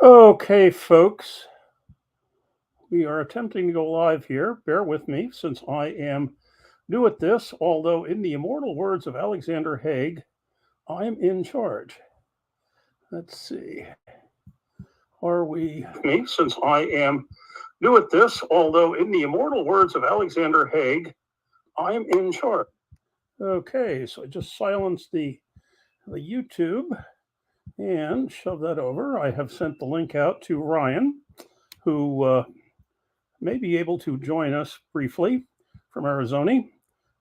Okay, folks, we are attempting to go live here. Bear with me since I am new at this, although, in the immortal words of Alexander Haig, I'm in charge. Let's see. Are we? Me, since I am new at this, although, in the immortal words of Alexander Haig, I'm in charge. Okay, so I just silenced the YouTube and shove that over. I have sent the link out to Ryan, who may be able to join us briefly from Arizona,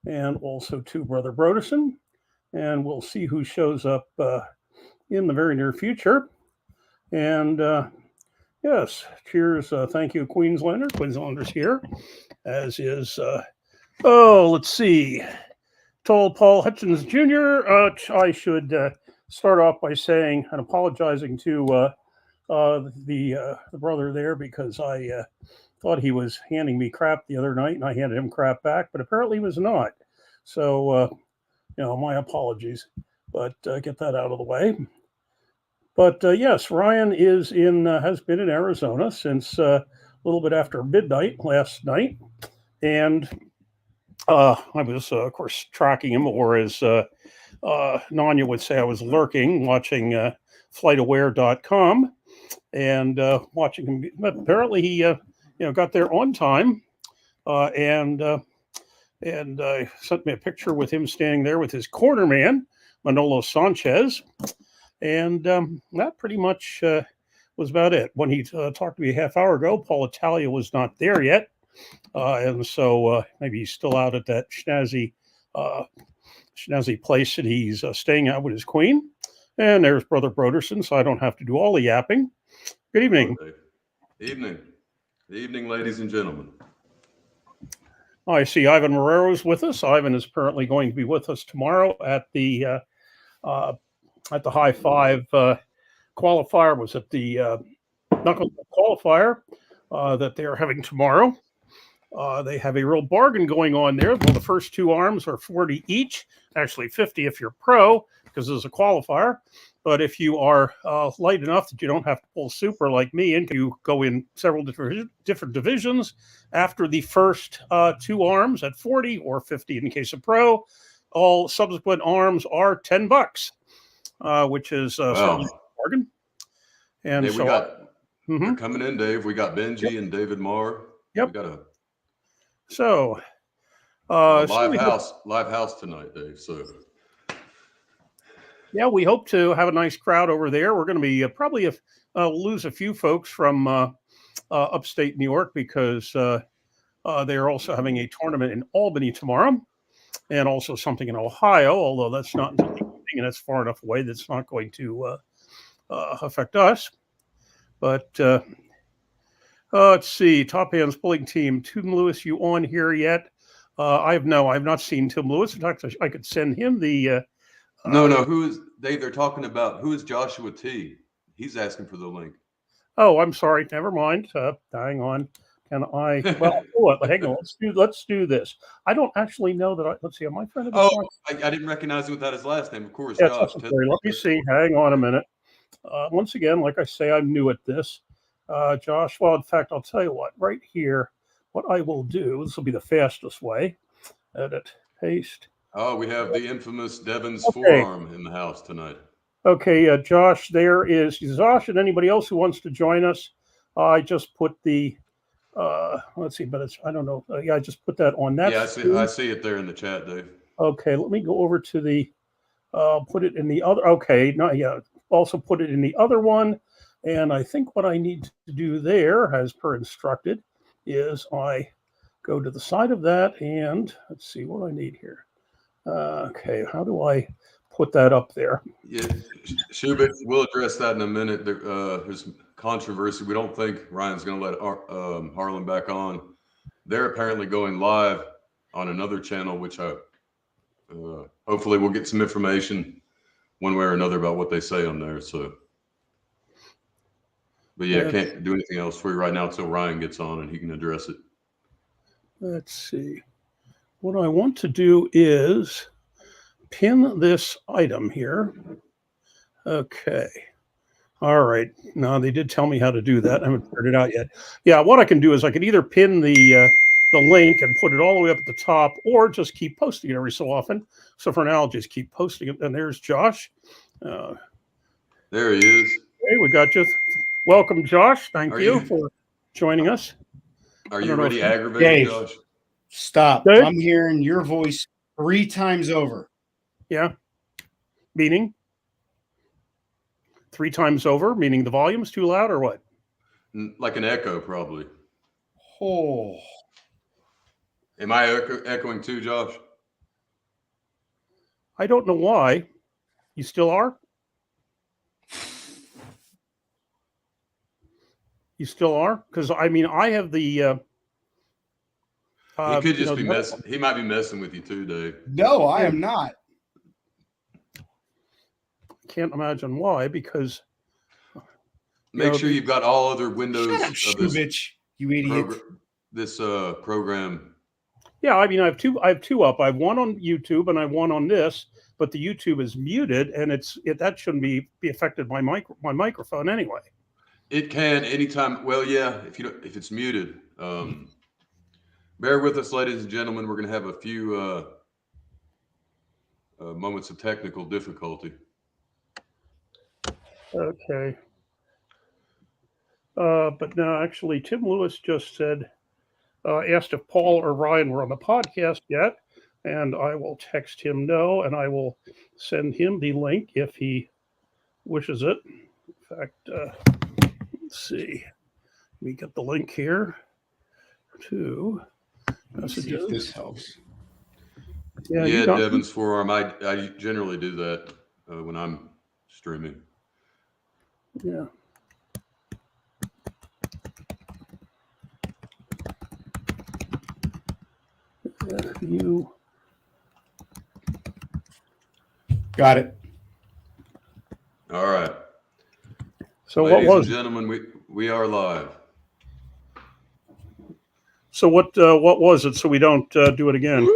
and also to Brother Broderson. And we'll see who shows up in the very near future. And yes, cheers. Thank you, Queenslander. Queenslander's here, as is, let's see, Tall Paul Hutchins Jr. I should start off by saying and apologizing to the brother there, because I thought he was handing me crap the other night, and I handed him crap back, but apparently he was not. So, my apologies, but get that out of the way. But yes, Ryan has been in Arizona since a little bit after midnight last night, and I was, of course, tracking him, or as Nanya would say, I was lurking, watching FlightAware.com and watching him. But apparently, he got there on time, and sent me a picture with him standing there with his cornerman, Manolo Sanchez, and that pretty much was about it. When he talked to me a half hour ago, Paul Italia was not there yet, and so maybe he's still out at that snazzy place that he's staying at with his queen. And there's Brother Broderson, so I don't have to do all the yapping. Good evening. Evening, ladies and gentlemen. I see Ivan Marrero's with us. Ivan is apparently going to be with us tomorrow at the High Five qualifier. Was it the Knuckle qualifier that they are having tomorrow? They have a real bargain going on there. Well, the first two arms are 40 each, actually 50 if you're pro, because this is a qualifier. But if you are light enough that you don't have to pull super like me, and you go in several different divisions after the first two arms at 40 or 50 in case of pro, all subsequent arms are $10, which is certainly a bargain. And Dave, so they're coming in, Dave. We got Benji and David Marr. Yep. We got a live house tonight, Dave. So yeah, we hope to have a nice crowd over there. We're going to be probably lose a few folks from upstate New York, because they are also having a tournament in Albany tomorrow, and also something in Ohio, although that's not until the evening, and that's far enough away that's not going to affect us. But let's see, Top Hands Pulling Team. Tim Lewis, you on here yet? I've not seen Tim Lewis. In fact, I could send him the... No. Who is Dave? They're talking about who is Joshua T. He's asking for the link. Oh, I'm sorry. Never mind. Hang on. Can I? Well, hang on. Let's do this. I don't actually know that. Let's see. Am I friend of the I didn't recognize him without his last name. Of course, yes, Josh. Let me see. Hang on a minute. Once again, like I say, I'm new at this. Josh. Well, in fact, I'll tell you what. Right here, what I will do. This will be the fastest way. Edit. Paste. Oh, we have the infamous Devin's forearm in the house tonight. Okay, Josh, there is Josh, and anybody else who wants to join us. I just put the, let's see, but I don't know. I just put that on that. Yeah, I see it there in the chat, Dave. Okay, let me go over to the, put it in the other. Okay, also put it in the other one. And I think what I need to do there, as per instructed, is I go to the side of that, and let's see what I need here. Okay, how do I put that up there? Yeah, Shubik, we'll address that in a minute. There's controversy. We don't think Ryan's going to let Harlan back on. They're apparently going live on another channel, which hopefully we'll get some information one way or another about what they say on there. So, but yeah, can't do anything else for you right now until Ryan gets on and he can address it. Let's see. What I want to do is pin this item here. Okay. All right. No, they did tell me how to do that. I haven't figured it out yet. Yeah, what I can do is I can either pin the link and put it all the way up at the top, or just keep posting it every so often. So for now, I'll just keep posting it. And there's Josh. Uh, There he is. hey, we got you. Welcome, Josh. Thank Are you you for joining us. are I you don't know if already you- aggravated, Dave. Josh? Stop. Dave? I'm hearing your voice 3 times over. Yeah. Meaning 3 times over, meaning the volume's too loud or what? Like an echo, probably. Oh. Am I echoing too, Josh? I don't know why. You still are? You still are? Because I mean, I have the. He could just be the- messing. He might be messing with you too, Dave. No, I am not. Can't imagine why. Because Make know, sure you've got all other windows Shut up, of this Shubich, you idiot. program. yeah, I mean, I have two up. I have one on YouTube and I have one on this, but the YouTube is muted, and that shouldn't be affected by my microphone anyway. It can anytime. Well, yeah, if it's muted. Bear with us, ladies and gentlemen. We're going to have a few moments of technical difficulty. Okay. But no, actually, Tim Lewis just said, asked if Paul or Ryan were on the podcast yet, and I will text him no, and I will send him the link if he wishes it. In fact, let's see. Let me get the link here to Let's see if this helps. Yeah, Devin's forearm. I generally do that when I'm streaming. Yeah. You got it. All right. So ladies what was and gentlemen, we are live. So what was it? So we don't do it again.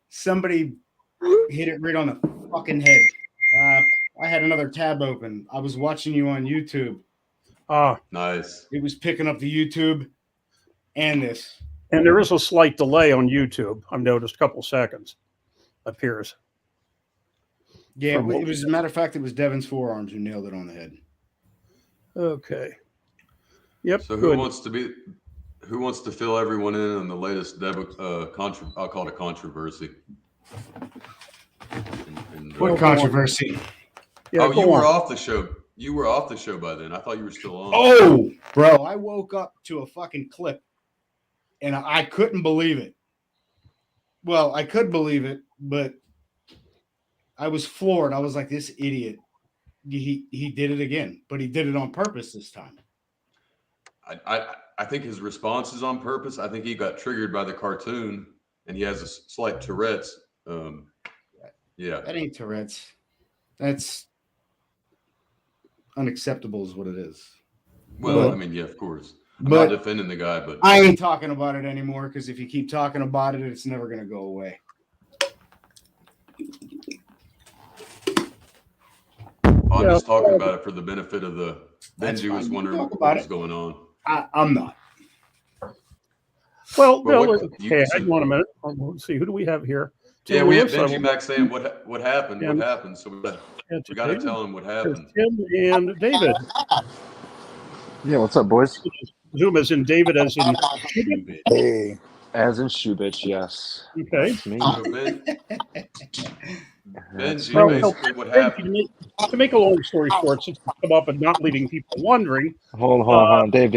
Somebody hit it right on the fucking head. I had another tab open. I was watching you on YouTube. Nice. It was picking up the YouTube and this. And there is a slight delay on YouTube. I've noticed a couple seconds appears. Yeah, it was, as a matter of fact, it was Devin's forearms who nailed it on the head. Okay. Yep. So who wants to fill everyone in on the latest I'll call it a controversy. What controversy? Yeah, you were off the show. You were off the show by then. I thought you were still on. Oh, bro, I woke up to a fucking clip and I couldn't believe it. Well, I could believe it, but I was floored. I was like, this idiot. He did it again, but he did it on purpose this time. I think his response is on purpose. I think he got triggered by the cartoon and he has a slight Tourette's. Yeah. That ain't Tourette's. That's unacceptable is what it is. Well, I mean, yeah, of course. I'm not defending the guy, but I ain't talking about it anymore because if you keep talking about it, it's never going to go away. I'm just talking about it for the benefit of the Benji was wondering what was going on. I'm not. Well, okay, hang on a minute. Let's see, who do we have here? Tim we have Benji back saying what happened. What happened? So we got to tell him what happened. Tim and David. Yeah, what's up, boys? Zoom as in David, as in Shubich. Hey, as in Shubich, yes. Okay. That's me. Benji, basically what happened. To make a long story short, since we come up and not leaving people wondering. Hold on. Dave.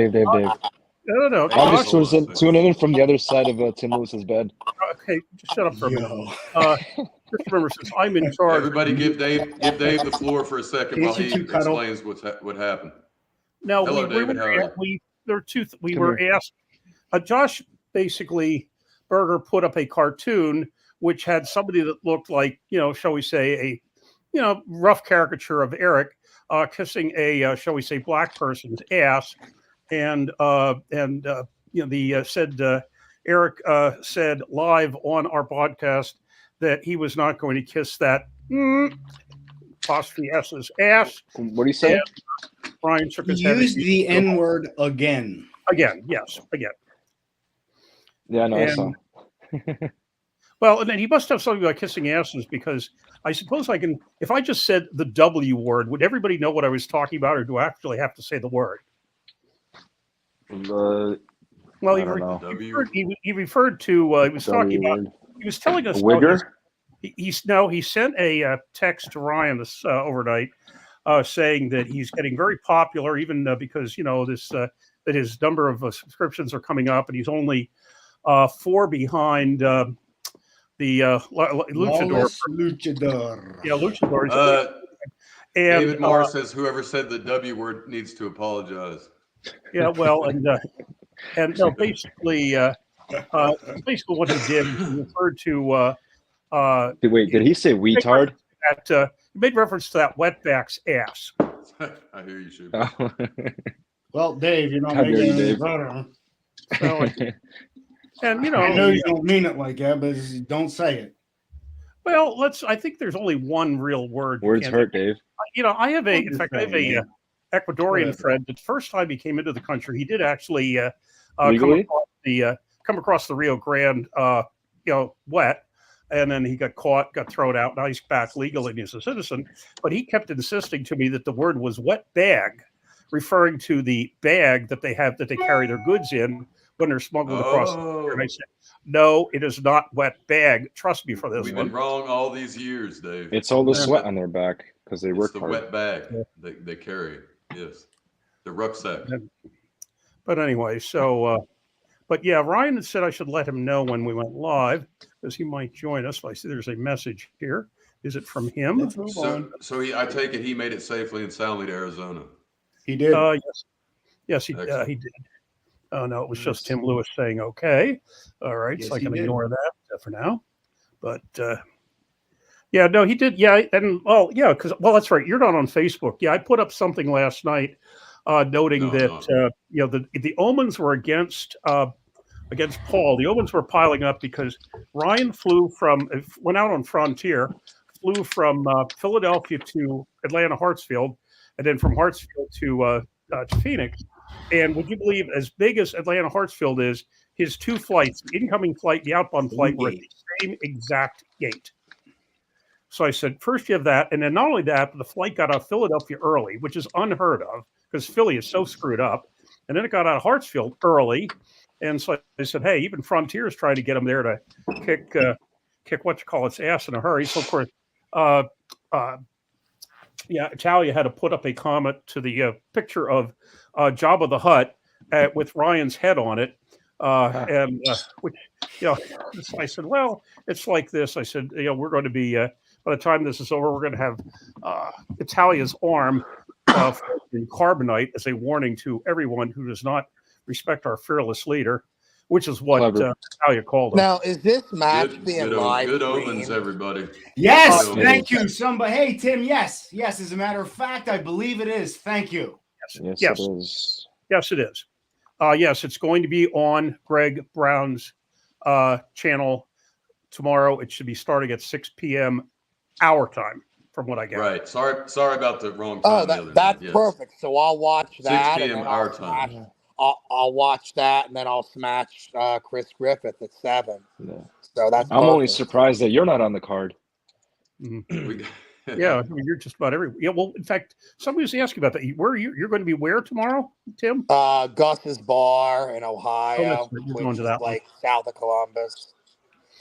No. I'm just tuning in from the other side of Tim Lewis's bed. Okay, just shut up for a minute. Just remember, since I'm in charge. Everybody give Dave the floor for a second while he explains what happened. Now, hello, David. How are you? We were asked. Josh basically Berger put up a cartoon which had somebody that looked like, shall we say, a rough caricature of Eric kissing a shall we say black person's ass, and Eric said live on our podcast that he was not going to kiss that apostrophe S's ass. What do you say? And Ryan shook He his head. used the N-word again. Again, yes, again. Yeah, no, I And- saw. Well, and then he must have something about kissing asses because I suppose I can, if I just said the W word, would everybody know what I was talking about, or do I actually have to say the word? Well, I don't know. he referred to, he was talking about, he was telling us A wigger? he sent a text to Ryan this overnight saying that he's getting very popular, even because, you know, this that his number of subscriptions are coming up, and he's only 4 behind the Luchador. Lawless Luchador. Yeah, Luchador. And David Moore says whoever said the W word needs to apologize. yeah, well, and no, basically what he did, he referred to. Wait, did he say retard? That he made reference to that wetback's ass. I hear you, Shubert. Well, Dave, you're not How dare making you, it any Dave. better. So, and you know, I know you don't mean it like that, but don't say it. well, I think there's only one real word. Words hurt, Dave. You know, I have I'm in just fact, I have saying, a Ecuadorian Whatever. friend. The first time he came into the country, he did actually Legally? come across the Rio Grande, wet, and then he got caught, got thrown out. Now he's back legally and he's a citizen. But he kept insisting to me that the word was wet bag, referring to the bag that they carry their goods in when they're smuggled across the border. And I said, no, it is not wet bag. Trust me for this We've one. been wrong all these years, Dave. It's all the sweat on their back because they It's work the hard. wet bag they carry. Yes, the rucksack. But anyway, so, but yeah, Ryan had said I should let him know when we went live because he might join us. I see there's a message here. Is it from him? Let's move on. So I take it he made it safely and soundly to Arizona. He did. Yes, he Excellent. did. Oh no, it was just Nice. Tim Lewis saying okay. All right, Yes, so I he can did. ignore that for now. But yeah, no, he did. Yeah, and because that's right. You're not on Facebook. Yeah, I put up something last night noting No, that the omens were against Paul. The omens were piling up because Ryan went out on Frontier, flew from Philadelphia to Atlanta Hartsfield, and then from Hartsfield to Phoenix. And would you believe, as big as Atlanta Hartsfield is, his two flights, the incoming flight, the outbound flight, were at the same exact gate. So I said, first you have that, and then not only that, but the flight got out of Philadelphia early, which is unheard of because Philly is so screwed up. And then it got out of Hartsfield early, and so I said, hey, even Frontier is trying to get them there to kick its ass in a hurry. So of course, Italia had to put up a comment to the picture of Jabba the Hutt with Ryan's head on it. Which, so I said, well, it's like this. I said, we're going to be, by the time this is over, we're going to have Italia's arm in carbonite as a warning to everyone who does not respect our fearless leader, which is what Italia called him. Now, is this match being live Good streamed? omens, everybody. Yes, Good thank omens. you. Somebody, hey Tim. Yes. As a matter of fact, I believe it is. Thank you. Yes, Yes. it is. Yes, it is. Yes, it's going to be on Greg Brown's channel tomorrow. It should be starting at 6 p.m. our time, from what I get. Right. Sorry about the wrong time. Oh, the other that's night. Yes. perfect. So I'll watch 6 that. p.m. And then our time. I'll watch that, and then I'll smash Chris Griffith at 7. Yeah. So that's I'm only perfect. surprised that you're not on the card. Yeah, I mean, you're just about everywhere. Yeah, well, in fact, somebody was asking about that. You're going to be where tomorrow, Tim? Gus's Bar in Ohio, You're which going is to that one. like south of Columbus.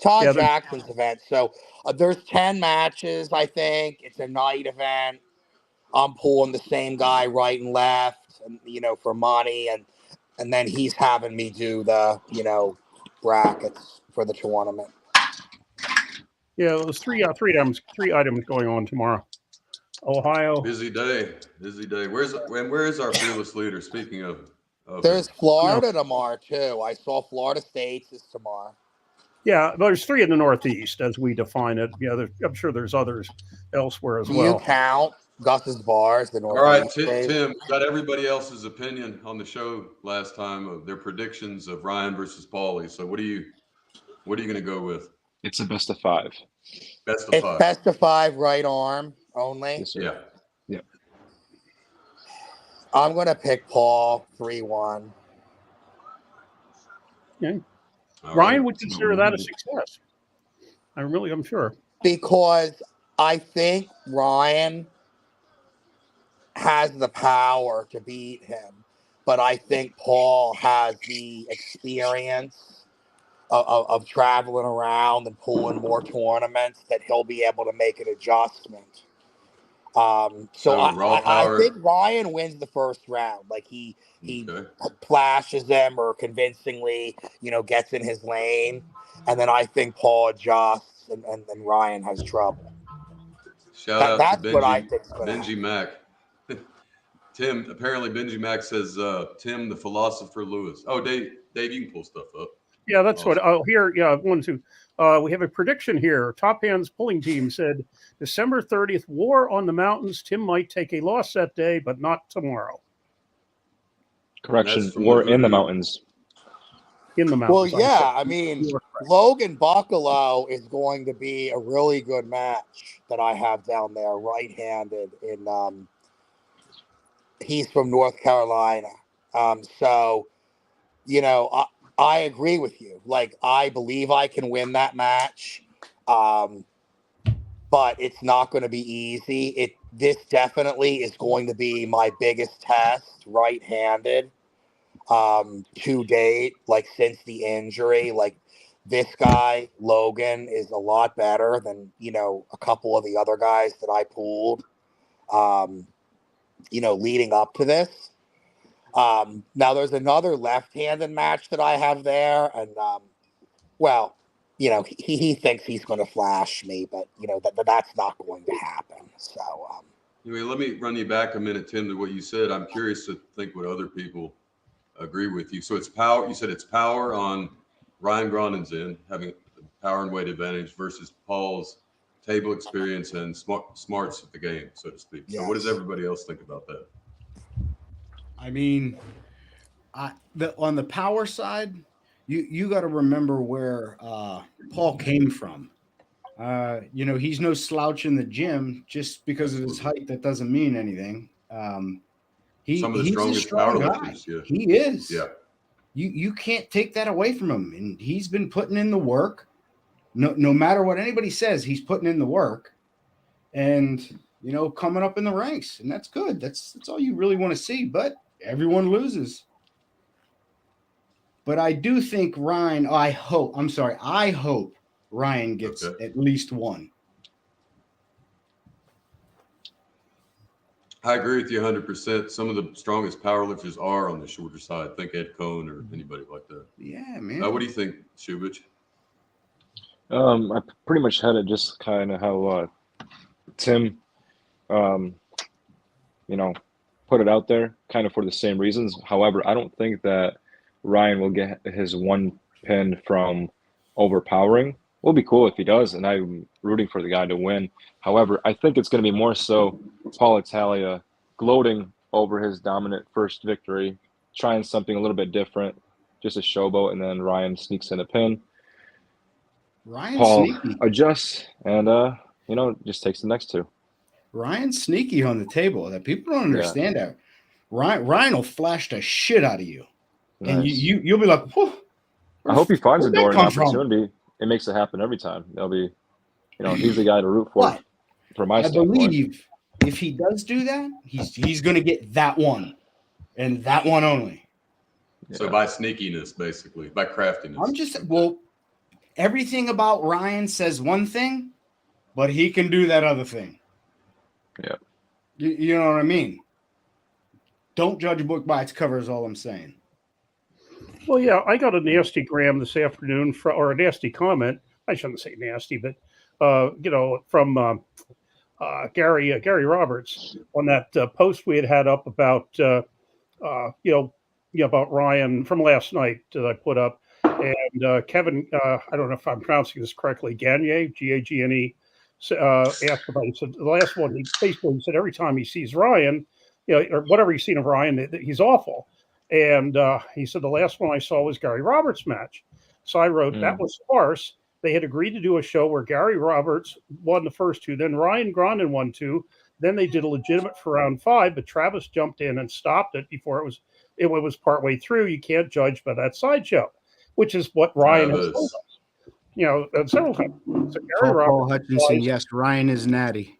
Todd Jackson's event. So there's 10 matches, I think. It's a night event. I'm pulling the same guy right and left, and, for money, and then he's having me do the, brackets for the tournament. Yeah, there's three items going on tomorrow. Ohio. Busy day. Where is our fearless leader? Speaking of There's Florida tomorrow too. I saw Florida State's is tomorrow. Yeah, there's 3 in the Northeast as we define it. Yeah, I'm sure there's others elsewhere as well. You count Gus's Bars, the all right, Northeast. Tim, got everybody else's opinion on the show last time of their predictions of Ryan versus Paulie. So what are you going to go with? It's a best of 5. Best of It's 5. best of 5 right arm. only. Yes, sir. Yeah. I'm going to pick Paul 3-1. Okay. All Ryan right. would consider that a success. I'm sure. Because I think Ryan has the power to beat him, but I think Paul has the experience of traveling around and pulling more tournaments that he'll be able to make an adjustment. So So raw I power. think Ryan wins the first round. Like he Okay. flashes them or convincingly, gets in his lane, and then I think Paul adjusts and Ryan has trouble. Shout out to That's what I think's going to Benji happen. Mac. Tim, apparently Benji Mac says, Tim, the philosopher Lewis. Oh, Dave, you can pull stuff up. Yeah, that's Awesome. what. Here, yeah, one, two. We have a prediction here. Top Hands pulling team said December 30th, War on the Mountains. Tim might take a loss that day, but not tomorrow. Correction. That's from War the in the Voodoo. mountains. In the Well, mountains. yeah, I mean, Logan Buccalo is going to be a really good match that I have down there, right-handed. He's from North Carolina, so I agree with you. Like, I believe I can win that match, but it's not going to be easy. This definitely is going to be my biggest test, right-handed. To date, like since the injury, like this guy Logan is a lot better than a couple of the other guys that I pulled leading up to this. Now there's another left-handed match that I have there, and he thinks he's going to flash me, but that's not going to happen. So anyway, let me run you back a minute, Tim, to what you said. I'm curious to think what other people agree with you. So it's power. You said it's power on Ryan Gronen's end, having power and weight advantage versus Paul's table experience and smarts of the game, so to speak. So what does everybody else think about that? I mean, on the power side, you got to remember where Paul came from. He's no slouch in the gym. Just because of his height, that doesn't mean anything. He's the strongest a strong guy. powerlifters, yeah. He is. Yeah. You can't take that away from him. And he's been putting in the work. No matter what anybody says, he's putting in the work. And, coming up in the ranks. And that's good. That's all you really want to see. But everyone loses. But I do think I hope Ryan gets at least one. I agree with you 100%. Some of the strongest powerlifters are on the shorter side. Think Ed Cohn or anybody like that. Yeah, man. What do you think, Shubich? I pretty much had it just kind of how Tim, put it out there kind of for the same reasons. However, I don't think that Ryan will get his one pin from overpowering. It will be cool if he does, and I'm rooting for the guy to win. However, I think it's going to be more so Paul Italia gloating over his dominant first victory, trying something a little bit different, just a showboat, and then Ryan sneaks in a pin. Paul adjusts and just takes the next two. Ryan's sneaky on the table. That people don't understand that. Ryan will flash the shit out of you, nice. And you'll be like, whew, I hope he finds a door and opportunity. It makes it happen every time. They'll be, he's the guy to root for my standpoint. I believe if he does do that, he's going to get that one, and that one only. So by sneakiness, basically, by craftiness. Everything about Ryan says one thing, but he can do that other thing. Yeah. You know what I mean? Don't judge a book by its cover is all I'm saying. Well, yeah, I got a nasty gram this afternoon, or a nasty comment. I shouldn't say nasty, but, from Gary Roberts on that post we had up about, about Ryan from last night that I put up. And Kevin, I don't know if I'm pronouncing this correctly, Gagne, Gagne, asked about, he said, the last one, he basically said every time he sees Ryan, or whatever he's seen of Ryan, he's awful. And he said the last one I saw was Gary Roberts' match. So I wrote, that was farce. They had agreed to do a show where Gary Roberts won the first two, then Ryan Grondin won two. Then they did a legitimate for round 5, but Travis jumped in and stopped it before it was partway through. You can't judge by that sideshow, which is what Ryan has told us, several times. So Gary Paul Roberts Hutchinson, replies, yes, Ryan is natty.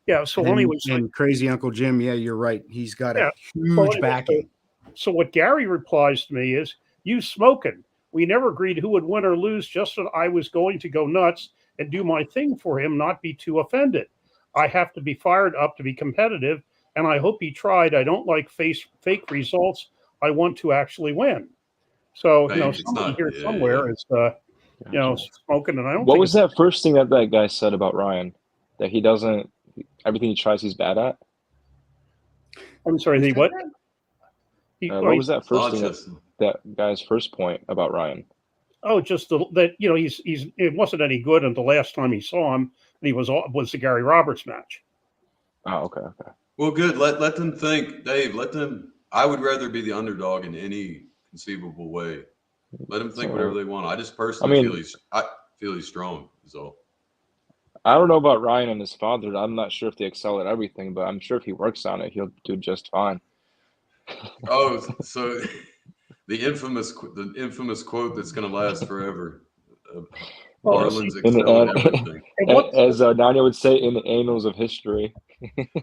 yeah. So and, anyway, and Crazy Uncle Jim, yeah, you're right. He's got a huge so anyway, backing. So what Gary replies to me is, "You smoking? We never agreed who would win or lose. Just that I was going to go nuts and do my thing for him, not be too offended. I have to be fired up to be competitive, and I hope he tried. I don't like fake results. I want to actually win." So somebody here somewhere is smoking, and I don't. What was that first thing that guy said about Ryan? That he doesn't. Everything he tries, he's bad at. I'm sorry. What? What was that first thing? That guy's first point about Ryan. Oh, just that he's it wasn't any good. And the last time he saw him, he was the Gary Roberts match. Oh, okay. Well, good. Let them think, Dave. Let them. I would rather be the underdog in any conceivable way. Let them think whatever they want. I just personally feel he's strong. Is all. I don't know about Ryan and his father. I'm not sure if they excel at everything, but I'm sure if he works on it, he'll do just fine. Oh, so the infamous quote that's going to last forever. Harlan's excel at everything. As Nanya would say, in the annals of history.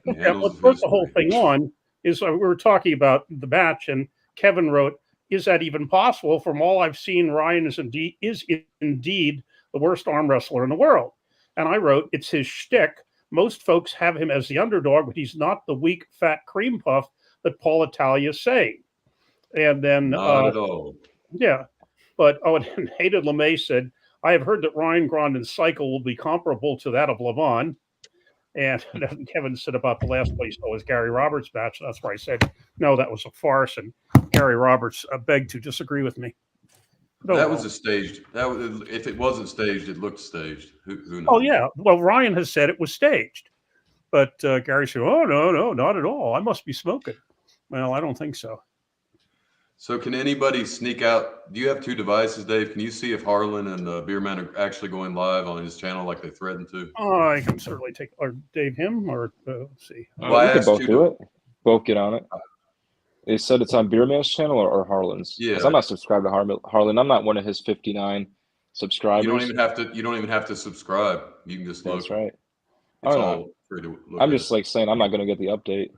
What brought the whole thing on is we were talking about the match, and Kevin wrote, "Is that even possible? From all I've seen, Ryan is indeed the worst arm wrestler in the world." And I wrote, "It's his shtick. Most folks have him as the underdog, but he's not the weak, fat cream puff that Paul Italia is saying." And then not at all. Yeah. But and Hated LeMay said, "I have heard that Ryan Grondin's cycle will be comparable to that of Levon." And Kevin said about the last place was Gary Roberts' match. That's where I said, no, that was a farce. And Gary Roberts begged to disagree with me. That was a staged. If it wasn't staged, it looked staged. Who knows? Oh, yeah. Well, Ryan has said it was staged. But Gary said, "Oh, no, not at all. I must be smoking." Well, I don't think so. So can anybody sneak out? Do you have 2 devices, Dave? Can you see if Harlan and Beerman are actually going live on his channel like they threatened to? I can certainly take or Dave him or let's see. We can both do it. Both get on it. They said it's on Beerman's channel or Harlan's. Yeah. I'm not subscribed to Harlan. I'm not one of his 59 subscribers. You don't even have to subscribe. You can just look. That's right. It's all free to look. I'm just saying I'm not going to get the update.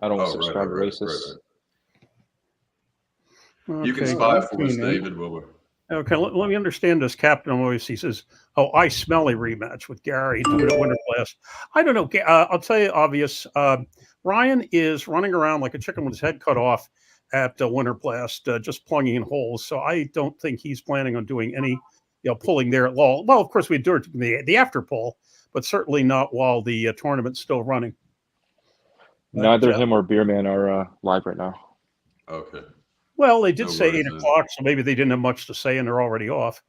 I don't subscribe to racists. Okay. You can spy for us, David. Okay, let me understand this. Captain always he says, "Oh, I smell a rematch with Gary to the Winter Blast." I don't know. I'll tell you obvious. Ryan is running around like a chicken with his head cut off at Winter Blast, just plunging in holes. So I don't think he's planning on doing any, pulling there at all. Well, of course we do it the after pull, but certainly not while the tournament's still running. Neither him or Beerman are live right now. Okay. Well, they did say 8 o'clock, so maybe they didn't have much to say and they're already off.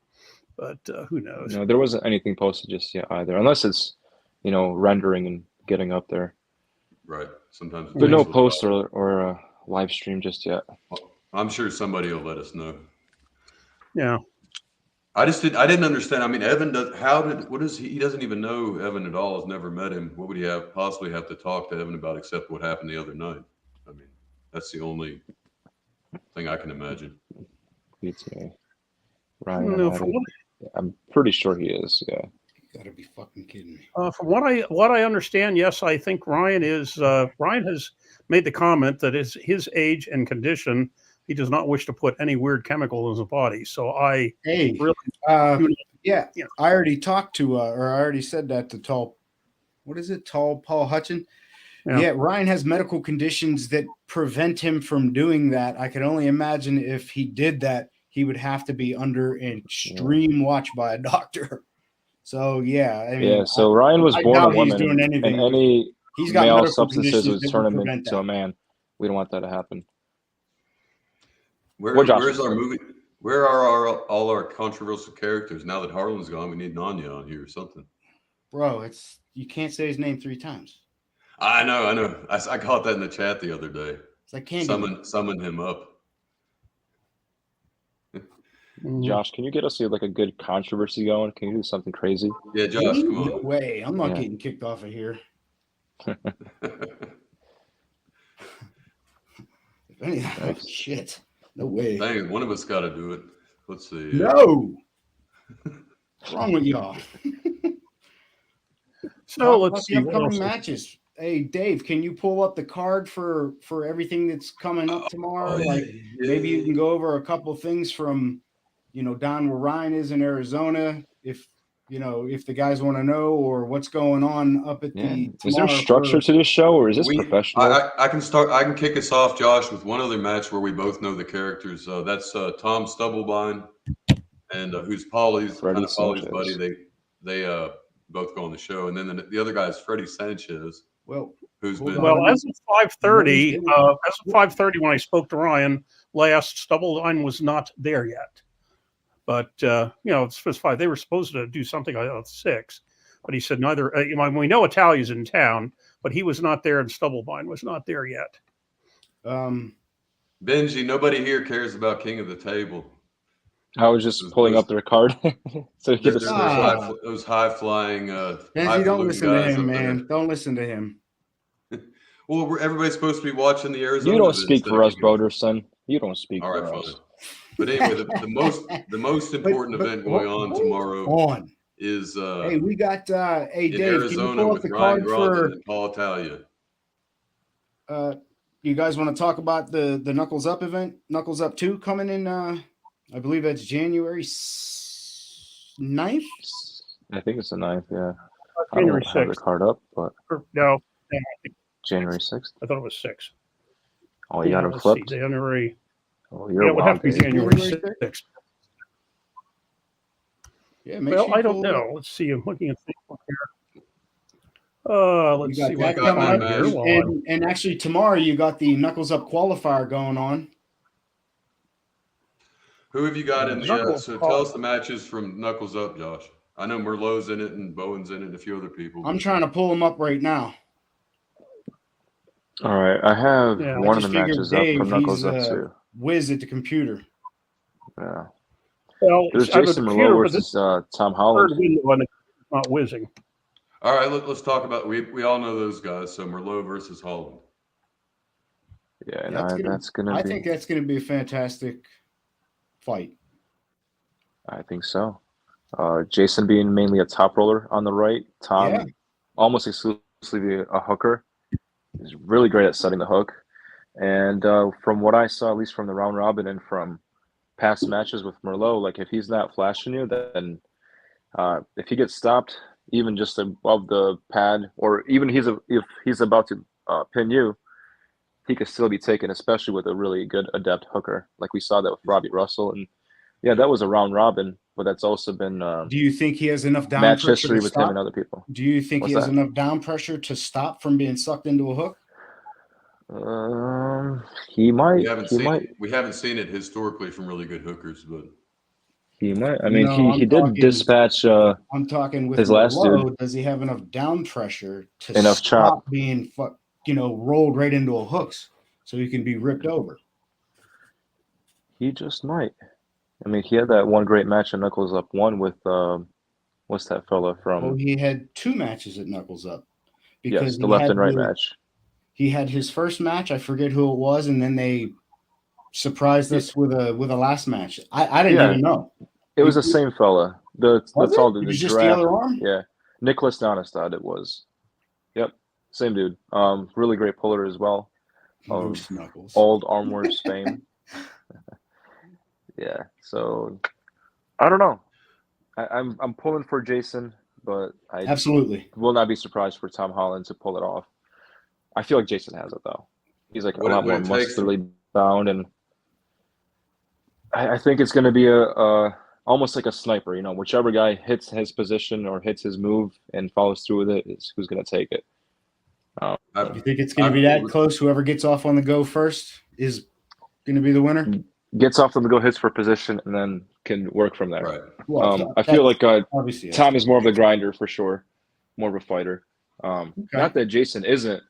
But who knows? No, there wasn't anything posted just yet either, unless it's, rendering and getting up there. Right. Sometimes. But no post or a live stream just yet. Well, I'm sure somebody will let us know. Yeah. I didn't understand. I mean, Evan he doesn't even know Evan at all, has never met him. What would he possibly have to talk to Evan about except what happened the other night? I mean, that's the only thing I can imagine. Beats me. Ryan, I'm pretty sure he is. Yeah. You gotta be fucking kidding me. From what I understand, yes, I think Ryan has made the comment that his age and condition, he does not wish to put any weird chemical in his body. So I I already talked to I already said that to Paul Hutchin. Yeah, Ryan has medical conditions that prevent him from doing that. I can only imagine if he did that, he would have to be under extreme watch by a doctor. So so Ryan was born a woman, he's doing anything. And any he's got male medical substances would turn him into a man. We don't want that to happen. Where's our movie? Where are all our controversial characters now that Harlan's gone? We need Nanya on here or something. Bro, you can't say his name 3 times. I know. I caught that in the chat the other day. It's like candy. Summon him up. Josh, can you get us like a good controversy going? Can you do something crazy? Yeah, Josh, come No on. way. I'm not Yeah. getting kicked off of here. Nice. Shit. No way. Dang it, one of us got to do it. Let's see. No. What's wrong with y'all? So Talk let's about see the what upcoming else. matches. Hey, Dave, can you pull up the card for everything that's coming up tomorrow? Like maybe you can go over a couple things from, down where Ryan is in Arizona. If the guys want to know, or what's going on up at the Is there tomorrow. structure to this show, or is this professional? I can start. I can kick us off, Josh, with one other match where we both know the characters. That's Tom Stubblebine and who's Paulie's Freddie Paulie's Sanchez. buddy. They both go on the show, and then the other guy is Freddie Sanchez, Well, who's hold been on. Well, as of 5:30, when I spoke to Ryan last, Stubblebine was not there yet. But it's 5. They were supposed to do something at 6, but he said neither. We know Italia's in town, but he was not there, and Stubblebine was not there yet. Benji. Nobody here cares about King of the Table. I was just pulling up their card so you There's those high flying. Benji, don't listen to him, man. Don't listen to him. Well, everybody's supposed to be watching the Arizona. You don't speak for us, Broderson. You don't speak for us. Fine. But anyway, the most important event going on tomorrow is hey, we got in Dave, Arizona with Ryan Grondin and Paul Italia. You guys want to talk about the Knuckles Up event, Knuckles Up 2 coming in? I believe that's January 9th. I think it's the 9th. Yeah, January I don't have the 6th. card up, but No, January 6th. I thought it was 6. Oh, you got them let's flipped. See, January. Oh, Yeah, it would have to be January January 6th. Yeah, Well, I don't know. Let's see. I'm looking at Facebook here. Let's see what coming got up. here. And actually, tomorrow you got the Knuckles Up qualifier going on. Who have you got in the? So tell us the matches from Knuckles Up, Josh. I know Merlot's in it and Bowen's in it and a few other people. I'm trying to pull them up right now. All right, I have one of the matches Dave, up from Knuckles Up too. Whiz at the computer. Yeah. Well, there's Jason Merlot versus Tom Holland. Not whizzing. All right, let's talk about. We all know those guys. So Merlot versus Holland. Yeah, and I think that's gonna be a fantastic fight. I think so. Jason being mainly a top roller on the right, Tom almost exclusively a hooker. He's really great at setting the hook. And from what I saw, at least from the round robin and from past matches with Merlot, like if he's not flashing you, then if he gets stopped even just above the pad, or even if he's about to pin you, he could still be taken, especially with a really good adept hooker. Like we saw that with Robbie Russell. And yeah, that was a round robin, but that's also been do you think he has enough down match pressure history to with stop? him and other people? Do you think he has enough down pressure to stop from being sucked into a hook? He might. We haven't seen it historically from really good hookers, but he might. I mean, he did dispatch. I'm talking with his last dude. Does he have enough down pressure to stop being rolled right into a hooks so he can be ripped over? He just might. I mean, he had that one great match at Knuckles Up 1 with what's that fella from? Oh, he had 2 matches at Knuckles Up. Because the left and right match. He had his first match, I forget who it was, and then they surprised us with a last match. I didn't even know. It was the same fella. That's all the just the other arm? Yeah. Nicholas Donestad it was. Yep. Same dude. Really great puller as well. Old Arm Wars fame. Yeah. So I don't know. I'm pulling for Jason, but I absolutely will not be surprised for Tom Holland to pull it off. I feel like Jason has it though. He's like a lot more muscularly bound, and I think it's going to be a almost like a sniper. Whichever guy hits his position or hits his move and follows through with it is who's going to take it. You think it's going to be that close? Whoever gets off on the go first is going to be the winner. Gets off on the go, hits for position, and then can work from there. Right. Well, I feel like Tom is more of a grinder for sure, more of a fighter. Not that Jason isn't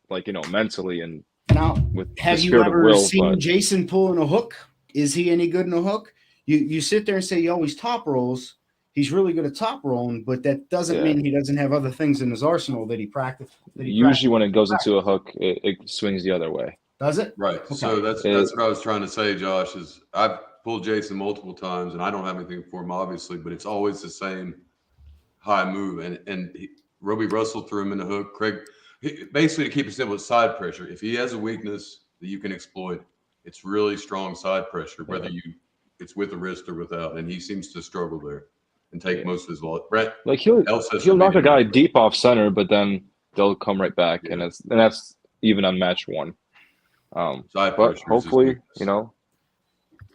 mentally and now. Have you ever seen Jason pulling a hook? Is he any good in a hook? you sit there and say he always top rolls. He's really good at top rolling, but that doesn't mean he doesn't have other things in his arsenal that he practiced. Usually, when it goes into a hook, it swings the other way. Does it? Right. Okay. So that's what I was trying to say, Josh. Is I've pulled Jason multiple times, and I don't have anything for him, obviously, but it's always the same high move. And Roby Russell threw him in the hook. Craig, basically, to keep it simple, it's side pressure. If he has a weakness that you can exploit, it's really strong side pressure, whether it's with a wrist or without. And he seems to struggle there and take most of his loss. Brett, like he'll knock a guy deep off center, but then they'll come right back, and that's even on match one. But hopefully,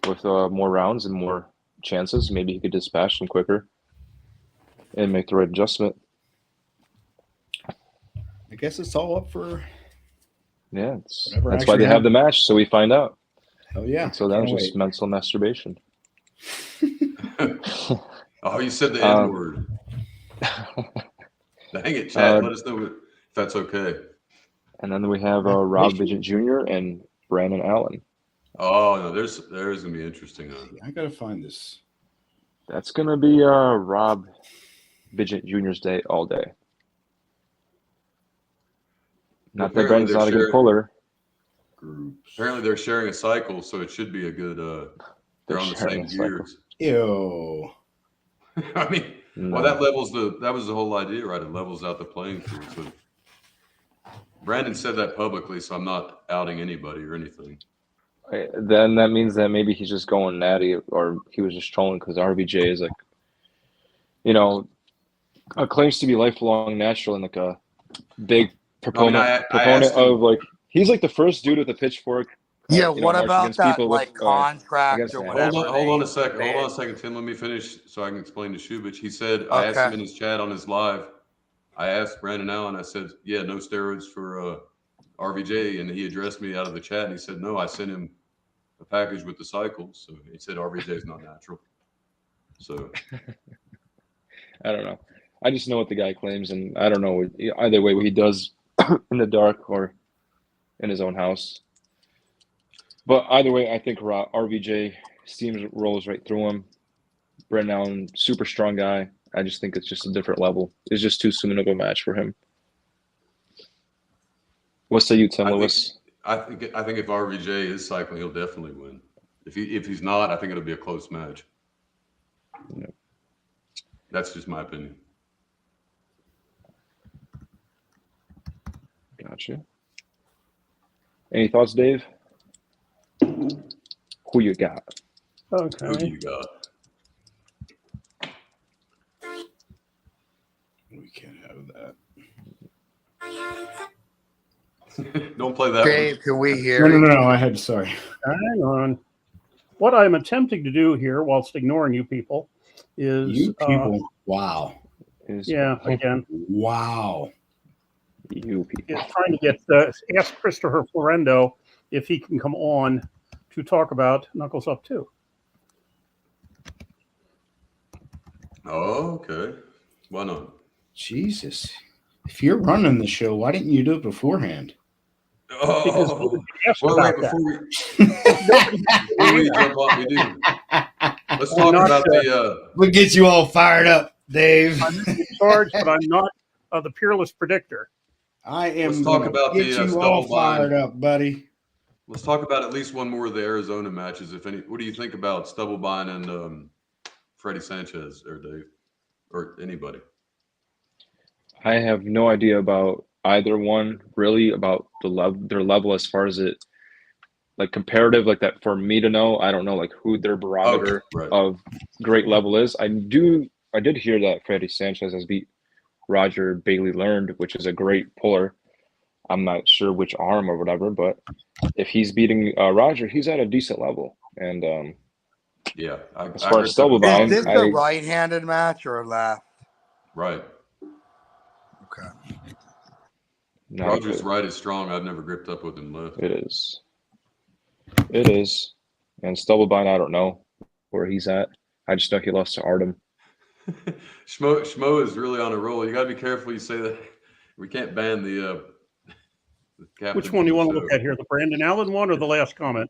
with more rounds and more chances, maybe he could dispatch them quicker and make the right adjustment. I guess it's all up for. Yeah, that's why they have the match, so we find out. Hell yeah! So that was just mental masturbation. Oh, you said the N word. Dang it, Chad. Let us know if that's okay. And then we have Rob Bidget Jr. and Brandon Allen. Oh no, there's gonna be interesting. I gotta find this. That's gonna be Rob Bidget Jr.'s day all day. Not that Brandon's not a good puller. Apparently, they're sharing a cycle, so it should be a good. They're on the same gears. Ew. I mean, well, that was the whole idea, right? It levels out the playing field. So Brandon said that publicly, so I'm not outing anybody or anything. Then that means that maybe he's just going natty, or he was just trolling because RVJ is claims to be lifelong natural and like a big proponent of like he's like the first dude with a pitchfork. Yeah, what about that contract or whatever? Hold on a second, Tim. Let me finish so I can explain to Shubich. He said, I asked him in his chat on his live, I asked Brandon Allen, I said, yeah, no steroids for RVJ. And he addressed me out of the chat and he said, no, I sent him a package with the cycles. So he said RVJ is not natural. So I don't know. I just know what the guy claims, and I don't know either way what he does in the dark or in his own house. But either way, I think RVJ steams rolls right through him. Brandon Allen, super strong guy. I just think it's just a different level. It's just too soon of a match for him. What say you, Tim Lewis? I think if RVJ is cycling, he'll definitely win. If he's not, I think it'll be a close match. Yeah. That's just my opinion. Gotcha. Any thoughts, Dave? Who you got? Okay. Who you got? We can't have that. Don't play that. Dave, can we hear? No. I had sorry. Hang on. What I'm attempting to do here, whilst ignoring you people, is You people. Wow. Again. Wow. You people. Is trying to get ask Christopher Florendo if he can come on to talk about Knuckles Up 2. Oh, okay. Why not? Jesus. If you're running the show, why didn't you do it beforehand? Because before we jump off, we do. Let's talk about the. What gets you all fired up, Dave? I'm in charge, but I'm not the peerless predictor. I am. Let's talk about get you all fired up, buddy. Let's talk about at least one more of the Arizona matches, if any. What do you think about Stubblebine and Freddie Sanchez, or Dave, or anybody? I have no idea about either one, really, about their level as far as it, like comparative, like that for me to know. I don't know like who their barometer of great level is. I did hear that Freddie Sanchez has beat Roger Bailey Learned, which is a great puller. I'm not sure which arm or whatever, but if he's beating Roger, he's at a decent level. And as far as Stubblebine, is this a right-handed match or a left? Right. Okay. Roger's right is strong. I've never gripped up with him left. It is. And Stubblebine, I don't know where he's at. I just know he lost to Artem. Schmo is really on a roll. You got to be careful you say that. We can't ban the captain. Which one do you want to look at here? The Brandon Allen one or the last comment?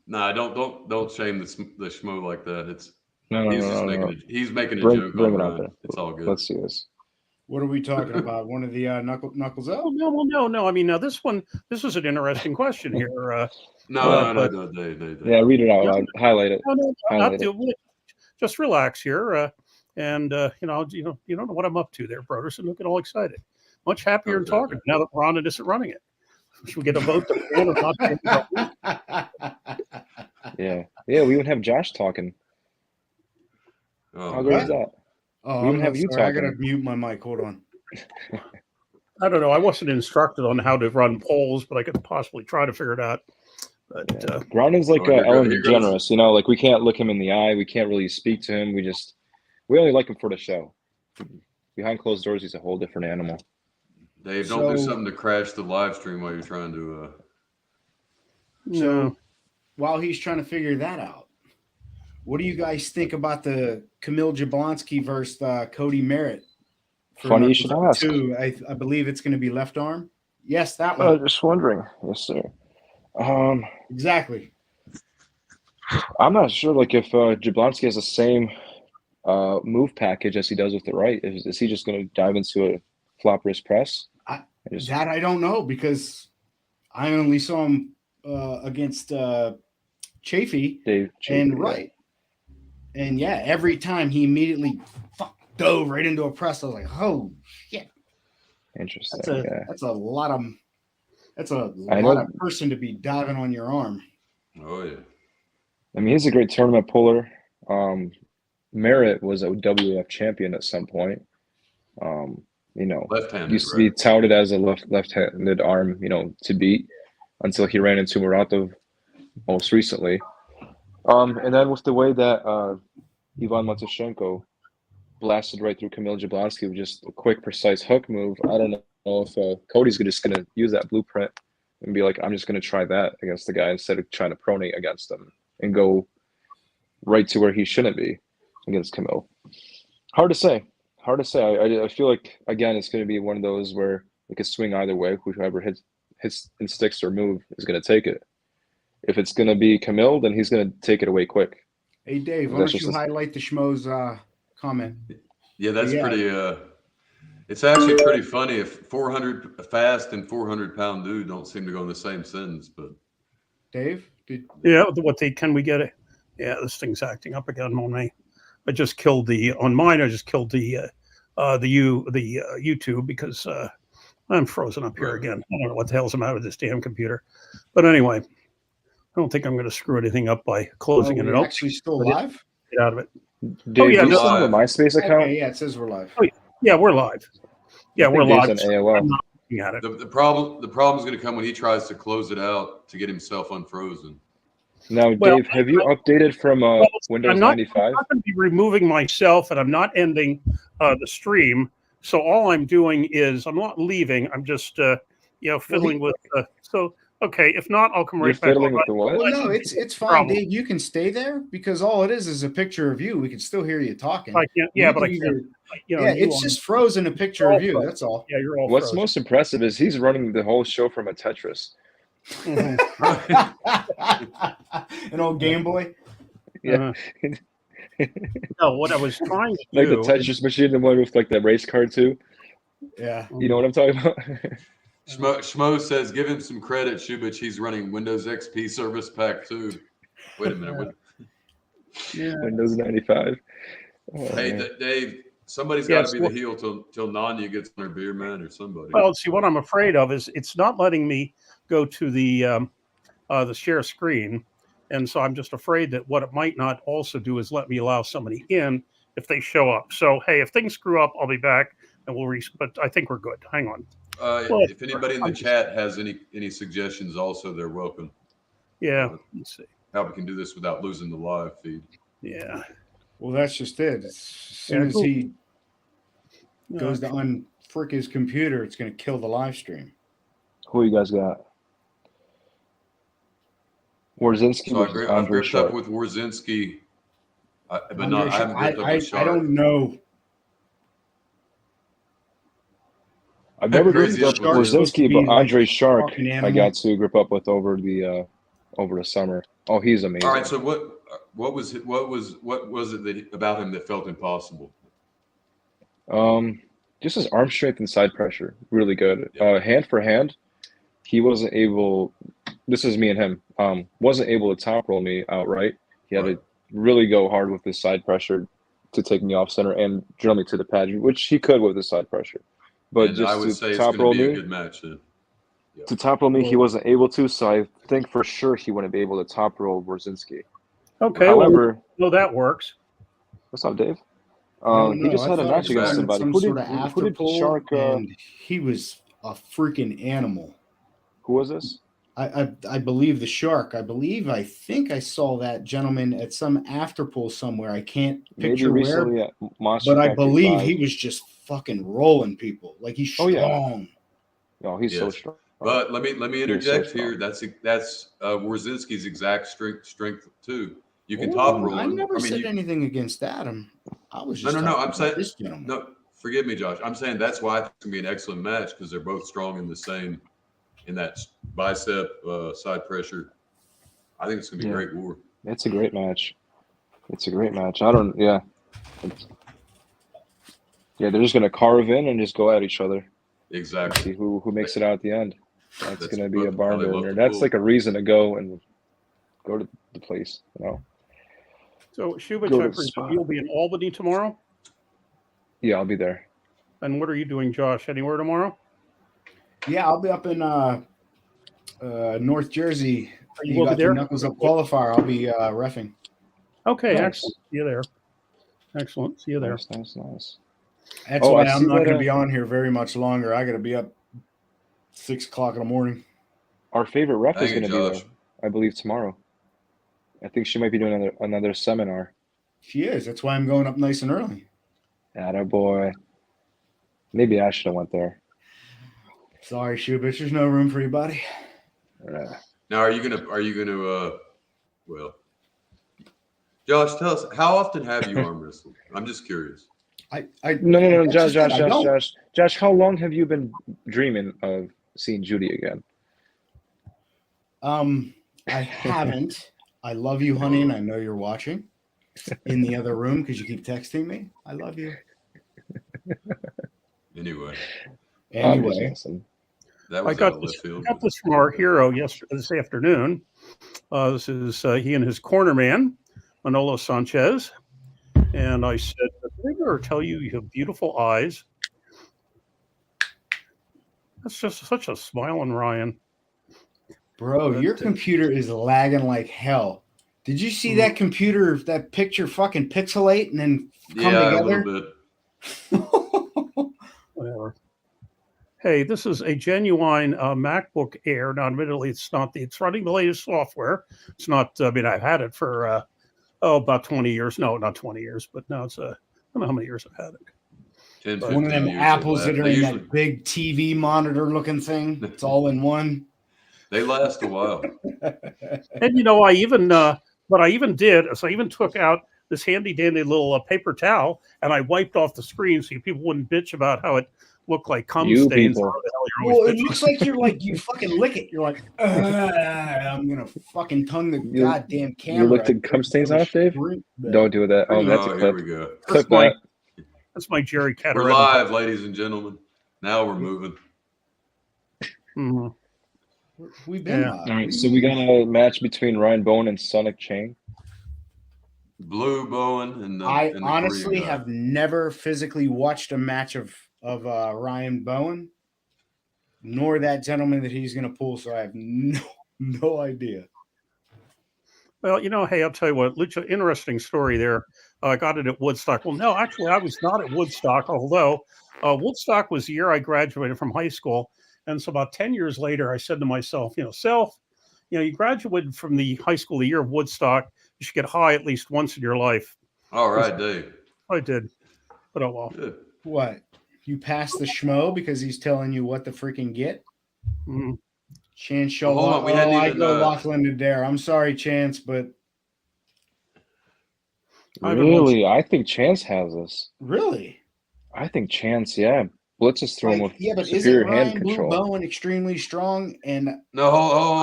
Nah, don't shame the schmo like that. No, He's making a Bring joke it on out Ryan. there. It's all good. Let's see this. What are we talking about? One of the knuckles up? No. I mean, now this is an interesting question here. No, Dave. Yeah, read it out loud. Highlight it. No, Highlight it. just relax here. And you don't know what I'm up to there, Broderson. Don't get all excited. Much happier and talking now that Rhonda isn't running it. Should we get a vote to win or not? Yeah. We would have Josh talking. How good is that? Oh, We I'm would have you sorry. I talking. gotta mute my mic. Hold on. I don't know. I wasn't instructed on how to run polls, but I could possibly try to figure it out. But Brandon's like Ellen DeGeneres, like we can't look him in the eye. We can't really speak to him. We only like him for the show. Behind closed doors, he's a whole different animal. Dave, don't do something to crash the live stream while you're trying to. So while he's trying to figure that out, what do you guys think about the Kamil Jablonski versus Cody Merritt? Funny you should ask. I believe it's going to be left arm. Yes, that one. Just wondering. Yes, sir. Exactly. I'm not sure. Like if Jablonski has the same move package as he does with the right, is he just going to dive into a flop wrist press? That I don't know because I only saw him against Dave Chafee and right. And every time he immediately dove right into a press. I was like, oh shit. Interesting. That's a lot of person to be diving on your arm. Oh yeah. I mean, he's a great tournament puller. Merritt was a WF champion at some point. Left-handed, used to be touted as a left-handed arm, to beat until he ran into Muratov most recently. And then with the way that Ivan Matushenko blasted right through Kamil Jablonski with just a quick, precise hook move, I don't know if Cody's just going to use that blueprint and be like, I'm just going to try that against the guy instead of trying to pronate against him and go right to where he shouldn't be against Kamil. Hard to say. I feel like, again, it's going to be one of those where it could swing either way. Whoever hits and sticks or move is going to take it. If it's going to be Kamil, then he's going to take it away quick. Hey, Dave, why don't you highlight the Schmo's comment? Yeah, that's pretty it's actually pretty funny if 400 fast and 400-pound dude don't seem to go in the same sentence. But Dave, can we get it? Yeah, this thing's acting up again on me. I just killed the YouTube because I'm frozen up here again. I don't know what the hell's the matter with this damn computer. But anyway, I don't think I'm going to screw anything up by closing it up. Actually still live? Get out of it. Dave, you still have a MySpace account? Okay, it says we're live. Oh, yeah, we're live. Yeah, we're live. On AOL. I'm not looking at it. The problem is going to come when he tries to close it out to get himself unfrozen. Now, Dave, have you updated from Windows 95? I'm not going to be removing myself, and I'm not ending the stream. So all I'm doing is I'm not leaving. I'm just fiddling with. Okay, if not, I'll come right back. Fiddling with the what? Well, no, it's fine, Dave. You can stay there because all it is a picture of you. We can still hear you talking. I can't. Yeah, but I can't. It's just frozen a picture of you. That's all. Yeah, you're all. What's frozen. most impressive is he's running the whole show from a Tetris. An old Game Boy. Yeah. No, what I was trying to like do, the Tetris machine, the one with like the race car too. Yeah. You know what I'm talking about? Schmo says, give him some credit, Shubich. He's running Windows XP Service Pack 2. Wait a minute. Windows 95. Oh, hey, Dave, somebody's got to be the heel till Nanya gets on her beer, man, or somebody. Well, see, what I'm afraid of is it's not letting me go to the share screen. And so I'm just afraid that what it might not also do is let me allow somebody in if they show up. So, hey, if things screw up, I'll be back and but I think we're good. Hang on. If anybody in the chat has any suggestions, also they're welcome. Yeah, let's see how we can do this without losing the live feed. Yeah. Well, that's just it. As soon as he goes to unfrick his computer, it's going to kill the live stream. Who you guys got? Warzinski. So I've gripped up with Warzinski, but I haven't gripped up with Sharp. I don't know. I've never gripped up with Warzinski, but Andre Shark I got to grip up with over the over the summer. Oh, he's amazing. All right. So what was it about him that felt impossible? Just his arm strength and side pressure, really good. Yeah. Hand for hand, he wasn't able. This is me and him. Wasn't able to top roll me outright. He had Right. to really go hard with his side pressure to take me off center and drill me to the pad, which he could with his side pressure. But And just I would to say it's top going roll to be a me, good match then. to top roll me, he wasn't able to. So I think for sure he wouldn't be able to top roll Brzezinski. Okay. However, well, that works. what's up, Dave? I don't He know. just I had a thought match I saw against him at somebody. some Who sort did of after pull, Shark? and he was a freaking animal. Who was this? I believe the Shark. I think I saw that gentleman at some after pull somewhere. I can't Maybe picture where, recently at Monster but I Factory believe 5. he was just fucking rolling people. Like he's Oh, yeah. strong. No, he's so Yes. strong. But let me He is so interject strong. here. That's Wrzinski's exact strength too. You can Oh, top roll I him. never said you, anything against that. I was just no. talking I'm about saying this gentleman. no. Forgive me, Josh. I'm saying that's why it's gonna be an excellent match because they're both strong in that bicep side pressure. I think it's gonna be a great war. It's a great match. I don't. Yeah. They're just gonna carve in and just go at each other. Exactly. See who makes it out at the end. That's gonna be a how barn they love burner. to That's pull. like a reason to go to the place. So, Shubich, Go to I the presume spot. you'll be in Albany tomorrow. Yeah, I'll be there. And what are you doing, Josh? Anywhere tomorrow? Yeah, I'll be up in North Jersey. You You will be got the there? Knuckles Up qualifier. I'll be reffing. Okay, Nice. excellent. See you there. Excellent. See you there. Nice. That's Oh, why I I'm see not that, going to be on here very much longer. I got to be up 6 o'clock in the morning. Our favorite rep is Dang it, gonna be there, Josh. I believe, tomorrow. I think she might be doing another seminar. She is. That's why I'm going up nice and early. Attaboy. Maybe I should have went there. Sorry, shoe bitch. There's no room for you, buddy. Now, are you gonna? Well, Josh, tell us how often have you arm wrestled? I'm just curious. No, that's just it. I don't. Josh, how long have you been dreaming of seeing Judy again? I haven't. I love you, honey, and I know you're watching in the other room because you keep texting me. I love you. Anyway, that I was out of left field. got this from our hero this afternoon. This is he and his corner man, Manolo Sanchez. And I said, did I ever tell you you have beautiful eyes? That's just such a smiling Ryan. Bro, your computer is lagging like hell. Did you see that picture fucking pixelate and then come together? A little bit. Whatever. Hey, this is a genuine MacBook Air. Now, admittedly, it's running the latest software. It's not, I've had it for, about 20 years. No, not 20 years, but now it's, I don't know how many years I've had it. 10, but one of them apples that are in that big TV monitor looking thing. It's all in one. They last a while. And, I even took out this handy dandy little paper towel and I wiped off the screen so people wouldn't bitch about how it looked like cum stains. Well, it looks like you fucking lick it. You're like, I'm gonna fucking tongue the goddamn camera. You licked the cum stains off, Dave? Don't do that. Oh, that's a clip. Here we go. That's my Jerry Cataretto. We're live, ladies and gentlemen. Now we're moving. Mm-hmm. We've been All right, so we got a match between Ryan Bowen and Sonic Chang. Blue Bowen and I honestly have never physically watched a match of Ryan Bowen, nor that gentleman that he's going to pull. So I have no idea. Well, hey, I'll tell you what, Lucha, interesting story there. I got it at Woodstock. Well, no, actually, I was not at Woodstock, although Woodstock was the year I graduated from high school. And so about 10 years later, I said to myself, you graduated from the high school the year of Woodstock. You should get high at least once in your life. All right, Dave. I did. But oh well. Good. What? You passed the schmo because he's telling you what to freaking get? Mm-hmm. Chance show up. I go Lachlan to Dare. I'm sorry, Chance, but really, I think Chance has this. Really? I think Chance, yeah. blitzes through him with Yeah, but isn't superior hand Ryan Blue control. Bowen extremely strong? And No,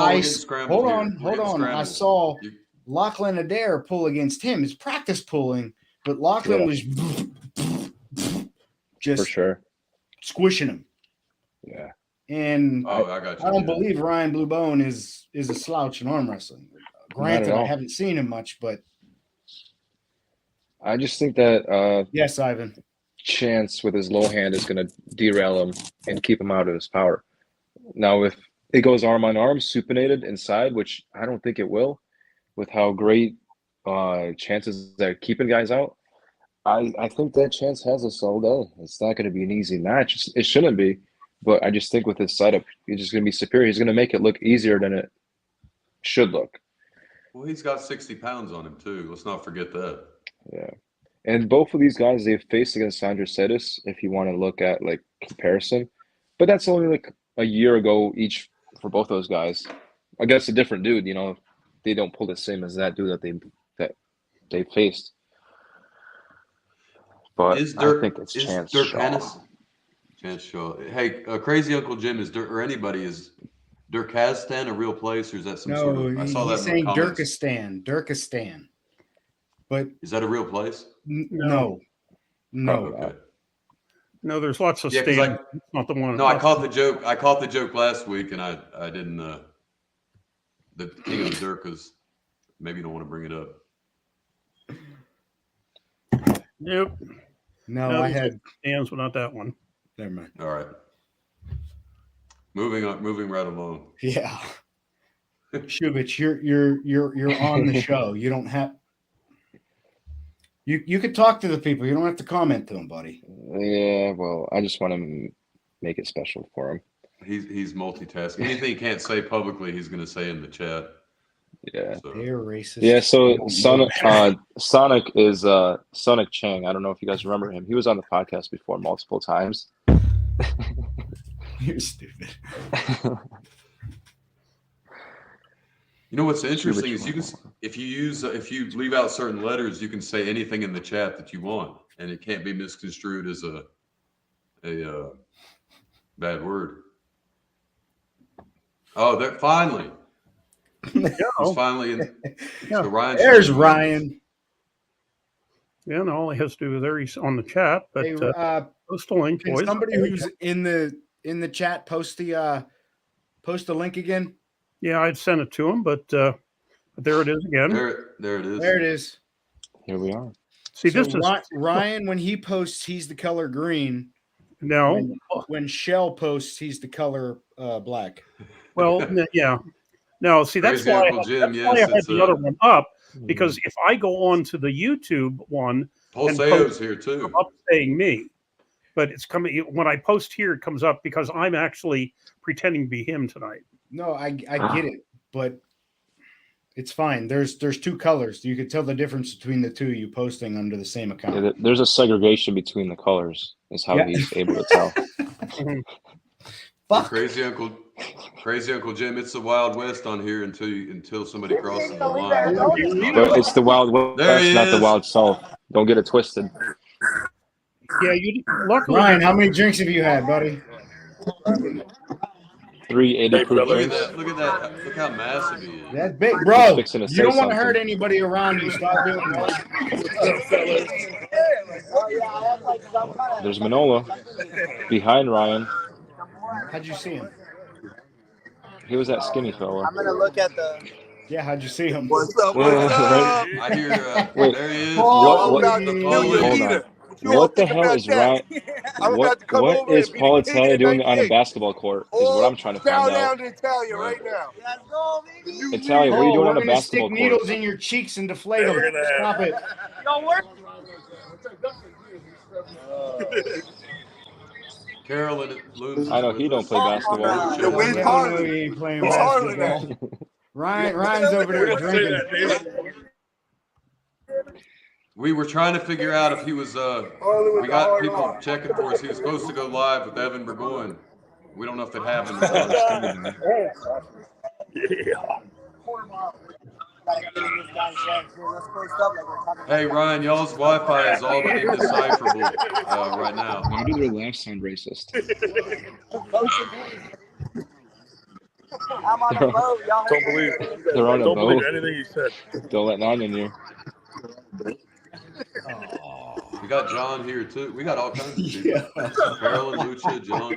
we're getting scrambled hold here. on, We're hold getting on. I scrambled. saw Lachlan Adair pull against him. It's practice pulling, but Lachlan was just for sure squishing him. Yeah. And I got you. I don't believe Ryan Blue Bone is a slouch in arm wrestling. Granted, I haven't seen him much, but I just think that yes, Ivan. Chance with his low hand is going to derail him and keep him out of his power. Now, if it goes arm on arm, supinated inside, which I don't think it will, with how great chances they're keeping guys out, I think that Chance has us all day. It's not going to be an easy match. It shouldn't be, but I just think with his setup, he's just going to be superior. He's going to make it look easier than it should look. Well, he's got 60 pounds on him too. Let's not forget that. Yeah. And both of these guys, they've faced against Andres Cetis, if you want to look at like comparison. But that's only like a year ago each for both those guys. I guess a different dude, you know, they don't pull the same as that dude that they faced. But I think it's Chance Shaw. Chance Shaw. Hey, Crazy Uncle Jim, is Dirkazstan a real place, or is that some sort of? I saw that he's in the saying comments. Dirkistan. But is that a real place? No. Okay. No, there's lots of stands. It's not the one. No, I caught the joke. I caught the joke last week, and I didn't. The King of the Dirkas. Maybe you don't want to bring it up. Nope. No, I had stands, but not that one. Never mind. All right. Moving right along. Yeah. Shubich, you're on the show. You don't have. You could talk to the people. You don't have to comment to them, buddy. Yeah, well, I just want to make it special for him. He's multitasking. Anything he can't say publicly, he's going to say in the chat. Yeah, so. They're racist. Yeah, so Sonic is Sonic Chang. I don't know if you guys remember him. He was on the podcast before multiple times. You're stupid. You know what's interesting is if you leave out certain letters, you can say anything in the chat that you want, and it can't be misconstrued as a bad word. Oh, they're finally. He's finally in. Yeah. So Ryan. There's Ryan. Yeah, no, all he has to do is there. He's on the chat, but Hey, post a link, can boys. somebody who's in the chat post the link again? Yeah, I'd send it to him, but there it is again. There it is. There it is. Here we are. See, So this is Ryan. When he posts, he's the color green. no. When Shell posts, he's the color black. Well, yeah. No, see, that's why I had the other one up, because if I go on to the YouTube one, Pulseo's here too, up saying me, but it's coming when I post here, it comes up because I'm actually pretending to be him tonight. No, I get it, but it's fine. There's two colors. You could tell the difference between the two you posting under the same account. Yeah, there's a segregation between the colors. Is how he's able to tell. Fuck. Crazy Uncle Jim. It's the Wild West on here until somebody crosses the line. But it's the Wild West, not the Wild South. Don't get it twisted. Yeah, you luckily. Ryan, how many drinks have you had, buddy? 380 proof Look drinks. at that. Look how massive he is. That's big, bro. Fixing to You say don't want to something. hurt anybody around you. Stop doing that. There's Manola behind Ryan. How'd you see him? He was that skinny fella. I'm gonna look at the. Yeah, how'd you see him? What's up? What's up? I hear. Wait. There he is. What- I'm about to kill your hold leader. on. What the hell is Ryan? I'm about to come What over is and be Paul the king Italia of doing on a 98. basketball court? Is what I'm trying to Bow find down out. to Italia right now. Italia, what are you doing on a We're gonna basketball stick court? needles in your cheeks and deflate them. Stop it. Carolyn loses. I know he don't play basketball. The wind's Yeah, I know hard. he ain't playing It's harder basketball. Ryan's over there drinking. We were trying to figure out if he was. We got people checking for us. He was supposed to go live with Evan Burgoyne. We don't know if it happened. Hey, Ryan, y'all's Wi-Fi is all but indecipherable right now. Why do their laughs sound racist? I'm on the boat, y'all. Don't believe. They're on a Don't believe boat. anything he said. Don't let none in here. We got John here too. We got all kinds of people. Yeah. Carolyn, Lucha, John.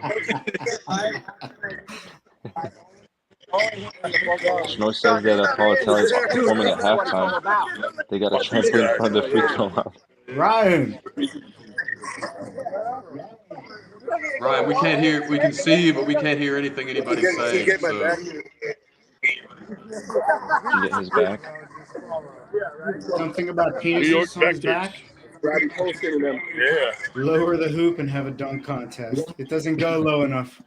Schno says that Paul is performing at halftime. They got to translate in front of the free throw line. Ryan. Ryan, we can't hear. We can see you, but we can't hear anything anybody's saying. So Can get his back. Something about New York penises on his Vectors. back. Yeah. Lower the hoop and have a dunk contest. It doesn't go low enough.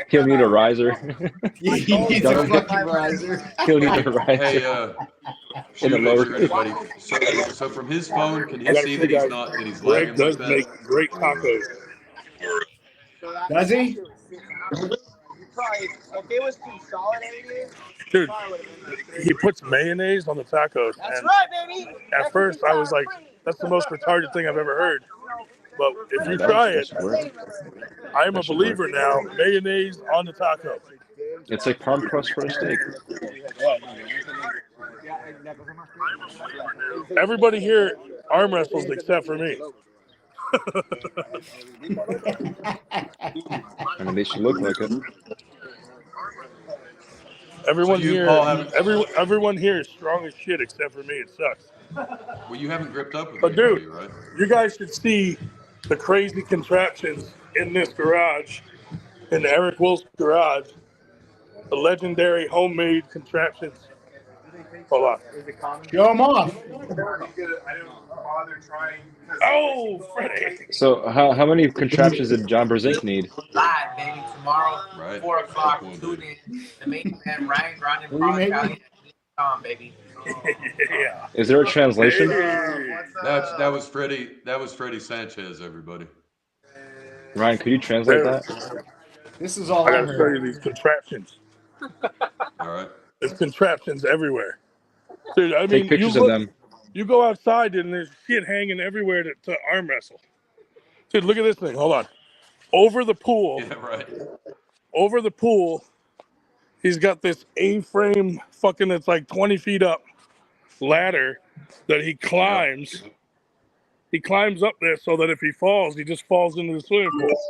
He'll need a riser. He needs a fucking riser. He'll need a riser. hey, In a lower- Shubich, everybody. So from his phone, can I he gotta see say, that he's guys, not that he's Greg lagging does like make that? great tacos. Does he? Dude, he puts mayonnaise on the tacos. And at first, I was like, that's the most retarded thing I've ever heard. But if you try it, I am a believer now. Mayonnaise on the taco. It's like palm crust for a steak. Everybody here arm wrestles except for me. I mean, they should look like it. Everyone So you, here, Paul, haven't- everyone here is strong as shit except for me. It sucks. Well, you haven't gripped up with But anybody, dude, right? you guys should see the crazy contraptions in this garage, in Eric Will's garage. The legendary homemade contraptions. Hold on. Show him off. Oh, Freddie. So how many contraptions did John Brzezinski need? Live, baby, tomorrow, Right. 4 o'clock. Cool, Tune dude. in. The main man, Ryan Grinding, What do you Paul make? Italian, on, baby. Yeah. Is there a translation? That was Freddie. That was Freddie Sanchez. Everybody. Ryan, could you translate that? This is all I I gotta show heard. you these contraptions. All right. There's contraptions everywhere. Dude, I mean, Take pictures of them. You go outside and there's shit hanging everywhere to arm wrestle. Dude, look at this thing. Hold on. Over the pool. Yeah. Right. Over the pool, he's got this A-frame fucking, it's like 20 feet up ladder that he climbs. He climbs up there so that if he falls, he just falls into the swimming pool.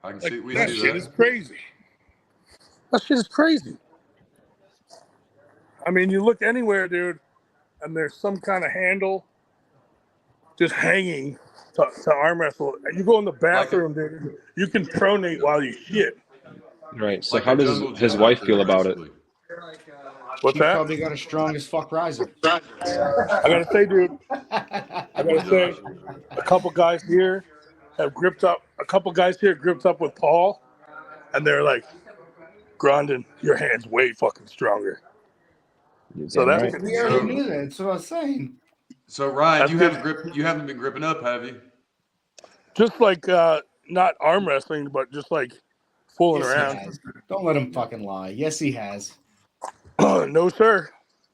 I can Like, see. We that see shit that. is crazy. That shit is crazy. I mean, you look anywhere, dude, and there's some kind of handle just hanging to arm wrestle. And you go in the bathroom, dude, you can pronate while you shit. Right. So Like how a does jungle his gym wife out feel there, about it? basically. What's He that? probably got a strong as fuck riser. I gotta say, dude, I gotta say, a couple guys here gripped up with Paul, and they're like, Grondin, your hand's way fucking stronger. You're So damn that's right. We already knew that. That's what I was saying. So Ryan, That's you haven't been gripping up, have you? just like not arm wrestling, but just like fooling Yes, he around. has. Don't let him fucking lie. Yes, he has. No, sir.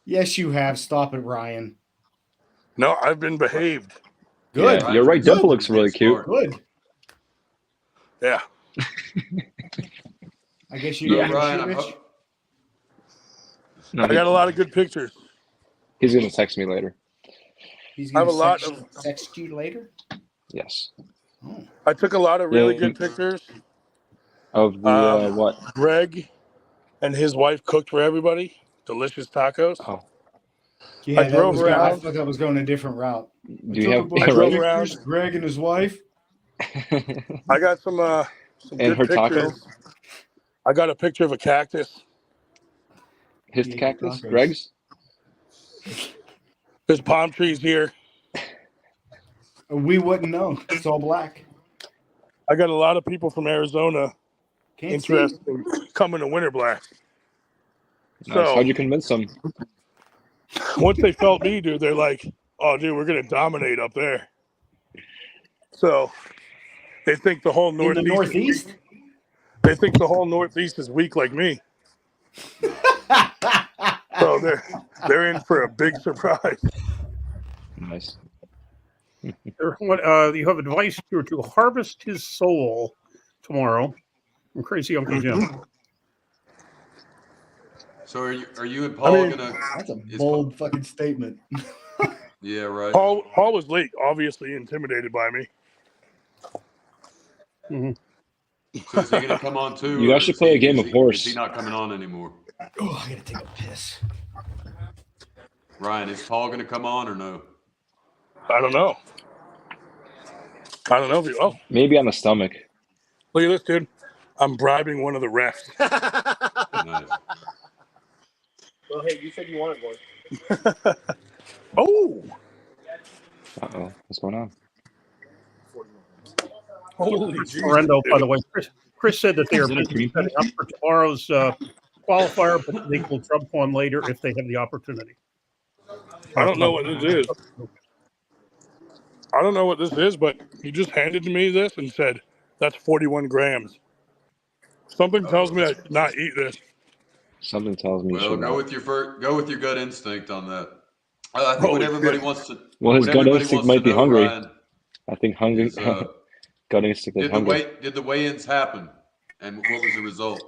Yes, you have. Stop it, Ryan. No, I've been behaved. Good. Yeah, your right Good. dimple looks really cute. Good. Yeah. I guess you Yeah. know Ryan, No, I got a lot of good pictures. He's gonna text me later. He's I have gonna a lot sex you later. Yes. Oh. I took a lot of really Yeah. good pictures. Of the what? Greg and his wife cooked for everybody. Delicious tacos. Oh, Yeah, I drove I around. thought that was going a different route. do you have? I drove Right? around. Greg and his wife. I got some And good her taco. pictures. I got a picture of a cactus. His Yeah, cactus. tacos. Greg's. There's palm trees here. We wouldn't know. It's all black. I got a lot of people from Arizona Can't interested in coming to Winter Blast. Nice. So How'd you convince them? once they felt me, dude, they're like, "Oh, dude, we're gonna dominate up there." So they think the whole see. In the Northeast. Northeast. They think the whole Northeast is weak like me. Oh, they're in for a big surprise. Nice. You have advice to harvest his soul tomorrow from Crazy Uncle Jim. So are you and Paul gonna? That's a bold fucking statement. Yeah, right. Paul was late, obviously intimidated by me. Mm-hmm. So is he gonna come on too? You guys should play a game of horse. Is he not coming on anymore? Oh, I gotta take a piss. Ryan, is Paul gonna come on or no? I don't know. Maybe on the stomach. Look at this, dude. I'm bribing one of the refs. Nice. Well, hey, you said you wanted one. Oh. Uh-oh. What's going on? Holy Jesus. Orlando, by the way, Chris said that they are busy setting up for tomorrow's qualifier, but they will jump on later if they have the opportunity. I don't know what this is. I don't know what this is, but he just handed me this and said, that's 41 grams. Something tells me I should not eat this. Something tells me you Well, should go not. with your gut instinct on that. I think what everybody wants to. Well, his what gut everybody instinct wants to might be know, hungry. Ryan, I think hungry. is, gut instinct is hungry. did the weigh-ins happen, and what was the result?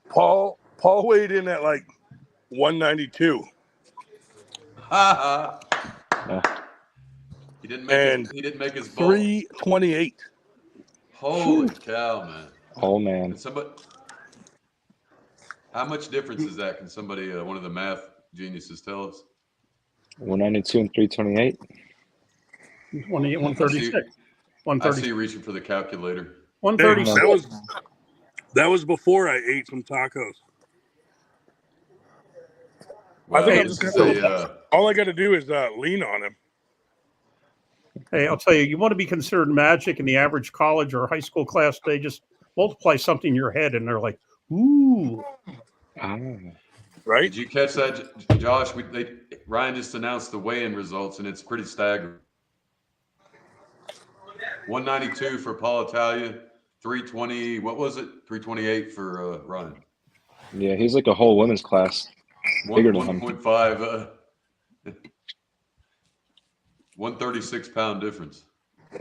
Paul weighed in at like 192. Ha ha. He didn't make his ball. 328. Holy cow, man. Oh man. Can somebody? How much difference is that? Can somebody, one of the math geniuses, tell us? 192 and 328. 136. I see you reaching for the calculator. Hey, 136. that was before I ate some tacos. Well, I think I'm just gonna all I got to do is lean on him. Hey, I'll tell you, you want to be considered magic in the average college or high school class, they just multiply something in your head and they're like, ooh. Right? Did you catch that, Josh? Ryan just announced the weigh-in results, and it's pretty staggering. 192 for Paul Italia, 320. What was it? 328 for Ryan. Yeah, he's like a whole women's class. Bigger than him. 1.5. 136-pound difference.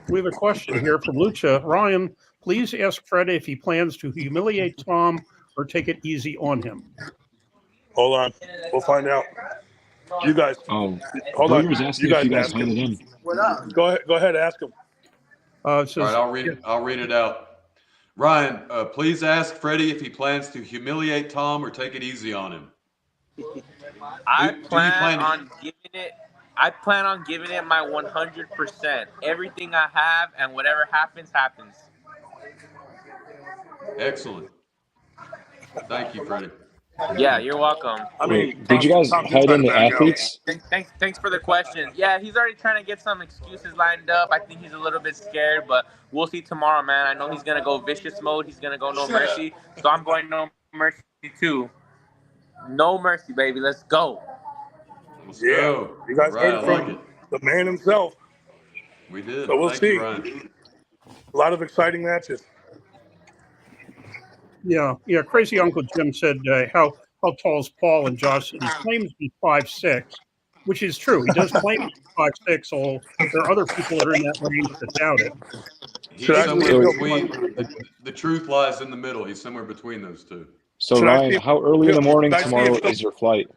We have a question here from Lucha. Ryan, please ask Fred if he plans to humiliate Tom or take it easy on him. Hold on. We'll find out. You guys. Oh, hold on. You guys ask him. What up? Go ahead, ask him. All right, I'll read it out. Ryan, please ask Freddie if he plans to humiliate Tom or take it easy on him. I plan on giving it my 100%. Everything I have and whatever happens, happens. Excellent. Thank you, Freddie. Yeah, you're welcome. I mean, did you guys hide in the athletes? Thanks for the question. Yeah, he's already trying to get some excuses lined up. I think he's a little bit scared, but we'll see tomorrow, man. I know he's gonna go vicious mode. He's gonna go no mercy. So I'm going no mercy too. No mercy, baby. Let's go. Let's go. You guys Right, heard it from the man himself. We did. So we'll Thank see. you, Ryan. A lot of exciting matches. Yeah. Crazy Uncle Jim said how tall is Paul, and Josh said he claims to be 5'6", which is true. He does claim to be 5'6", although there are other people that are in that range that doubt it. He's somewhere between. The truth lies in the middle. He's somewhere between those two. So Ryan, how early in the morning tomorrow is your flight?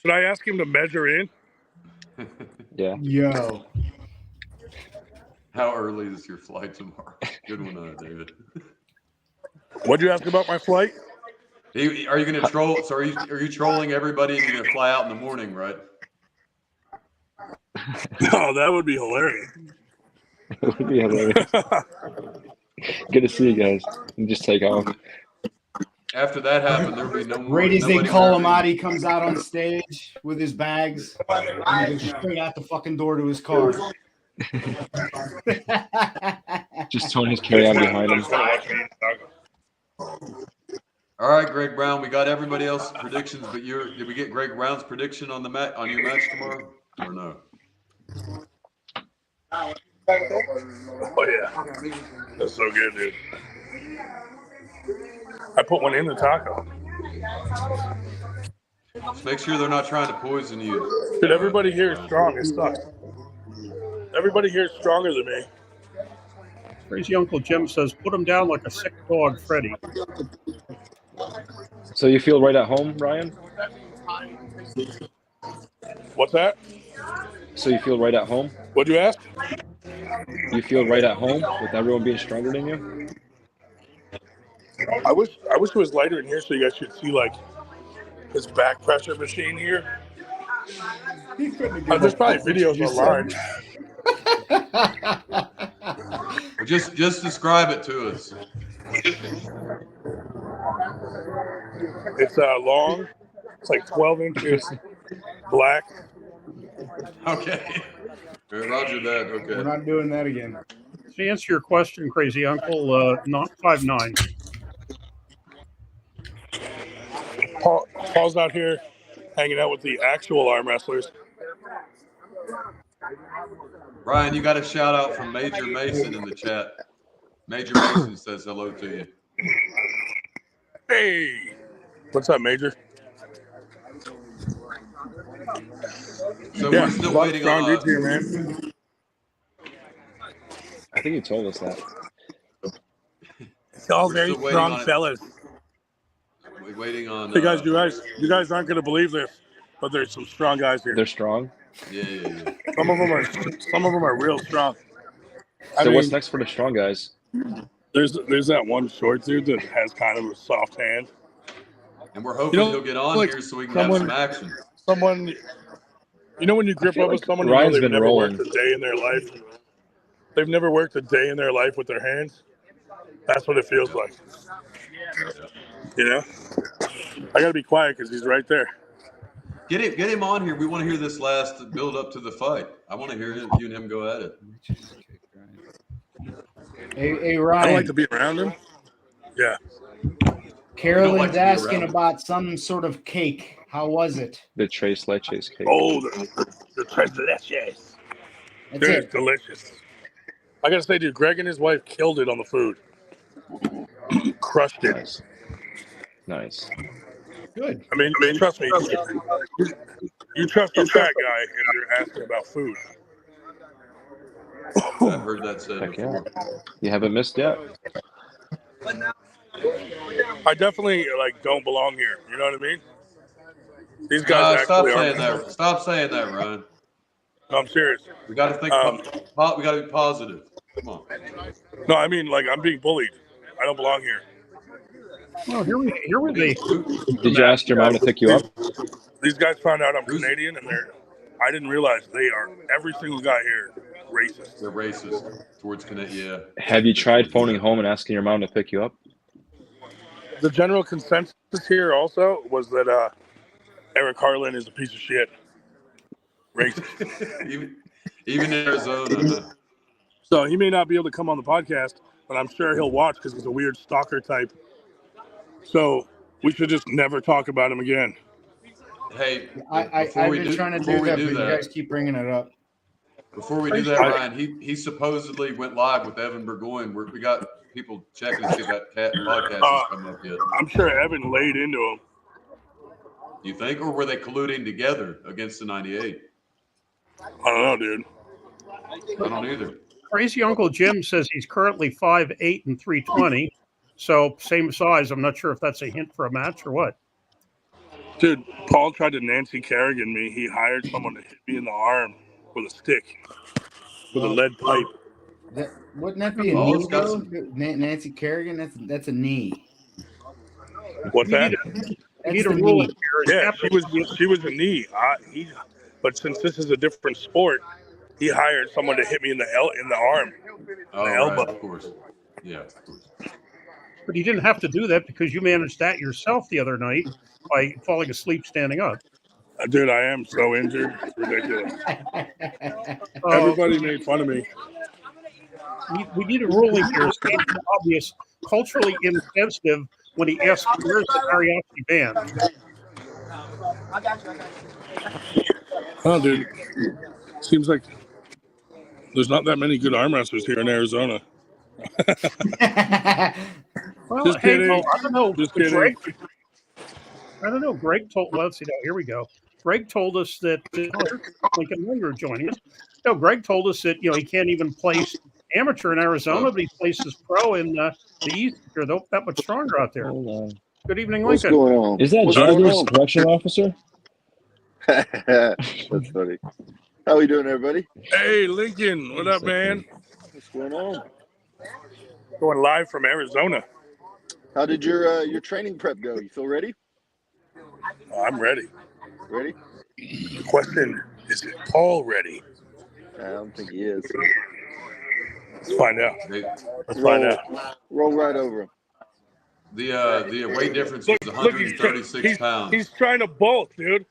Should I ask him to measure in? Yeah. Yo. How early is your flight tomorrow? Good one, David. What'd you ask about my flight? Are you going to troll? So are you trolling everybody and you're going to fly out in the morning, right? No, that would be hilarious. It would be hilarious. Good to see you guys. And just take off. After that happened, there'll be no more. Right as they call him out, he comes out on stage with his bags and he goes straight out the fucking door to his car. Just towing his carry-on behind him. All right, Greg Brown. We got everybody else's predictions, but did we get Greg Brown's prediction on your match tomorrow, or no? Oh yeah, that's so good, dude. I put one in the taco. Just make sure they're not trying to poison you. Dude, everybody here is strong. It sucks. Everybody here is stronger than me. Crazy Uncle Jim says, put him down like a sick dog, Freddy. So you feel right at home, Ryan? What's that? So you feel right at home? What'd you ask? You feel right at home with everyone being stronger than you? I wish it was lighter in here so you guys could see like this back pressure machine here. There's probably videos online. Well, just describe it to us. It's long. It's like 12 inches black. Okay. Roger that. Okay. We're not doing that again. To answer your question, Crazy Uncle, not 5'9". Paul's out here hanging out with the actual arm wrestlers. Ryan, you got a shout out from Major Mason in the chat. Major Mason says hello to you. Hey, what's up, Major? So we're still waiting on. Strong dudes here, man. I think you told us that. It's all We're very still waiting strong on it. fellas. We're waiting on. Hey guys, you guys aren't gonna believe this, but there's some strong guys here. They're strong. Yeah. Some of them are real strong. So what's next for the strong guys? There's that one short dude that has kind of a soft hand. And we're hoping he'll get on here so we can have some action. Someone, you know, when you grip up with someone, Ryan's they've been never rolling. worked a day in their life. They've never worked a day in their life with their hands. That's what it feels like. You know, I gotta be quiet because he's right there. Get him on here. We want to hear this last build up to the fight. I want to hear you and him go at it. Hey, I Ryan. don't like to be around him. Yeah. Carolyn's asking about some sort of cake. How was it? The Tres Leches cake. Oh, the tres leches. That's Dude, it. it's delicious. I gotta say, dude, Greg and his wife killed it on the food. Crushed it. Nice. Good. I mean, trust me. You trust a fat guy and you're asking about food. I've heard that said Heck before. yeah. You haven't missed yet. I definitely don't belong here. You know what I mean? These guys Stop actually saying are. that. Stop saying that, Ryan. No, I'm serious. We got to think. We got to be positive. Come on. No, I mean I'm being bullied. I don't belong here. Well, here we be. Did you ask your mom to pick you up? These guys found out I'm Canadian, and I didn't realize they are every single guy here racist. They're racist towards Canadian. Yeah. Have you tried phoning home and asking your mom to pick you up? The general consensus here also was that Eric Harlan is a piece of shit. Racist. even in Arizona. So he may not be able to come on the podcast, but I'm sure he'll watch because he's a weird stalker type. So we should just never talk about him again. Hey, I've been trying to do that, but you guys keep bringing it up. Before we do that, Ryan, he supposedly went live with Evan Burgoyne. We got people checking to see if that podcast has come up yet. I'm sure Evan laid into him. You think, or were they colluding together against the 98? I don't know, dude. I don't either. Crazy Uncle Jim says he's currently 5'8" and 320, so same size. I'm not sure if that's a hint for a match or what. Dude, Paul tried to Nancy Kerrigan me. He hired someone to hit me in the arm with a stick, with a lead pipe. Wouldn't that be a knee, though? Nancy Kerrigan? That's a knee. What's that? Need a rule here. Yeah, she was a knee. But since this is a different sport, he hired someone to hit me in the arm, the elbow. Right, of course. Yeah, of course. But he didn't have to do that because you managed that yourself the other night by falling asleep standing up. Dude, I am so injured. It's ridiculous. Everybody made fun of me. We need a ruling here. It's obvious, culturally insensitive when he asks, where's the mariachi band? Oh, dude. Seems like there's not that many good arm wrestlers here in Arizona. Well, Well, Just hey, kidding. well, I don't know. Just but kidding. Greg told. Well, let's see. Now, here we go. Greg told us that Lincoln Wenger joining us. No, Greg told us that he can't even place amateur in Arizona, but he places pro in the East. They're that much stronger out there. Hold on. Good evening, What's Lincoln. going on? Is that What's going Jarvis, on? correctional officer? That's funny. How we doing, everybody? Hey, Lincoln. What up, man? What's going on? Going live from Arizona. How did your training prep go? You feel ready? I'm ready. Ready? The question is Paul ready? I don't think he is. Let's find out. Let's find out. Roll right over him. The weight difference was 136 pounds. He's trying to bulk, dude.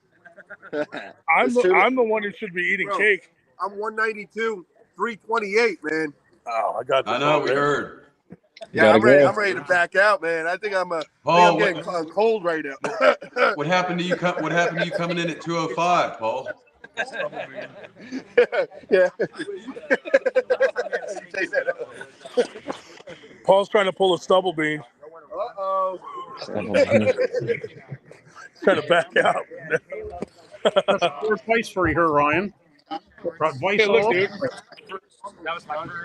I'm the one who should be eating cake. I'm 192, 328, man. Oh, I got this. I know, we heard. Yeah, I'm Gotta ready. go. I'm ready to back out, man. I think I'm Paul, getting cold right now. What happened to you? What happened to you coming in at 205, Paul? Yeah. Paul's trying to pull a stubble bean. Uh-oh. Trying to back out. That's poor advice for you here, Ryan. Advice Hey, look, all dude.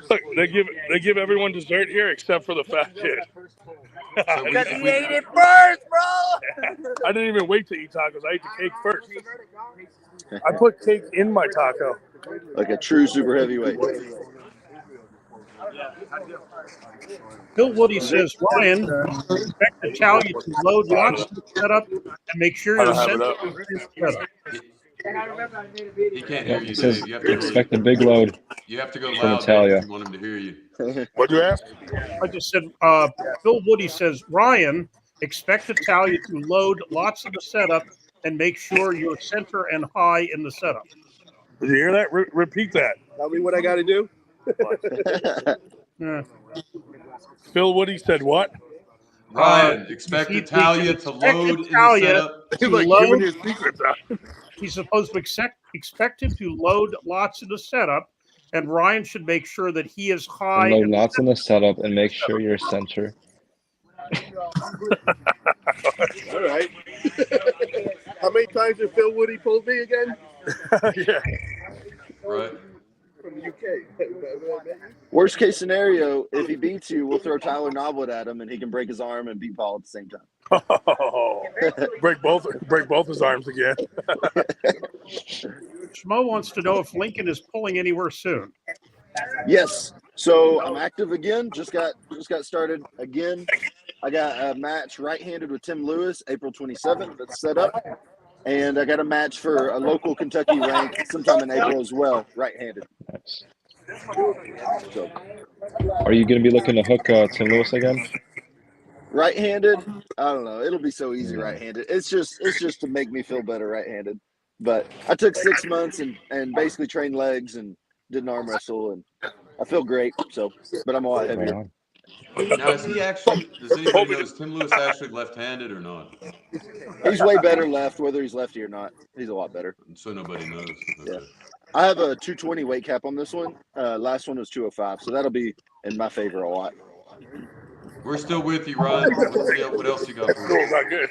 Look, they give everyone dessert here except for the fat kid. Because he ate it first, bro. I didn't even wait to eat tacos. I ate the cake first. I put cake in my taco. Like a true super heavyweight. Bill Woody says, Ryan, expect to tell you to load lots of the setup and make sure I you're don't have it set up. up. He can't hear you, He says, Dave. You have to expect a big load. You have to go from loud Natalia. if you want him to hear you. What'd you ask? I just said, Bill Woody says, Ryan, expect Italia to load lots of the setup and make sure you're center and high in the setup. Did you hear that? Repeat that. Tell me what I got to do. Yeah. Phil Woody said what? Ryan, expect Italia to load in the setup. To Like load, giving his secrets out. he's supposed to expect him to load lots in the setup, and Ryan should make sure that he is high. And load lots in the setup and make sure you're center. All right. How many times did Phil Woody pull me again? Yeah. Right. From the UK. Worst case scenario, if he beats you, we'll throw Tyler Noblet at him and he can break his arm and beat Paul at the same time. Oh, break both his arms again. Schmo wants to know if Lincoln is pulling anywhere soon. Yes. So I'm active again. Just got started again. I got a match right-handed with Tim Lewis, April 27th. That's set up. And I got a match for a local Kentucky rank sometime in April as well, right-handed. Nice. So, are you going to be looking to hook Tim Lewis again? right-handed, I don't know. It'll be so easy right-handed. It's just to make me feel better right-handed. But I took 6 months and basically trained legs and did an arm wrestle, and I feel great. So, but I'm a lot heavier. Right. Now, does anybody know, is Tim Lewis actually left-handed or not? He's way better left, whether he's lefty or not. He's a lot better. So nobody knows. Okay. Yeah. I have a 220 weight cap on this one. Last one was 205, so that'll be in my favor a lot. We're still with you, Ryan. What else you got for Cool, us? not good.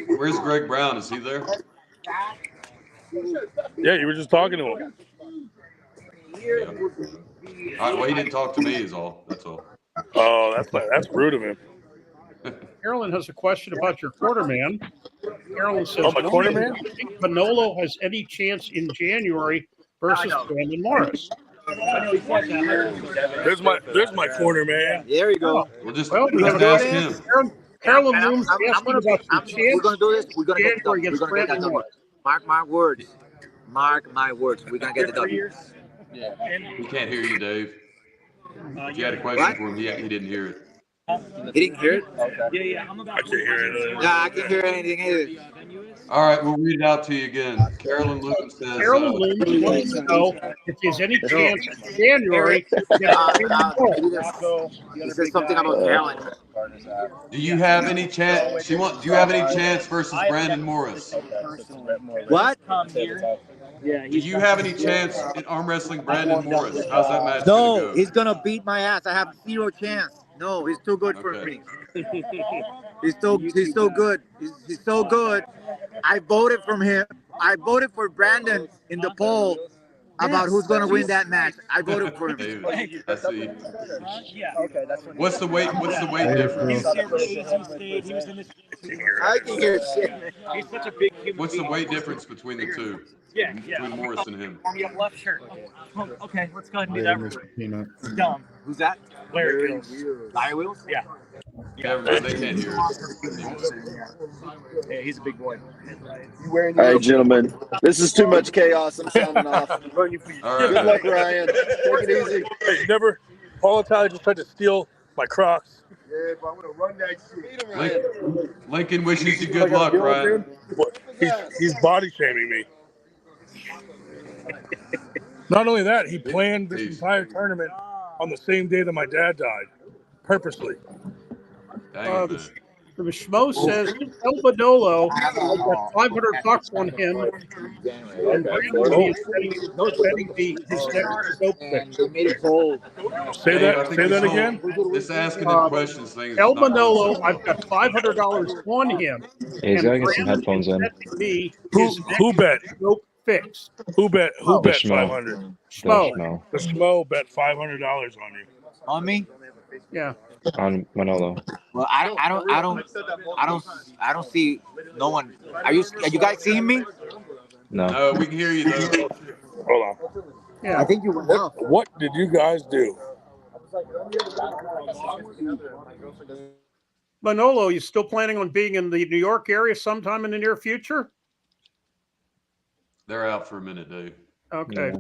Where's Greg Brown? Is he there? Yeah, you were just talking to him. Yeah. Well, he didn't talk to me is all. That's all. Oh, that's rude of him. Carolyn has a question about your quarterman. Carolyn says, Oh, my quarterman? do you think Manolo has any chance in January versus Brandon Morris? There's my corner man. There you go. Well, just We have ask him. Carolyn Looms asking about your chance We're gonna do this. We're gonna get it done. January against We're gonna get that Brandon done. Morris. Mark my words. Mark my words. We're gonna get it done. We can't hear you, Dave. If you had a question for him, he didn't hear it. He didn't hear it? I can't hear it. Yeah, I can't hear anything either. All right, we'll read it out to you again. Carolyn Lewin says. Carolyn Looms wants to know if there's any chance in January against Brandon Morris. He said something about Carolyn. Do you have any chance? Do you have any chance versus Brandon Morris? What? Do you have any chance in arm wrestling Brandon Morris? How's that match gonna No, go? he's gonna beat my ass. I have zero chance. No, he's too good for Okay. me. He's so good. He's so good. I voted for him. I voted for Brandon in the poll about who's gonna win that match. I voted for him. David, I see. Yeah. Okay, that's when. What's the weight difference? He was in this. I can hear shit. He's such a big human What's the being. weight difference between the two? Yeah. Between Morris and him. Warm you up left shirt. Oh, okay, let's go ahead and do Larry that. Mr. Peanut. It's dumb. Who's that? Larry Wheels. Larry Wheels? Yeah. They can't hear us anymore. Yeah, he's a big boy. You wearing All right, gentlemen. This is too much chaos. I'm signing off. All right, Good man. luck, Ryan. Take it easy. Hey, never. Paul Italia just tried to steal my Crocs. Yeah, but I'm gonna run that shit. Lincoln wishes you good luck, Ryan. What? He's body shaming me. Not only that, he planned this entire tournament on the same day that my dad died, purposely. Dang it, man. The Schmo says El Badolo, I got $500 on him, and Brandon is betting his next soap fix. Say that again. This asking them questions thing is El not Manolo, I've got $500 on him, Yeah, he's and gotta get some Brandon headphones is in. betting me his Who bet? next soap fix. Who bet? Who The bet Schmo. 500? Schmo. No, The Schmo bet $500 on you. On me? Yeah. on Manolo. Well, I don't see no one. Are you guys seeing me? No. No, we can hear you though. Hold on. Yeah. I think you went off. What did you guys do? Manolo, you still planning on being in the New York area sometime in the near future? They're out for a minute, Dave. Okay. Yeah.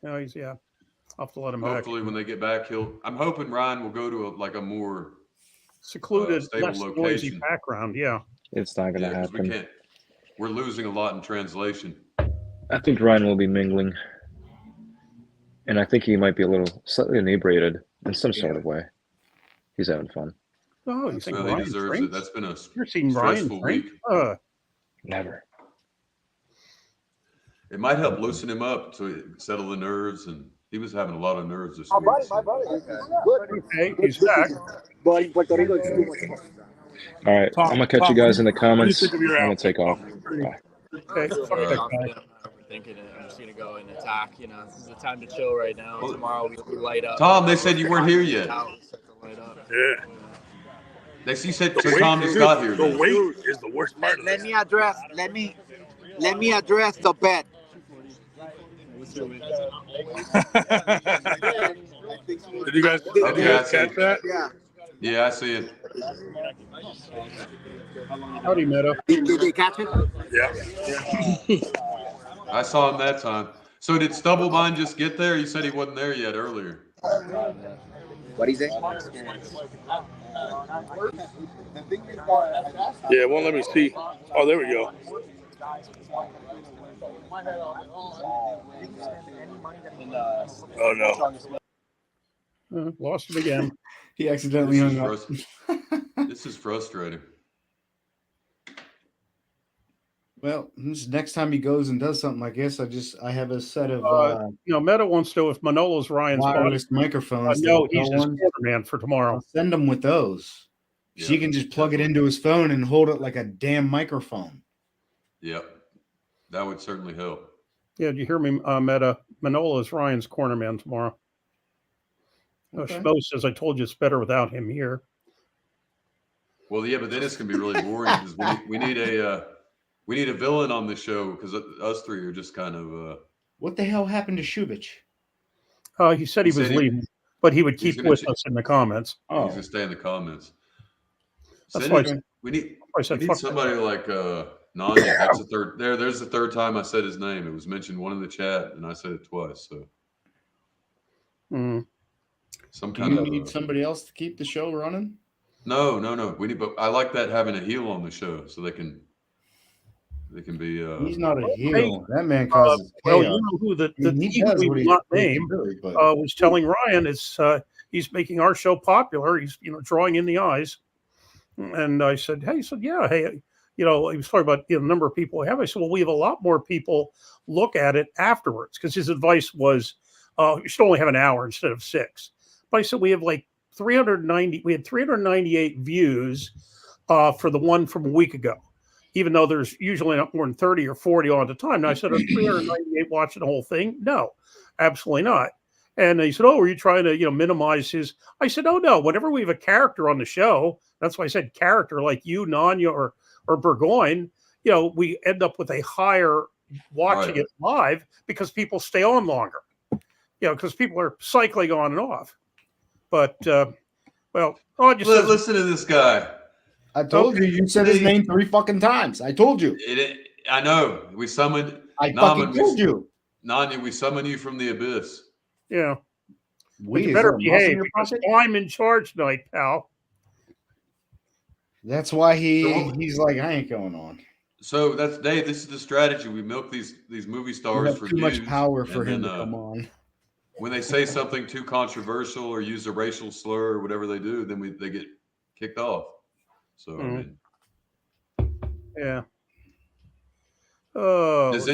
No, he's I'll have to let him back. Hopefully, when they get back, I'm hoping Ryan will go to a more Secluded, stable less noisy location. background. Yeah. It's not gonna 'Cause we happen. can't. We're losing a lot in translation. I think Ryan will be mingling, and I think he might be a little slightly inebriated in some sort of way. He's having fun. Oh, you think Well, he Ryan deserves drinks? it. That's been a You've seen Ryan stressful drink? week. Never. It might help loosen him up to settle the nerves, and he was having a lot of nerves this week. Okay, he's back. All right, Tom, I'm gonna catch Tom, you guys what in the do you comments. think of your I'm gonna outfit, take off. Tom? Bye. Okay, fuck that guy. Overthinking it. I'm just gonna go and attack. You know, this is the time to chill right now. Tomorrow we light up. Tom, they said you weren't here yet. Yeah. They said The so. Tom just got here. The weight is the worst part of Let this. me address. Let me address the bet. Did you guys catch that? Yeah. Yeah, I see it. Howdy, Meadow. Did they catch it? Yeah. I saw him that time. So did Stubblebine just get there? He said he wasn't there yet earlier. What do you say? Yeah, it won't let me see. Oh, there we go. Oh no. Lost him again. He accidentally hung up. This is frustrating. Well, this next time he goes and does something, I guess I have a set of Meadow wants to know if Manolo's Ryan's wireless microphones. no, he's his man for tomorrow. I'll send him with those. Yeah, She can just plug it into his phone and hold it like a damn microphone. Yep. That would certainly help. Yeah, did you hear me, Meta? Manolo is Ryan's corner man tomorrow. Okay. Schmo says, I told you it's better without him here. Well, yeah, but then it's gonna be really boring because we need a villain on the show because us three are just kind of. What the hell happened to Shubich? He said he was leaving, but he would keep with us in the comments. He's gonna stay in the comments. That's why we need fuck somebody like Nanya. That's the third. There's the third time I said his name. It was mentioned one in the chat, and I said it twice. So. Do you need somebody else to keep the show running? No. We need, but I like that having a heel on the show so they can be. He's not a heel. That man causes chaos. Well, you know who the heel we will not name was telling Ryan is he's making our show popular. He's drawing in the eyes. And I said, hey, yeah, He was talking about the number of people we have. I said, well, we have a lot more people look at it afterwards, because his advice was you should only have an hour instead of 6. But I said we have like 390. We had 398 views for the one from a week ago, even though there's usually not more than 30 or 40 on at a time. And I said, are 398 watching the whole thing? No, absolutely not. And he said, oh, are you trying to, minimize his? I said, oh, no. Whenever we have a character on the show, that's why I said character, like you, Nanya, or Burgoyne, we end up with a higher watching it live, because people stay on longer, because people are cycling on and off. But, listen to this guy. I told you. You said his name 3 fucking times. I told you. I know. We summoned. fucking told you. Nanya, we summon you from the abyss. Yeah. We you better behave, because I'm in charge tonight, pal. That's why he's like, I ain't going on. So that's Dave. This is the strategy. We milk these movie stars for too views, much power for him to come on. When they say something too controversial or use a racial slur or whatever they do, then they get kicked off. So I mean, yeah. Does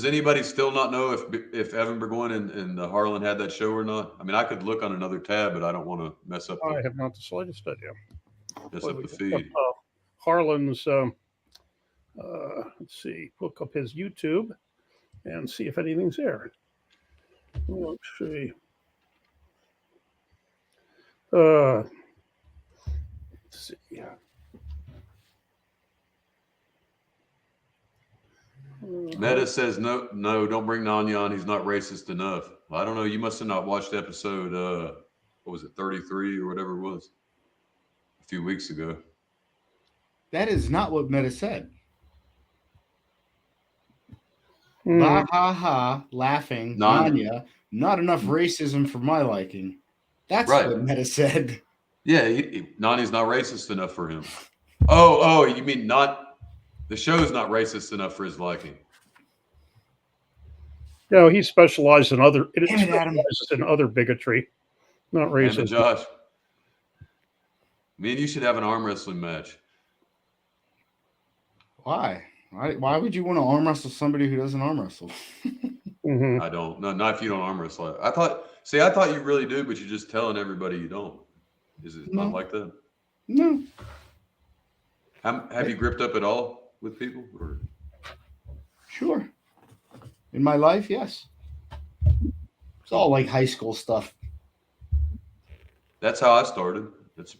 anybody still not know if Evan Burgoyne and Harlan had that show or not? I mean, I could look on another tab, but I don't want to mess up. I have not the slightest idea. Mess up the feed. Harlan's. Let's see. Look up his YouTube and see if anything's there. Let's see. Let's see. Meta says no, don't bring Nanya on. He's not racist enough. Well, I don't know. You must have not watched episode what was it, 33 or whatever it was, a few weeks ago. That is not what Meta said. Ha ha ha, laughing, Nanya, not enough racism for my liking. That's what Meta said. Yeah, Nanya's not racist enough for him. Oh, you mean the show's not racist enough for his liking? No, he specializes in other bigotry, not racism. And Josh, me and you should have an arm wrestling match. Why? Why would you want to arm wrestle somebody who doesn't arm wrestle? I don't. No, not if you don't arm wrestle. I thought you really do, but you're just telling everybody you don't. Is it not like that? No. Have you gripped up at all with people? Or? Sure. In my life, yes. It's all like high school stuff. That's how I started. At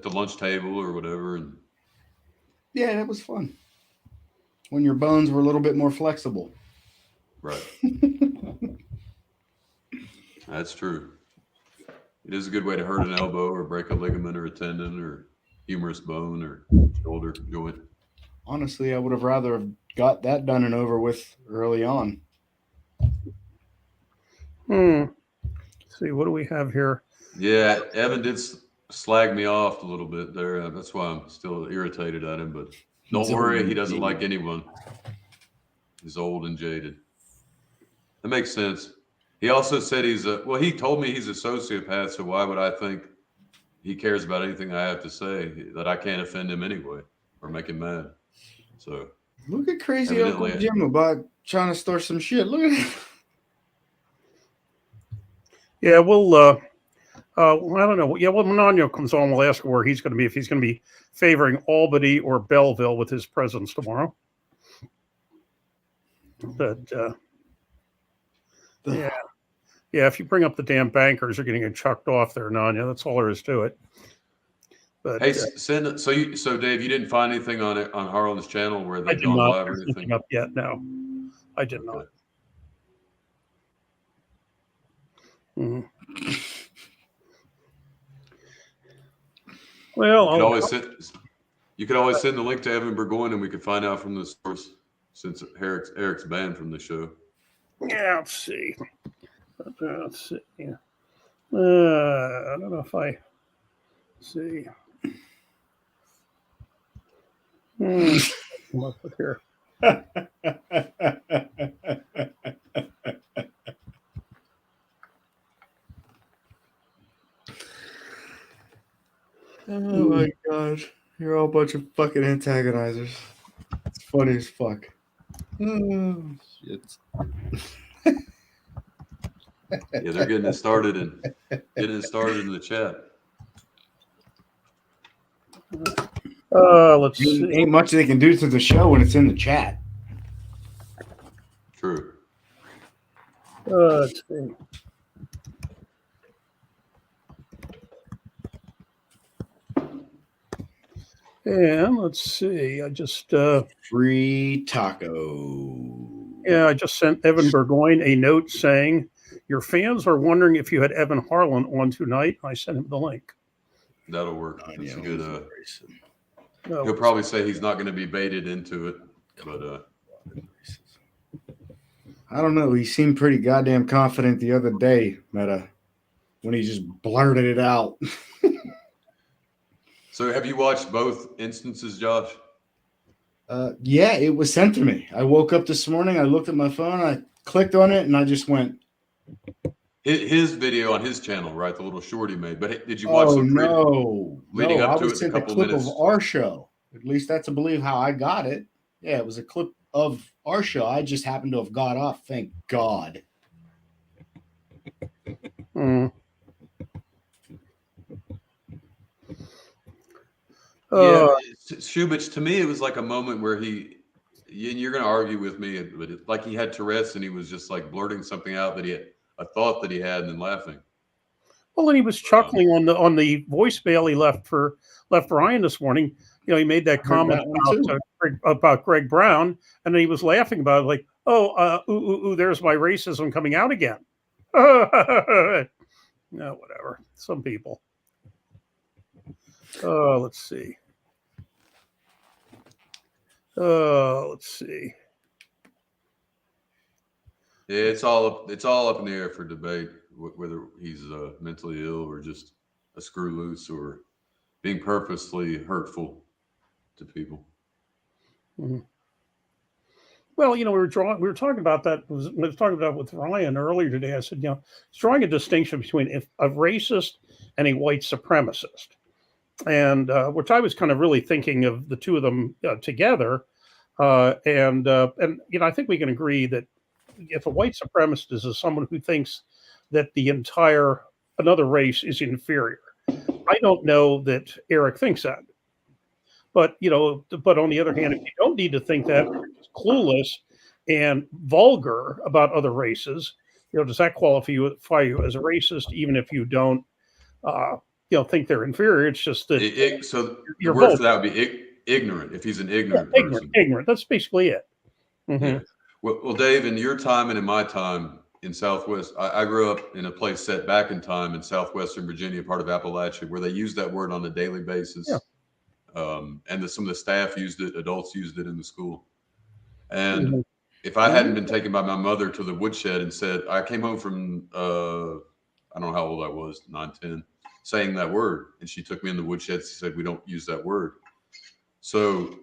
the lunch table or whatever. And yeah, that was fun. When your bones were a little bit more flexible. Right. That's true. It is a good way to hurt an elbow or break a ligament or a tendon or humerus bone or shoulder joint. Honestly, I would have rather have got that done and over with early on. Let's see, what do we have here? Yeah, Evan did slag me off a little bit there. That's why I'm still irritated at him, but don't worry, he doesn't like anyone. He's old and jaded. That makes sense. He also said he told me he's a sociopath, so why would I think he cares about anything I have to say, that I can't offend him anyway or make him mad? So look at crazy Uncle Jim about trying to start some shit. Look at it. Yeah, we'll I don't know. Yeah, when Nanya comes on, we'll ask him where he's going to be, if he's going to be favoring Albany or Belleville with his presence tomorrow. But yeah, if you bring up the damn bankers, you're getting chucked off there, Nanya. That's all there is to it. But hey, so Dave, you didn't find anything on Harlan's channel where they've gone live or anything up yet? No, I did not. Mm-hmm. Well, you could always send the link to Evan Burgoyne, and we could find out from the source, since Eric's banned from the show. Yeah, let's see. Yeah. I don't know if I see. Come up with here. Oh my God. You're all a bunch of fucking antagonizers. It's funny as fuck. Oh, shit. Yeah, they're getting it started in the chat. Let's see. Ain't much they can do to the show when it's in the chat. True. Let's see. And let's see. I just free taco. Yeah, I just sent Evan Burgoyne a note saying your fans are wondering if you had Evan Harlan on tonight. I sent him the link. That'll work. That's a good. No. He'll probably say he's not going to be baited into it, but I don't know. He seemed pretty goddamn confident the other day, Meta, when he just blurted it out. So have you watched both instances, Josh? Yeah, it was sent to me. I woke up this morning, I looked at my phone, I clicked on it, and I just went. His video on his channel, right? The little short he made. But did you watch the leading up to it? A couple minutes of our show. At least that's to believe how I got it. Yeah, it was a clip of our show. I just happened to have got off. Thank God. Yeah, Shubich, to me, it was like a moment where and you're going to argue with me, but like he had Tourette's and he was just like blurting something out that he had a thought that he had and then laughing. Well, and he was chuckling on the voicemail he left for Ryan this morning. You know, he made that comment about Greg Brown, and then he was laughing about it, like, there's my racism coming out again. No, whatever. Some people. Let's see. Let's see. Yeah, it's all up in the air for debate, whether he's mentally ill or just a screw loose or being purposely hurtful to people. Mm-hmm. Well, you know, we were talking about that. We was talking about with Ryan earlier today. I said, you know, it's drawing a distinction between a racist and a white supremacist, and which I was kind of really thinking of the two of them together. And you know, I think we can agree that if a white supremacist is someone who thinks that another race is inferior. I don't know that Eric thinks that. But, you know, on the other hand, if you don't need to think that, it's clueless and vulgar about other races, you know, does that qualify you as a racist, even if you don't, think they're inferior? It's just that so your word for that would be ignorant. If he's an ignorant person, ignorant. That's basically it. Mm-hmm. Yeah. Well, Dave, in your time and in my time in Southwest, I grew up in a place set back in time in Southwestern Virginia, part of Appalachia, where they use that word on a daily basis. Yeah. And some of the staff used it, adults used it in the school. And if I hadn't been taken by my mother to the woodshed and said, I came home from, I don't know how old I was, 9, 10, saying that word. And she took me in the woodshed. She said, we don't use that word. So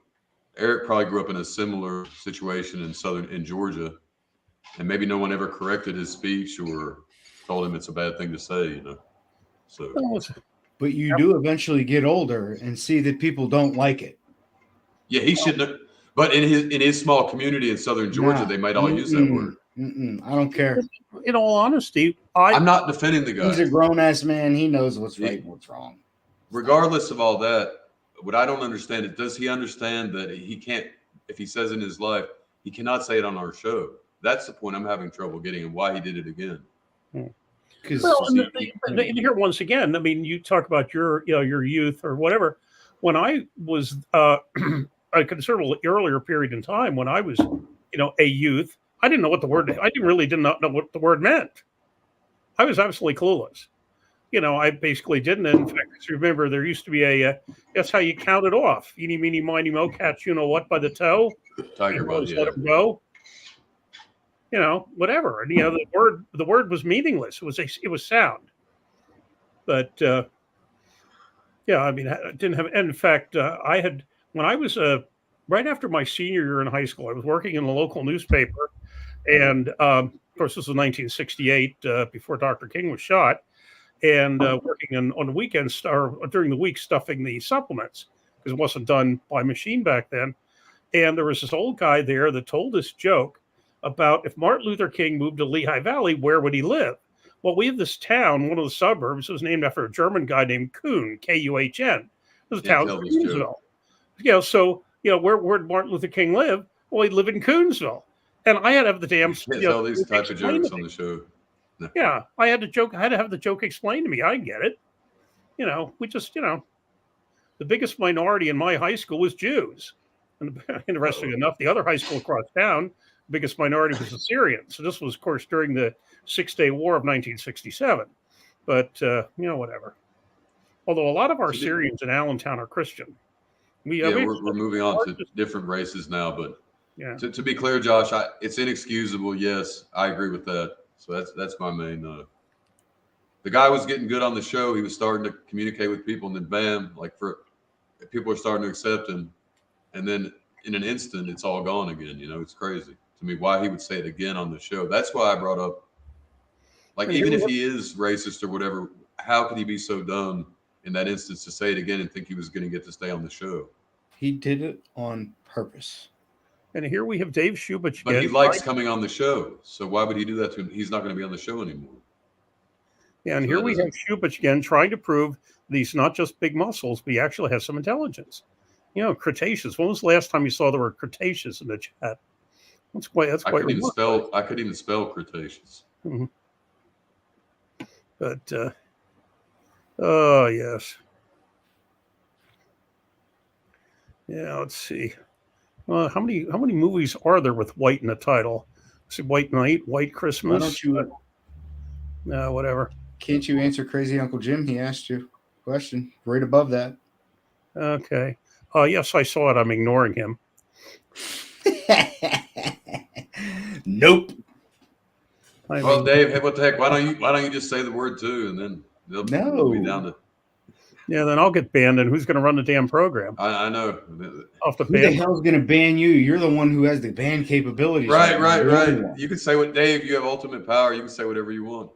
Eric probably grew up in a similar situation in Georgia. And maybe no one ever corrected his speech or told him it's a bad thing to say, you know. So. But you do eventually get older and see that people don't like it. Yeah, he shouldn't. But in his small community in Southern Georgia, they might all use that word. I don't care. In all honesty, I'm not defending the guy. He's a grown-ass man. He knows what's right and what's wrong. Regardless of all that, what I don't understand is, does he understand that he can't, if he says in his life, he cannot say it on our show? That's the point I'm having trouble getting and why he did it again. Well, and here once again, I mean, you talk about your youth or whatever. When I was a considerable earlier period in time, when I was, a youth, I didn't know what the word. Did not know what the word meant. I was absolutely clueless. I basically didn't. And in fact, remember there used to be that's how you counted off. Eeny, meeny, miny, mo, catch you know what by the toe. Tiger bud, yeah. Let him go. Whatever. And the word was meaningless. It was sound. But I mean, I didn't have. And in fact, I had when I was right after my senior year in high school, I was working in a local newspaper, and of course, this was 1968, before Dr. King was shot, and working on the weekends or during the week stuffing the supplements because it wasn't done by machine back then. And there was this old guy there that told this joke about if Martin Luther King moved to Lehigh Valley, where would he live? Well, we have this town, one of the suburbs, was named after a German guy named Kuhn, Kuhn. There's a town, Coonsville. So, where did Martin Luther King live? Well, he lived in Coonsville. And I had to have the damn. You tell these type of jokes on the show. No. Yeah, I had to have the joke explained to me. I get it. We just, the biggest minority in my high school was Jews. And interestingly enough, the other high school across town, the biggest minority was the Syrians. So this was, of course, during the 6-Day War of 1967. But, whatever. Although a lot of our Syrians in Allentown are Christian. We're moving on to different races now. But to be clear, Josh, it's inexcusable. Yes, I agree with that. So that's my main. The guy was getting good on the show. He was starting to communicate with people, and then bam, people are starting to accept him. And then in an instant, it's all gone again. It's crazy to me why he would say it again on the show. That's why I brought up, even if he is racist or whatever, how could he be so dumb in that instance to say it again and think he was going to get to stay on the show? He did it on purpose. And here we have Dave Shubich. But he likes coming on the show. So why would he do that to him? He's not going to be on the show anymore. Yeah, and here we have Shubich again trying to prove that he's not just big muscles, but he actually has some intelligence. Cretaceous. When was the last time you saw the word Cretaceous in the chat? That's quite. I couldn't even spell Cretaceous. Mm-hmm. But oh yes. Yeah, let's see. How many movies are there with white in the title? See, White Knight, White Christmas. Why don't you? No, whatever. Can't you answer Crazy Uncle Jim? He asked you a question right above that. Okay. Yes, I saw it. I'm ignoring him. Nope. Dave, hey, what the heck? Why don't you just say the word too, and then they'll be down to. Yeah, then I'll get banned, and who's going to run the damn program? I know. Who the hell's going to ban you? You're the one who has the ban capabilities. Right. You can say what, Dave, you have ultimate power. You can say whatever you want.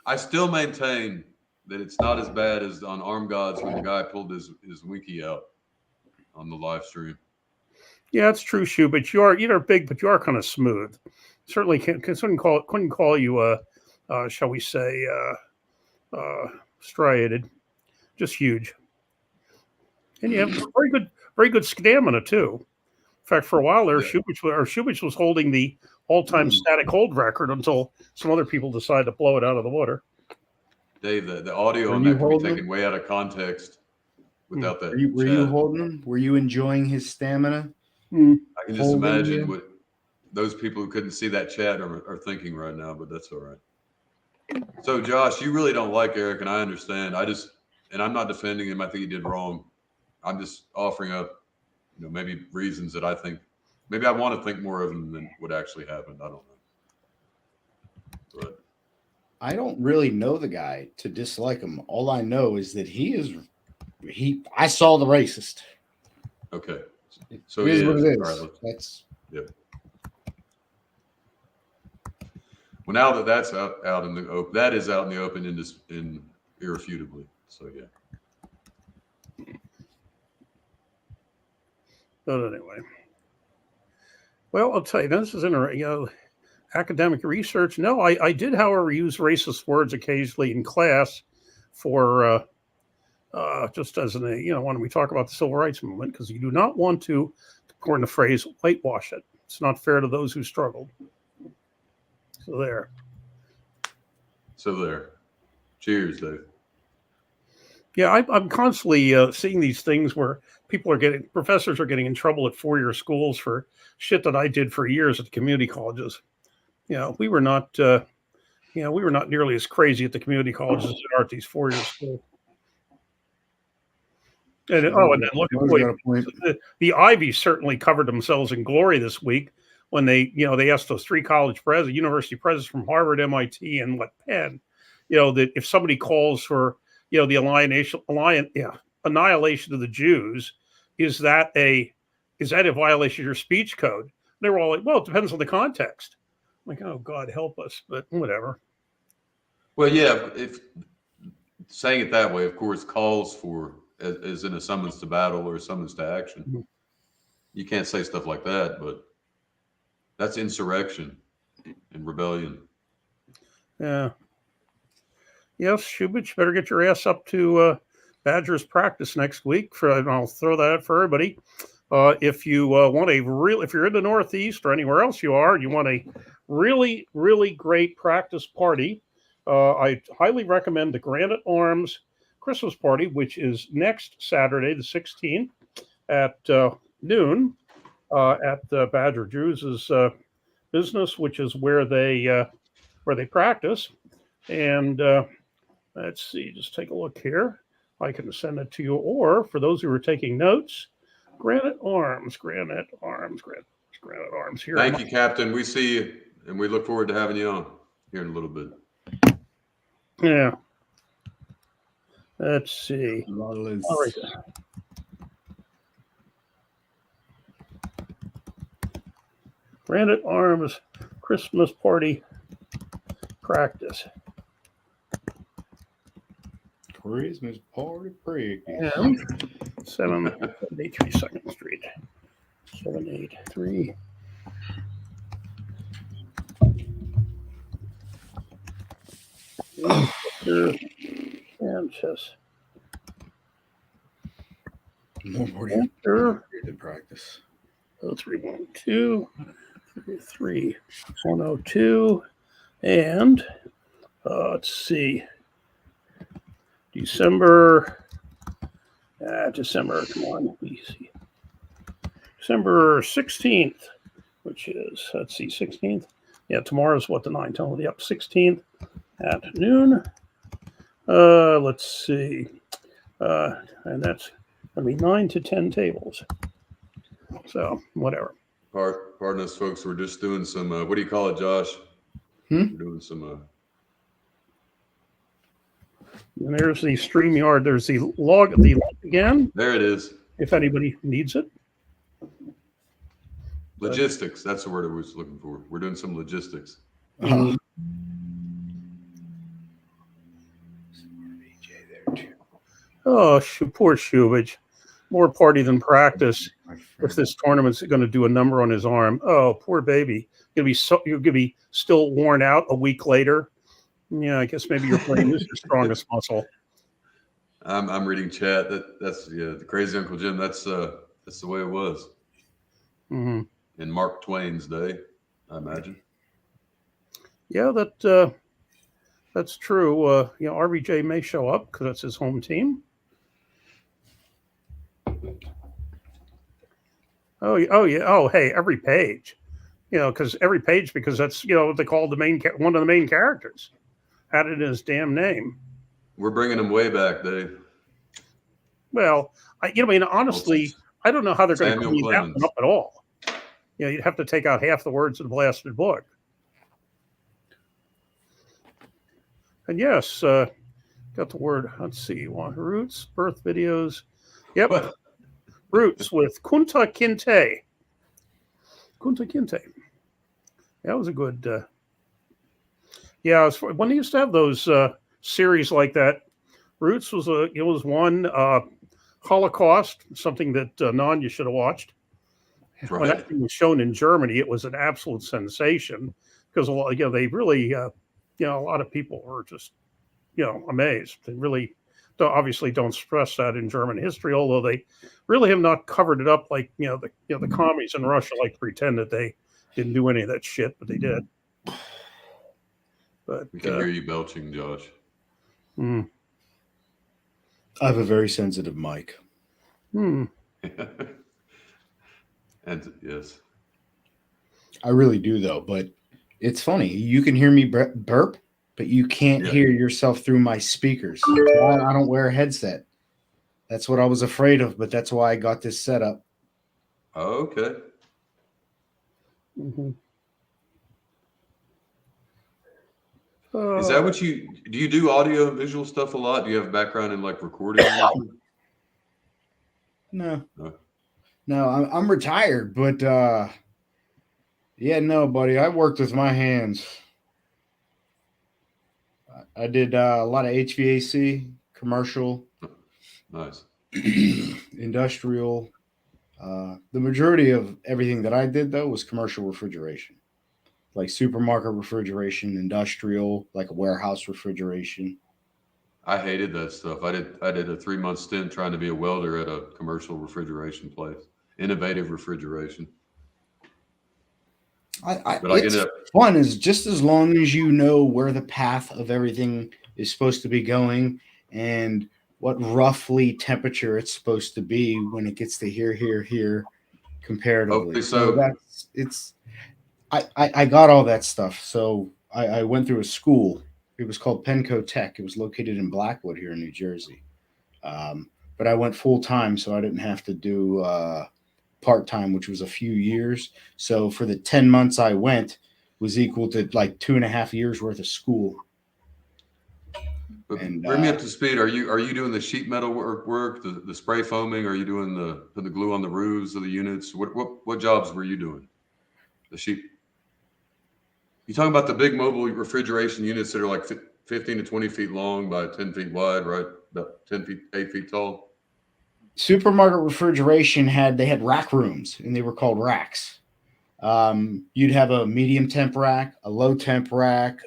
I still maintain that it's not as bad as on Armed Gods when the guy pulled his winky out on the live stream. Yeah, it's true, Shu, but you're big, but you are kind of smooth. Certainly couldn't call you shall we say striated, just huge. And you have very good stamina too. In fact, for a while there, Shubich was holding the all-time static hold record until some other people decided to blow it out of the water. Dave, the audio on that can be taken way out of context without that. Were you holding him? Were you enjoying his stamina? I can just imagine what those people who couldn't see that chat are thinking right now, but that's all right. So, Josh, you really don't like Eric, and I understand. And I'm not defending him. I think he did wrong. I'm just offering up, maybe reasons that I think, maybe I want to think more of him than what actually happened. I don't know. But I don't really know the guy to dislike him. All I know is that I saw the racist. Okay. So it is what it is. All right, that's yep. Well, now that that's out in the open, that is out in the open in irrefutably. So yeah. But anyway, well, I'll tell you, this is interesting. Academic research. No, I did, however, use racist words occasionally in class for just as when we talk about the civil rights movement, because you do not want to, according to the phrase, whitewash it. It's not fair to those who struggled. So there. Cheers, Dave. Yeah, I'm constantly seeing these things where professors are getting in trouble at four-year schools for shit that I did for years at the community colleges. We were not nearly as crazy at the community colleges as we are at these four-year schools. And then look at the Ivies certainly covered themselves in glory this week when they asked those three university presidents from Harvard, MIT, and Penn, that if somebody calls for the annihilation of the Jews, is that a violation of your speech code? They were all like, well, it depends on the context. I'm like, oh God, help us, but whatever. Well, yeah, if saying it that way, of course, calls for as in a summons to battle or a summons to action. Mhm. You can't say stuff like that, but that's insurrection and rebellion. Yeah. Yes, Shubich, better get your ass up to Badgers practice next week. And I'll throw that out for everybody. If you want if you're in the Northeast or anywhere else you are, you want a really, really great practice party, I highly recommend the Granite Arms Christmas party, which is next Saturday, the 16th at noon at Badger Drew's business, which is where they practice. And let's see, just take a look here. I can send it to you, or for those who are taking notes, Granite Arms here. Thank you, Captain. We see you, and we look forward to having you on here in a little bit. Yeah. Let's see. All right. Granite Arms Christmas party practice. Christmas party practice. And 783 2nd Street. 783. Sanchez. More party in practice. 0312 33 102. And let's see. December, come on, easy. December 16th, which is, let's see, 16th. Yeah, tomorrow's what, the 9th? Oh, yep, 16th at noon. Let's see. And that's going to be 9 to 10 tables. So, whatever. Pardon us, folks. We're just doing some, what do you call it, Josh? We're doing some... And there's the StreamYard. There's the log again. There it is. If anybody needs it. Logistics. That's the word I was looking for. We're doing some logistics. Oh, poor Shubich. More party than practice. If this tournament's going to do a number on his arm. Oh, poor baby. You're going to be still worn out a week later. Yeah, I guess maybe your brain is your strongest muscle. I'm reading chat. That's the crazy Uncle Jim. That's the way it was. Mm-hmm. In Mark Twain's day, I imagine. Yeah, that's true. RVJ may show up because that's his home team. Oh yeah. Oh, hey, every page. Because that's what they call one of the main characters. Had it in his damn name. We're bringing him way back, Dave. Well, honestly, I don't know how they're going to clean that one up at all. You'd have to take out half the words in the blasted book. And yes, got the word. Let's see. Roots, birth videos. Yep. What? Roots with Kunta Kinte. That was a good. When they used to have those series like that, Roots was one Holocaust, something that you should have watched. Right. When that thing was shown in Germany, it was an absolute sensation because they really, a lot of people were just, amazed. They really obviously don't stress that in German history, although they really have not covered it up like the commies in Russia like to pretend that they didn't do any of that shit, but they did. But we can hear you belching, Josh. I have a very sensitive mic. And yes, I really do though. But it's funny. You can hear me burp, but you can't hear yourself through my speakers. That's why I don't wear a headset. That's what I was afraid of, but that's why I got this set up. Oh, okay. Mm-hmm. Is that what do you do audio and visual stuff a lot? Do you have a background in like recording? No, I'm retired, but no, buddy, I worked with my hands. I did a lot of HVAC, commercial. Nice. industrial. The majority of everything that I did though was commercial refrigeration, like supermarket refrigeration, industrial, like a warehouse refrigeration. I hated that stuff. I did a 3 month stint trying to be a welder at a commercial refrigeration place, innovative refrigeration. But I ended It's up, fun is just as long as you know where the path of everything is supposed to be going and what roughly temperature it's supposed to be when it gets to here comparatively. hopefully So so. that's it's I got all that stuff. So I went through a school. It was called Penco Tech. It was located in Blackwood here in New Jersey. But I went full time, so I didn't have to do part time, which was a few years. So for the 10 months I went, was equal to like 2.5 years worth of school. But And bring me up to speed. Are you doing the sheet metal work, the spray foaming? Are you doing the glue on the roofs of the units? What jobs were you doing? The sheet. You talking about the big mobile refrigeration units that are like 15 to 20 feet long by 10 feet wide, right? About 10 feet, 8 feet tall. supermarket refrigeration they had rack rooms, and they were called racks. You'd have a medium temp rack, a low temp rack.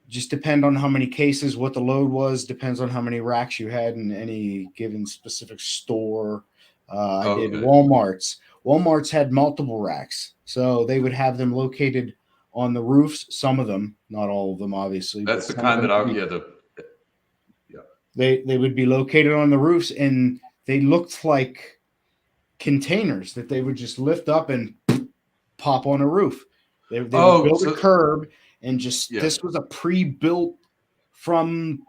Just depend on how many cases, what the load was, depends on how many racks you had in any given specific store. I did Okay. Walmart's. Walmart's had multiple racks, so they would have them located on the roofs. Some of them, not all of them, obviously, That's but the some of kind them. that They would be located on the roofs, and they looked like containers that they would just lift up and pop on a roof. They would Oh, build a so curb, and just yeah. this was a pre-built from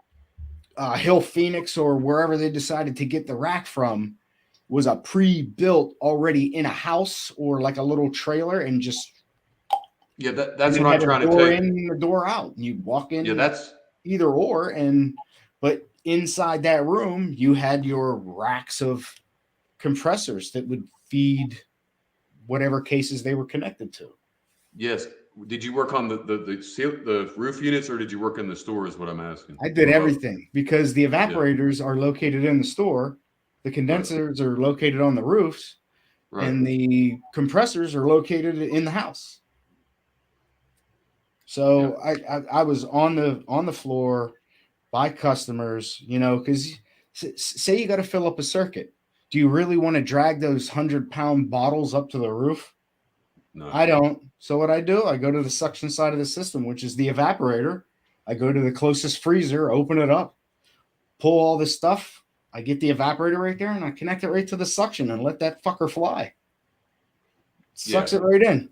Hill Phoenix or wherever they decided to get the rack from, was a pre-built already in a house or like a little trailer, and just Yeah, and that's it what I'm had a trying to door take. in and a door out, and you'd walk Yeah, in that's either or, and but inside that room you had your racks of compressors that would feed whatever cases they were connected to. yes. Did you work on the roof units, or did you work in the store? Is what I'm asking. I did Or both? everything because the Yeah. evaporators are located in the store, the condensers are located on the roofs, Right. and the compressors are located in the house. So I was on the floor by customers, because say you got to fill up a circuit. Do you really want to drag those 100-pound bottles up to the roof? No. I don't. So what I do, I go to the suction side of the system, which is the evaporator. I go to the closest freezer, open it up, pull all this stuff. I get the evaporator right there, and I connect it right to the suction and let that fucker fly. Sucks Yeah. it right in. You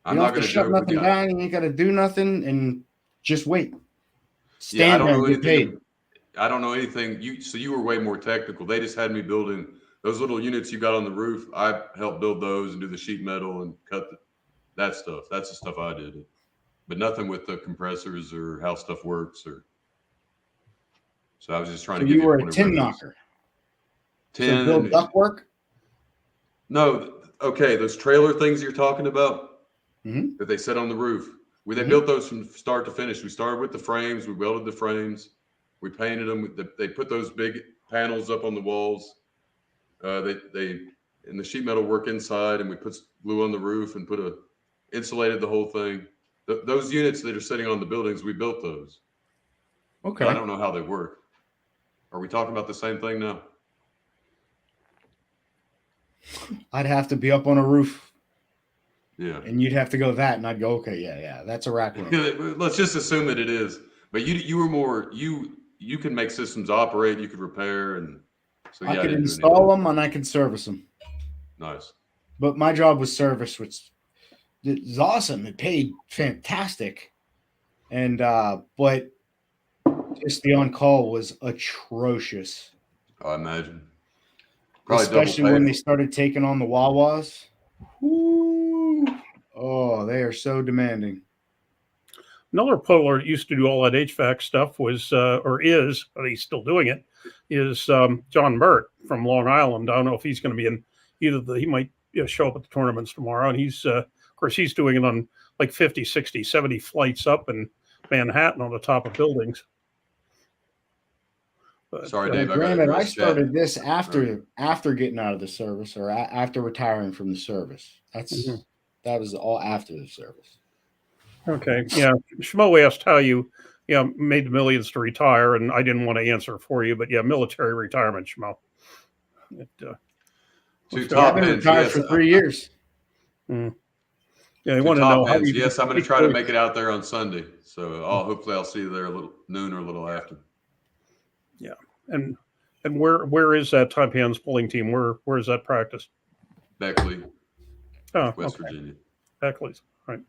I'm don't not have to going to shut joke with nothing you. down. You ain't got to do nothing, and just wait. Yeah, I Stand don't there know and get paid. anything. I don't know anything. So you were way more technical. They just had me building those little units you got on the roof. I helped build those and do the sheet metal and cut that stuff. That's the stuff I did. But nothing with the compressors or how stuff works. So I was just trying So to give you you a were a point of tin reference. knocker. So build 10. ductwork. No, okay, those trailer things you're talking about Mm-hmm. that they set on the roof. They Mhm. built those from start to finish. We started with the frames. We welded the frames. We painted them. They put those big panels up on the walls. They and the sheet metal work inside, and we put glue on the roof and insulated the whole thing. Those units that are sitting on the buildings, we built those. But I Okay. don't know how they work. Are we talking about the same thing now? I'd have to be up on a roof, Yeah. and you'd have to go that, and I'd go, okay, yeah, that's a rack room. Let's just assume that it is. But you were more you can make systems operate. You could repair, and so I yeah, I could didn't do any of install that. them and I could service them. Nice. But my job was service, which is awesome. It paid fantastic, and but just the on call was atrocious. I imagine. Probably double Especially when pay. they started taking on the Wawas. Woo! Oh, they are so demanding. Another puller that used to do all that HVAC stuff was, or is, but he's still doing it, is John Mert from Long Island. I don't know if he's going to be in he might show up at the tournaments tomorrow. And of course, he's doing it on like 50, 60, 70 flights up in Manhattan on the top of buildings. But, Sorry, Dave. I got to Granted, I address chat. started this after getting out of the service, or after retiring from the service. That was all after the service. Okay, yeah. Schmo asked how you made the millions to retire, and I didn't want to answer for you, but yeah, military retirement, Schmo. Top I've been ends, retired yes. for 3 years. Yeah, you To want to top know how ends, you yes, I'm going to try to make it out there on Sunday. So hopefully I'll see you there a little noon or a little after. Yeah, and where is that top hands pulling team? Where is that practice? Beckley, West okay. Virginia. Beckley's, right?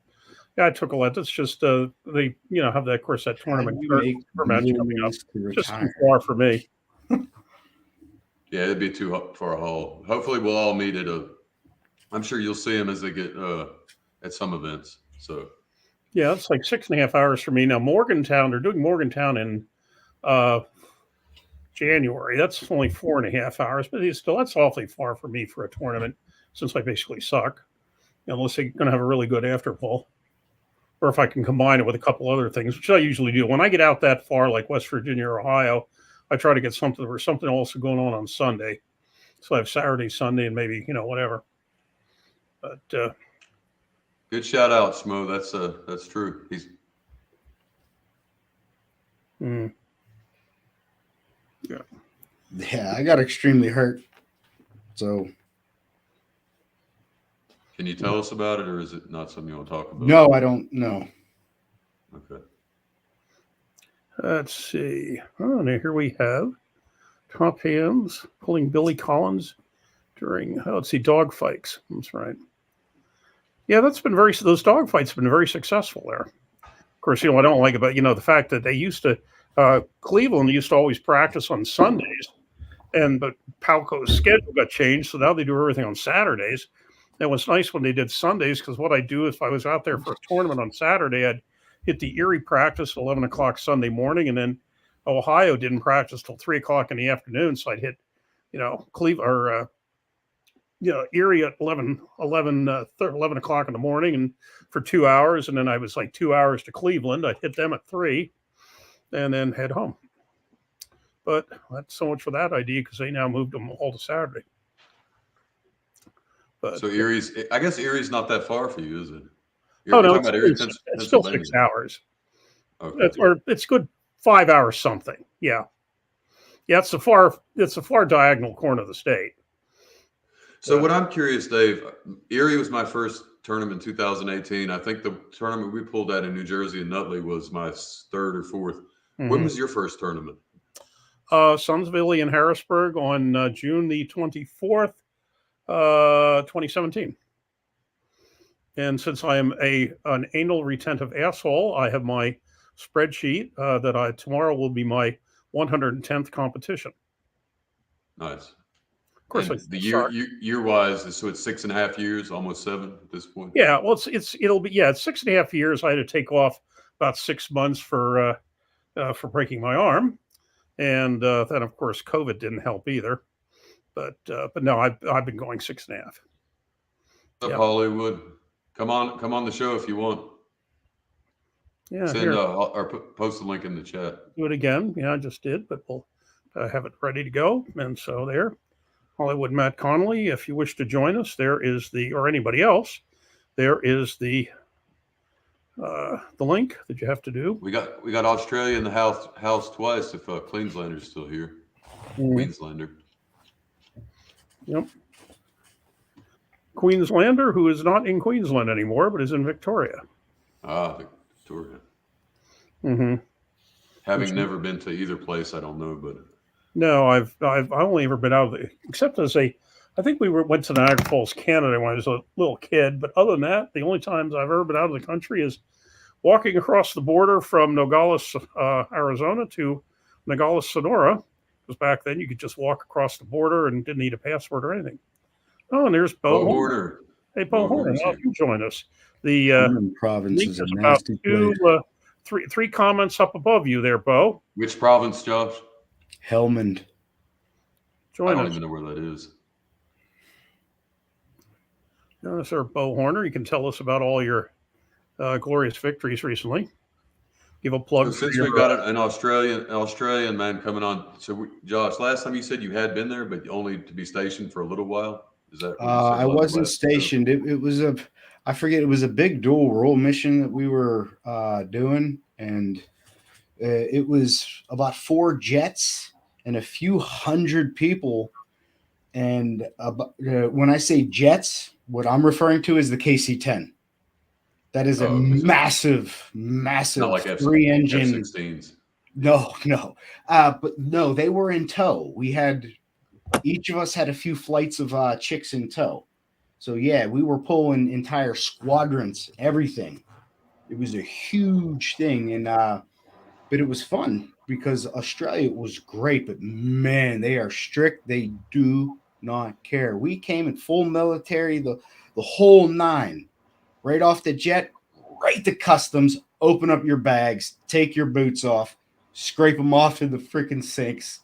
Yeah, I took a lot. That's just they have that, of course, that tournament match coming up. Just too far for me. Yeah, it'd be too far a haul. Hopefully, we'll all meet I'm sure you'll see them as they get at some events. So yeah, it's like 6.5 hours for me now. Morgantown, they're doing Morgantown in January. That's only 4.5 hours, but that's awfully far for me for a tournament since I basically suck. Unless they're going to have a really good after pull, or if I can combine it with a couple other things, which I usually do. When I get out that far, like West Virginia or Ohio, I try to get something also going on Sunday. So I have Saturday, Sunday, and maybe whatever. But good shout out, Schmo. That's true. Yeah, I got extremely hurt. So can you tell us about it, or is it not something you want to talk about? No, I don't know. Okay. Let's see. Oh, now here we have top hands pulling Billy Collins during dog fights. That's right. Yeah, those dog fights have been very successful there. Of course, I don't like about the fact that they used to Cleveland used to always practice on Sundays, but Palco's schedule got changed, so now they do everything on Saturdays. It was nice when they did Sundays, because what I do if I was out there for a tournament on Saturday, I'd hit the Erie practice at 11 o'clock Sunday morning, and then Ohio didn't practice till 3 o'clock in the afternoon, so I'd hit Cleveland or Erie at 11 o'clock in the morning, and for 2 hours, and then I was like 2 hours to Cleveland. I'd hit them at 3, and then head home. But that's so much for that idea, because they now moved them all to Saturday. But, so I guess Erie's not that far for you, is it? No, it's still 6 hours. Okay. It's good 5 hours something. Yeah. It's a far diagonal corner of the state. So what I'm curious, Dave, Erie was my first tournament in 2018. I think the tournament we pulled at in New Jersey and Nutley was my third or fourth. Mm-hmm. When was your first tournament? Sunsville and Harrisburg on June the 24th, 2017. And since I am an anal retentive asshole, I have my spreadsheet that tomorrow will be my 110th competition. Nice. Of course, the year wise, so it's 6.5 years, almost 7 at this point. Yeah, well, it's 6.5 years. I had to take off about 6 months for breaking my arm, and then of course COVID didn't help either. But no, I've been going 6.5. What's up, Hollywood? Come on the show if you want. Yeah, send or post the link in the chat. Do it again. Yeah, I just did, but we'll have it ready to go. And so there, Hollywood Matt Connolly. If you wish to join us, there is or anybody else, there is the link that you have to do. We got Australia in the house twice. If Queenslander's still here, Queenslander. Yep. Queenslander, who is not in Queensland anymore, but is in Victoria. Ah, Victoria. Mm-hmm. Having never been to either place, I don't know, but no, I've only ever been out of except as I think we went to Niagara Falls, Canada when I was a little kid. But other than that, the only times I've ever been out of the country is walking across the border from Nogales, Arizona to Nogales, Sonora. Because back then you could just walk across the border and didn't need a passport or anything. Oh, and there's Bo Horner. Hey, Bo Horner, how you join us? The province is about three comments up above you there, Bo. Which province, Josh? Helmand. I don't even know where that is. Sir Bo Horner, you can tell us about all your glorious victories recently. give a plug So for since your. we got an Australian man coming on, Josh, last time you said you had been there, but only to be stationed for a little while. Is that what you said I about the wasn't last show? stationed. It was I forget. It was a big dual role mission that we were doing, and it was about 4 jets and a few hundred people. And when I say jets, what I'm referring to is the KC-10. That is a okay, so massive not like 3-engine. F-16s. No. But no, they were in tow. Each of us had a few flights of chicks in tow. So yeah, we were pulling entire squadrons, everything. It was a huge thing, and but it was fun because Australia was great, but man, they are strict. They do not care. We came in full military, the whole 9, right off the jet, right to customs. Open up your bags, take your boots off, scrape them off in the freaking sinks.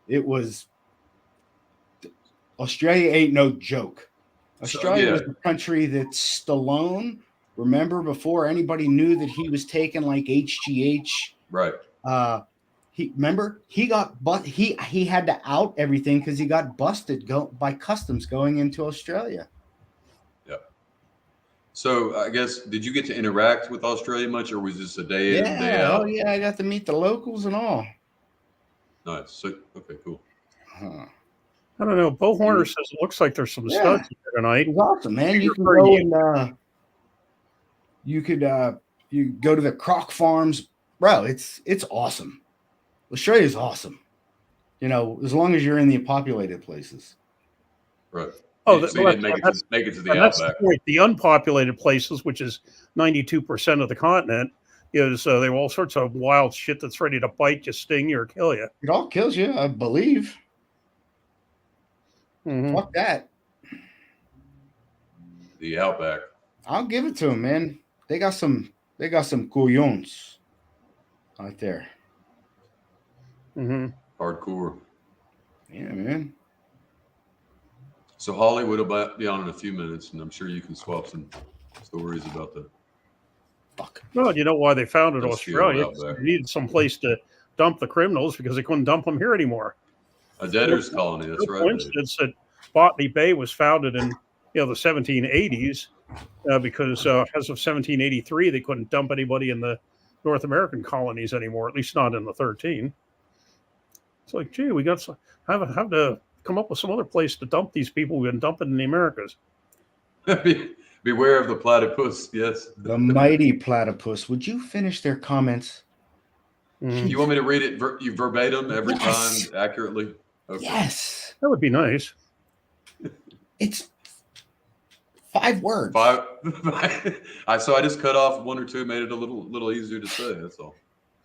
It was Australia ain't no joke. Australia was the country that Stallone, remember, before anybody knew that he was taking like HGH. Right. He had to out everything because he got busted by customs going into Australia. Yeah. So I guess, did you get to interact with Australia much, or was this a day in and day out? Oh yeah, I got to meet the locals and all. Nice. So, okay, cool. I don't know. Bo Horner says it looks like there's some studs here tonight. It's awesome, man. You can go and you go to the croc farms, bro. It's awesome. Australia's awesome. You know, as long as you're in the populated places. Right. Oh, so you didn't make it to the outback. That's the point. The unpopulated places, which is 92% of the continent, is they have all sorts of wild shit that's ready to bite you, sting you, or kill you. It all kills you, I believe. Mm-hmm. Fuck that. The outback. I'll give it to them, man. They got some couillons out there. Mm-hmm. Hardcore. Yeah, man. So Hollywood will be on in a few minutes, and I'm sure you can swap some stories about the. Fuck. Well, you know why they founded Australia? They needed some place to dump the criminals because they couldn't dump them here anymore. A debtor's colony. That's right. For instance, that Botany Bay was founded in the 1780s because as of 1783 they couldn't dump anybody in the North American colonies anymore, at least not in the 13. It's like, gee, we got to have to come up with some other place to dump these people we've been dumping in the Americas. Beware of the platypus. Yes, the mighty platypus. Would you finish their comments? Mm-hmm. You want me to read it verbatim every time accurately? Okay. Yes, that would be nice. It's 5 words. 5. So I just cut off 1 or 2, made it a little easier to say. That's all.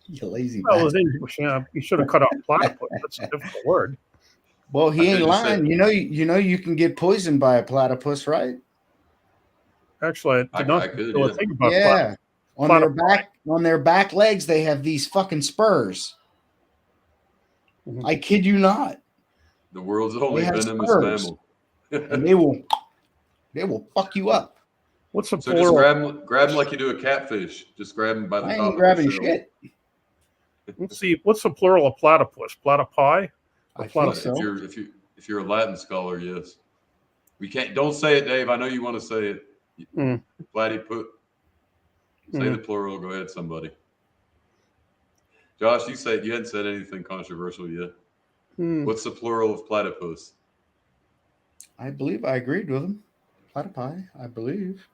You lazy. Well, you should have cut off platypus. That's a difficult word. Well, he ain't lying. You know you can get poisoned by a platypus, right? Actually, I did not think about platypus. On their back legs, they have these fucking spurs. Mm-hmm. I kid you not. The world's only venomous mammal. And they will fuck you up. What's the plural? Just grab them like you do a catfish. Just grab them by the top. I ain't grabbing shit. Let's see. What's the plural of platypus? Platypi? I think so. If you're a Latin scholar, yes. We can't. Don't say it, Dave. I know you want to say it. Platypus. Say the plural. Go ahead, somebody. Josh, you hadn't said anything controversial yet. What's the plural of platypus? I believe I agreed with him. Platypi, I believe.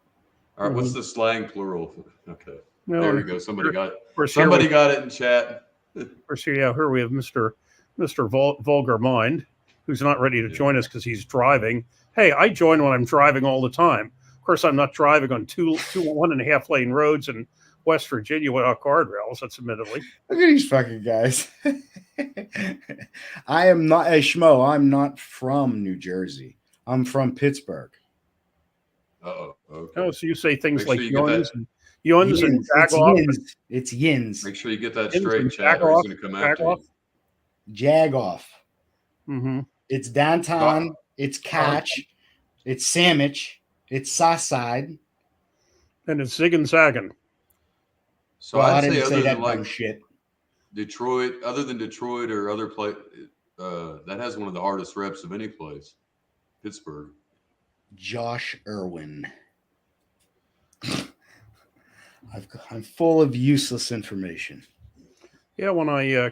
All right. What's the slang plural? Okay. No, there we go. Somebody got it in chat. Here we have Mr. Vulgar Mind, who's not ready to join us because he's driving. Hey, I join when I'm driving all the time. Of course, I'm not driving on 1.5 lane roads in West Virginia without guardrails. That's admittedly. Look at these fucking guys. I am not a schmo. I'm not from New Jersey. I'm from Pittsburgh. Okay. Oh, so you say things like yins and jagoff. It's yins. Make sure you get that straight, Chad, or he's going to come after you. Jagoff. Mm-hmm. It's downtown. It's catch. It's sandwich. It's sauce side. And it's zig and zagging. So Well, I I'd didn't say say other that than dumb like shit. Detroit, other than Detroit or other place, that has one of the hardest reps of any place. Pittsburgh. Josh Irwin. I'm full of useless information. Yeah, when I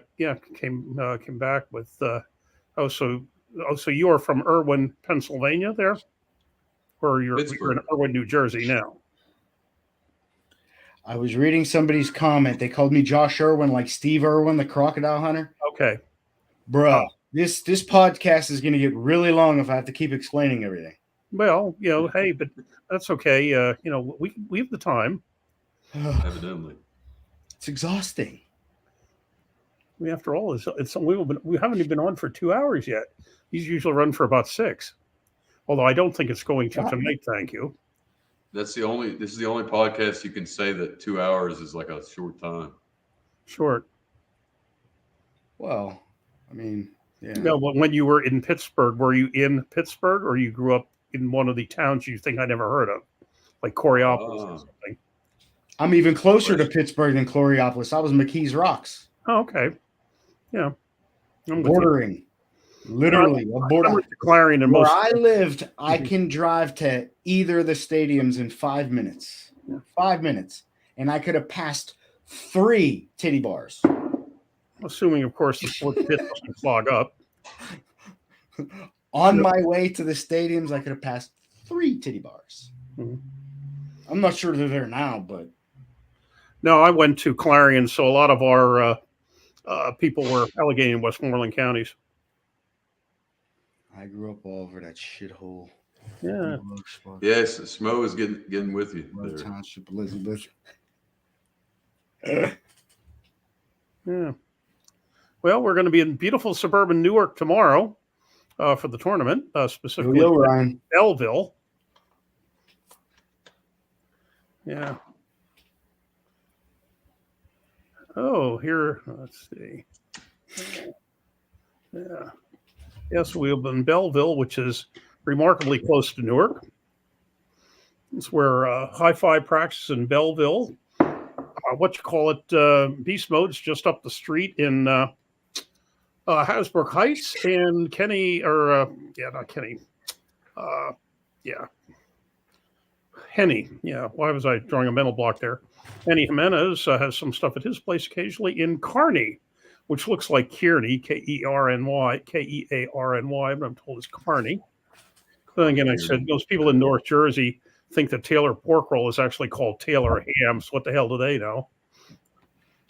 came back with so you are from Irwin, Pennsylvania, there, or you're in Pittsburgh. Irwin, New Jersey now. I was reading somebody's comment. They called me Josh Irwin, like Steve Irwin, the crocodile hunter. Okay, Bruh, this podcast is going to get really long if I have to keep explaining everything. well, hey, but that's okay. We have the time. Evidently. It's exhausting. After all, we haven't even been on for 2 hours yet. These usually run for about 6. Although I don't think it's going to tonight. Thank you. This is the only podcast you can say that 2 hours is like a short time. Short. Well, I mean, yeah. No, when you were in Pittsburgh, were you in Pittsburgh, or you grew up in one of the towns you think I never heard of, like Coriopolis or something? I'm even closer to Pittsburgh than Coriopolis. I was McKees Rocks. Oh, okay. Yeah. I'm bordering. Literally a border. Clarion and where most I lived, I can drive to either of the stadiums in 5 minutes. 5 minutes. And I could have passed 3 titty bars. Assuming, of course, the sports pit doesn't clog up. On my way to the stadiums, I could have passed 3 titty bars. Mm-hmm. I'm not sure they're there now, but. No, I went to Clarion, so a lot of our people were Allegheny and Westmoreland counties. I grew up all over that shithole. Yeah. Yes, Smo is getting with you. There. Township, Elizabeth. Yeah. Well, we're going to be in beautiful suburban Newark tomorrow for the tournament, specifically Ryan. Belleville. Yeah. Oh, here, let's see. Yeah. Yes, we've been in Belleville, which is remarkably close to Newark. It's where Hi-Fi practices in Belleville. Beast Mode's just up the street in Hasbrook Heights, and Kenny, not Kenny. Henny. Yeah, why was I drawing a mental block there? Henny Jimenez has some stuff at his place occasionally in Kearney, which looks like Kearney, Kearny, Kearny, but I'm told it's Kearney. Then again, I said those people in North Jersey think that Taylor pork roll is actually called Taylor ham. So what the hell do they know?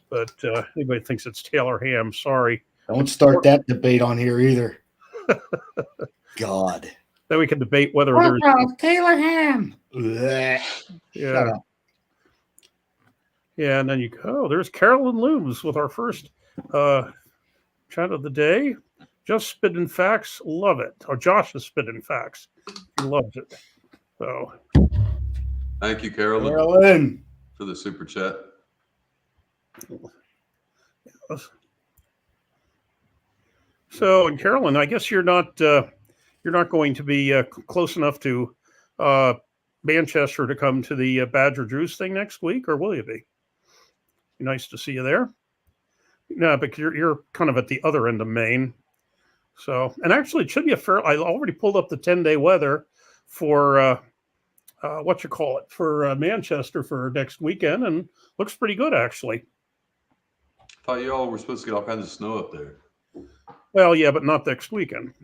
But anybody thinks it's Taylor ham. Sorry. Don't start that debate on here either. God. Then we can debate whether there's Taylor ham. Yeah. Shut up. Yeah, and then there's Carolyn Looms with our first chat of the day. Just spitting facts, love it. Or Josh is spitting facts. He loves it. So thank you, Carolyn, for the super chat. Yes. So, and Carolyn, I guess you're not going to be close enough to Manchester to come to the Badger Drews thing next week, or will you be? Be nice to see you there. No, but you're kind of at the other end of Maine. So, and actually, it should be I already pulled up the 10-day weather for for Manchester for next weekend, and looks pretty good actually. I thought you all were supposed to get all kinds of snow up there. Well, yeah, but not next weekend.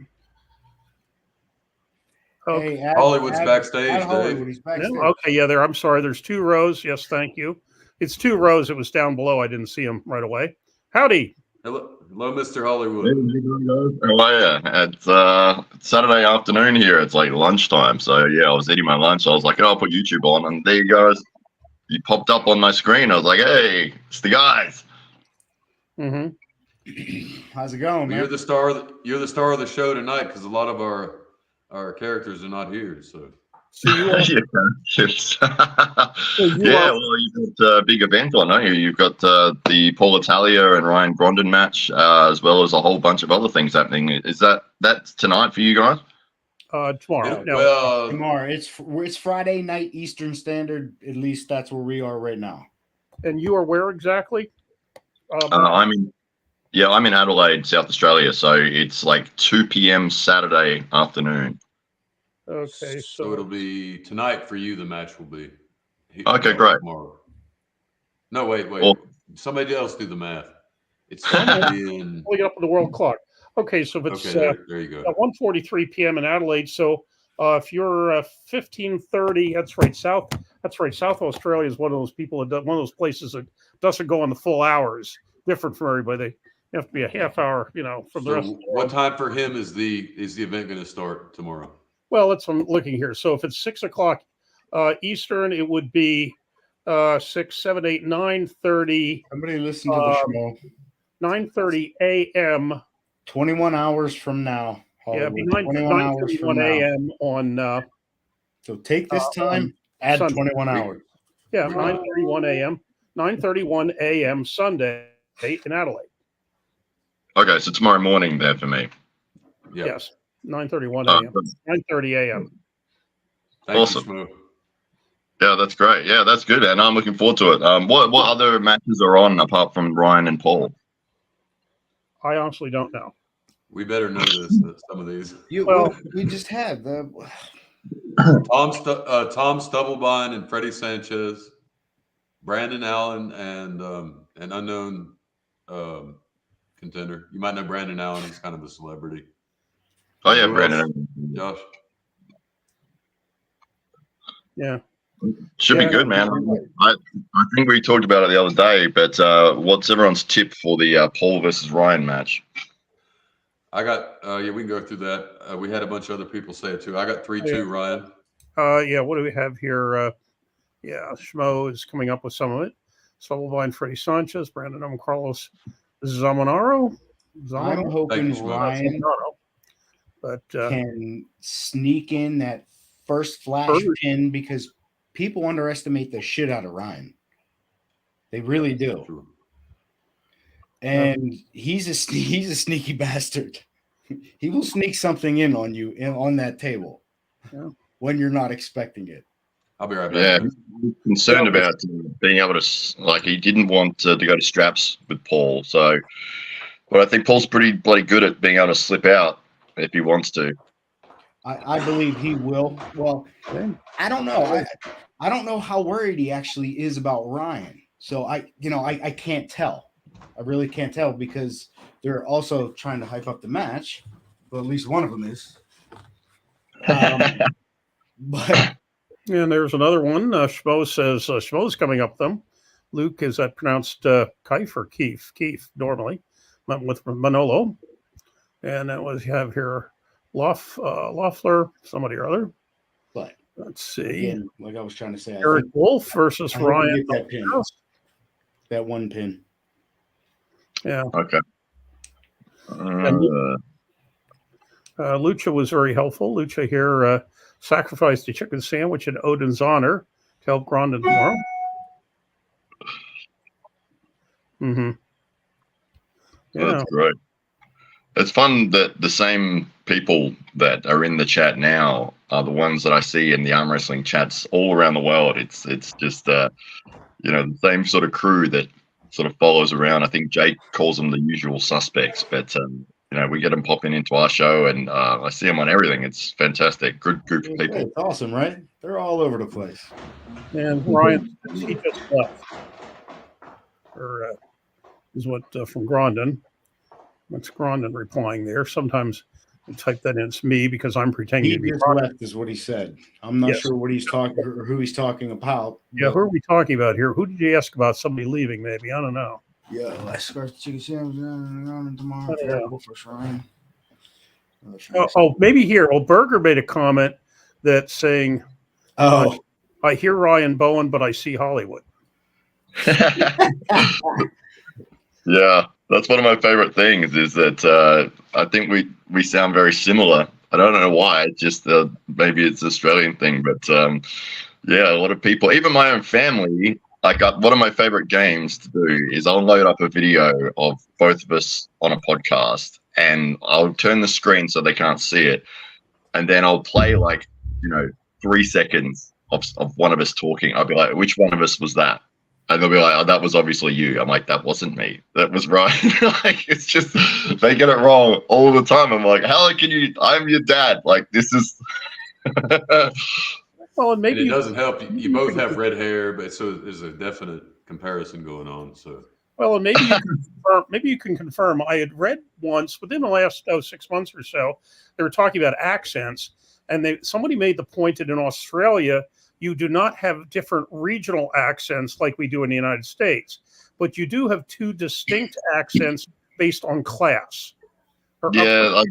Okay. Hey, Hollywood's backstage, Hollywood, he's backstage. No? Okay, yeah, I'm sorry. There's 2 rows. Yes, thank you. It's 2 rows. It was down below. I didn't see him right away. Howdy. Hello, Mr. Hollywood. How are you? It's Saturday afternoon here. It's like lunchtime. So, yeah, I was eating my lunch. I was like, I'll put YouTube on. And there you go. You popped up on my screen. I was like, hey, it's the guys. Mm-hmm. How's it going, man? You're the star of the show tonight because a lot of our characters are not here. So you are, well, you've got a big event on, don't you? You've got the Paul Italia and Ryan Grondin match, as well as a whole bunch of other things happening. Is that's tonight for you guys? Tomorrow. Yeah, no. Tomorrow. It's Friday night Eastern Standard. At least that's where we are right now. And you are where exactly? I'm in Adelaide, South Australia, so it's like 2 p.m. Saturday afternoon. Okay, So it'll be tonight for you. The match will be. Okay, great. Tomorrow. No, wait. Well- Somebody else do the math. It's in. Pulling up on the world clock. Okay, so if it's there you go. 1:43 p.m. in Adelaide, so if you're 15:30, that's right. South Australia is one of those one of those places that doesn't go on the full hours. Different from everybody. You have to be a half hour, from the rest. Of the what time for him is the event going to start tomorrow? Well, that's what I'm looking here. So if it's 6 o'clock Eastern, it would be 6, 7, 8, 9:30. Somebody listen to the show. 9:30 a.m. 21 hours from now. Yeah, it'd be 21 hours from 9:31 now. a.m. on. So take this time, add Sunday. 21 hours. Yeah, 9:31 a.m. 9:31 a.m. Sunday in Adelaide. Okay, so tomorrow morning there for me. Yep. Yes, 9:31 a.m. 9:30 a.m. Awesome. Yeah, that's great. Yeah, that's good, and I'm looking forward to it. What other matches are on apart from Ryan and Paul? I honestly don't know. We better know this. Some of these. We just had the Tom Stubblebine and Freddie Sanchez, Brandon Allen, and an unknown contender. You might know Brandon Allen. He's kind of a celebrity. Oh yeah, Brandon. Josh. Yeah. Should be good, man. I think we talked about it the other day, but what's everyone's tip for the Paul versus Ryan match? I got we can go through that. We had a bunch of other people say it too. I got 3-2 Ryan. Yeah, what do we have here? Schmo is coming up with some of it. Stubblebine, Freddie Sanchez, Brandon M. Carlos Zamonaro. I'm hoping Ryan but can sneak in that first flash pin because people underestimate the shit out of Ryan. They really do. True. And he's a sneaky bastard. He will sneak something in on you on that table when you're not expecting it. I'll be right back. Yeah, I'm concerned about being able to, he didn't want to go to straps with Paul. So, but I think Paul's pretty bloody good at being able to slip out if he wants to. I believe he will. Well, I don't know. I don't know how worried he actually is about Ryan. So I can't tell. I really can't tell because they're also trying to hype up the match. Well, at least one of them is. But and there's another one. Schmo says Schmo's coming up them. Luke is that pronounced Keith or Keith normally, with Manolo, and that was you have here Loeffler, somebody or other. But let's see. Again, like I was trying to say, Eric Wolf versus Ryan. That pin. That one pin. Yeah. Okay. Lucha was very helpful. Lucha here sacrificed a chicken sandwich in Odin's honor to help Grondin tomorrow. Mm-hmm. Yeah. That's great. It's fun that the same people that are in the chat now are the ones that I see in the arm wrestling chats all around the world. It's just the same sort of crew that sort of follows around. I think Jake calls them the usual suspects, but we get them popping into our show, and I see them on everything. It's fantastic. Good group of people. It's awesome, right? They're all over the place. And Ryan, he just left. Or is what from Grondin. What's Grondin replying there? Sometimes I type that in. It's me because I'm pretending He to be just left is what he said. I'm not sure what he's talking or who he's talking about. Yeah, who are we talking about here? Who did you ask about somebody leaving? Maybe I don't know. Yeah, I scratched chicken sandwich tomorrow. Maybe here. Well, Berger made a comment that saying, I hear Ryan Bowen, but I see Hollywood. Yeah, that's one of my favorite things is that I think we sound very similar. I don't know why. It's just maybe it's an Australian thing, but yeah, a lot of people, even my own family. One of my favorite games to do is I'll load up a video of both of us on a podcast, and I'll turn the screen so they can't see it, and then I'll play 3 seconds of one of us talking. I'll be like, which one of us was that? And they'll be like, "Oh, that was obviously you." I'm like, "That wasn't me. That was Ryan." Like, it's just they get it wrong all the time. I'm like, "How can you? I'm your dad. Like, this is." Well, and maybe and it doesn't help. You both have red hair, but so there's a definite comparison going on. So well, and maybe you can confirm. I had read once within the last 6 months or so, they were talking about accents, and somebody made the point that in Australia you do not have different regional accents like we do in the United States, but you do have two distinct accents based on class. Yeah,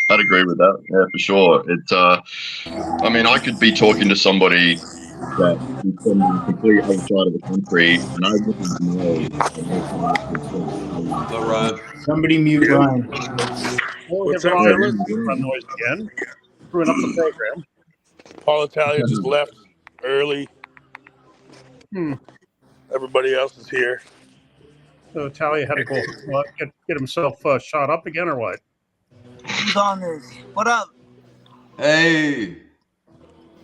I'd agree with that. Yeah, for sure. I mean, I could be talking to somebody that is from the complete other side of the country, and I wouldn't know. And they're coming up with some, hello, Ryan. Somebody mute Ryan. Well, we have What's up, Ryan fellas? background noise again, screwing up the program. Paul Italia just left early. Everybody else is here. So Talia had to go get himself shot up again, or what? Who's on this? What up? Hey,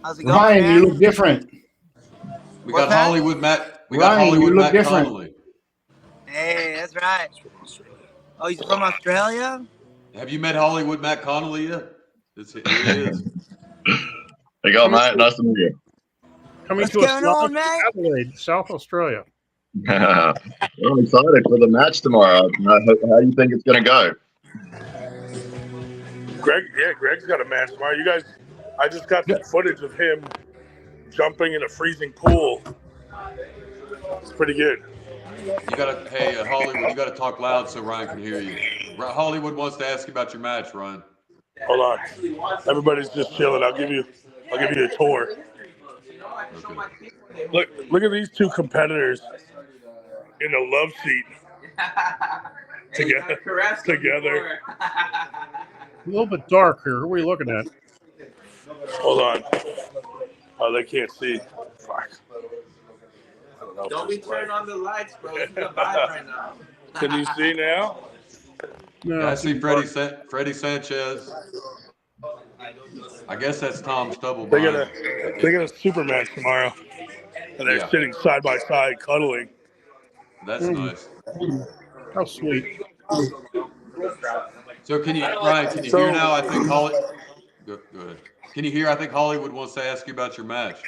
How's it going, Ryan, man? you look different. we What's got that? Hollywood Matt. We Ryan, got Hollywood you look Matt different. Connolly. Hey, that's right. Oh, he's from Australia? Have you met Hollywood Matt Connolly yet? Here he is. Hey, go, mate. Nice to meet you. Coming What's to us going live on, from mate? Adelaide, South Australia. Well, I'm excited for the match tomorrow. How do you think it's going to go? Greg's got a match tomorrow. You guys, I just got some footage of him jumping in a freezing pool. It's pretty good. You gotta, hey Hollywood, you gotta talk loud so Ryan can hear you. Hollywood wants to ask you about your match, Ryan. Hold on. Everybody's just chilling. I'll give you a tour. Okay. Look at these two competitors in a love seat together. A little bit dark here. Who are we looking at? Hold on. Oh, they can't see. Fuck. Don't be turning on the lights, bro. This is a vibe right now. Can you see now? No, Yeah, I see Freddie Sanchez. I guess that's Tom Stubblebine. They got a super match tomorrow, and they're sitting side by side, cuddling. That's nice. How sweet. So Ryan? Can you hear now? I think Go ahead. Can you hear? I think Hollywood wants to ask you about your match.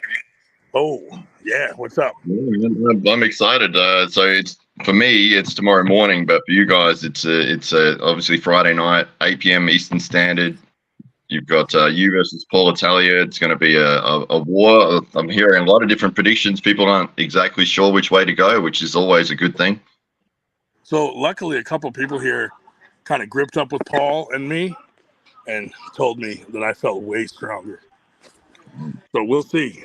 Oh, yeah. What's up? I'm excited. So for me, it's tomorrow morning, but for you guys, it's obviously Friday night, 8 p.m. Eastern Standard. You've got you versus Paul Italia. It's going to be a war. I'm hearing a lot of different predictions. People aren't exactly sure which way to go, which is always a good thing. So luckily, a couple people here kind of gripped up with Paul and me and told me that I felt way stronger. So we'll see.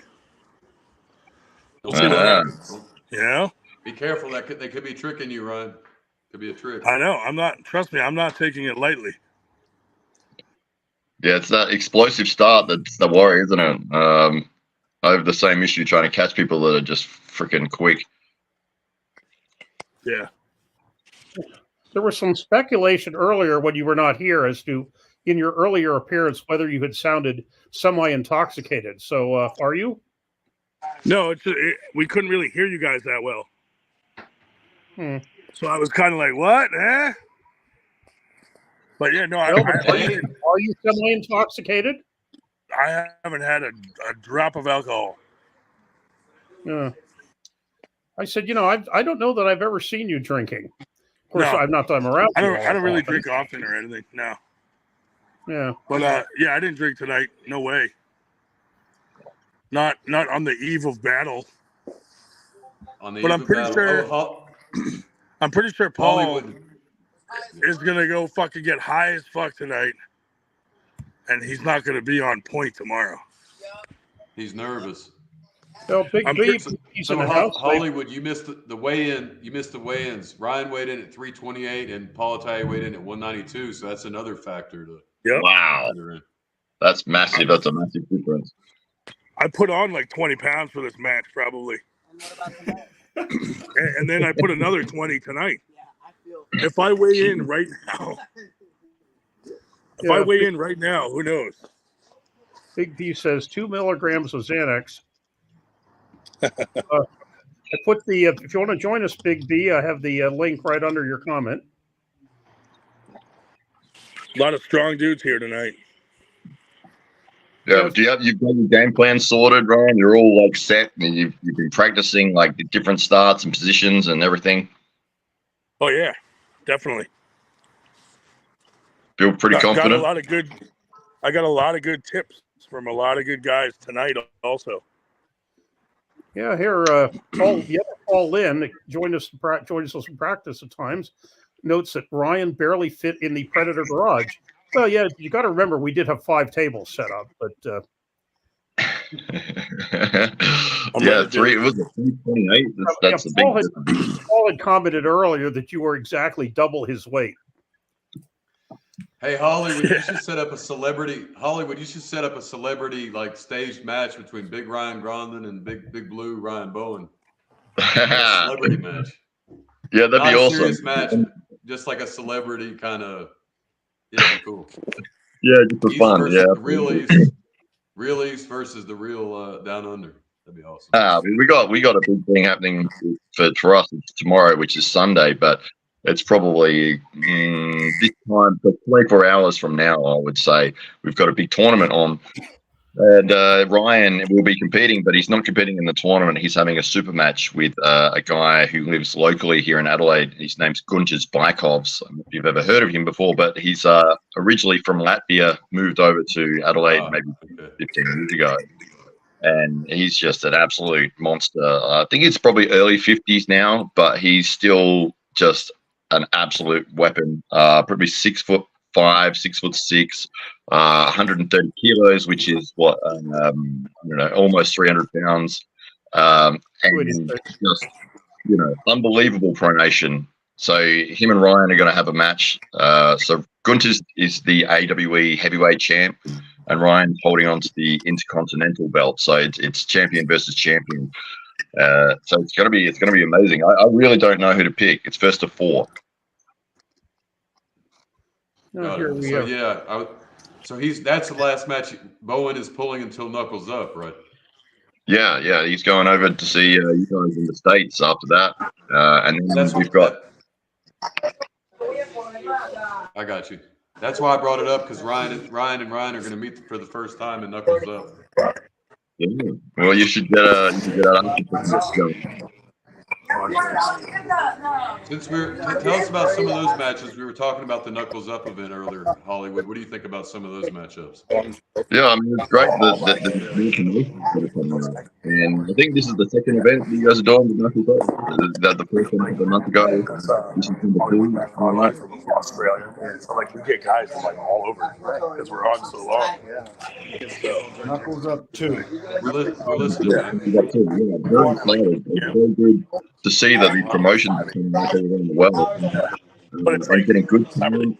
We'll see what happens. You know? Be careful. They could be tricking you, Ryan. Could be a trick. I know. Trust me, I'm not taking it lightly. Yeah, it's that explosive start that's the worry, isn't it? I have the same issue trying to catch people that are just freaking quick. Yeah. There was some speculation earlier when you were not here as to, in your earlier appearance, whether you had sounded semi-intoxicated. So, are you? No, we couldn't really hear you guys that well. So I was kind of like, what? Eh? But yeah, no, are you semi-intoxicated? I haven't had a drop of alcohol. Yeah. I said, I don't know that I've ever seen you drinking. Of course, I'm not that I'm around. I don't really drink often or anything. No. Yeah. But I didn't drink tonight. No way. Not on the eve of battle. But I'm pretty sure. I'm pretty sure Paul is gonna go fucking get high as fuck tonight, and he's not gonna be on point tomorrow. He's nervous. Well, Big B, he's in the house. Hollywood, you missed the weigh-in. You missed the weigh-ins. Ryan weighed in at 328, and Paul Italia weighed in at 192. So that's another factor to. Yep. Wow. That's massive. That's a massive difference. I put on like 20 pounds for this match, probably. And then I put another 20 tonight. If I weigh in right now, who knows? Big B says 2 milligrams of Xanax I put the if you want to join us, Big B, I have the link right under your comment. A lot of strong dudes here tonight. Yeah, do you've got your game plan sorted, Ryan? You're all like set, and you've been practicing like the different starts and positions and everything. Oh yeah, definitely. Feel pretty confident. Got a lot of good. I got a lot of good tips from a lot of good guys tonight. Also. Yeah, here, Paul Lynn joined us in practice at times. Notes that Ryan barely fit in the Predator garage. Well, yeah, you got to remember we did have 5 tables set up, but yeah, 3. It was 328. That's the big. Paul had commented earlier that you were exactly double his weight. Hey, Hollywood, you should set up a celebrity. Hollywood, you should set up a celebrity like staged match between Big Ryan Grondin and Big Blue Ryan Bowen. A celebrity match. Yeah, that'd Not be a awesome. Serious match, just like a celebrity kind of. Yeah, it'd be cool. Yeah, just for fun. Yeah, real East versus the real Down Under. That'd be awesome. We got a big thing happening for us. It's tomorrow, which is Sunday, but it's probably this time, for 24 hours from now, I would say. We've got a big tournament on. And Ryan will be competing, but he's not competing in the tournament. He's having a super match with a guy who lives locally here in Adelaide. His name's Gunjas Baikovs. I don't know if you've ever heard of him before, but he's originally from Latvia, moved over to Adelaide maybe 15 years ago. And he's just an absolute monster. I think it's probably early 50s now, but he's still just an absolute weapon. Probably 6'5", 6'6", 130 kilos, which is what I don't know, almost 300 pounds, and just unbelievable pronation. So him and Ryan are going to have a match. So Gunther is the AWE heavyweight champ, and Ryan's holding on to the Intercontinental belt. So it's champion versus champion. So it's going to be amazing. I really don't know who to pick. It's first to 4. So that's the last match. Bowen is pulling until Knuckles Up, right? Yeah. He's going over to see you guys in the States after that, and then we've got. I got you. That's why I brought it up, because Ryan and Ryan are going to meet for the first time in Knuckles Up. Yeah. Well, you should get that going. Tell us about some of those matches. We were talking about the Knuckles Up event earlier, Hollywood. What do you think about some of those matchups? Yeah, I mean, it's great and I think this is the second event you guys are doing with Knuckles Up. That the first one a month ago. This is number 2. Online from Australia, and so like we get guys from like all over because we're on so long. So, Knuckles Up 2. We're listening. Very excited. It's very good to see that these promotions are coming out all around the world, and getting good talent,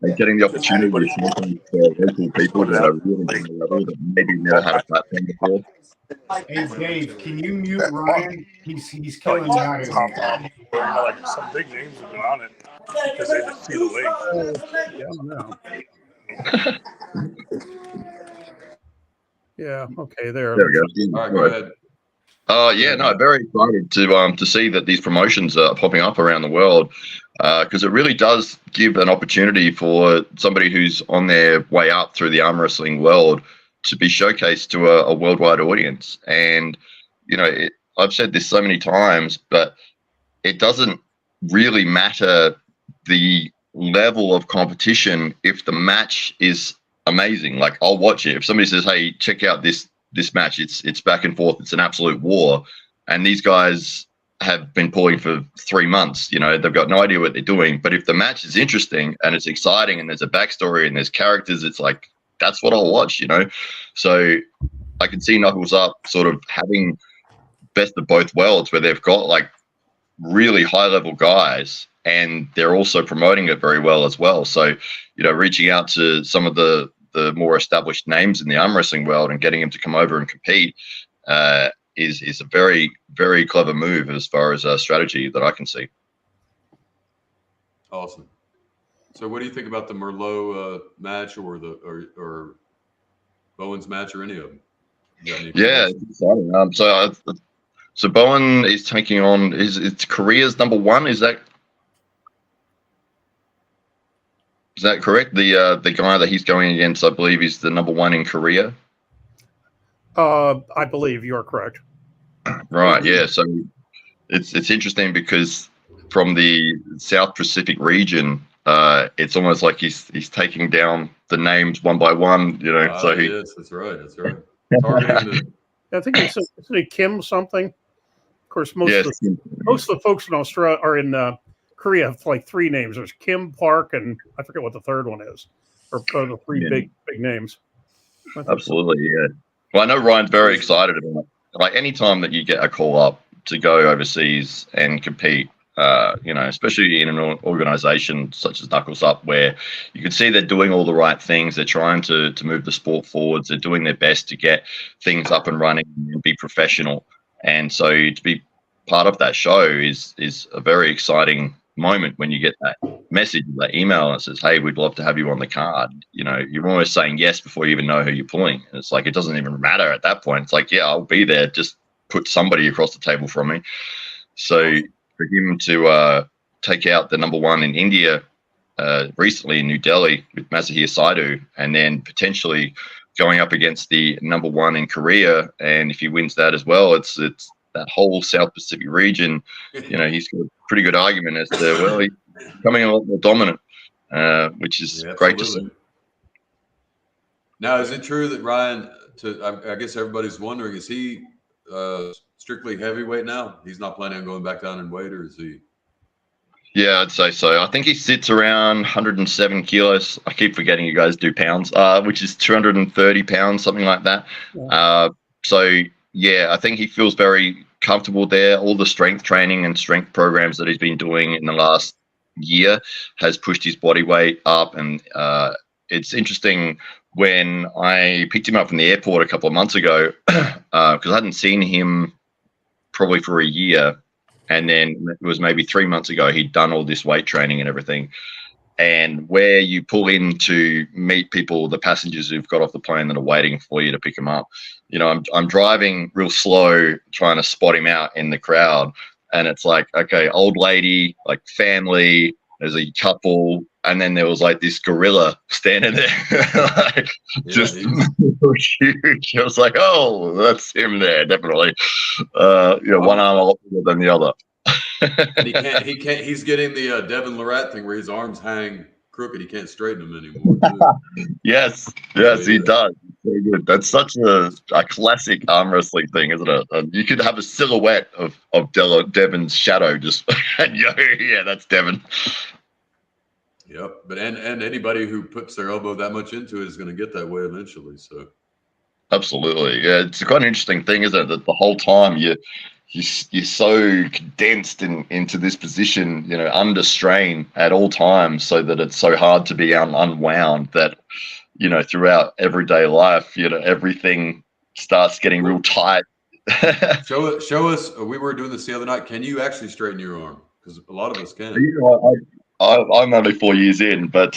and getting the opportunity to see local people that are really on the level that maybe never had a platform before. Hey Dave, can you mute Ryan? He's killing me out here. Like some big names have been on it because they just see the link. Yeah. Okay. There we go. All right. Go ahead. Very excited to see that these promotions are popping up around the world, because it really does give an opportunity for somebody who's on their way up through the arm wrestling world to be showcased to a worldwide audience. And I've said this so many times, but it doesn't really matter the level of competition if the match is amazing. Like, I'll watch it if somebody says, "Hey, check out this match. It's back and forth. It's an absolute war." And these guys have been pulling for 3 months. They've got no idea what they're doing. But if the match is interesting and it's exciting and there's a backstory and there's characters, it's like, that's what I'll watch, So I can see Knuckles Up sort of having best of both worlds, where they've got like really high level guys and they're also promoting it very well as well. So, reaching out to some of the more established names in the arm wrestling world and getting them to come over and compete is a very, very clever move as far as a strategy that I can see. Awesome. So what do you think about the Merlot match or Bowen's match, or any of them? Yeah, it's exciting. So So Bowen is taking on it's Korea's number one. Is that correct? The guy that he's going against, I believe, is the number one in Korea. I believe you are correct. Right. Yeah. So it's interesting because from the South Pacific region, it's almost like he's taking down the names one by one. You know. So yes, that's right. That's right. Targeting I think he said Kim something. Of course, most of the folks in Australia are in Korea have like three names. There's Kim, Park, and I forget what the third one is, or the three big names. Absolutely, yeah. Well, I know Ryan's very excited about it. Like any time that you get a call up to go overseas and compete, especially in an organization such as Knuckles Up, where you can see they're doing all the right things. They're trying to move the sport forwards. They're doing their best to get things up and running and be professional. And so to be part of that show is a very exciting moment when you get that message, that email that says, "Hey, we'd love to have you on the card." You're almost saying yes before you even know who you're pulling. And it's like, it doesn't even matter at that point. It's like, yeah, I'll be there. Just put somebody across the table from me. So for him to take out the number one in India recently in New Delhi with Masahiro Saito, and then potentially going up against the number one in Korea, and if he wins that as well, it's that whole South Pacific region. He's got a pretty good argument as to, well, he's becoming a lot more dominant, which is great to see. Now, is it true that Ryan? I guess everybody's wondering: is he strictly heavyweight now? He's not planning on going back down in weight, or is he? Yeah, I'd say so. I think he sits around 107 kilos. I keep forgetting you guys do pounds, which is 230 pounds, something like that. Yeah. So, yeah, I think he feels very comfortable there. All the strength training and strength programs that he's been doing in the last year has pushed his body weight up. And it's interesting, when I picked him up from the airport a couple of months ago, because I hadn't seen him probably for a year. And then it was maybe 3 months ago, he'd done all this weight training and everything. And where you pull in to meet people, the passengers who've got off the plane that are waiting for you to pick them up, I'm driving real slow, trying to spot him out in the crowd. And it's like, okay, old lady, like family, there's a couple, and then there was like this gorilla standing there, just huge. I was like, oh, that's him there, definitely. One arm a lot bigger than the other. And he can't. He's getting the Devin Lorette thing where his arms hang crooked. He can't straighten them anymore. Yes, he does. Very good. That's such a classic arm wrestling thing, isn't it? You could have a silhouette of Devin's shadow just, yeah, that's Devin. Yep, but and anybody who puts their elbow that much into it is going to get that way eventually. So, absolutely, yeah, it's quite an interesting thing, isn't it? That the whole time you're so condensed into this position, under strain at all times, so that it's so hard to be unwound. That throughout everyday life, everything starts getting real tight. Show us. We were doing this the other night. Can you actually straighten your arm? Because a lot of us can. I'm only 4 years in, but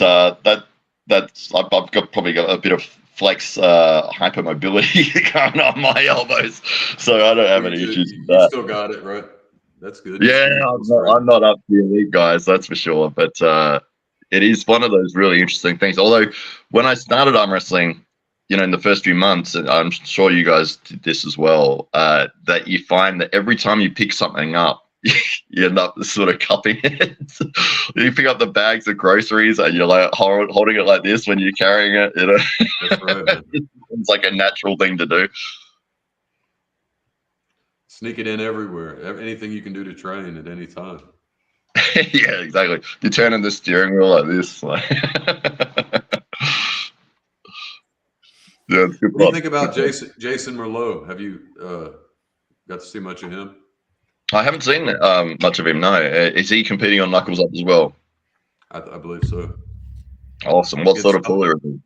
that's I've probably got a bit of flex hypermobility going on my elbows, so I don't have any issues with that. You still got it, right? That's good. Yeah, I'm not up to the elite guys, that's for sure. But it is one of those really interesting things. Although when I started arm wrestling, in the first few months, and I'm sure you guys did this as well, that you find that every time you pick something up, you end up sort of cupping it. You pick up the bags of groceries and you're like holding it like this when you're carrying it. That's right, man. It's like a natural thing to do. Sneak it in everywhere. Anything you can do to train at any time. Yeah, exactly. You're turning the steering wheel like this. Yeah, it's good. What do you think about Jason Merlot? Have you got to see much of him? I haven't seen much of him, no. Is he competing on Knuckles Up as well? I believe so. Awesome. What sort of puller is he?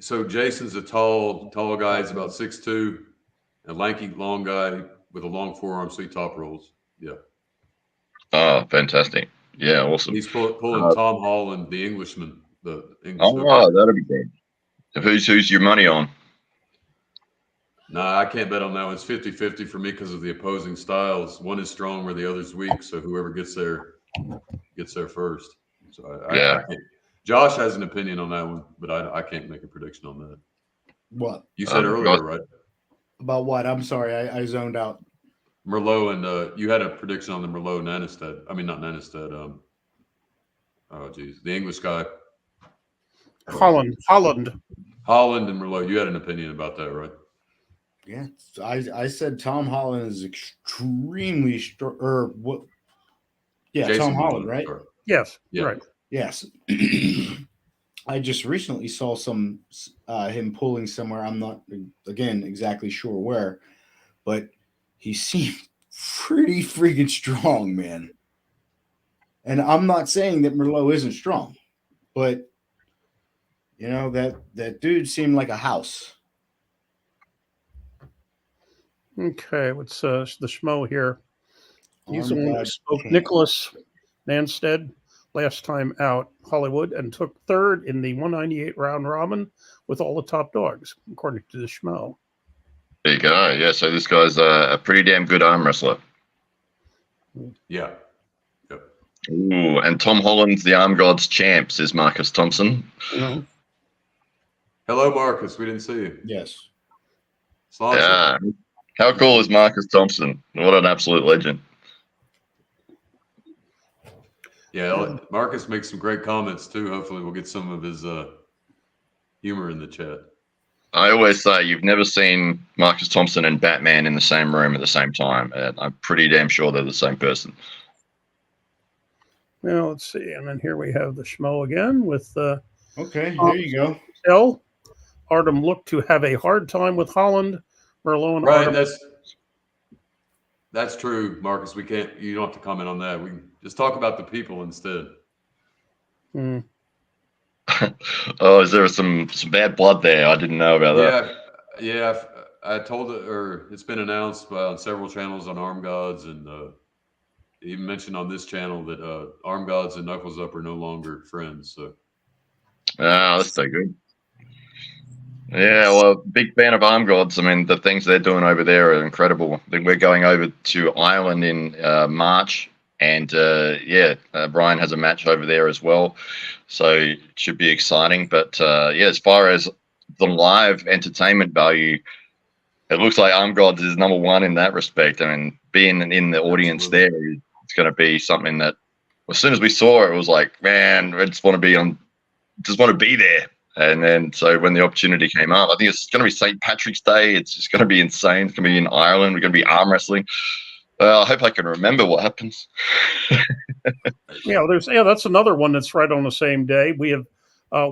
So Jason's a tall guy. He's about 6'2", a lanky, long guy with a long forearm, so he top rolls. Yeah. Oh, fantastic. Yeah, awesome. He's pulling Tom Holland, the Englishman. Oh, that'll be good. Who's your money on? Nah, I can't bet on that one. It's 50-50 for me because of the opposing styles. One is strong where the other's weak, so whoever gets there first. So I can't. Josh has an opinion on that one, but I can't make a prediction on that. What? You said earlier, right? About what? I'm sorry, I zoned out. Merlot and you had a prediction on the Merlot Nanestead. I mean, not Nanestead. Oh, geez, the English guy. Holland and Merlot. You had an opinion about that, right? Yeah, I said Tom Holland is extremely strong. Or what? Yeah, Jason Tom Holland, right? Sorry. Yes, Yeah. right. Yes. I just recently saw some him pulling somewhere. I'm not again exactly sure where, but he seemed pretty freaking strong, man. And I'm not saying that Merlot isn't strong, but you know that dude seemed like a house. Okay, what's the schmo here? He's the one who Armbad spoke. champ. Nicholas Nanstead last time out, Hollywood, and took third in the 198 round robin with all the top dogs, according to the schmo. There you go. Yeah, so this guy's a pretty damn good arm wrestler. Yeah. Yep. Ooh, and Tom Holland's the Arm Gods champ, says Marcus Thompson. No. Hello, Marcus. We didn't see you. Yes. Yeah. How cool is Marcus Thompson? What an absolute legend. Yeah, Marcus makes some great comments too. Hopefully, we'll get some of his humor in the chat. I always say you've never seen Marcus Thompson and Batman in the same room at the same time. And I'm pretty damn sure they're the same person. Now, let's see. And then here we have the schmo again with okay, there you go. L. Artem looked to have a hard time with Holland. Merlot and Right, Artem. that's true, Marcus. You don't have to comment on that. We can just talk about the people instead. Oh, is there some bad blood there? I didn't know about that. Yeah. I told it, or it's been announced on several channels on Arm Gods, and even mentioned on this channel that Arm Gods and Knuckles Up are no longer friends. So, that's so good. Yeah, well, big fan of Arm Gods. I mean, the things they're doing over there are incredible. I think we're going over to Ireland in March, and Brian has a match over there as well, so it should be exciting. But as far as the live entertainment value, it looks like Arm Gods is number one in that respect. I mean, being in the audience there, it's going to be something that, as soon as we saw it, it was like, man, I just want to be there. And then, so when the opportunity came up, I think it's going to be St. Patrick's Day. It's just going to be insane. It's going to be in Ireland. We're going to be arm wrestling. I hope I can remember what happens. That's another one that's right on the same day. We have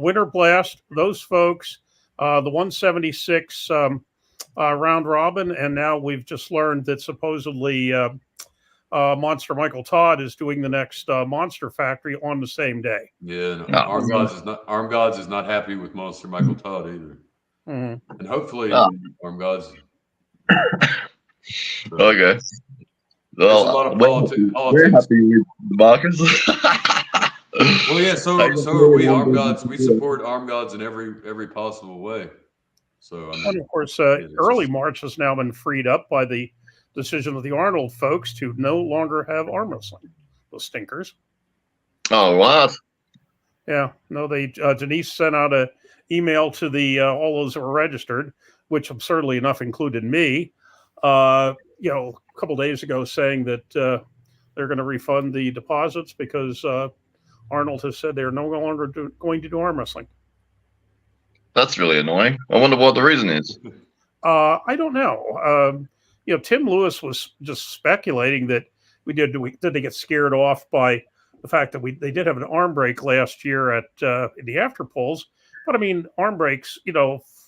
Winter Blast, those folks, the 176 round robin, and now we've just learned that supposedly Monster Michael Todd is doing the next Monster Factory on the same day. Yeah, Arm Gods is not happy with Monster Michael Todd either, and hopefully Arm Gods. Okay. Well, a lot of politics. We're happy with Marcus. Well, yeah. So are we. Arm Gods. We support Arm Gods in every possible way. So, and of course, early March has now been freed up by the decision of the Arnold folks to no longer have arm wrestling. Those stinkers. Oh, what? Yeah, no, Denise sent out an email to the all those who were registered, which absurdly enough included me. A couple days ago, saying that they're going to refund the deposits because Arnold has said they're no longer going to do arm wrestling. That's really annoying. I wonder what the reason is. I don't know. Tim Lewis was just speculating that did they get scared off by the fact that they did have an arm break last year in the after polls. But I mean, arm breaks,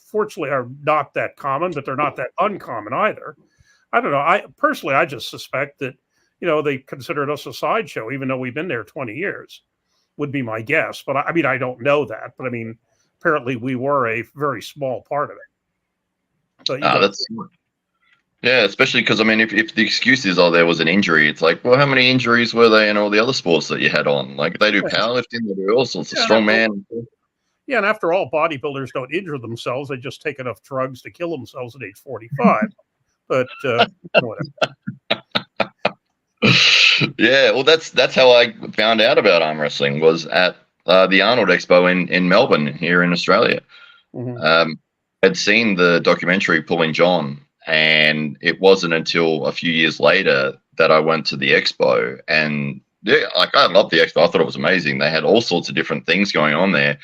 fortunately are not that common, but they're not that uncommon either. I don't know. I just suspect that, they considered us a sideshow, even though we've been there 20 years, would be my guess. But I don't know that. But I mean, apparently we were a very small part of it. So, yeah, especially because, I mean, if the excuse is, there was an injury, it's like, well, how many injuries were there in all the other sports that you had on? Like, they do powerlifting, they do all sorts of strongman. Yeah, and after all, bodybuilders don't injure themselves; they just take enough drugs to kill themselves at age 45. But whatever. Yeah, well, that's how I found out about arm wrestling, was at the Arnold Expo in Melbourne here in Australia. Mhm. I'd seen the documentary Pulling John, and it wasn't until a few years later that I went to the expo. And yeah, like, I loved the expo. I thought it was amazing. They had all sorts of different things going on there.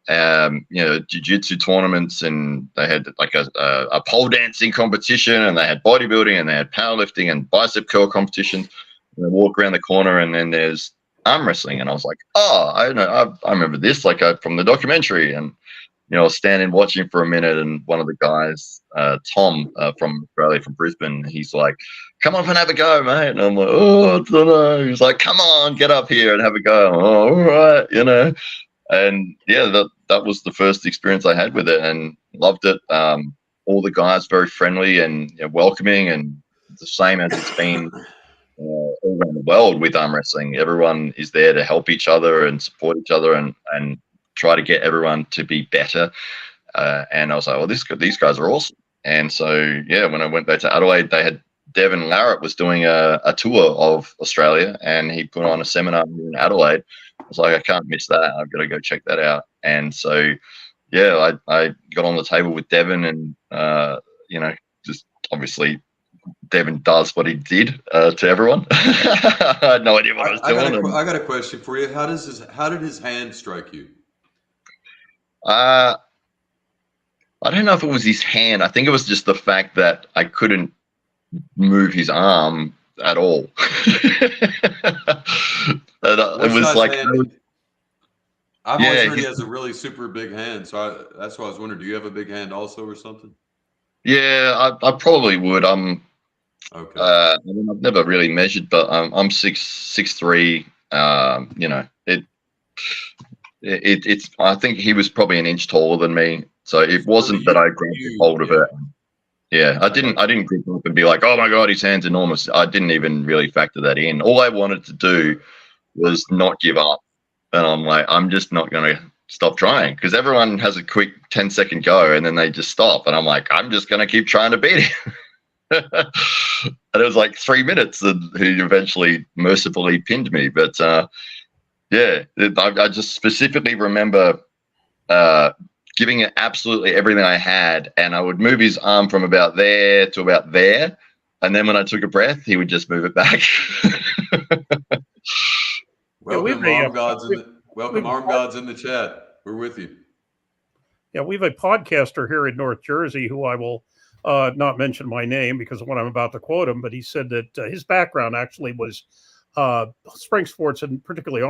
Jiu-jitsu tournaments, and they had like a pole dancing competition, and they had bodybuilding, and they had powerlifting and bicep curl competitions. And I walk around the corner, and then there's arm wrestling, and I was like, oh, I know, I remember this, like, from the documentary. And I was standing watching for a minute, and one of the guys, Tom, from Australia, from Brisbane, he's like, come up and have a go, mate. And I'm like, oh, I don't know. He's like, come on, get up here and have a go. Oh, all right, And yeah, that was the first experience I had with it, and loved it. All the guys very friendly and welcoming, and the same as it's been all around the world with arm wrestling. Everyone is there to help each other and support each other, and try to get everyone to be better. And I was like, well, these guys are awesome. And so yeah, when I went back to Adelaide, they had Devin Larratt was doing a tour of Australia, and he put on a seminar in Adelaide. I was like, I can't miss that. I've got to go check that out. And so, yeah, I got on the table with Devin, and just obviously Devin does what he did to everyone. I had no idea what I was doing. I got a question for you. How did his hand strike you? I don't know if it was his hand. I think it was just the fact that I couldn't move his arm at all. It was like, I've always heard he has a really super big hand, so that's why I was wondering, do you have a big hand also or something? Yeah, I probably would. Okay. I mean, I've never really measured, but I'm 6'3". It's. I think he was probably an inch taller than me, so it wasn't that I grabbed hold of it. Yeah, I didn't grip up and be like, oh my God, his hand's enormous. I didn't even really factor that in. All I wanted to do was not give up. And I'm like, I'm just not going to stop trying, because everyone has a quick 10-second go and then they just stop. And I'm like, I'm just going to keep trying to beat him. And it was like 3 minutes, and he eventually mercifully pinned me. But yeah, I just specifically remember giving it absolutely everything I had, and I would move his arm from about there to about there, and then when I took a breath, he would just move it back. Welcome, arm gods in the chat. We're with you. Yeah, we have a podcaster here in North Jersey who I will not mention my name because of what I'm about to quote him, but he said that his background actually was spring sports and particularly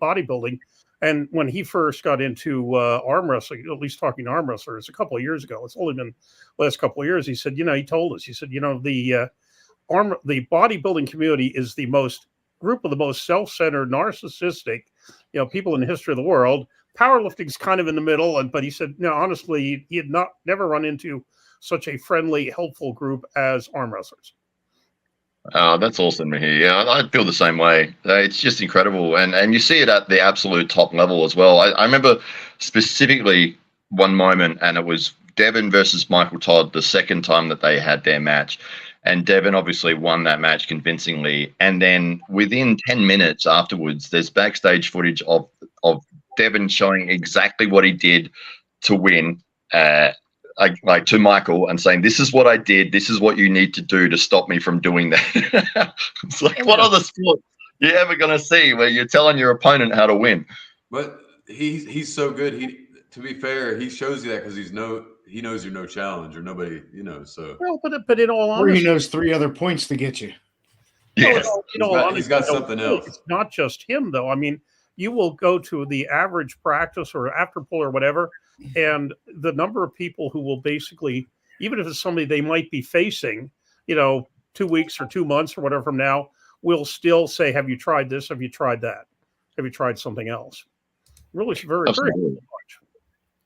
bodybuilding. And when he first got into arm wrestling, at least talking to arm wrestlers a couple of years ago, it's only been the last couple of years, he said, he told us, he said, the bodybuilding community is the group of the most self-centered, narcissistic, people in the history of the world. Powerlifting's kind of in the middle, but he said, honestly, he had never run into such a friendly, helpful group as arm wrestlers. Oh, that's awesome to hear. Yeah, I feel the same way. It's just incredible. And you see it at the absolute top level as well. I remember specifically one moment, and it was Devin versus Michael Todd, the second time that they had their match. And Devin obviously won that match convincingly. And then within 10 minutes afterwards, there's backstage footage of Devin showing exactly what he did to win, like to Michael, and saying, this is what I did, this is what you need to do to stop me from doing that. It's like, what other sport you ever gonna see where you're telling your opponent how to win? But he's so good. To be fair, he shows you that because he knows you're no challenge or nobody, so. Well, but in all honesty, or he knows 3 other points to get you. Yes. He's got something else. It's not just him, though. I mean, you will go to the average practice or after pull or whatever, and the number of people who will basically, even if it's somebody they might be facing, 2 weeks or 2 months or whatever from now, will still say, have you tried this? Have you tried that? Have you tried something else? Really, very, very much.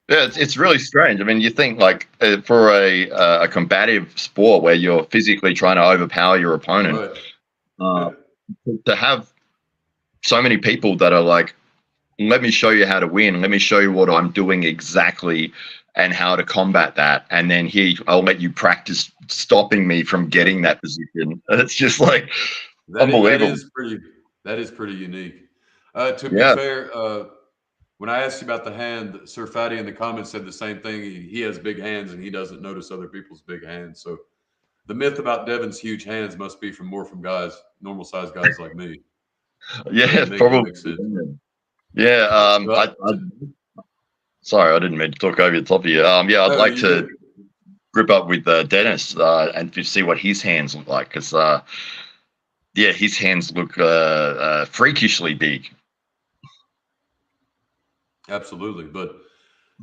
Yeah, it's really strange. I mean, you think like for a combative sport where you're physically trying to overpower your opponent, to have so many people that are like let me show you how to win. Let me show you what I'm doing exactly and how to combat that. And then I'll let you practice stopping me from getting that position. It's just like unbelievable. That is pretty unique. To be Yeah. fair, when I asked you about the hand, Sir Fatty in the comments said the same thing. He has big hands and he doesn't notice other people's big hands. So the myth about Devin's huge hands must be from normal sized guys like me. Yeah, probably. Yeah. Sorry, I didn't mean to talk over the top of you. Yeah, I'd like to grip up with Dennis and to see what his hands look like, because yeah, his hands look freakishly big. Absolutely, but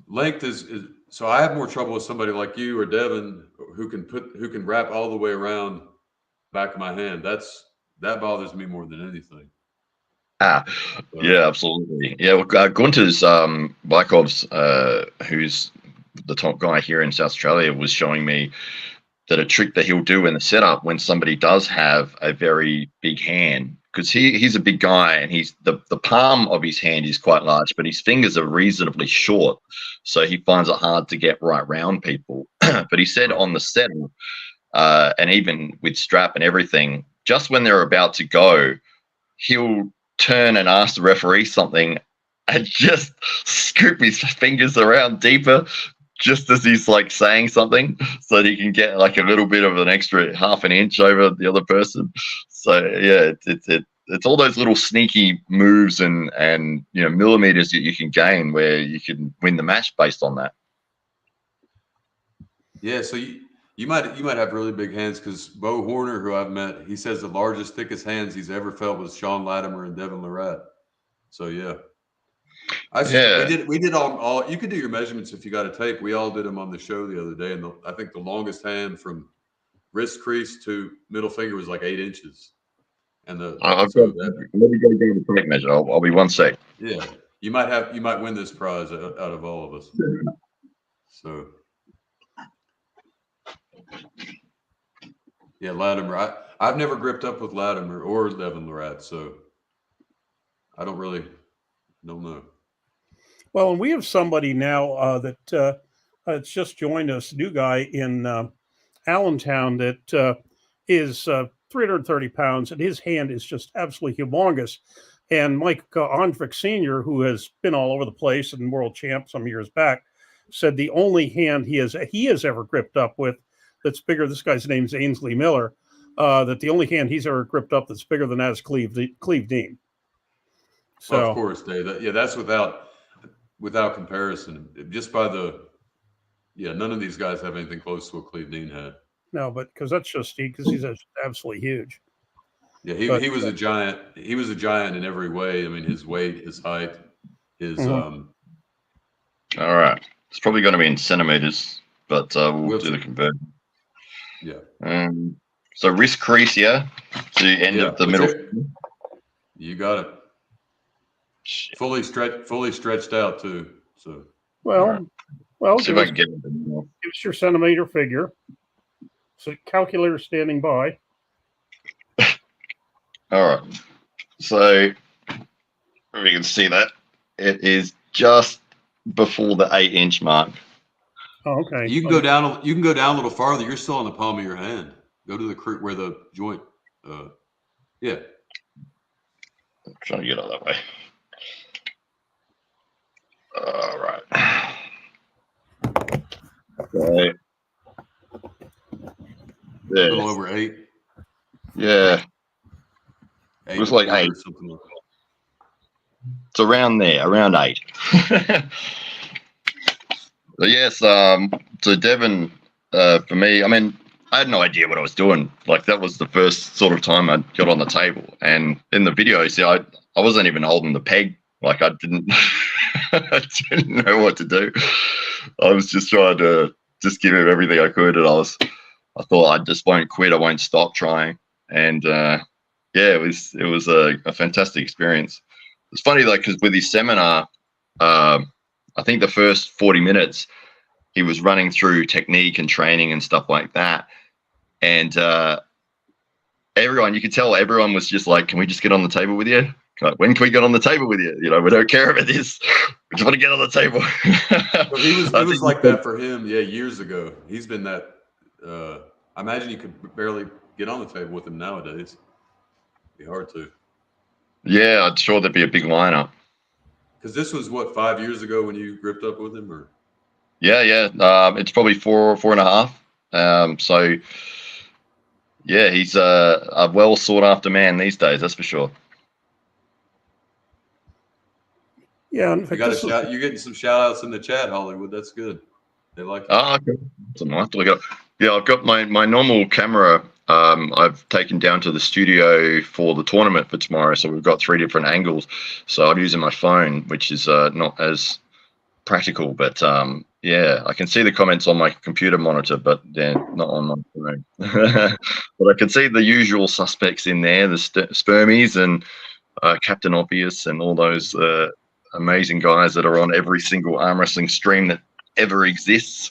length is so. I have more trouble with somebody like you or Devin who can wrap all the way around back of my hand. That bothers me more than anything. Yeah, absolutely. Yeah, well, Gunter's Blakov's, who's the top guy here in South Australia, was showing me that a trick that he'll do in the setup when somebody does have a very big hand, because he's a big guy and the palm of his hand is quite large, but his fingers are reasonably short, so he finds it hard to get right round people. But he said on the setup, and even with strap and everything, just when they're about to go, he'll turn and ask the referee something and just scoop his fingers around deeper just as he's like saying something, so that he can get like a little bit of an extra half an inch over the other person. So yeah, it's all those little sneaky moves and millimeters that you can gain where you can win the match based on that. Yeah, so you might have really big hands, because Bo Horner, who I've met, he says the largest, thickest hands he's ever felt was Sean Latimer and Devin Lorette. So yeah, we did all. You could do your measurements if you got a tape. We all did them on the show the other day, and I think the longest hand from wrist crease to middle finger was like 8 inches. And let me go get the tape measure. I'll be 1 sec. Yeah, you might win this prize out of all of us. So. Yeah, Latimer. I've never gripped up with Latimer or Devin Lorette, so I don't know. Well, and we have somebody now that it's just joined us, new guy in Allentown that is 330 pounds, and his hand is just absolutely humongous. And Mike Ondvik Sr., who has been all over the place and world champ some years back, said the only hand he has ever gripped up with that's bigger, this guy's name's Ainsley Miller, that the only hand he's ever gripped up that's bigger than that is Cleve Dean. So of course, Dave. That's without comparison. Just by none of these guys have anything close to what Cleve Dean had. No, but because he's absolutely huge. Yeah, he was a giant. He was a giant in every way. I mean, his weight, his height, his All right, it's probably going to be in centimeters, but we'll do the conversion. Yeah. So wrist crease, yeah, to the end of the middle. You got it. Fully stretched out too. So well, see if I can get it. Give us your centimeter figure. So calculator standing by. All right. So if you can see that, it is just before the 8-inch mark. Oh, okay. You can go down. You can go down a little farther. You're still on the palm of your hand. Go to the where the joint. Yeah. I'm trying to get out that way. All right. Okay. A little over 8. Yeah. It was like 8. Something like that. It's around there, around 8. But yes, so Devin, for me, I mean, I had no idea what I was doing. Like, that was the first sort of time I got on the table. And in the video, see, I wasn't even holding the peg. Like, I didn't know what to do. I was just trying to just give him everything I could. And I thought I just won't quit. I won't stop trying. And yeah, it was a fantastic experience. It's funny though, because with his seminar, I think the first 40 minutes he was running through technique and training and stuff like that. And you could tell everyone was just like, can we just get on the table with you? Like, when can we get on the table with you? You know, we don't care about this. We just want to get on the table. So it was like that for him, years ago. He's been that. I imagine you could barely get on the table with him nowadays. It'd be hard to. Yeah, I'm sure there'd be a big lineup. Because this was what, 5 years ago when you gripped up with him, or? Yeah. It's probably 4.5. So yeah, he's a well sought after man these days. That's for sure. Yeah, in fact, You're getting some shout outs in the chat, Hollywood. That's good. They like it. Oh, okay. So I have to look up. Yeah, I've got my normal camera. I've taken down to the studio for the tournament for tomorrow. So we've got 3 different angles. So I'm using my phone, which is not as practical. But yeah, I can see the comments on my computer monitor, but they're not on my phone. But I can see the usual suspects in there, the Spermies and Captain Obvious and all those amazing guys that are on every single arm wrestling stream that ever exists.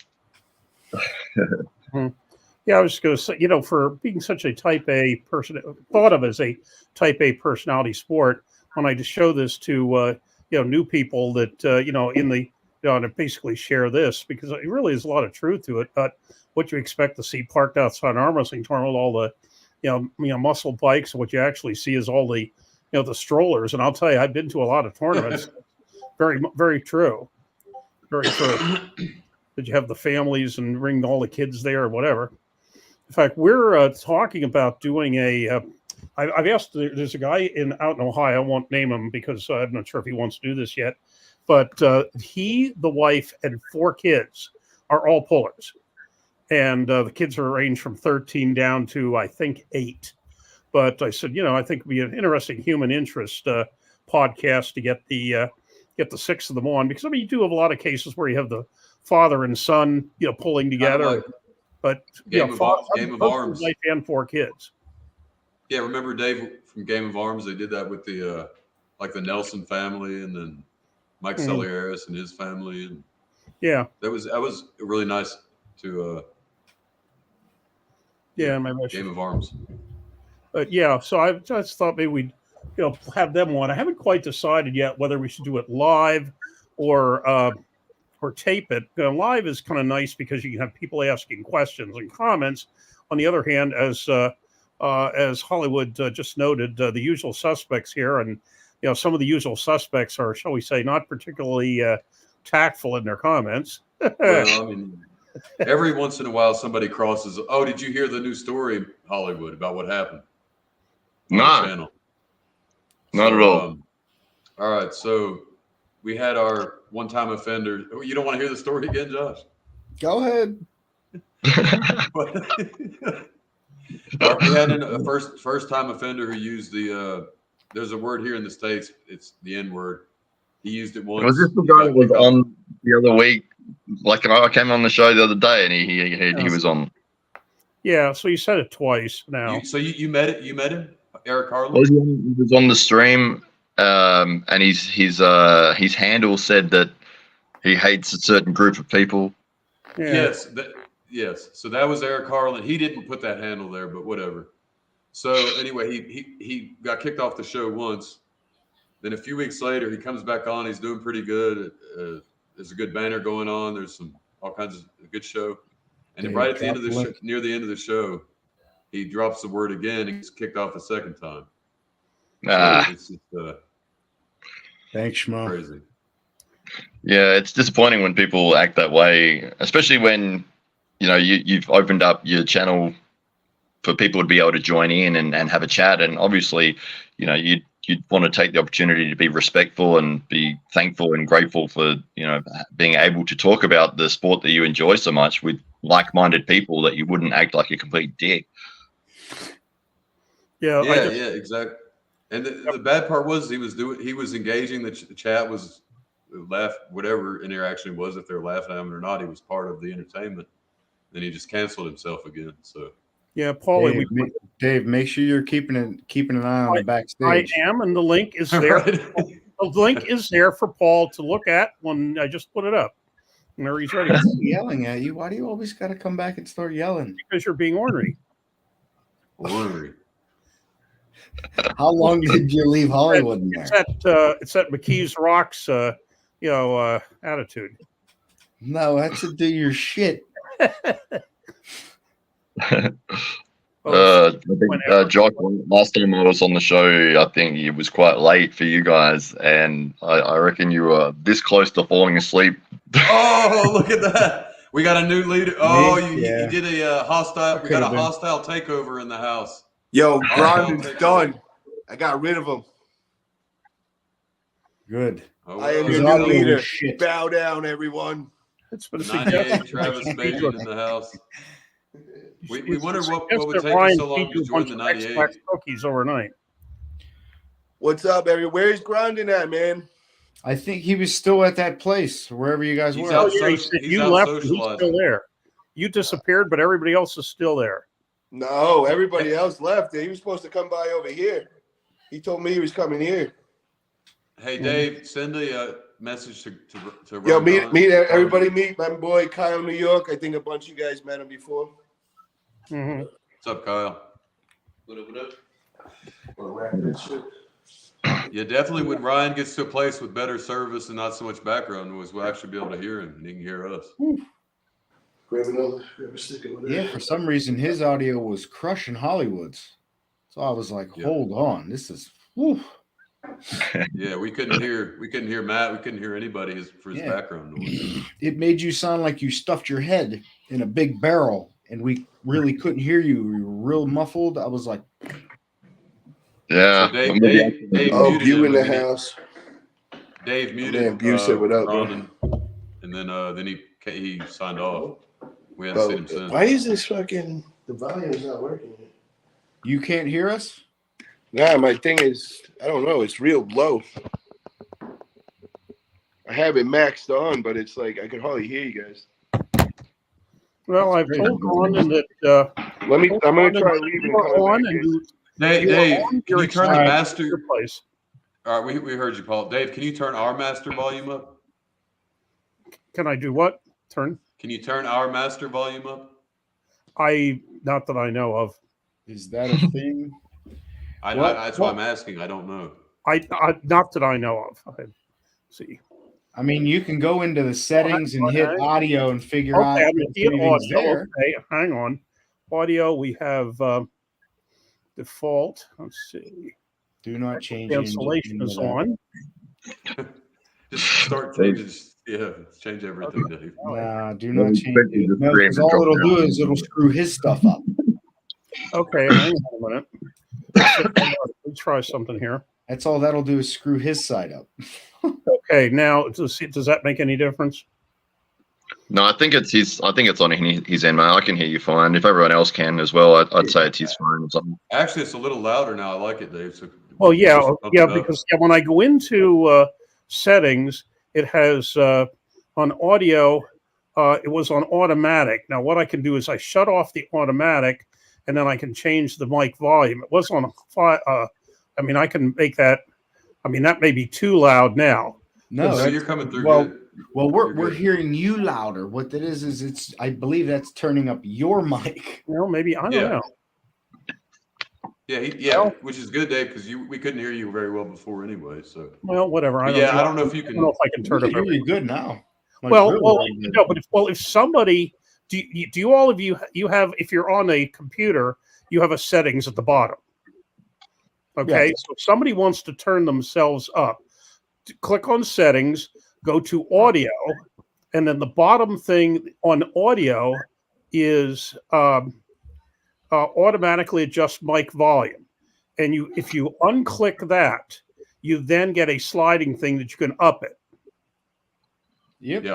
Yeah, I was going to say, for being such a type A person, thought of as a type A personality sport, when I just show this to, new people that, to basically share this, because it really is a lot of truth to it. But what you expect to see parked outside an arm wrestling tournament, all the, muscle bikes, what you actually see is all the, the strollers. And I'll tell you, I've been to a lot of tournaments. Very, very true. Very true. Did you have the families and bring all the kids there or whatever? In fact, we're talking about doing I've asked, there's a guy out in Ohio, I won't name him because I'm not sure if he wants to do this yet, but he, the wife, and 4 kids are all pullers. And the kids are ranged from 13 down to, I think, 8. But I said, I think it'd be an interesting human interest podcast to get the 6 of them on, because you do have a lot of cases where you have the father and son, pulling together. But Game of Arms, wife and 4 kids. Yeah, remember Dave from Game of Arms? They did that with the the Nelson family, and then Mike Saliaris and his family, and yeah, that was really nice to. Game of Arms. But yeah, so I just thought maybe we'd have them on. I haven't quite decided yet whether we should do it live or tape it. Live is kind of nice because you can have people asking questions and comments. On the other hand, as Hollywood just noted, the usual suspects here, and some of the usual suspects are, shall we say, not particularly tactful in their comments. Well, every once in a while somebody crosses. Oh, did you hear the new story, Hollywood, about what happened? No, not at all. All right, so we had our one-time offender. You don't want to hear the story again, Josh? Go ahead. We had a first-time offender who used the. There's a word here in the States. It's the N-word. He used it once. Was this the guy that was on the other week? Like, I came on the show the other day, and he was on. Yeah, so you said it twice now. You met it? You met him, Eric Harlan? He was on the stream. And his handle said that he hates a certain group of people. Yeah. Yes. So that was Eric Harlan. He didn't put that handle there, but whatever. So anyway, he got kicked off the show once. Then a few weeks later, he comes back on. He's doing pretty good. There's a good banner going on. There's all kinds of a good show. And then right at the end of the show, near the end of the show, he drops the word again. And gets kicked off a second time. So it's just, thanks, Schmo. Crazy. Yeah, it's disappointing when people act that way, especially when you've opened up your channel for people to be able to join in and have a chat. And obviously, you'd want to take the opportunity to be respectful and be thankful and grateful for being able to talk about the sport that you enjoy so much with like-minded people, that you wouldn't act like a complete dick. Yeah, exactly. And the bad part was he was engaging. The chat was whatever interaction it was, if they're laughing at him or not, he was part of the entertainment. Then he just canceled himself again. So yeah, Paul, Dave, make sure you're keeping an eye on the backstage. I am, and the link is there. The link is there for Paul to look at when I just put it up. Whenever he's ready. Yelling at you. Why do you always got to come back and start yelling? Because you're being ornery. Ornery. How long did you leave Hollywood in there? It's that McKees Rocks, attitude. No, that's to do your shit. I think Jock, last time I was on the show, I think it was quite late for you guys, and I reckon you were this close to falling asleep. Oh, look at that! We got a new leader. Oh, he Yeah. did a hostile. We got a could've been. hostile takeover in the house. Yo, Hostile Grondin's takeover. done. I got rid of him. Good. Oh, I am well, your His new audio was leader. shit. Bow down, everyone. It's been 98 suggested Travis Bajan in the house. We wonder what would take Ryan you so long feed you to a join bunch the of 98. X-Lax cookies overnight. What's up, everyone? Where's Grondin at, man? I think he was still at that place, wherever you guys He's were. out. He said He's you out left, and he's socializing. still there. You disappeared, but everybody else is still there. No, everybody else left. He was supposed to come by over here. He told me he was coming here. Hey, Dave, send a message to Yo, Ron meet Don. everybody. Meet my boy Kyle, New York. I think a bunch of you guys met him before. Mm-hmm. What's up, Kyle? What up? Yeah, definitely when Ryan gets to a place with better service and not so much background noise, we'll actually be able to hear him and he can hear us. Yeah, for some reason his audio was crushing Hollywood's. So I was like, hold on, this is whew. Yeah, we couldn't hear Matt, we couldn't hear anybody for his background noise. It made you sound like you stuffed your head in a big barrel and we really couldn't hear you. You were real muffled. I was like, yeah. So Dave muted you him, in the and then house. Dave muted said what up, bro? Grondin, and then he signed off. We haven't seen him since. Why is this fucking the volume is not working? you can't hear us? Nah, my thing is, I don't know, it's real low. I have it maxed on, but it's like I can hardly hear you guys. Well, I've told Grondin that. I'm gonna try leaving. Dave, can you turn the master? Your place. All right, we heard you, Paul. Dave, can you turn our master volume up? Can I do what? Turn? Can you turn our master volume up? Not that I know of. Is that a thing? That's why I'm asking. I don't know. Not that I know of. See. I mean, you can go into the settings and hit audio and figure out. Okay, I'm going to hit audio. There. Okay, hang on. Audio, we have default. Let's see. Do not change. Cancellation is on. Just start changing. Yeah, change everything, Dave. Nah, do not change it. No, because all it'll do is it'll screw his stuff up. Okay, hang on a minute. Let's try something here. That's all that'll do is screw his side up. Okay, now does that make any difference? No, I think it's on his end, man. I can hear you fine. If everyone else can as well, I'd say it's his phone or something. Actually, it's a little louder now. I like it, Dave. So well, because when I go into settings, it has on audio. It was on automatic. Now, what I can do is I shut off the automatic, and then I can change the mic volume. It was on I can make that. I mean, that may be too loud now. No, so you're coming through. Good. Well, we're hearing you louder. What that is it's. I believe that's turning up your mic. Well, maybe I don't know. Yeah, which is good, Dave, because we couldn't hear you very well before anyway. So well, whatever. I don't know if you can. I don't know if I can turn it. Hear you good now. If somebody do you all of you have if you're on a computer, you have a settings at the bottom. Okay, so if somebody wants to turn themselves up, click on settings, go to audio, and then the bottom thing on audio is automatically adjust mic volume. And if you unclick that, you then get a sliding thing that you can up it. Yep.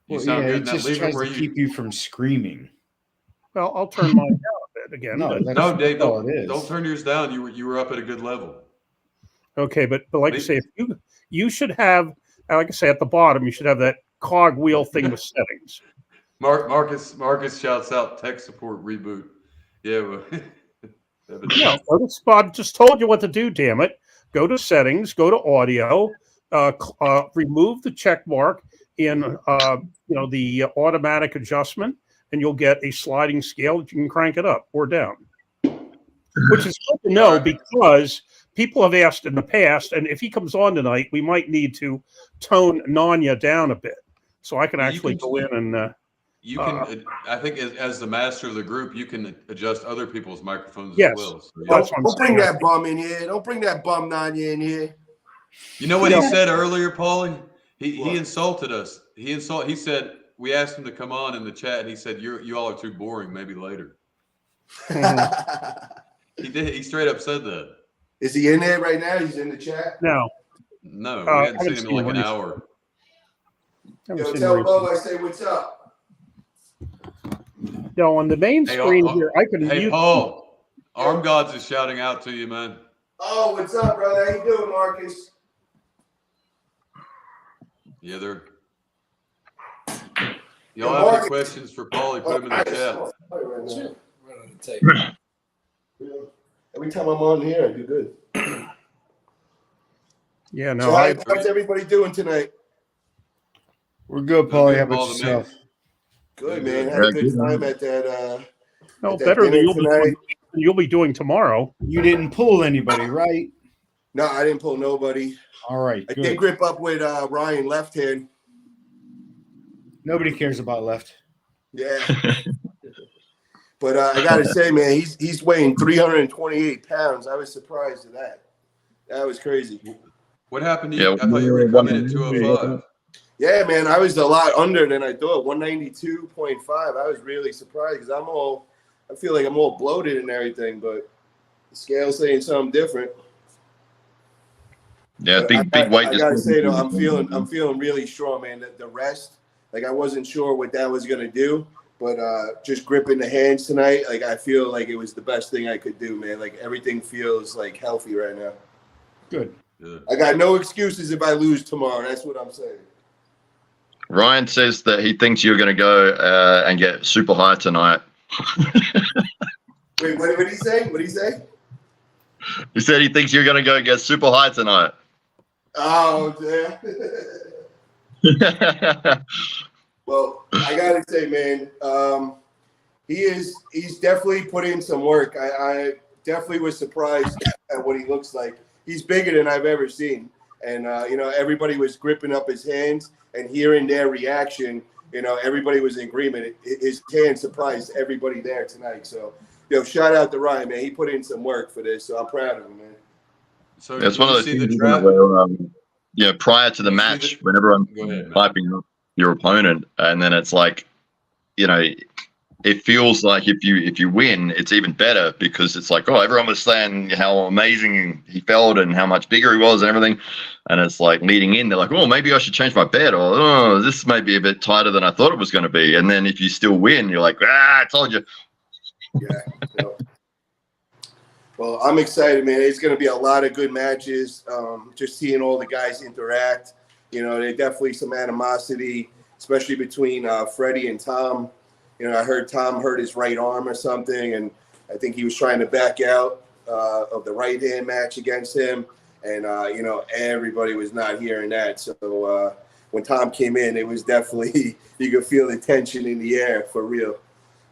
You sound good. It just tries to keep you from screaming. Well, I'll turn mine down a bit again. No, Dave, don't turn yours down. You were up at a good level. Okay, but like I say, if you should have, like I say, at the bottom, you should have that cog wheel thing with settings. Marcus shouts out tech support reboot. Yeah, well, go to spot. Just told you what to do. Damn it! Go to settings. Go to audio. Remove the check mark in the automatic adjustment, and you'll get a sliding scale that you can crank it up or down. which is good to know because people have asked in the past, and if he comes on tonight, we might need to tone Nanya down a bit so I can actually go in and. You can, I think, as the master of the group, you can adjust other people's microphones yes, as well. So, Don't bring that bum in here. Don't bring that bum Nanya in here. You know what he said earlier, Paulie? He insulted us. He said we asked him to come on in the chat, and he said you all are too boring. Maybe later. He did. He straight up said that. Is he in there right now? He's in the chat. No, we hadn't seen him in like an hour. Yo, tell Bo I say what's up. No, on the main screen here, I can. Hey, Paul, Arm Gods is shouting out to you, man. Oh, what's up, brother? How you doing, Marcus? Yeah, y'all have any questions for Paulie? Put them in the chat. Every time I'm on here, I do good. Yeah, no. So how's everybody doing tonight? We're good, Paulie. How about yourself? Good, man. Had a good time at that. No, better than you'll be doing tomorrow. You didn't pull anybody, right? No, I didn't pull nobody. All right, I good. did grip up with Ryan left hand. Nobody cares about left. Yeah. But I got to say, man, he's weighing 328 pounds. I was surprised at that. That was crazy. What happened to you? I thought you were coming at 205. Yeah, man, I was a lot under than I thought. 192.5. I was really surprised because I feel like I'm all bloated and everything, but the scale's saying something different. Yeah, big weight. I gotta say though, I'm feeling really strong, man. The rest, like I wasn't sure what that was gonna do, but just gripping the hands tonight, like I feel like it was the best thing I could do, man. Like everything feels like healthy right now. Good. I got no excuses if I lose tomorrow. That's what I'm saying. Ryan says that he thinks you're going to go and get super high tonight. Wait, what did he say? What did he say? He said he thinks you're going to go get super high tonight. Oh, damn. Well, I gotta say, man, he's definitely put in some work. I definitely was surprised at what he looks like. He's bigger than I've ever seen, and everybody was gripping up his hands and hearing their reaction. Everybody was in agreement. His hand surprised everybody there tonight. So, shout out to Ryan, man. He put in some work for this, so I'm proud of him, man. So that's one of those things where, prior to the match, when everyone's hyping up your opponent, and then it's like, it feels like if you win, it's even better because it's like, oh, everyone was saying how amazing he felt and how much bigger he was and everything, and it's like leading in, they're like, oh, maybe I should change my bet, or oh, this may be a bit tighter than I thought it was going to be, and then if you still win, you're like, I told you. Yeah. Well, I'm excited, man. It's going to be a lot of good matches. Just seeing all the guys interact. There's definitely some animosity, especially between Freddie and Tom. I heard Tom hurt his right arm or something, and I think he was trying to back out of the right-hand match against him. And, everybody was not hearing that. So when Tom came in, it was definitely – you could feel the tension in the air for real.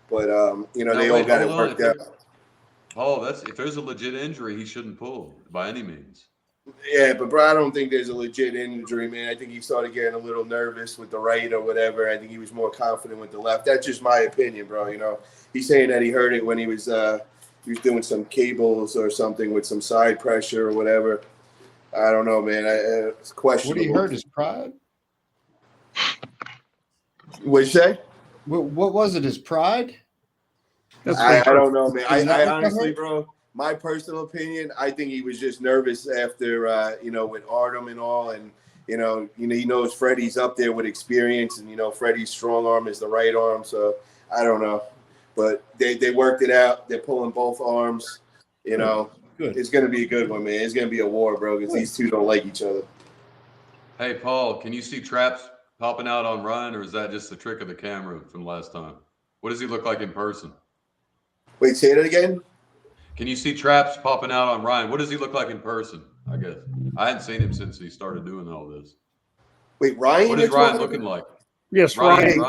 But, they all got it worked out. Oh, if there's a legit injury, he shouldn't pull by any means. Yeah, but bro, I don't think there's a legit injury, man. I think he started getting a little nervous with the right or whatever. I think he was more confident with the left. That's just my opinion, bro. He's saying that he heard it when he was doing some cables or something with some side pressure or whatever. I don't know, man. It's questionable. What he hurt his pride? What'd you say? What was it? His pride? I don't know, man. I honestly, bro, my personal opinion, I think he was just nervous after, with Artem and all. And, he knows Freddie's up there with experience. And, Freddie's strong arm is the right arm. So I don't know. But they worked it out. They're pulling both arms. Good. It's going to be a good one, man. It's going to be a war, bro, because these two don't like each other. Hey, Paul, can you see traps popping out on Ryan, or is that just the trick of the camera from last time? What does he look like in person? Wait, say that again? Can you see traps popping out on Ryan? What does he look like in person, I guess? I hadn't seen him since he started doing all this. Wait, Ryan? What is Ryan looking like? Yes, Ryan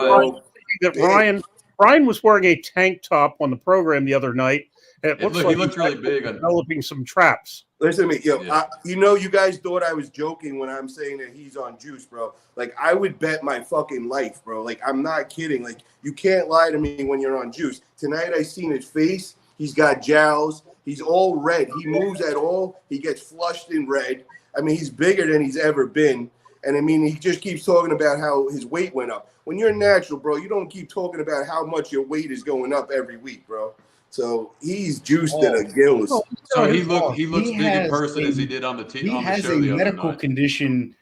was wearing a tank top on the program the other night, It looks he like looked really big. Developing some traps. Listen to me, yo. Yeah. You guys thought I was joking when I'm saying that he's on juice, bro. Like, I would bet my fucking life, bro. Like, I'm not kidding. Like, you can't lie to me when you're on juice. Tonight, I seen his face. He's got jowls. He's all red. He moves at all. He gets flushed in red. I mean, he's bigger than he's ever been. And I mean, he just keeps talking about how his weight went up. When you're natural, bro, you don't keep talking about how much your weight is going up every week, bro. So he's juiced to the gills. So he looks big in person as he did on the show the other medical night. condition.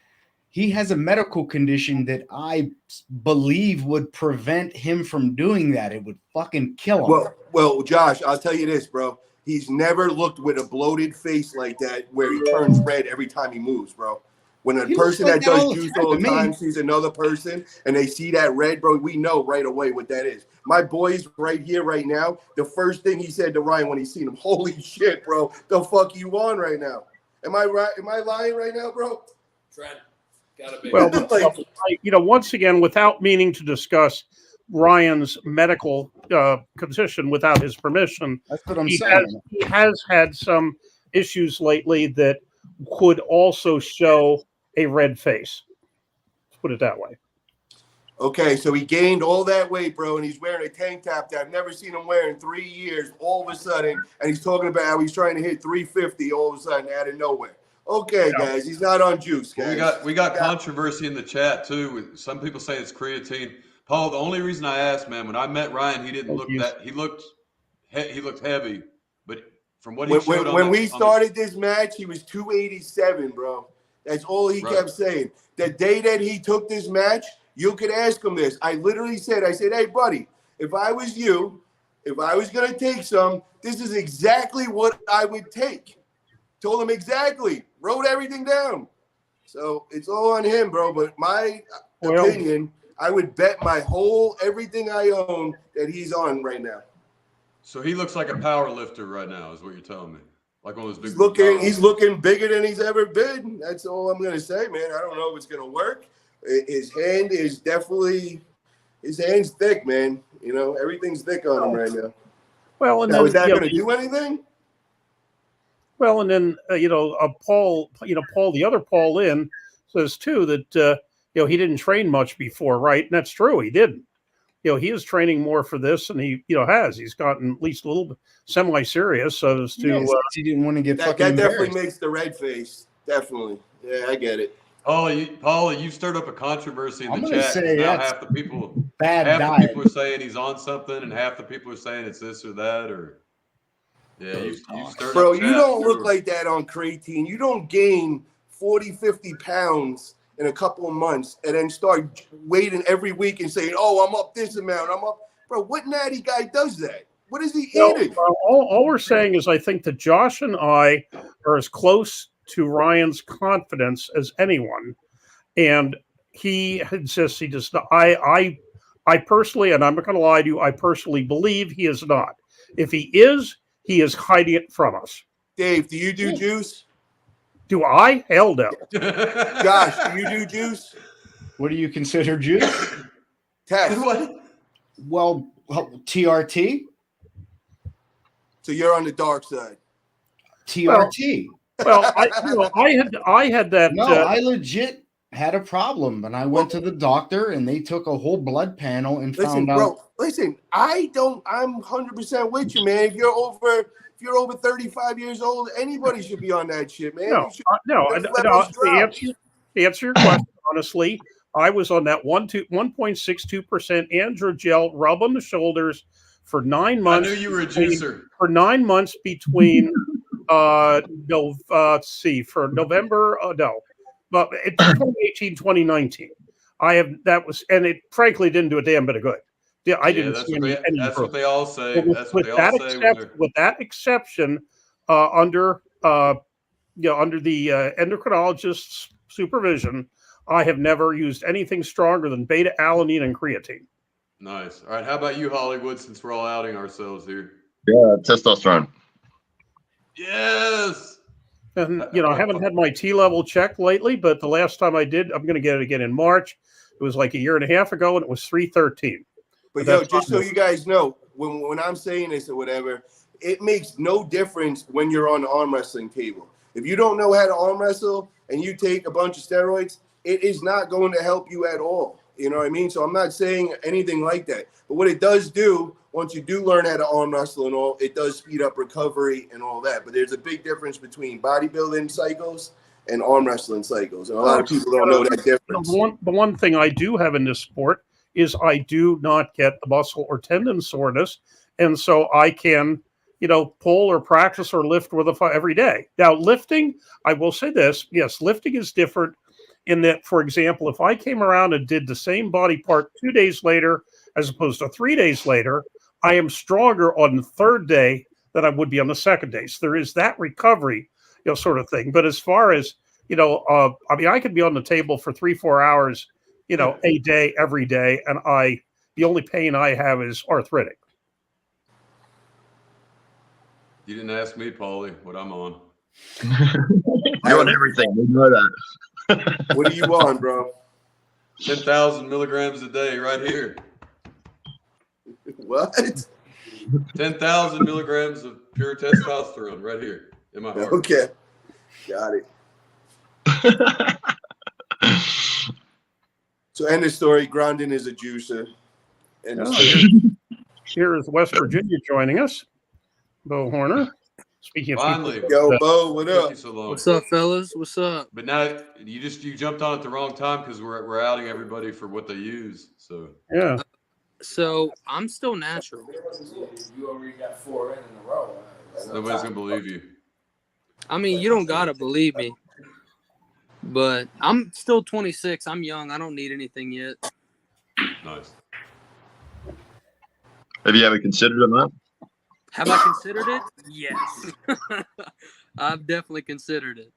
He has a medical condition that I believe would prevent him from doing that. It would fucking kill him. Well, Josh, I'll tell you this, bro. He's never looked with a bloated face like that where he turns red every time he moves, bro. When a person that does juice all the time sees another person and they see that red, bro, we know right away what that is. My boy's right here, right now. The first thing he said to Ryan when he seen him, holy shit, bro, the fuck you on right now? Am I right? Am I lying right now, bro? Trent, gotta be. Well, once again, without meaning to discuss Ryan's medical condition without his permission, that's what I'm saying. He has had some issues lately that could also show a red face. Let's put it that way. Okay, so he gained all that weight, bro, and he's wearing a tank top that I've never seen him wear in 3 years all of a sudden, and he's talking about how he's trying to hit 350 all of a sudden out of nowhere. Okay, guys, he's not on juice, guys. We got controversy in the chat, too, with some people say it's creatine. Paul, the only reason I asked, man, when I met Ryan, he didn't look that – he looked heavy, but from what he showed when we started this match, he was 287, bro. That's all he kept saying. The day that he took this match, you could ask him this. I literally said, hey, buddy, if I was you, if I was going to take some, this is exactly what I would take. Told him exactly. Wrote everything down. So it's all on him, bro. But my opinion, I would bet my everything I own that he's on right now. So he looks like a power lifter right now, is what you're telling me. Like one of those big. He's looking bigger than he's ever been. That's all I'm gonna say, man. I don't know if it's gonna work. His hand is definitely, his hand's thick, man. You know, everything's thick on him right now. Well, and now, then, is that gonna do anything? Well, and then Paul, the other Paul Lynn says too that he didn't train much before, right? And that's true, he didn't. He is training more for this, and he's gotten at least a little bit semi-serious. So as to he didn't want to get that definitely makes the red face. Definitely, yeah, I get it. Paul, you stirred up a controversy in the chat. Now half the people are saying he's on something, and half the people are saying it's this or that, or you stirred up. Bro, you don't look like that on creatine. You don't gain 40, 50 pounds in a couple of months and then start waiting every week and saying, oh, I'm up this amount, I'm up. Bro, what natty guy does that? What is he eating? All we're saying is I think that Josh and I are as close to Ryan's confidence as anyone. And he insists he does not. I personally, and I'm not going to lie to you, I personally believe he is not. If he is hiding it from us. Dave, do you do juice? Do I? Hell no. Josh, do you do juice? What do you consider juice? Test. Well, TRT. So you're on the dark side. TRT. Well, I had that. No, I legit had a problem, and I went to the doctor, and they took a whole blood panel and found out. Bro, listen, I'm 100% with you, man. If you're over 35 years old, anybody should be on that shit, man. To answer your question, honestly, I was on that 1.62% androgel rub on the shoulders for 9 months. I knew you were a juicer. For 9 months between, for November, but it's 2018, 2019. And it frankly didn't do a damn bit of good. Yeah, I didn't see any. That's what they all say. With that exception, under the endocrinologist's supervision, I have never used anything stronger than beta alanine and creatine. Nice. All right. How about you, Hollywood? Since we're all outing ourselves here. Yeah, testosterone. Yes. And I haven't had my T level checked lately, but the last time I did, I'm going to get it again in March. It was like a year and a half ago, and it was 313. But just so you guys know, when I'm saying this or whatever, it makes no difference when you're on the arm wrestling table. If you don't know how to arm wrestle and you take a bunch of steroids, it is not going to help you at all. You know what I mean? So I'm not saying anything like that. But what it does do, once you do learn how to arm wrestle and all, it does speed up recovery and all that. But there's a big difference between bodybuilding cycles and arm wrestling cycles. And a lot of people don't know that difference. The one thing I do have in this sport is I do not get the muscle or tendon soreness. And so I can, pull or practice or lift with every day. Now, lifting, I will say this. Yes, lifting is different in that, for example, if I came around and did the same body part 2 days later, as opposed to 3 days later, I am stronger on the third day than I would be on the second day. So there is that recovery, sort of thing. But as far as, I could be on the table for 3-4 hours, a day, every day. And the only pain I have is arthritic. You didn't ask me, Paulie, what I'm on. You're on everything. We know that. What are you on, bro? 10,000 milligrams a day right here. What? 10,000 milligrams of pure testosterone right here in my heart. Okay. Got it. So end of story. Grondin is a juicer. Here is West Virginia joining us. Bo Horner. Speaking of Finally. Yo, Bo, what up? So long. What's up, fellas? What's up? But now you jumped on at the wrong time because we're outing everybody for what they use. So yeah. So I'm still natural. You already got 4 in a row. Nobody's gonna believe you. I mean, you don't gotta believe me, but I'm still 26. I'm young. I don't need anything yet. Nice. Have you ever considered it, man? Have I considered it? Yes. I've definitely considered it.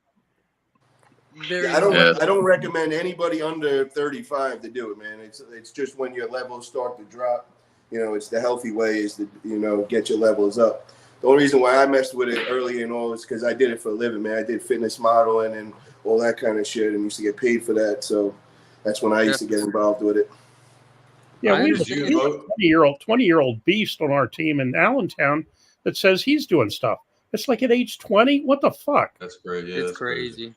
I don't recommend anybody under 35 to do it, man. It's just when your levels start to drop. It's the healthy way is to get your levels up. The only reason why I messed with it early and all is because I did it for a living, man. I did fitness modeling and all that kind of shit, and used to get paid for that. So that's when I used to get involved with it. Yeah, we have a 20-year-old beast on our team in Allentown that says he's doing stuff. It's like at age 20. What the fuck? That's great. Yeah, it's that's crazy.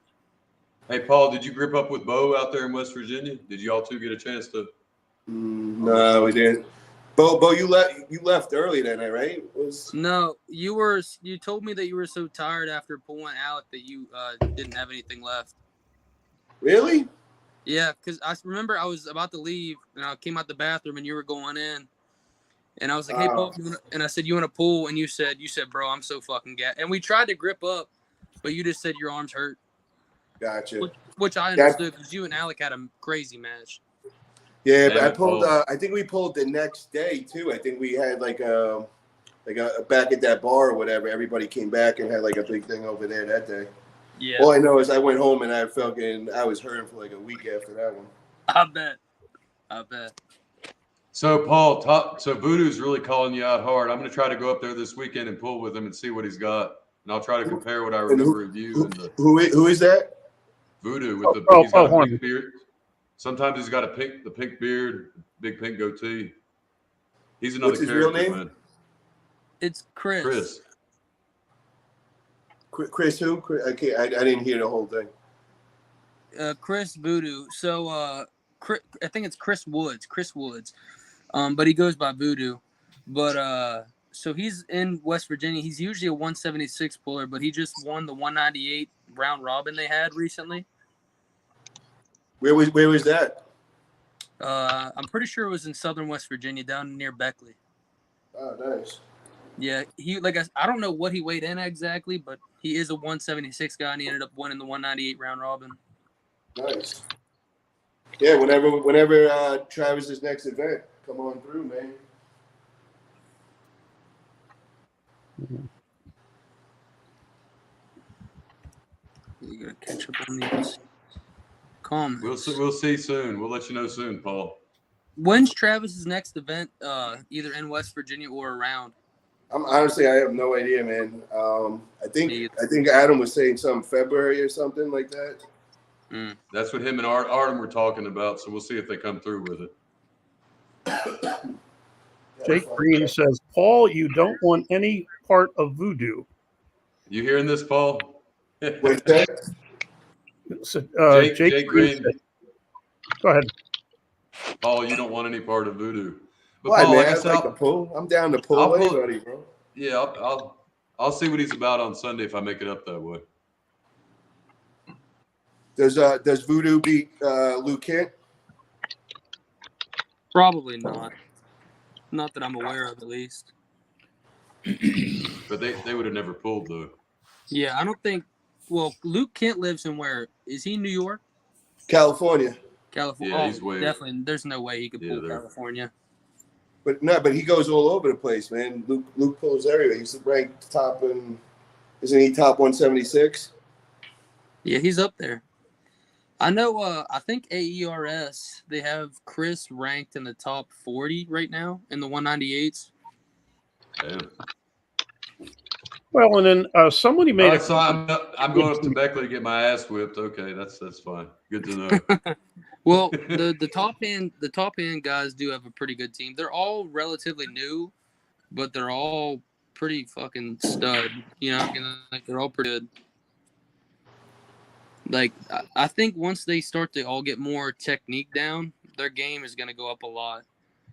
Hey, Paul, did you grip up with Bo out there in West Virginia? Did you all two get a chance to? No, we didn't. Bo, you left early that night, right? No, you told me that you were so tired after pulling out that you didn't have anything left. Really? Yeah, because I remember I was about to leave and I came out the bathroom and you were going in, and I was like, "Hey, Paul," and I said, "You want to pull?" And you said, "Bro, I'm so fucking gassed." And we tried to grip up, but you just said your arms hurt. Gotcha. Which I understood because you and Alec had a crazy match. Yeah, but I pulled. I think we pulled the next day too. I think we had like a back at that bar or whatever. Everybody came back and had like a big thing over there that day. Yeah. All I know is I went home and I was hurting for like a week after that one. I bet. So Paul, so Voodoo's really calling you out hard. I'm going to try to go up there this weekend and pull with him and see what he's got, and I'll try to compare what I remember of you. Who is that? Voodoo with he's got a pink beard. Sometimes he's got the pink beard, big pink goatee. He's another What's his character, real name? man. It's Chris. Chris who? I didn't hear the whole thing. Chris Voodoo. So I think it's Chris Woods. But he goes by Voodoo. But so he's in West Virginia. He's usually a 176 puller, but he just won the 198 round robin they had recently. Where was that? I'm pretty sure it was in southern West Virginia, down near Beckley. Oh, nice. Yeah, I don't know what he weighed in exactly, but he is a 176 guy, and he ended up winning the 198 round robin. Nice. Yeah, whenever Travis's next event, come on through, man. You gotta catch up on these comments. We'll see soon. We'll let you know soon, Paul. When's Travis's next event? Either in West Virginia or around? Honestly, I have no idea, man. I think Adam was saying some February or something like that. That's what him and Artem were talking about. So we'll see if they come through with it. Jake Green says, Paul, you don't want any part of voodoo? You hearing this, Paul? What's that? So, Jake Green. said, go ahead. Paul, you don't want any part of voodoo. But Why, Paul, man? like I I'd said, like to pull. I'm down to pull I'll pull- anybody, bro. yeah, I'll see what he's about on Sunday if I make it up that way. Does Voodoo beat Luke Kent? Probably not. Not that I'm aware of, at least. But they would have never pulled though. Yeah, I don't think. Well, Luke Kent lives in where? Is he New York? California. California. Yeah, Oh, he's way. definitely. There's no way he could pull there. California. But he goes all over the place, man. Luke pulls everywhere. He's ranked top in, isn't he top 176? Yeah, he's up there. I know. I think AERS they have Chris ranked in the top 40 right now in the 198s. Damn. Well, and then somebody made All right, so I'm going up to Beckley to get my ass whipped. Okay, that's fine. Good to know. Well, the top end guys do have a pretty good team. They're all relatively new, but they're all pretty fucking stud. You know, like they're all pretty good. Like I think once they start to all get more technique down, their game is gonna go up a lot.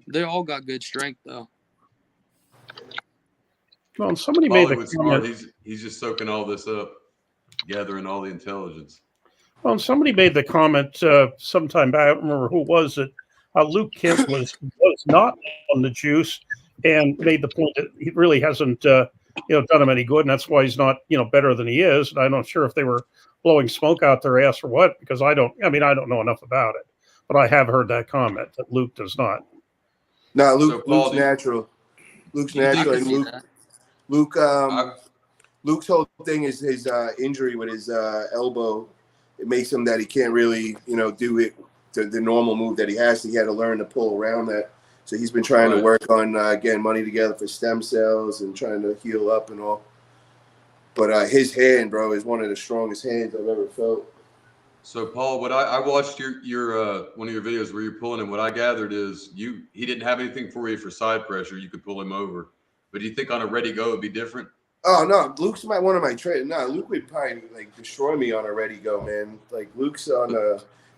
They all got good strength though. Well, somebody made the Hollywood's smart. comment. He's just soaking all this up, gathering all the intelligence. Well, somebody made the comment sometime back. I don't remember who it was that Luke Kent was not on the juice, and made the point that he really hasn't done him any good, and that's why he's not better than he is. And I'm not sure if they were blowing smoke out their ass or what, because I don't know enough about it, but I have heard that comment that Luke does not. No, So, Paul, Luke's natural. Luke's natural, and Luke's whole thing is his injury with his elbow. It makes him that he can't really, do it the normal move that he has. He had to learn to pull around that. So he's been trying to work on getting money together for stem cells and trying to heal up and all. But his hand, bro, is one of the strongest hands I've ever felt. So, Paul, what I watched your one of your videos where you're pulling him. What I gathered is he didn't have anything for you for side pressure. You could pull him over. But do you think on a ready go it'd be different? Oh no, Luke's one of my trainers. No, Luke would probably destroy me on a ready go, man. Like Luke's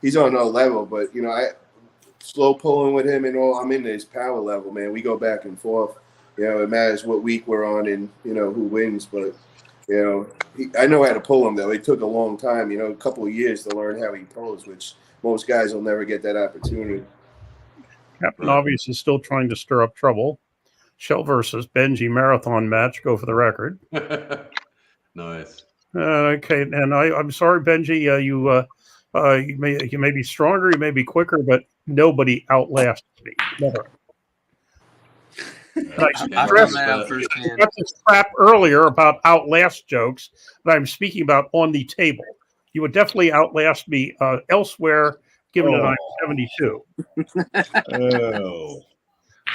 he's on a level, but I slow pulling with him and all. I'm in his power level, man. We go back and forth. It matters what week we're on and who wins, but I know how to pull him though. It took a long time, a couple of years to learn how he pulls, which most guys will never get that opportunity. Captain Obvious is still trying to stir up trouble. Shell versus Benji marathon match. Go for the record. Nice. Okay, and I'm sorry, Benji. You may be stronger, you may be quicker, but nobody outlasts me. Never. I got this crap earlier about outlast jokes that I'm speaking about on the table. You would definitely outlast me elsewhere, given that I'm 72. Oh.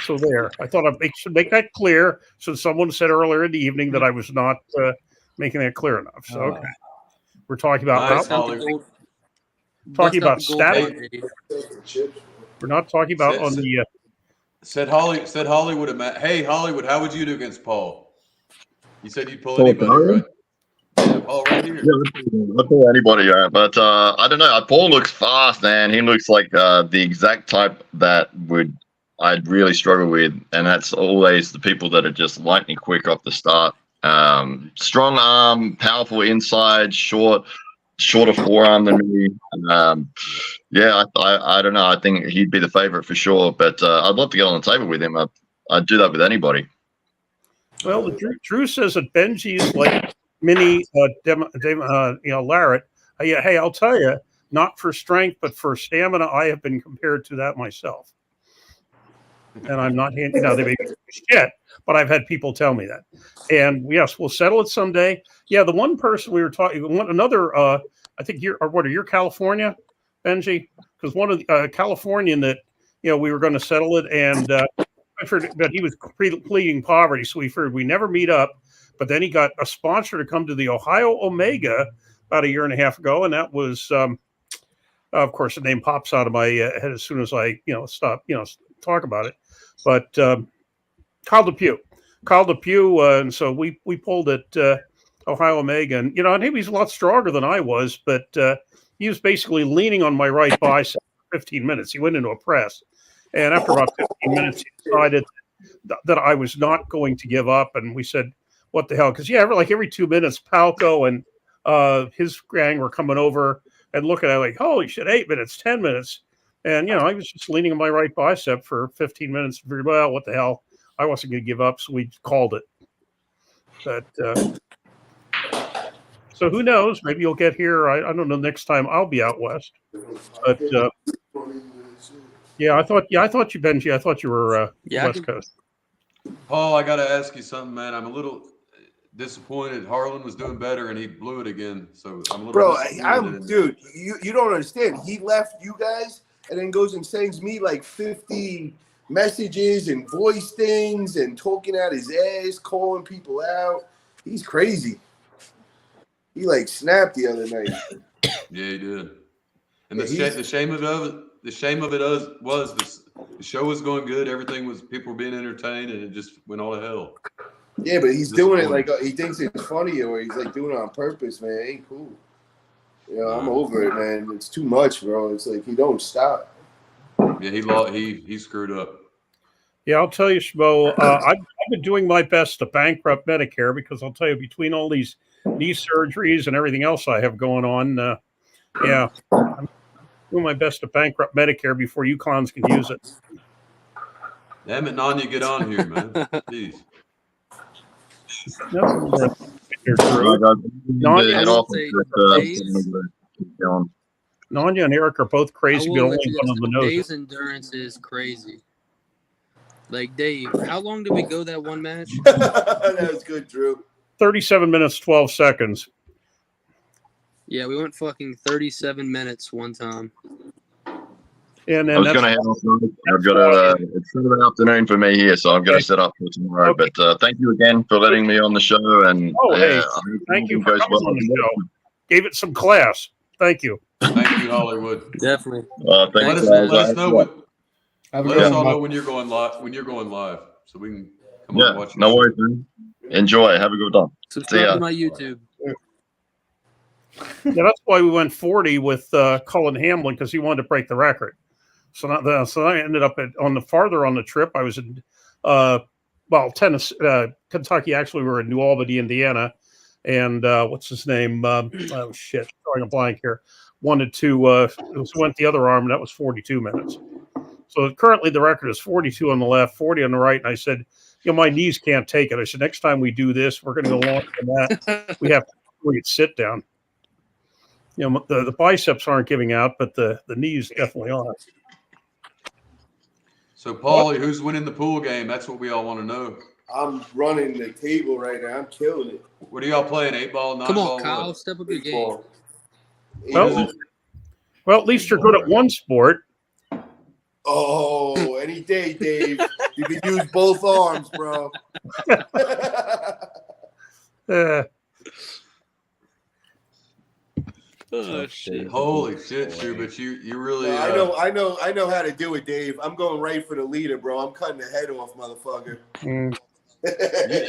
So there. I thought I should make that clear. So someone said earlier in the evening that I was not making that clear enough. So okay, we're talking about stats. We're not talking about on the. Said Hollywood. Hey Hollywood, how would you do against Paul? You said you'd pull anybody, right? Yeah, Paul, right here. Yeah, I'll pull anybody, but I don't know. Paul looks fast, man. He looks like the exact type that I'd really struggle with, and that's always the people that are just lightning quick off the start. Strong arm, powerful inside, shorter forearm than me. Yeah, I don't know. I think he'd be the favorite for sure, but I'd love to get on the table with him. I'd do that with anybody. Well, Drew says that Benji's like mini Larrett. Hey, I'll tell you, not for strength, but for stamina, I have been compared to that myself. And I'm not they may be shit, but I've had people tell me that. And yes, we'll settle it someday. Yeah, the one person we were talking, another, I think you're California, Benji? Because one of the Californian that, we were going to settle it, and I heard that he was pleading poverty, so we figured we never meet up. But then he got a sponsor to come to the Ohio Omega about a year and a half ago, and that was, of course, the name pops out of my head as soon as I, stop, talk about it. But Kyle Depew. Kyle Depew, and so we pulled at Ohio Omega, and and he was a lot stronger than I was, but he was basically leaning on my right bicep for 15 minutes. He went into a press, and after about 15 minutes, he decided that I was not going to give up, and we said, "What the hell?" Because every 2 minutes, Palco and his gang were coming over and looking at it like, "Holy shit, 8 minutes, 10 minutes," and I was just leaning on my right bicep for 15 minutes. Figured, well, what the hell? I wasn't going to give up, so we called it. But so who knows? Maybe you'll get here. I don't know. Next time I'll be out west. But yeah, I thought you, Benji. I thought you were West Coast. Paul, I got to ask you something, man. I'm a little disappointed. Harlan was doing better, and he blew it again. So I'm a little disappointed. Dude, you don't understand. He left you guys and then goes and sends me like 50 messages and voice things and talking out his ass, calling people out. He's crazy. He like snapped the other night. Yeah, he did. And the shame of it was the show was going good. Everything was, people were being entertained, and it just went all to hell. Yeah, but he's doing it like he thinks it's funny, or he's like doing it on purpose, man. It ain't cool. I'm over it, man. It's too much, bro. It's like he don't stop. Yeah, he screwed up. Yeah, I'll tell you, Schmo, I've been doing my best to bankrupt Medicare, because I'll tell you, between all these knee surgeries and everything else I have going on, I'm doing my best to bankrupt Medicare before you clowns can use it. Damn it, Nanya, get on here, man. Jeez. Nanya and Eric are both crazy, but only one of them knows Dave's endurance is crazy. Like, Dave, how long did we go that one match? That was good, Drew. 37 minutes, 12 seconds. Yeah, we went fucking 37 minutes one time. And then I was going to head off. I've got it's Saturday afternoon for me here, so I'm going to set up for tomorrow. Okay. But thank you again for letting me on the show. And hey, thank you for coming on the show. Gave it some class. Thank you. Thank you, Hollywood. Definitely. Let us all know when you're going live, so we can come on and watch. No worries, man. Enjoy. Have a good one. Subscribe to my YouTube. Yeah, that's why we went 40 with Cullen Hamlin, because he wanted to break the record. So I ended up farther on the trip. I was in Tennessee, Kentucky. Actually, we were in New Albany, Indiana, and what's his name? Oh shit, drawing a blank here. Wanted to went the other arm, and that was 42 minutes. So currently the record is 42 on the left, 40 on the right. And I said, my knees can't take it. I said, next time we do this, we're going to go longer than that. We have to sit down. The biceps aren't giving out, but the knees definitely are. So, Paulie, who's winning the pool game? That's what we all want to know. I'm running the table right now. I'm killing it. What are y'all playing? 8-ball, 9-ball? Come on, Kyle. Step up your game. Well, at least you're good at one sport. Oh, any day, Dave. You can use both arms, bro. Oh shit! Holy shit, Schubert! You really. I know how to do it, Dave. I'm going right for the leader, bro. I'm cutting the head off, motherfucker.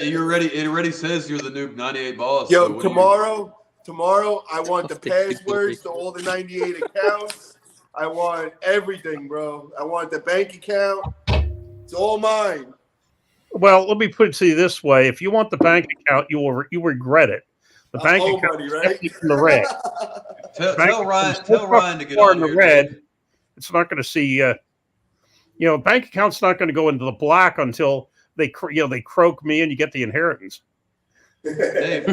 You're ready. It already says you're the new 98 boss. Yo, so tomorrow, I want the passwords to all the 98 accounts. I want everything, bro. I want the bank account. It's all mine. Well, let me put it to you this way: if you want the bank account, you regret it. The bank account money, right? is in the red. Tell Ryan to get on the red. It's not going to see. Bank account's not going to go into the black until they croak me and you get the inheritance. Hey,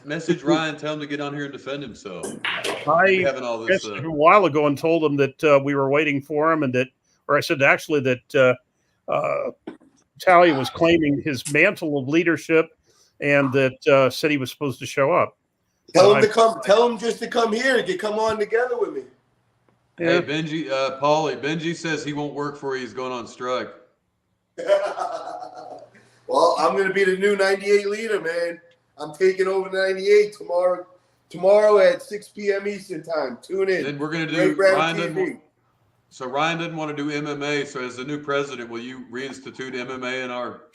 message Ryan. Tell him to get on here and defend himself. I messaged him a while ago and told him that we were waiting for him, I said actually that Talia was claiming his mantle of leadership, and that said he was supposed to show up. Tell him to come. Tell him just to come here and come on together with me. Hey, Benji, Paulie. Benji says he won't work for you. He's going on strike. Well, I'm going to be the new 98 leader, man. I'm taking over 98 tomorrow. Tomorrow at 6 p.m. Eastern time. Tune in. Then we're going to do Ryan. So Ryan didn't want to do MMA. So as the new president, will you reinstitute MMA in our?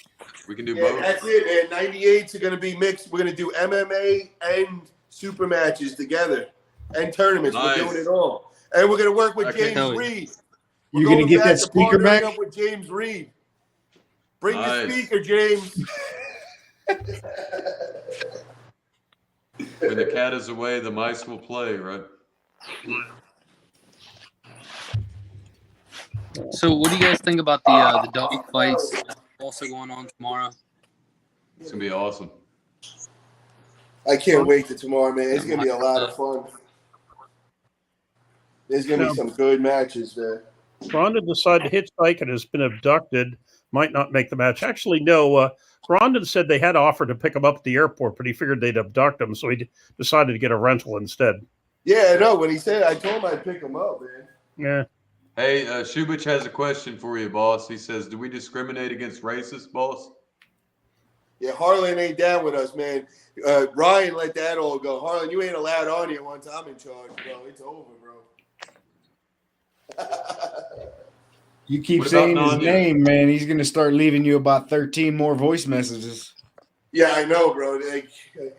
We can do both. That's it, man. 98s are going to be mixed. We're going to do MMA and super matches together and tournaments. Nice. We're doing it all. And we're going to work with Okay. James Reed. You're going to get that speaker back? Up with James Reed. Bring Nice. the speaker, James. When the cat is away, the mice will play, right? So, what do you guys think about the dog fights also going on tomorrow? It's gonna be awesome. I can't wait to tomorrow, man. It's going to be a lot of fun. There's going to be some good matches there. Ronda decided to hitchhike and has been abducted. Might not make the match. Actually, no. Rondon said they had offered to pick him up at the airport, but he figured they'd abduct him, so he decided to get a rental instead. Yeah, no. When he said, I told him I'd pick him up, man. Yeah. Hey, Shubich has a question for you, boss. He says, do we discriminate against racists, boss? Yeah, Harlan ain't down with us, man. Ryan let that all go. Harlan, you ain't allowed on here once I'm in charge, bro. It's over, bro. You keep saying his name, man. He's going to start leaving you about 13 more voice messages. Yeah, I know, bro. Like,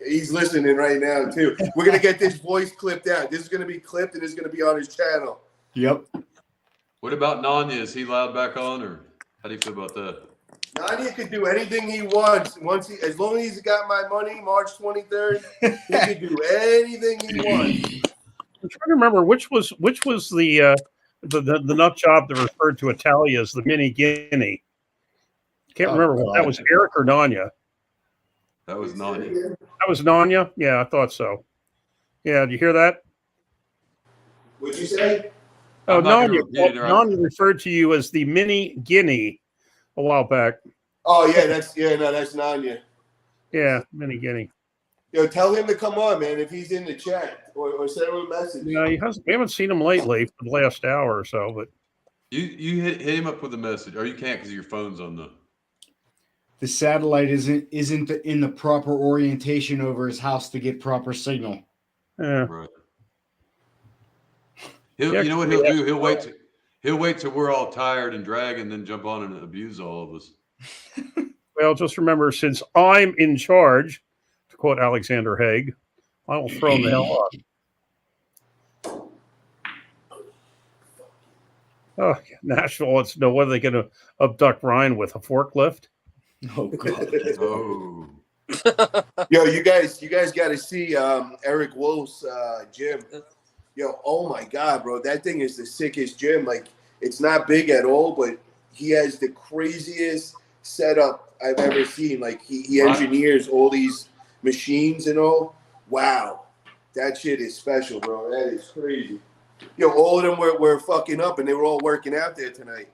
he's listening right now, too. We're going to get this voice clipped out. This is going to be clipped, and it's going to be on his channel. Yep. What about Nanya? Is he allowed back on, or how do you feel about that? Nanya can do anything he wants. As long as he's got my money, March 23rd, he can do anything he wants. I'm trying to remember which was the nut job that referred to Italia as the mini Guinea. Can't remember what that was, Eric or Nanya. That was Nanya. That was Nanya? Yeah, I thought so. Yeah, did you hear that? What'd you say? Oh, Nanya referred to you as the mini Guinea a while back. Oh, yeah, that's Nanya. Yeah, mini Guinea. Yo, tell him to come on, man, if he's in the chat, or send him a message. Yeah, we haven't seen him lately for the last hour or so, but you hit him up with a message, or you can't because your phone's on the satellite isn't in the proper orientation over his house to get proper signal. Yeah. Right. You know what he'll do? He'll wait till we're all tired and drag, and then jump on and abuse all of us. Well, just remember, since I'm in charge, to quote Alexander Haig, I will throw him the hell up. Oh, Nashville wants to know whether they're going to abduct Ryan with a forklift. Oh, God. Oh. Yo, you guys got to see Eric Wolf's gym. Yo, oh my God, bro, that thing is the sickest gym. Like, it's not big at all, but he has the craziest setup I've ever seen. Like, he engineers all these machines and all. Wow, that shit is special, bro. That is crazy. Yo, all of them were fucking up, and they were all working out there tonight.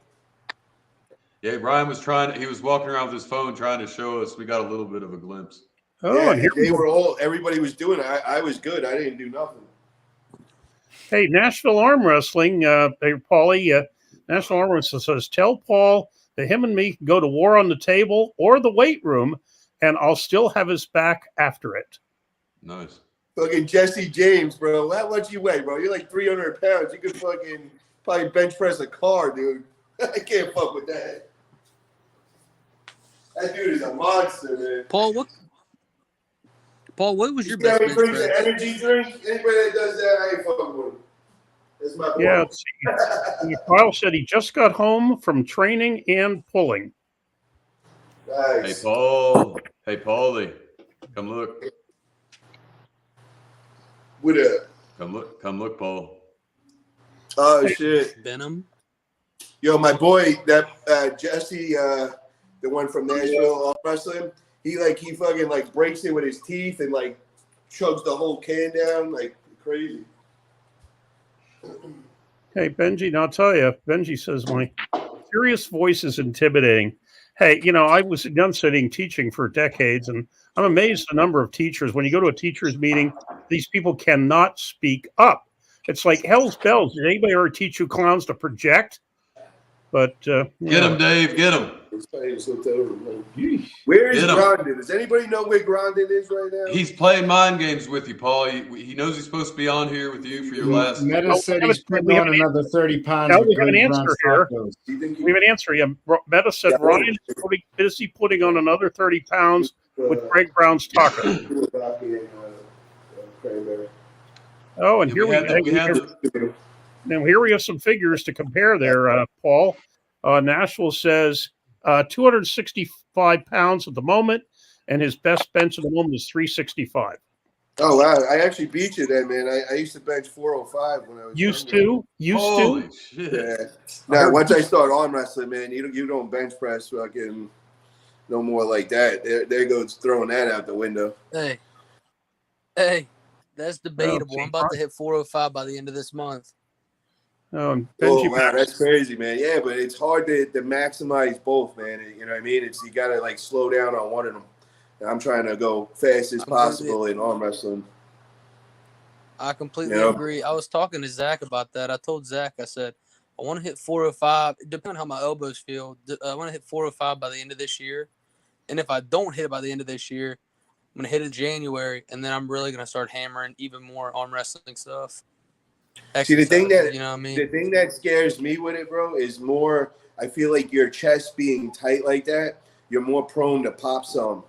Yeah, Ryan was he was walking around with his phone trying to show us. We got a little bit of a glimpse. Oh, yeah, and everybody was doing it. I was good. I didn't do nothing. Hey, Nashville Arm Wrestling, Paulie, National Arm Wrestling says, tell Paul that him and me can go to war on the table or the weight room, and I'll still have his back after it. Nice. Fucking Jesse James, bro. How much you weigh, bro? You're like 300 pounds. You could fucking probably bench press a car, dude. I can't fuck with that. That dude is a monster, man. Paul, what was your best bench press? press? Energy drink? Anybody that does that, I ain't fucking with him. That's my boy. Yeah, Kyle said he just got home from training and pulling. Nice. Hey, Paul. Hey, Paulie. Come look. What up? Come look, Paul. Oh, shit. Venom? Yo, my boy, that Jesse, the one from Nashville Wrestling, he fucking like breaks it with his teeth and like chugs the whole can down like crazy. Hey, Benji, I'll tell you, Benji says my serious voice is intimidating. Hey, I was done studying teaching for decades, and I'm amazed at the number of teachers. When you go to a teacher's meeting, these people cannot speak up. It's like hell's bells. Did anybody ever teach you clowns to project? But get him, Dave. Get him. Where is Get him. Grondin? Does anybody know where Grondin is right now? He's playing mind games with you, Paul. He knows he's supposed to be on here with you for your last. Meta said he's putting on another 30 pounds. Now with we have an Greg answer Brown's here. tacos. We have an answer here. Meta said Ryan is busy putting on another 30 pounds with Greg Brown's tacos. Oh, and here now here we have some figures to compare there, Paul. Nashville says 265 pounds at the moment, and his best bench at the moment is 365. Oh wow! I actually beat you then, man. I used to bench 405 when I was Used younger. to. Yeah. Now once I start arm wrestling, man, you don't bench press fucking no more like that. There goes throwing that out the window. Hey, that's debatable. I'm about to hit 405 by the end of this month. Oh wow, that's crazy, man. Yeah, but it's hard to maximize both, man. You know what I mean? You gotta like slow down on one of them. And I'm trying to go fast as possible in arm wrestling. I completely agree. I was talking to Zach about that. I told Zach, I said, I want to hit 405. Depending on how my elbows feel, I want to hit 405 by the end of this year. And if I don't hit it by the end of this year, I'm going to hit it in January. And then I'm really going to start hammering even more arm wrestling stuff. See, the thing that you know what I mean? The thing that scares me with it, bro, is more. I feel like your chest being tight like that, you're more prone to pop some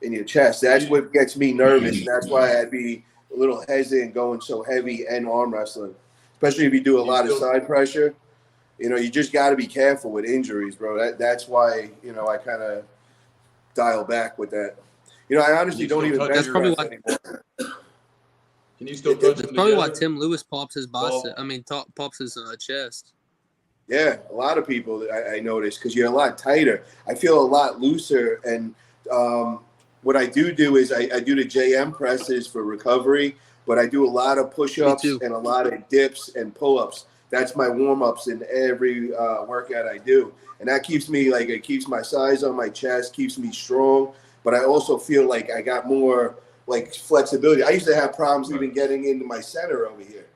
in your chest. That's what gets me nervous, and that's why I'd be a little hesitant going so heavy and arm wrestling, especially if you do a lot of side pressure. You just got to be careful with injuries, bro. That's why I kind of dial back with that. I honestly don't even bench press anymore. Can you still That's probably why Tim Lewis pops his bicep. Pops his chest. Yeah, a lot of people I notice because you're a lot tighter. I feel a lot looser, and what I do is I do the JM presses for recovery, but I do a lot of push-ups and a lot of dips and pull-ups. That's my warm-ups in every workout I do, and that keeps me it keeps my size on my chest, keeps me strong. But I also feel like I got more flexibility. I used to have problems even getting into my center over here,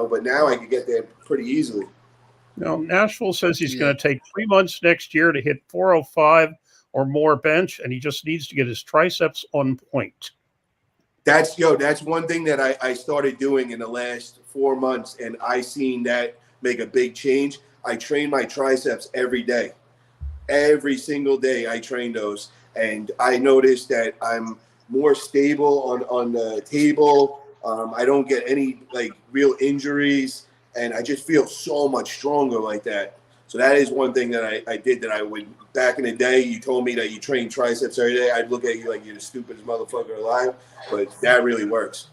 but now I can get there pretty easily. Now, Nashville says he's going to take 3 months next year to hit 405 or more bench, and he just needs to get his triceps on point. That's one thing that I started doing in the last 4 months, and I seen that make a big change. I train my triceps every day. Every single day I train those, and I noticed that I'm more stable on the table. I don't get any real injuries, and I just feel so much stronger like that. So that is one thing that I did that I would back in the day. You told me that you train triceps every day. I'd look at you like you're the stupidest motherfucker alive, but that really works.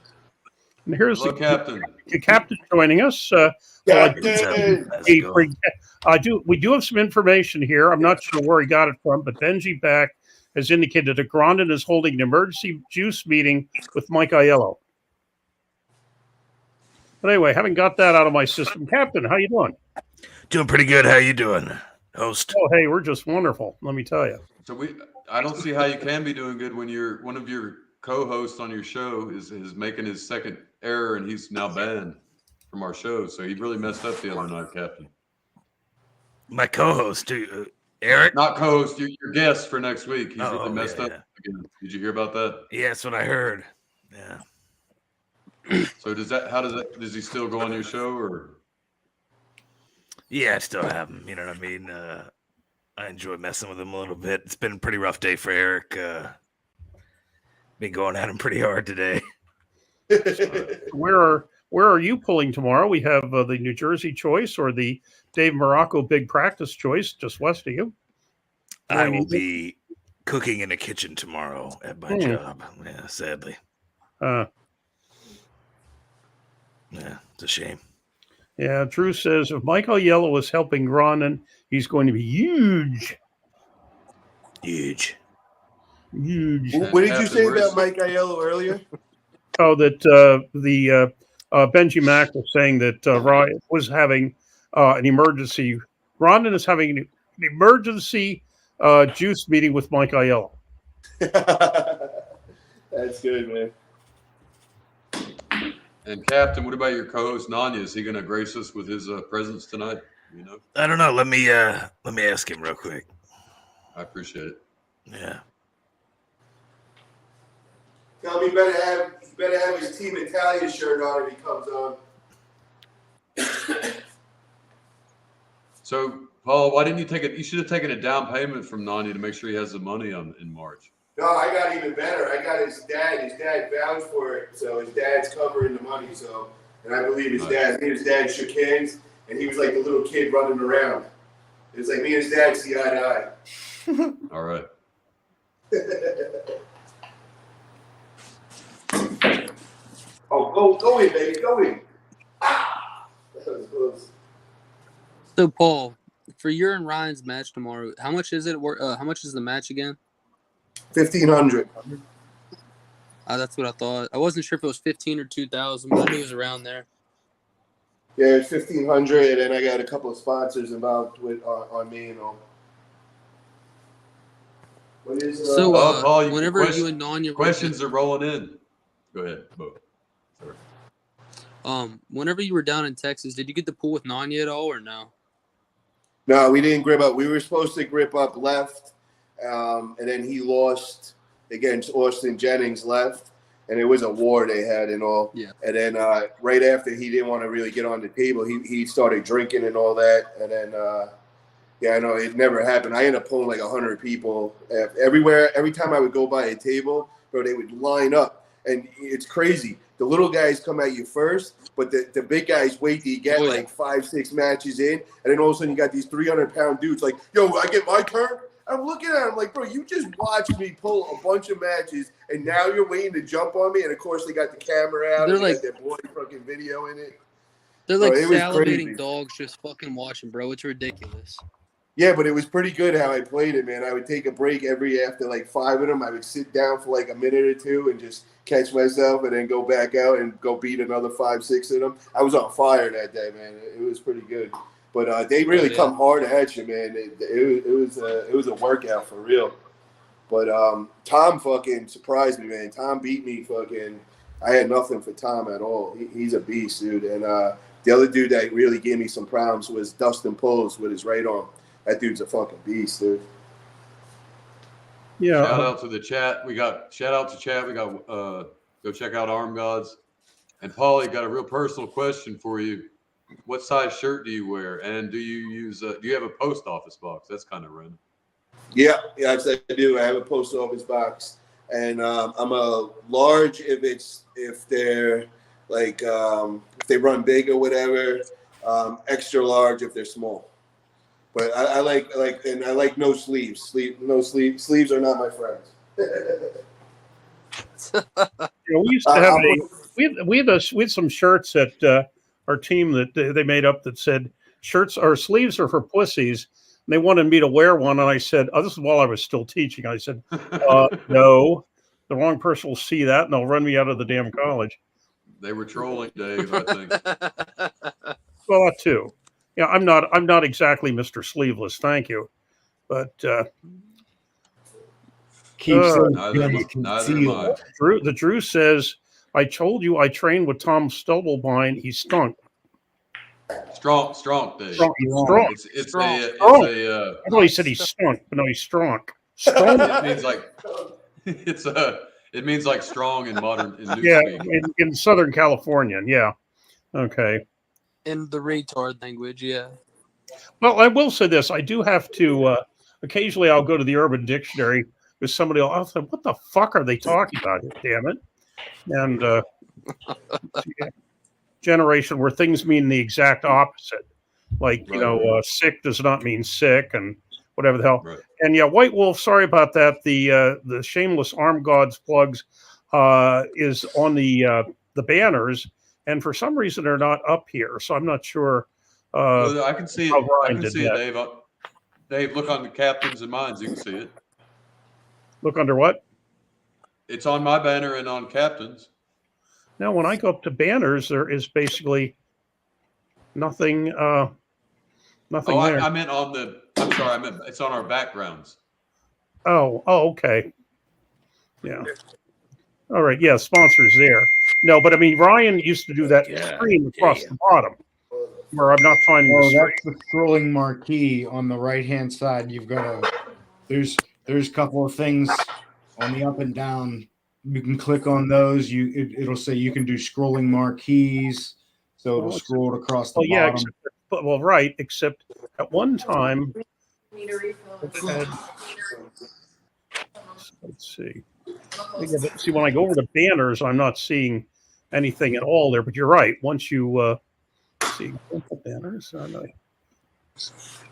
And here's the captain. The captain joining us. We do have some information here. I'm not sure where he got it from, but Benji Back has indicated that Grondin is holding an emergency juice meeting with Mike Aiello. But anyway, having got that out of my system, Captain, how you doing? Doing pretty good. How you doing, host? Oh, hey, we're just wonderful. Let me tell you. So I don't see how you can be doing good when one of your co-hosts on your show is making his second error, and he's now banned from our show. So he really messed up the other night, Captain. My co-host, Eric? Not co-host, your guest for next week. He's really messed up again. Did you hear about that? Yeah, that's what I heard. Yeah. So does he still go on your show or? Yeah, I still have him. You know what I mean? I enjoy messing with him a little bit. It's been a pretty rough day for Eric. Been going at him pretty hard today. Where are you pulling tomorrow? We have the New Jersey choice or the Dave Morocco big practice choice just west of you. I will be cooking in a kitchen tomorrow at my job. Yeah, sadly. Yeah, it's a shame. Yeah, Drew says if Mike Aiello is helping Grondin, he's going to be huge. Huge. What did you say about Mike Aiello earlier? Oh, that Benji Mack was saying that Ryan was having an emergency. Grondin is having an emergency juice meeting with Mike Aiello. That's good, man. And Captain, what about your co-host Nanya? Is he going to grace us with his presence tonight? I don't know. Let me ask him real quick. I appreciate it. Yeah. Tell me he better have his Team Italia shirt on if he comes on. So, Paul, why didn't you take it? You should have taken a down payment from Nani to make sure he has the money in March. No, I got even better. I got his dad. His dad vouched for it, so his dad's covering the money. So, and I believe his dad. Me and his dad shook hands, and he was like the little kid running around. It was like me and his dad see eye to eye. All right. Oh, go in, baby, go in. Ah, that was close. So, Paul, for your and Ryan's match tomorrow, how much is it? How much is the match again? 1,500. That's what I thought. I wasn't sure if it was 15 or 2,000, but I knew it was around there. Yeah, it's 1,500, and then I got a couple of sponsors involved with on me and all. What is So, Paul, whenever you and Nanya questions are rolling in. Go ahead, Bo. Sorry. Whenever you were down in Texas, did you get the pool with Nanya at all, or no? No, we didn't grip up. We were supposed to grip up left, and then he lost against Austin Jennings left, and it was a war they had and all. Yeah. And then right after he didn't want to really get on the table, he started drinking and all that, and then yeah, I know it never happened. I ended up pulling like 100 people everywhere. Every time I would go by a table, bro, they would line up, and it's crazy. The little guys come at you first, but the big guys wait till you get like 5-6 matches in, and then all of a sudden you got these 300-pound dudes like, yo, I get my turn. I'm looking at him like, bro, you just watched me pull a bunch of matches, and now you're waiting to jump on me. And of course, they got the camera out. They're and like got their boy fucking video in it. They're like Bro, it was salivating crazy. dogs just fucking watching, bro. It's ridiculous. Yeah, but it was pretty good how I played it, man. I would take a break after like 5 of them. I would sit down for like a minute or two and just catch myself, and then go back out and go beat another 5-6 of them. I was on fire that day, man. It was pretty good. But they really come hard at you, man. It was a workout for real. But Tom fucking surprised me, man. Tom beat me fucking. I had nothing for Tom at all. He's a beast, dude. And the other dude that really gave me some problems was Dustin Pulls with his right arm. That dude's a fucking beast, dude. Yeah. Shout out to the chat. We got go check out Arm Gods. And Paulie, got a real personal question for you. What size shirt do you wear? And do you use do you have a post office box? That's kind of random. Yeah, I do. I have a post office box, and I'm a large if they're like if they run big or whatever. Extra large if they're small. But I like no sleeves. Sleeves are not my friends. We used to have we had some shirts at our team that they made up that said shirts or sleeves are for pussies. And they wanted me to wear one, and I said, "Oh, this is while I was still teaching." I said, "No, the wrong person will see that, and they'll run me out of the damn college." They were trolling Dave, I think. Well, that too. Yeah, I'm not exactly Mr. Sleeveless, thank you, but Drew says, "I told you I trained with Tom Stubblebine. He stunk." Strong, Dave. Strong. It's strong. a I thought he said he stunk, but no, he's strong. Strong. It means like it means like strong in modern in Yeah, newspeak. in Southern California. Yeah. Okay. In the retard language, yeah. Well, I will say this: I do have to. Occasionally, I'll go to the Urban Dictionary with somebody else. I'll say, "What the fuck are they talking about? Damn it!" And generation where things mean the exact opposite. Like, sick does not mean sick, and whatever the hell. Right. And yeah, White Wolf, sorry about that. The shameless Arm Gods plugs is on the banners, and for some reason they're not up here. So I'm not sure. Well, I can see it. I can see it, that. Dave. Dave, look on the captains and mines. You can see it. Look under what? It's on my banner and on captains. Now, when I go up to banners, there is basically nothing. Nothing there. I meant on the. I'm sorry. I meant it's on our backgrounds. Oh, okay. Yeah. All right. Yeah, sponsors there. No, but I mean, Ryan used to do that screen across the bottom, where I'm not finding the screen. That's the scrolling marquee on the right-hand side. You've got to There's a couple of things on the up and down. You can click on those. It'll say you can do scrolling marquees, so it'll scroll it across the yeah, bottom. except at one time. Let's see. See, when I go over to banners, I'm not seeing anything at all there. But you're right. Once you see banners,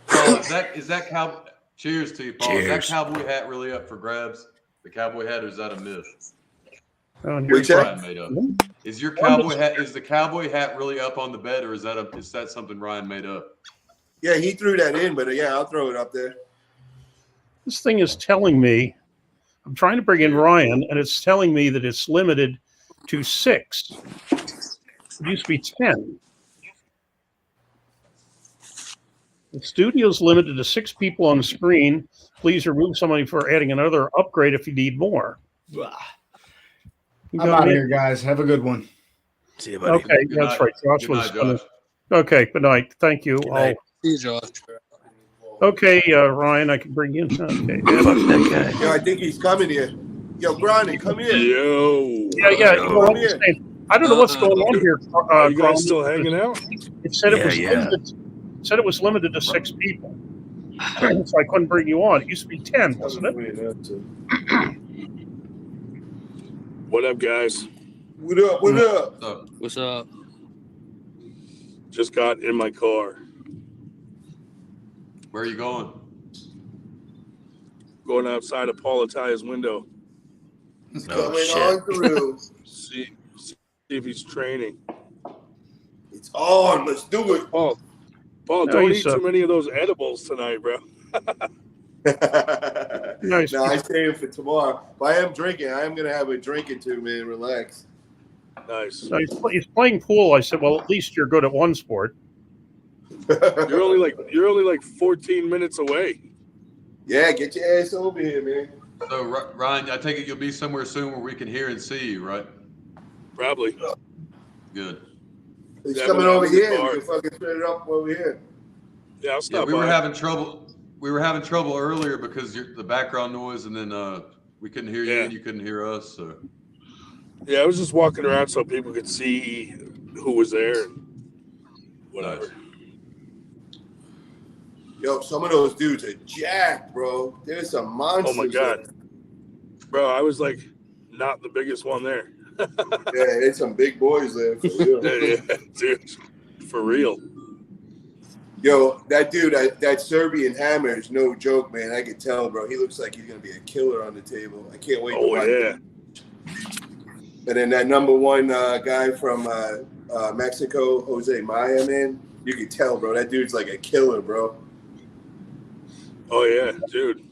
Paul, is that cow? Cheers to you, Paul. Cheers. Is that cowboy hat really up for grabs? The cowboy hat, or is that a myth? Which Ryan made up. Is your cowboy hat? Is the cowboy hat really up on the bed, or is that something Ryan made up? Yeah, he threw that in, but yeah, I'll throw it up there. This thing is telling me. I'm trying to bring in Ryan, and it's telling me that it's limited to 6. It used to be 10. The studio's limited to 6 people on the screen. Please remove somebody for adding another upgrade if you need more. I'm out of here, guys. Have a good one. See you, buddy. Okay, Good that's night. right. Josh Good was. night, Josh. Okay, good night. Thank you. Good night. See you, Josh. Okay, Ryan, I can bring you in. Okay. Fuck that guy. Yo, I think he's coming here. Yo, Grinding, come here. Yo. Yeah. Come here. I don't know what's going on here. Are you guys still hanging out? It said it was Yeah. limited. It said it was limited to 6 people, so I couldn't bring you on. It used to be 10, wasn't it? What up, guys? What up? What up? What's up? Just got in my car. Where are you going? Going outside of Paul Atalia's window. He's Oh, coming shit. on through. See if he's training. It's on. Let's do it. Paul, don't eat too many of those edibles tonight, bro. Nice. No, I save it for tomorrow. But I am drinking. I am gonna have a drink or two, man. Relax. Nice. So he's playing pool. I said, well, at least you're good at one sport. You're only like 14 minutes away. Yeah, get your ass over here, man. So Ryan, I take it you'll be somewhere soon where we can hear and see you, right? Probably. Good. He's Yeah, coming but over I'm in the here. car. We can fucking set it up over here. Yeah, I'll Yeah, stop we by. were having trouble. We were having trouble earlier because the background noise, and then we couldn't hear you, Yeah. and you couldn't hear us. So. Yeah, I was just walking around so people could see who was there and whatever. Yo, some of those dudes are jacked, bro. There's some monsters. Oh my god, bro! I was like, not the biggest one there. Yeah, there's some big boys there for real. Yeah, dude, for real. Yo, that dude, that Serbian Hammer is no joke, man. I can tell, bro. He looks like he's gonna be a killer on the table. I can't wait. Oh to watch yeah. him. And then that number 1 guy from Mexico, Jose Maya, man. You can tell, bro. That dude's like a killer, bro. Oh yeah, dude.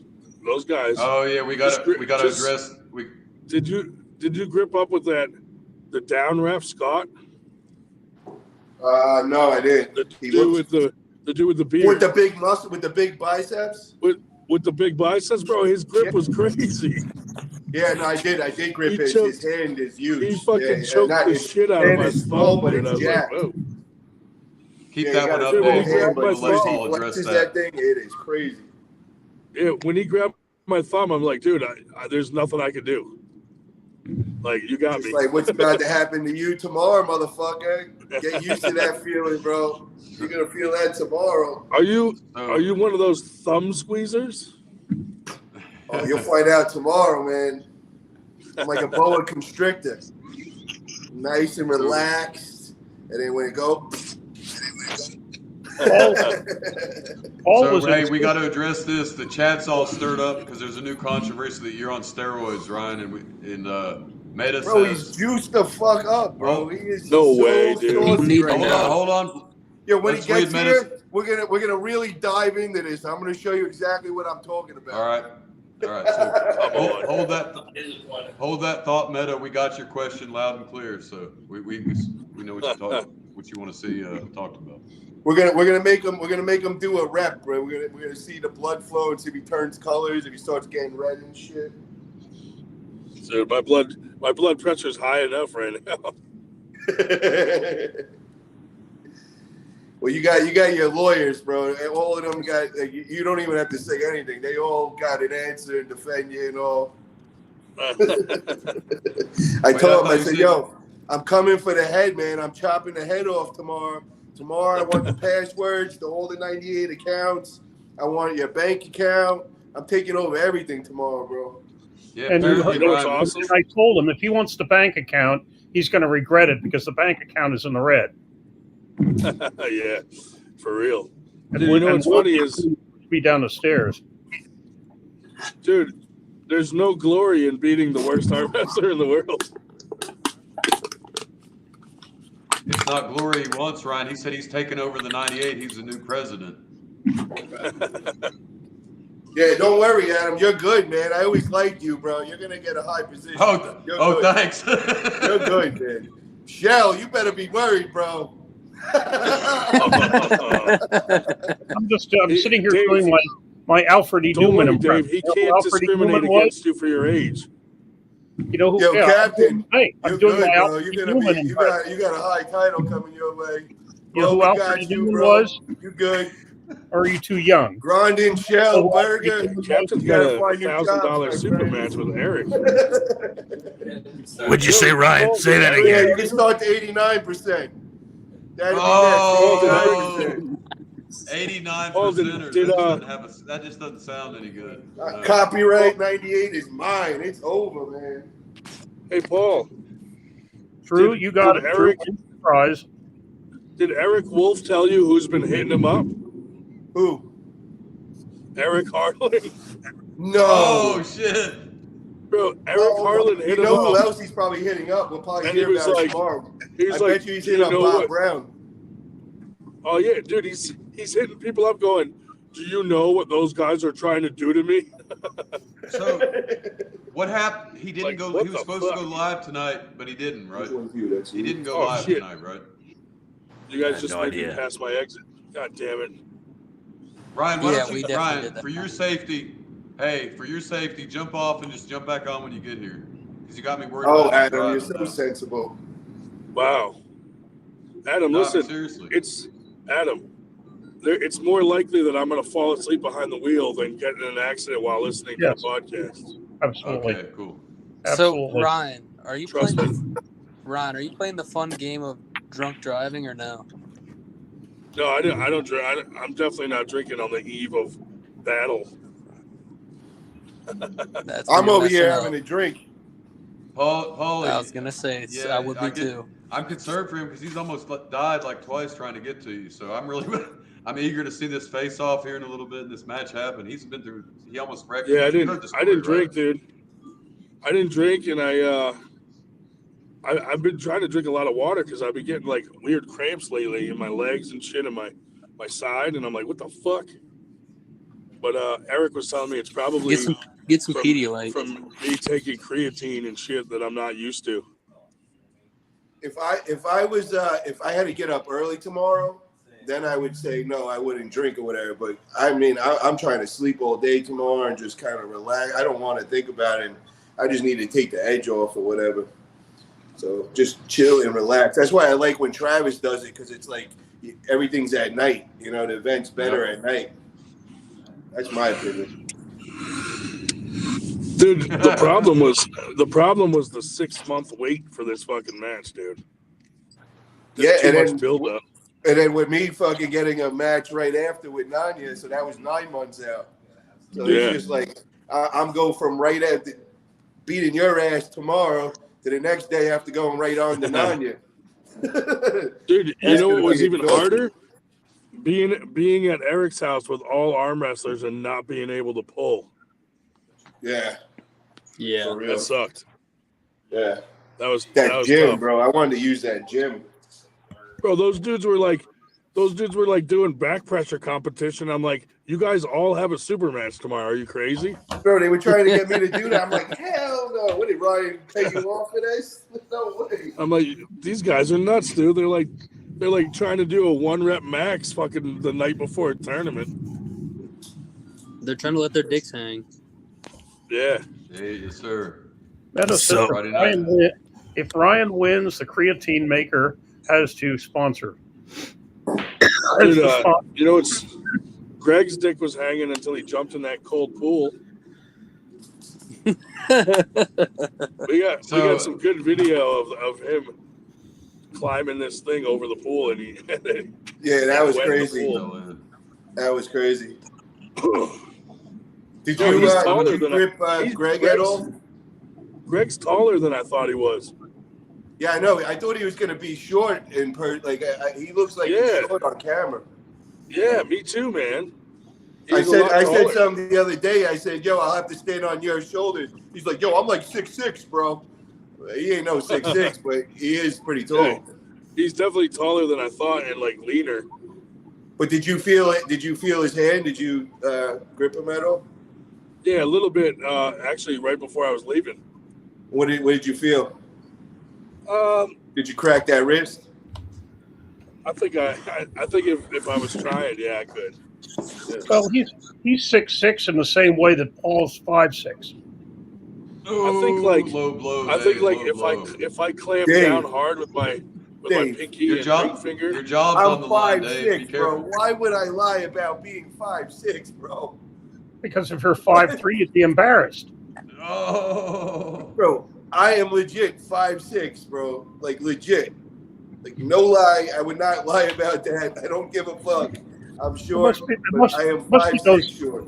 Those guys. Oh yeah, we got to address. Did you grip up with the down ref Scott? No, I didn't. The dude with the beard. With the big muscle, with the big biceps. With the big biceps, bro. His grip was crazy. Yeah, no, I did grip it. choked- His hand is huge. He fucking choked not the his shit out of hand my is small, thumb, but and I it's was like, jacked. whoa. Keep Yeah, that you one gotta up feel there. his hand, but Let once he Paul address flexes that. that thing, it is crazy. Yeah, when he grabbed my thumb, I'm like, dude, I there's nothing I could do. Like, you got It's me. like, what's about to happen to you tomorrow, motherfucker? Get used to that feeling, bro. You're gonna feel that tomorrow. Are you one of those thumb squeezers? Oh, you'll find out tomorrow, man. I'm like a boa constrictor, nice and relaxed, and then when it go. So hey, we got to address this. The chat's all stirred up because there's a new controversy that you're on steroids, Ryan, and Meta Bro, says. he's juiced the fuck up, bro. He is No so way, dude. saucy right now. Hold on. Yeah, when Let's he gets read here, we're gonna really dive into this. I'm gonna show you exactly what I'm talking about. All right. So hold that thought, Meta. We got your question loud and clear, so we know what you want to see talked about. We're gonna make him do a rep, bro. We're gonna see the blood flow and see if he turns colors, if he starts getting red and shit. Dude, my blood pressure's high enough right now. Well, you got your lawyers, bro. All of them got. You don't even have to say anything. They all got an answer and defend you and all. I told him, I said, "Yo, I'm coming for the head, man. I'm chopping the head off tomorrow. Tomorrow, I want the passwords to all the 98 accounts. I want your bank account. I'm taking over everything tomorrow, bro." Yeah, And apparently, Ryan, awesome? I told him if he wants the bank account, he's going to regret it because the bank account is in the red. Yeah, for real. And Dude, you know what's funny is be down the stairs. Dude, there's no glory in beating the worst arm wrestler in the world. it's not glory he wants, Ryan. He said he's taking over the 98. He's the new president. Yeah, don't worry, Adam. You're good, man. I always liked you, bro. You're gonna get a high position. You're good. Thanks. You're good, man. Shell, you better be worried, bro. I'm sitting here doing my Alfred E. Don't Newman worry, impression. Dave. He can't discriminate against you for your age. You know who? Yo, Captain. I'm doing good, my bro. Alfred E. You're Newman gonna be. impression. You got a high title coming your way. You know who Alfred E. Newman was? You good? Or are you too young? Grondin, Shell, Burger. Captain's got a $1,000 super match with Eric. What'd you say, Ryan? Say that Yeah, again. you can start to 89%. That'd be next. 89%. That just doesn't sound any good. Copyright 98 is mine. It's over, man. Hey, Paul. True, you got it. Eric, surprise. Did Eric Wolf tell you who's been hitting him up? Who? Eric Harlan. No. Oh, shit. Bro, Eric Harlan hit him up. You know who else he's probably hitting up? We'll probably And hear he was about it like- tomorrow. he was I like, bet you he's "Do hitting you up know Bob what?" Brown. Oh yeah, dude, he's hitting people up going, "Do you know what those guys are trying to do to me?" So, what happened? He didn't go. what He was the supposed to fuck? go live tonight, but he didn't, right? You. He didn't go Oh, live shit. tonight, right? You guys had just no made me idea. pass my exit. God damn it. Ryan, why Yeah, don't we you, definitely Ryan, did that. for your safety, for your safety, jump off and just jump back on when you get here, because you got me worried. Oh, about Adam, driving you're so now. sensible. Wow. Adam, No, listen. seriously. It's Adam. It's more likely that I'm going to fall asleep behind the wheel than get in an accident while listening to Yes. the podcast. Absolutely. Okay, cool. Absolutely. So Ryan, are you Trust playing? Ryan, are you playing the fun game of drunk driving or no? No, I don't drink. I'm definitely not drinking on the eve of battle. That's I'm when you're over here messing having up. a drink. Paulie, I was gonna say I would be too. I'm concerned for him because he's almost died like twice trying to get to you. So I'm eager to see this face off here in a little bit and this match happen. He almost wrecked. Yeah, I You didn't. heard the I didn't story, drink, dude. I didn't drink, and I've been trying to drink a lot of water because I've been getting like weird cramps lately in my legs and shit and my side, and I'm like, what the fuck? But Eric was telling me it's probably Get some Pedialyte. from me taking creatine and shit that I'm not used to. If I had to get up early tomorrow, then I would say no, I wouldn't drink or whatever. But I mean, I'm trying to sleep all day tomorrow and just kind of relax. I don't want to think about it. I just need to take the edge off or whatever. So just chill and relax. That's why I like when Travis does it, because it's like everything's at night. You know, the event's better at night. That's my opinion. Dude, the problem was the 6-month wait for this fucking match, dude. There's too much build up. And then with me fucking getting a match right after with Nanya, so that was 9 months out. So it's just like I'm going from right after beating your ass tomorrow to the next day after going right on to Nanya. Dude, you know what was even harder? Being at Eric's house with all arm wrestlers and not being able to pull. Yeah. Yeah. That sucked. Yeah. That was gym, tough. bro. I wanted to use that gym. Bro, those dudes were like doing back pressure competition. I'm like, you guys all have a super match tomorrow. Are you crazy? Bro, they were trying to get me to do that. I'm like, hell no. What did Ryan pay you off for this? No way. I'm like, these guys are nuts, dude. They're like trying to do a 1-rep max fucking the night before a tournament. They're trying to let their dicks hang. Yeah. Hey, yes, sir. So, if Ryan wins, the creatine maker has to sponsor. Dude, you know, it's Greg's dick was hanging until he jumped in that cold pool. we got some good video of him climbing this thing over the pool, and he that was wet in the crazy. pool. That was crazy. Did No, he's taller you than grip Greg at all? Greg's taller than I thought he was. Yeah, I know. I thought he was going to be short in he looks like he's short on camera. Yeah, me too, man. I said something the other day. I said, "Yo, I'll have to stand on your shoulders." He's like, "Yo, I'm like 6'6", bro." He ain't no 6'6", but he is pretty tall. Yeah, he's definitely taller than I thought and like leaner. But did you feel it? Did you feel his hand? Did you grip him at all? Yeah, a little bit. Actually, right before I was leaving. What did you feel? Did you crack that wrist? I think if I was trying, yeah, I could. Yeah. Well, he's 6'6" in the same way that Paul's 5'6". I think like low blow. I think like if I clamp down hard with my pinky and ring finger. Your job's on the line, Dave. 5'6", bro. Why would I lie about being 5'6", bro? Because if you're 5'3", you'd be embarrassed. Oh, bro, I am legit 5'6", bro. Like legit. Like no lie, I would not lie about that. I don't give a fuck. I'm short, but I am 5'6" short.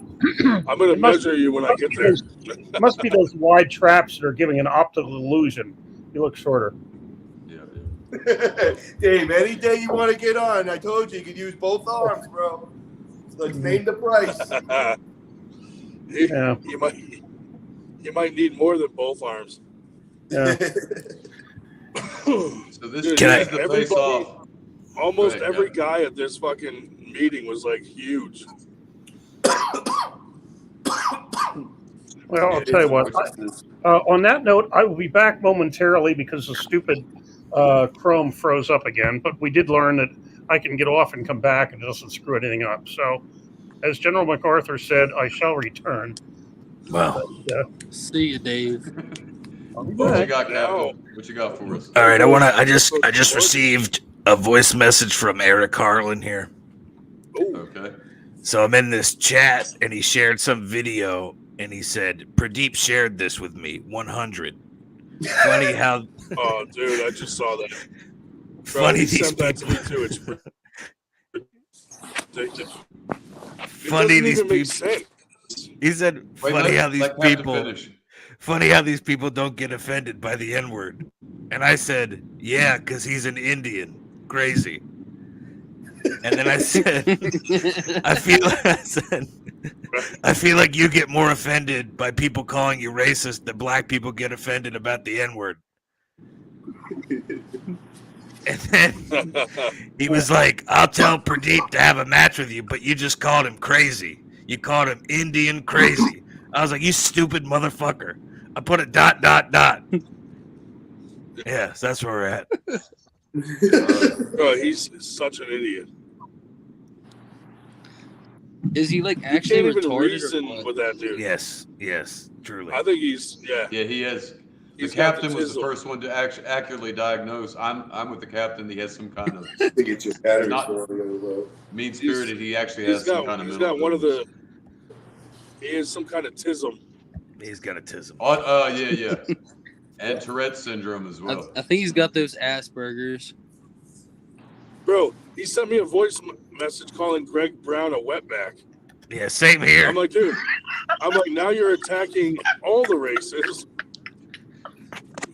I'm gonna measure you when I get there. It must be those wide traps that are giving an optical illusion. You look shorter. Dave, any day you want to get on, I told you could use both arms, bro. Let's name the price. You might need more than both arms. Yeah. So this is the face off. Almost every guy at this fucking meeting was like huge. Well, I'll tell you what. On that note, I will be back momentarily because the stupid Chrome froze up again. But we did learn that I can get off and come back and it doesn't screw anything up. So, as General MacArthur said, I shall return. Wow. See you, Dave. What you got, Captain? What you got for us? All right, I just received a voice message from Eric Harlan here. Okay. So I'm in this chat and he shared some video and he said, Pradeep shared this with me, 100. Funny how... Oh, dude, I just saw that. Funny he these sent that to me too. It's ridiculous. Funny these even make people. sense. He said, funny how these people don't get offended by the N-word. And I said, yeah, because he's an Indian. Crazy. And then I said, I feel like you get more offended by people calling you racist than black people get offended about the N-word. And then he was like, I'll tell Pradeep to have a match with you, but you just called him crazy. You called him Indian crazy. I was like, you stupid motherfucker. I put a ... Yeah, so that's where we're at. Bro, he's such an idiot. Is he like You actually can't even retarded? reason with that dude. Yes, truly. I think he's Yeah, he has. The He's got the captain was the chisel. first one to accurately diagnose. I'm with the captain. He has some kind of To get your batteries not going. mean spirited. He actually He's has some got kind of he's mental got one of illness. he has some kind of tism. He's got a tism. Yeah. And Tourette's syndrome as well. I think he's got those Asperger's. Bro, he sent me a voice message calling Greg Brown a wetback. Yeah, same here. I'm like, dude, now you're attacking all the races.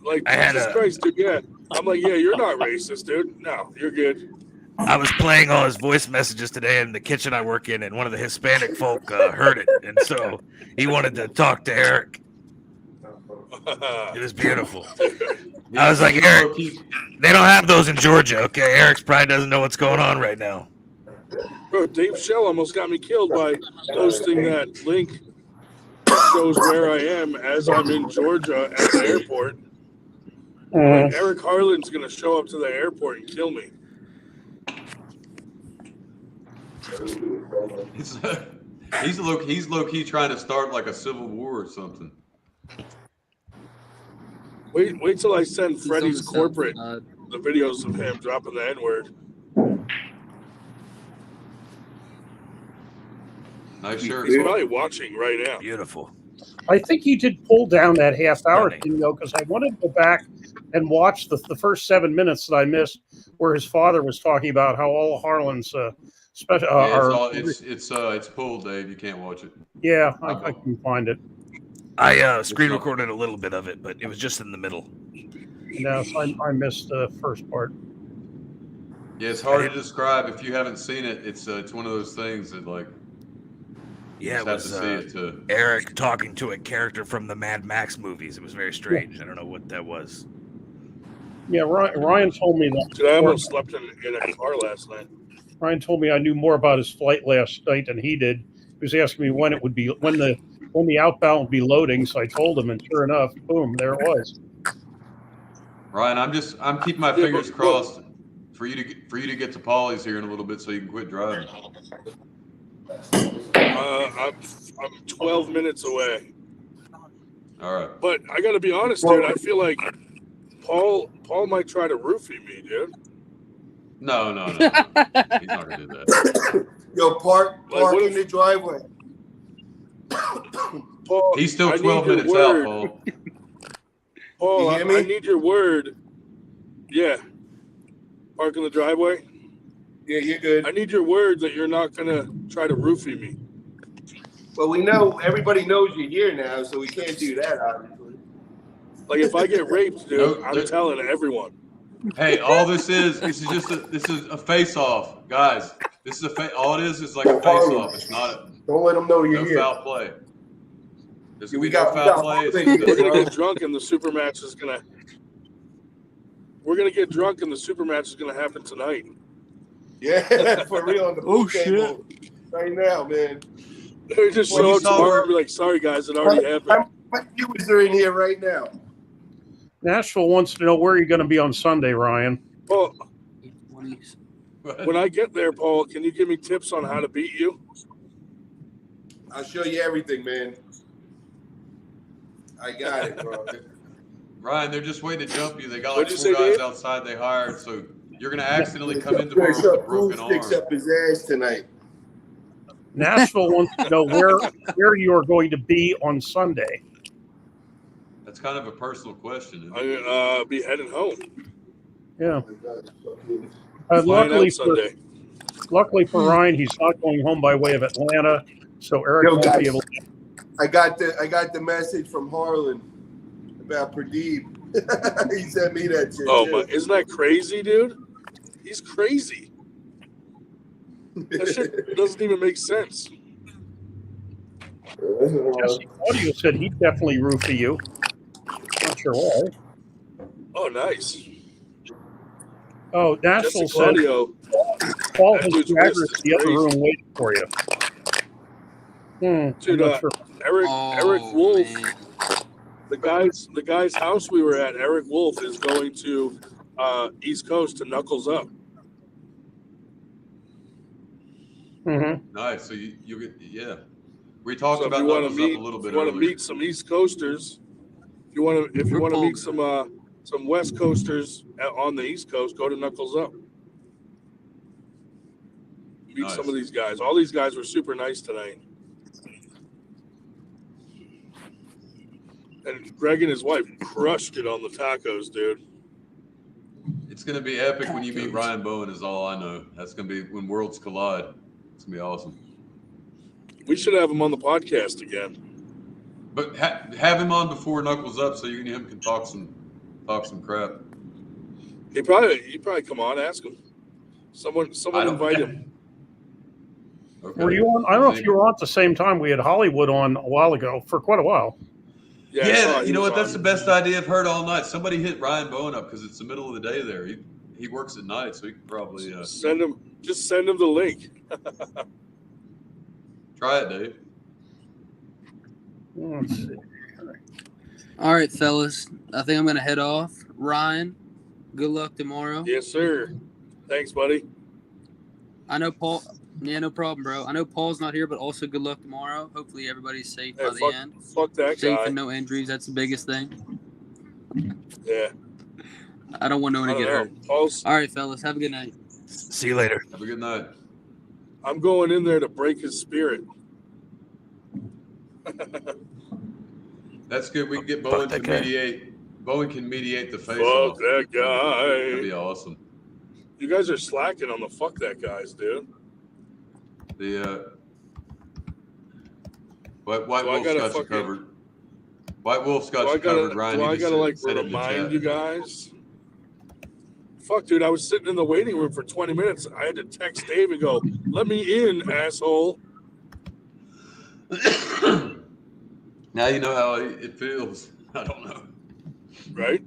Like, Jesus Christ, dude, yeah. I'm like, yeah, you're not racist, dude. No, you're good. I was playing all his voice messages today in the kitchen I work in, and one of the Hispanic folk heard it, and so he wanted to talk to Eric. It was beautiful. I was like, Eric, they don't have those in Georgia, okay? Eric's probably doesn't know what's going on right now. Bro, Dave Shell almost got me killed by posting that link shows where I am as I'm in Georgia at the airport. Like, Eric Harlan's going to show up to the airport and kill me. He's low key trying to start like a civil war or something. Wait till I send Freddie's corporate the videos of him dropping the N-word. Nice shirt. He's probably watching right now. Beautiful. I think he did pull down that half-hour Stunning. thing, though, because I wanted to go back and watch the first 7 minutes that I missed, where his father was talking about how all Harlan's special it's pulled, Dave. You can't watch it. Yeah, I can find it. I screen recorded a little bit of it, but it was just in the middle. No, so I missed the first part. Yeah, it's hard to describe if you haven't seen it. It's one of those things that Yeah, it just was have to see it to. Eric talking to a character from the Mad Max movies. It was very strange. I don't know what that was. Yeah, Ryan told me that. Dude, I almost slept in a car last night. Ryan told me I knew more about his flight last night than he did. He was asking me when it would be, when the outbound would be loading. So I told him, and sure enough, boom, there it was. Ryan, I'm keeping my fingers crossed for you to get to Paulie's here in a little bit so you can quit driving. I'm 12 minutes away. All right. But I got to be honest, dude. I feel like Paul might try to roofie me, dude. No. He's not gonna do that. Yo, park in the driveway. Paul, he's still 12 minutes out, Paul. Paul, I need your word. Yeah. Park in the driveway? Yeah, you're good. I need your word that you're not going to try to roofie me. Well, we know, everybody knows you're here now, so we can't do that, obviously. Like, if I get raped, dude, I'm telling everyone. Hey, all this is a face-off, guys. This is all it is like a face-off. It's not. Don't let them know you're here. No foul play. There's We no foul play. We're gonna get drunk, and the super match is gonna. We're gonna get drunk, and the super match is gonna happen tonight. Yeah, for real on the pool table right now, man. They just show up tomorrow and be like, "Sorry, guys, it already happened." How much viewers are in here right now? Nashville wants to know where you're going to be on Sunday, Ryan. Well, when I get there, Paul, can you give me tips on how to beat you? I'll show you everything, man. I got it, bro. Ryan, they're just waiting to jump you. They got like 4 guys outside they hired, so you're going to accidentally come in tomorrow with a broken arm. Sticks up his ass tonight. Nashville wants to know where you are going to be on Sunday. That's kind of a personal question. I'm gonna be heading home. Yeah. Luckily for Ryan, he's not going home by way of Atlanta, so Eric won't be able to. I got the message from Harlan about Pradeep. He sent me that shit. Oh my! Isn't that crazy, dude? He's crazy. That shit doesn't even make sense. Jesse Claudio said he'd definitely roofie you. Not sure why. Oh, nice. Oh, Nashville said Paul has Jagger in the other room waiting for you. Dude, Eric Wolf, the guy's house we were at, Eric Wolf is going to East Coast to Knuckles Up. Mm-hmm. Nice. So you get We talked So about Knuckles Up a little bit. If you want to meet some East Coasters, if you want to meet some West Coasters on the East Coast, go to Knuckles Up. Meet some of these guys. All these guys were super nice tonight. And Greg and his wife crushed it on the tacos, dude. It's going to be epic when you meet Ryan Bowen, is all I know. That's going to be when worlds collide. It's going to be awesome. We should have him on the podcast again. But have him on before Knuckles Up so you and him can talk some crap. He probably come on, ask him. Someone invite him. Okay. Were you on? I don't know if you were on at the same time. We had Hollywood on a while ago for quite a while. Yeah, you know what? That's the best idea I've heard all night. Somebody hit Ryan Bowen up because it's the middle of the day there. He works at night, so he can probably send him the link. Try it, Dave. Let's see. All right, fellas. I think I'm gonna head off. Ryan, good luck tomorrow. Yes, sir. Thanks, buddy. I know Paul. Yeah, no problem, bro. I know Paul's not here, but also good luck tomorrow. Hopefully everybody's safe by the end. Fuck that safe guy. and no injuries. That's the biggest thing. Yeah. I don't want no one to get hurt. All right, fellas. Have a good night. See you later. Have a good night. I'm going in there to break his spirit. That's good. We can get Bowen to that guy. mediate. Bowen can mediate the Fuck face-off. that guy. That'd be awesome. You guys are slacking on the fuck that guys, dude. The White Do I Wolf's gotta got you fucking- covered. White Wolf's got Do I you gotta, covered, Ryan. do You I just gotta like said it in the remind chat. you guys? Fuck, dude, I was sitting in the waiting room for 20 minutes. I had to text Dave and go, "Let me in, asshole." Now you know how it feels. I don't know. Right?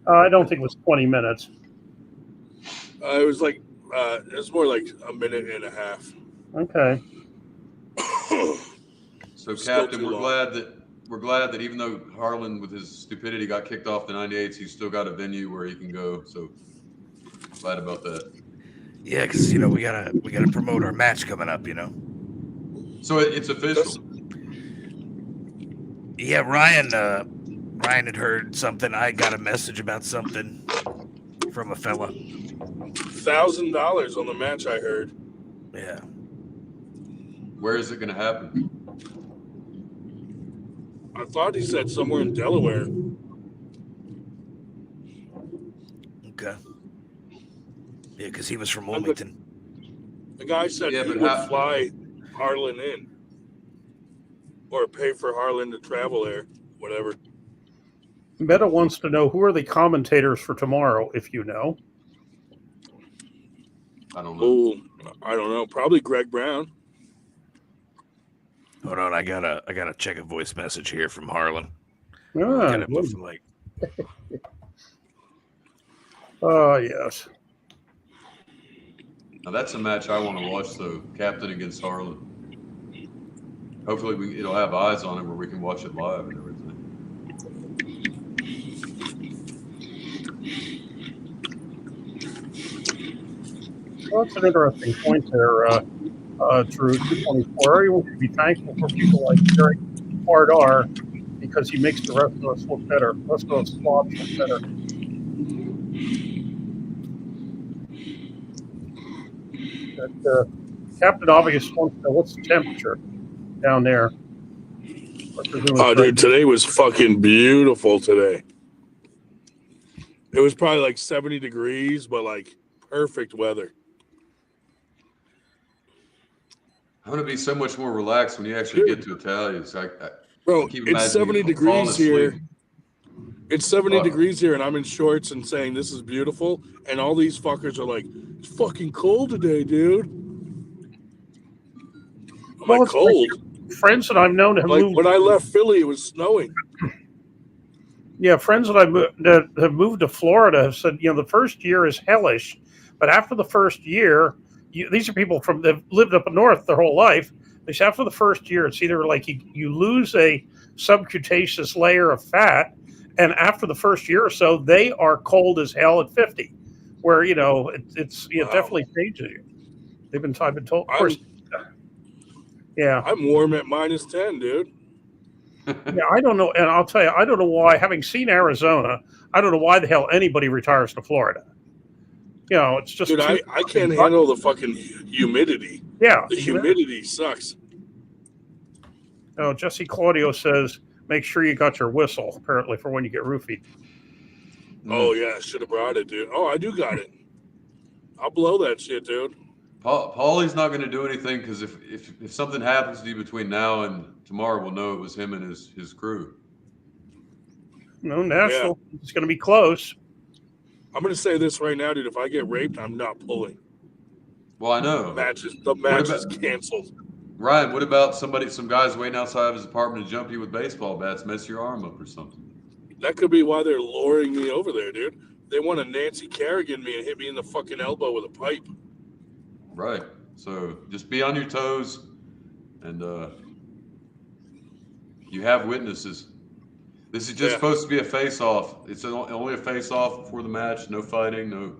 I don't think it was 20 minutes. It was like, it was more like a minute and a half. Okay. So, Still Captain, too we're long. glad that even though Harlan, with his stupidity, got kicked off the 98s, he's still got a venue where he can go. So, glad about that. Yeah, because we gotta promote our match coming up. So it's official. Yeah, Ryan had heard something. I got a message about something from a fella. $1,000 on the match, I heard. Yeah. Where is it going to happen? I thought he said somewhere in Delaware. Okay. Yeah, because he was from Wilmington. The guy said he would fly Harlan in. Or pay for Harlan to travel there. Whatever. Meta wants to know, who are the commentators for tomorrow, if you know? I don't know. Oh, I don't know. Probably Greg Brown. Hold on, I gotta check a voice message here from Harlan. Ah, Like, oh, yes. Now that's a match I want to watch, though. Captain against Harlan. Hopefully it'll have eyes on it where we can watch it live and everything. Well, that's an interesting point there, Drew. 224. Everyone should be thankful for people like Eric Hardar, because he makes the rest of us look better. The rest of us slobs look better. But, Captain Obvious wants to know, what's the temperature down there? Oh, dude, today was fucking beautiful today. It was probably like 70 degrees, but like perfect weather. I'm going to be so much more relaxed when you actually get to Italians. Bro, I keep it's imagining 70 falling degrees here. asleep. It's 70 degrees here, and I'm in shorts and saying this is beautiful. And all these fuckers are like, it's fucking cold today, dude. I'm like, cold? Like friends that I've known have moved. When I left Philly, it was snowing. Yeah, friends that have moved to Florida have said, the first year is hellish, but after the first year, these are people that lived up north their whole life. They say after the first year, it's either like you lose a subcutaneous layer of fat, and after the first year or so, they are cold as hell at 50, where it's definitely changes you. I've been told. Of course, yeah, I'm warm at -10, dude. Yeah, I don't know, and I'll tell you, I don't know why. Having seen Arizona, I don't know why the hell anybody retires to Florida. It's just dude. I can't handle the fucking humidity. Yeah, the humidity sucks. Oh, Jesse Claudio says, make sure you got your whistle, apparently, for when you get roofied. Oh yeah, should have brought it, dude. Oh, I do got it. I'll blow that shit, dude. Paulie's not going to do anything, because if something happens to you between now and tomorrow, we'll know it was him and his crew. No, Nashville. Yeah. It's going to be close. I'm going to say this right now, dude. If I get raped, I'm not pulling. Well, I know. The match is canceled. Ryan, what about some guys waiting outside of his apartment to jump you with baseball bats, mess your arm up or something? That could be why they're luring me over there, dude. They want to Nancy Kerrigan me and hit me in the fucking elbow with a pipe. Right. So just be on your toes, and you have witnesses. This is just supposed to be a face-off. It's only a face-off before the match. No fighting. No.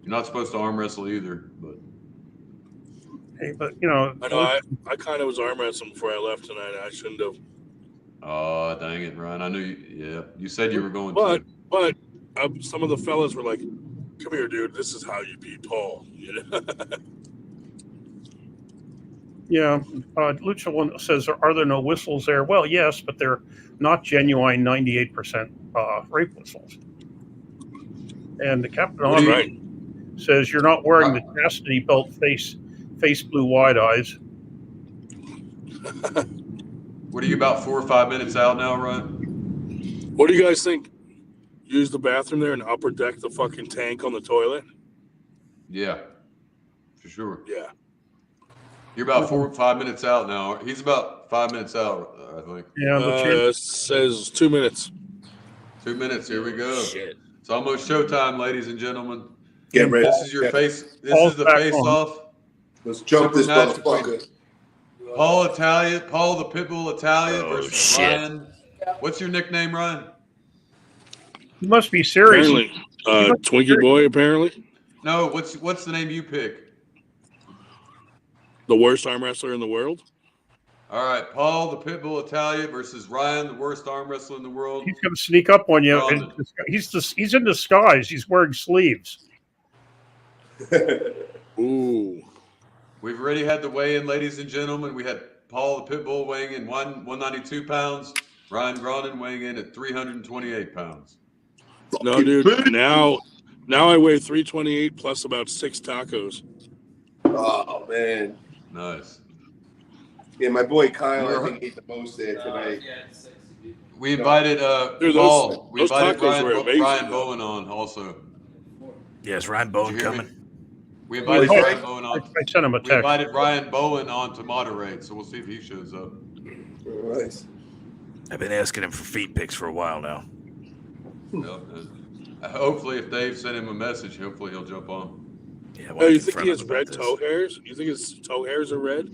You're not supposed to arm wrestle either. But hey, but I know I kind of was arm wrestling before I left tonight. I shouldn't have. Oh, dang it, Ryan! I knew you. Yeah, you said you were going to. But some of the fellas were like, "Come here, dude. This is how you beat Paul." Yeah, Lucha One says, "Are there no whistles there?" Well, yes, but they're not genuine 98% rape whistles. And the Captain What do you? Omni says, "You're not wearing the chastity belt face blue wide eyes." What are you about 4 or 5 minutes out now, Ryan? What do you guys think? Use the bathroom there and upper deck the fucking tank on the toilet? Yeah, for sure. Yeah. You're about 4 or 5 minutes out now. He's about 5 minutes out, I think. Yeah, says 2 minutes. 2 minutes. Here we go. Shit. It's almost showtime, ladies and gentlemen. Get ready. This is your face. This Paul's is the back face on. off. Let's jump Super this match between motherfucker. Paul the Pitbull Italian Oh, versus shit. Ryan. What's your nickname, Ryan? You must be serious. Apparently. Twinkie Boy, apparently. No, what's the name you pick? The worst arm wrestler in the world. All right, Paul the Pitbull Italian versus Ryan, the worst arm wrestler in the world. He's going to sneak up on you. Brandon. He's in disguise. He's wearing sleeves. Ooh. We've already had the weigh-in, ladies and gentlemen. We had Paul the Pitbull weighing in 192 pounds. Ryan Gronin weighing in at 328 pounds. No, dude. Now I weigh 328 plus about 6 tacos. Oh man. Nice. Yeah, my boy Kyle, I think, ate the most there tonight. We invited Dude, Paul. We those invited tacos were amazing, Ryan though. Bowen on also. Yes, Ryan Bowen Did you hear me? coming. We invited Wait, Ryan Bowen on. I sent him a We text. invited Ryan Bowen on to moderate, so we'll see if he shows up. Nice. I've been asking him for feet pics for a while now. Yep. Hopefully, if Dave sent him a message, hopefully he'll jump on. Yeah, I Oh, wanna you think confront he him has about red this. toe hairs? You think his toe hairs are red?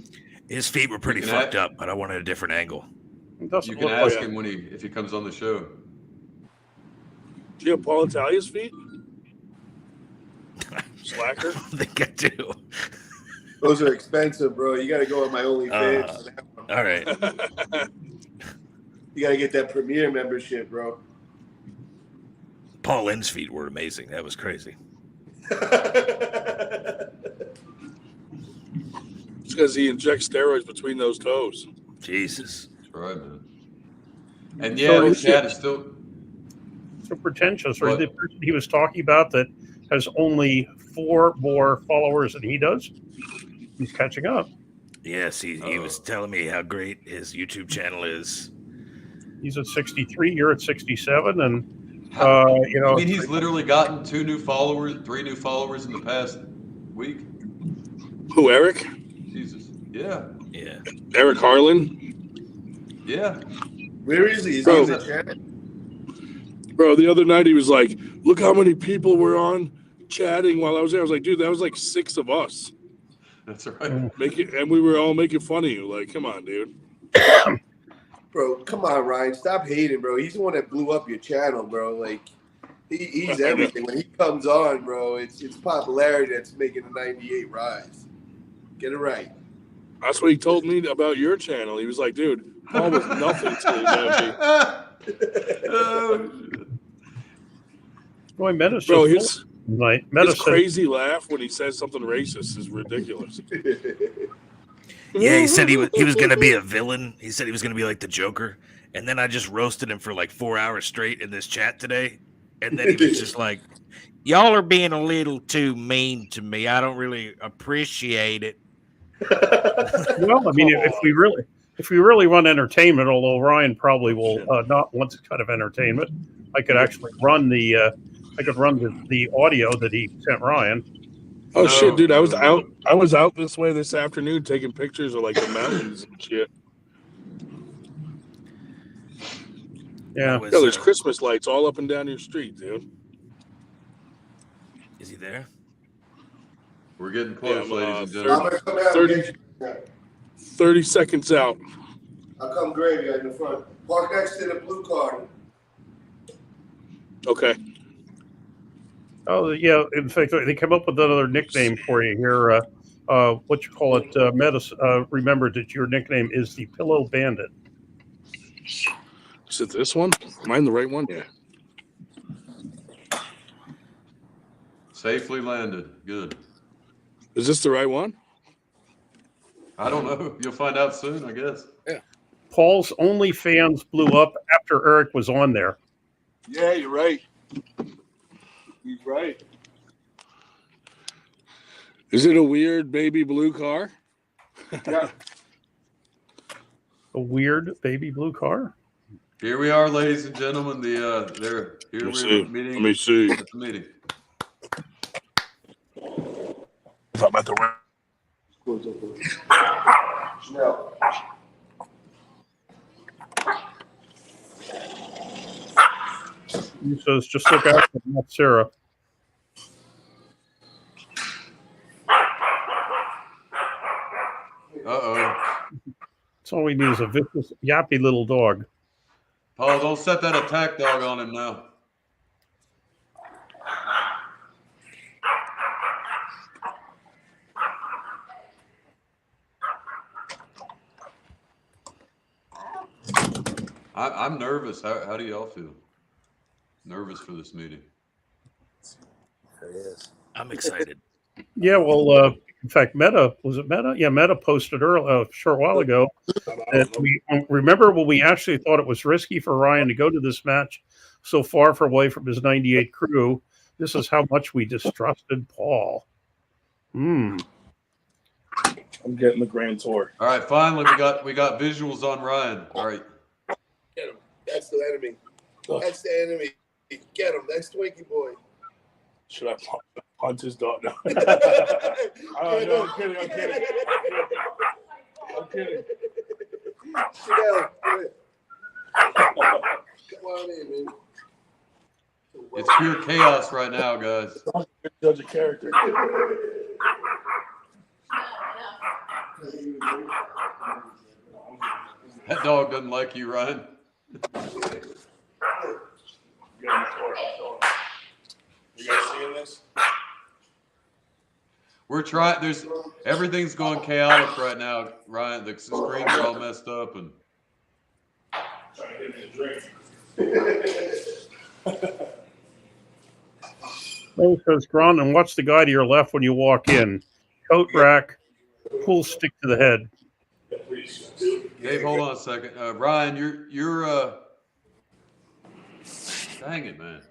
His feet were pretty You can fucked ask- up, but I wanted a different angle. It doesn't You can look ask like him if he comes on the show. Do you have Paul Italia's feet? Slacker? I don't think I do. Those are expensive, bro. You got to go on my OnlyFans. All right. You got to get that premier membership, bro. Paul Lynn's feet were amazing. That was crazy. It's because he injects steroids between those toes. Jesus. That's right, man. And yeah, the chat is still so pretentious. Or What? the person he was talking about that has only 4 more followers than he does. He's catching up. Yes, he was telling me how great his YouTube channel is. He's at 63. You're at 67, and you know. I mean, he's literally gotten 3 new followers in the past week. Who, Eric? Jesus. Yeah. Yeah. Eric Harlan? Yeah. Where is he? Is Bro. he in the chat? Bro, the other night he was like, look how many people were on chatting while I was there. I was like, dude, that was like 6 of us. That's right. And we were all making fun of you. Like, come on, dude. Bro, come on, Ryan. Stop hating, bro. He's the one that blew up your channel, bro. Like, he's everything. When he comes on, bro, it's popularity that's making the 98 rise. Get it right. That's what he told me about your channel. He was like, dude, Paul was nothing to me. Boy, Menace Bro, just his crazy laugh when he says something racist is ridiculous. Yeah, he said he was gonna be a villain. He said he was gonna be like the Joker, and then I just roasted him for like 4 hours straight in this chat today, and then he was just like, "Y'all are being a little too mean to me. I don't really appreciate it." Well, I mean, if we really want entertainment, although Ryan probably will not want this kind of entertainment, I could actually run the audio that he sent Ryan. Oh shit, dude! I was out this way this afternoon taking pictures of like the mountains and shit. Yeah, there's Christmas lights all up and down your street, dude. Is he there? We're getting close, ladies and I'm gentlemen. gonna come out 30 seconds out. I'll come graveyard in the front. Park next to the blue car. Okay. Oh yeah. In fact, they came up with another nickname for you here. What you call it? Remember that your nickname is the Pillow Bandit. Is it this one? Am I in the right one? Yeah. Safely landed. Good. Is this the right one? I don't know. You'll find out soon, I guess. Yeah. Paul's OnlyFans blew up after Eric was on there. Yeah, you're right. He's right. Is it a weird baby blue car? Yeah. A weird baby blue car. Here we are, ladies and gentlemen. We're meeting. Let me see. At the meeting. I'm about to run. No. He says, just look out for that, Sarah. Uh-oh. That's all we need is a vicious, yappy little dog. Paul, don't set that attack dog on him now. I'm nervous. How do y'all feel? Nervous for this meeting. I'm excited. Yeah, well, in fact, Meta Yeah, Meta posted a short while ago that we remember when we actually thought it was risky for Ryan to go to this match so far away from his 98 crew. This is how much we distrusted Paul. I'm getting the Grand Tour. All right, finally we got visuals on Ryan. All right. Get him. That's the enemy. That's the enemy. Get him. That's Twinkie Boy. Should I punt his dog? No. No, I'm kidding. I'm kidding. Chanel, come on in, man. It's pure chaos right now, guys. Judge a character. That dog doesn't like you, Ryan. You guys seeing this? We're trying. Everything's going chaotic right now, Ryan. The screens are all messed up, and Trying to get me a drink. Oh, says Gron, and watch the guy to your left when you walk in. Coat rack, pool stick to the head. Dave, hold on a second. Ryan, you're dang it, man.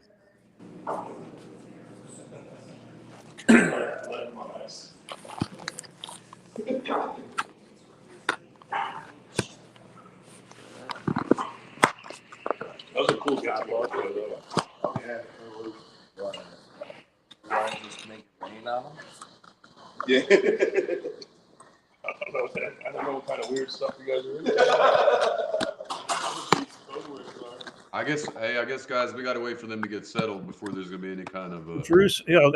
That was a cool guy. Yeah. Ryan just make it rain on him. Yeah. I don't know what kind of weird stuff you guys are into. I guess, guys, we got to wait for them to get settled before there's going to be any kind of. Drew,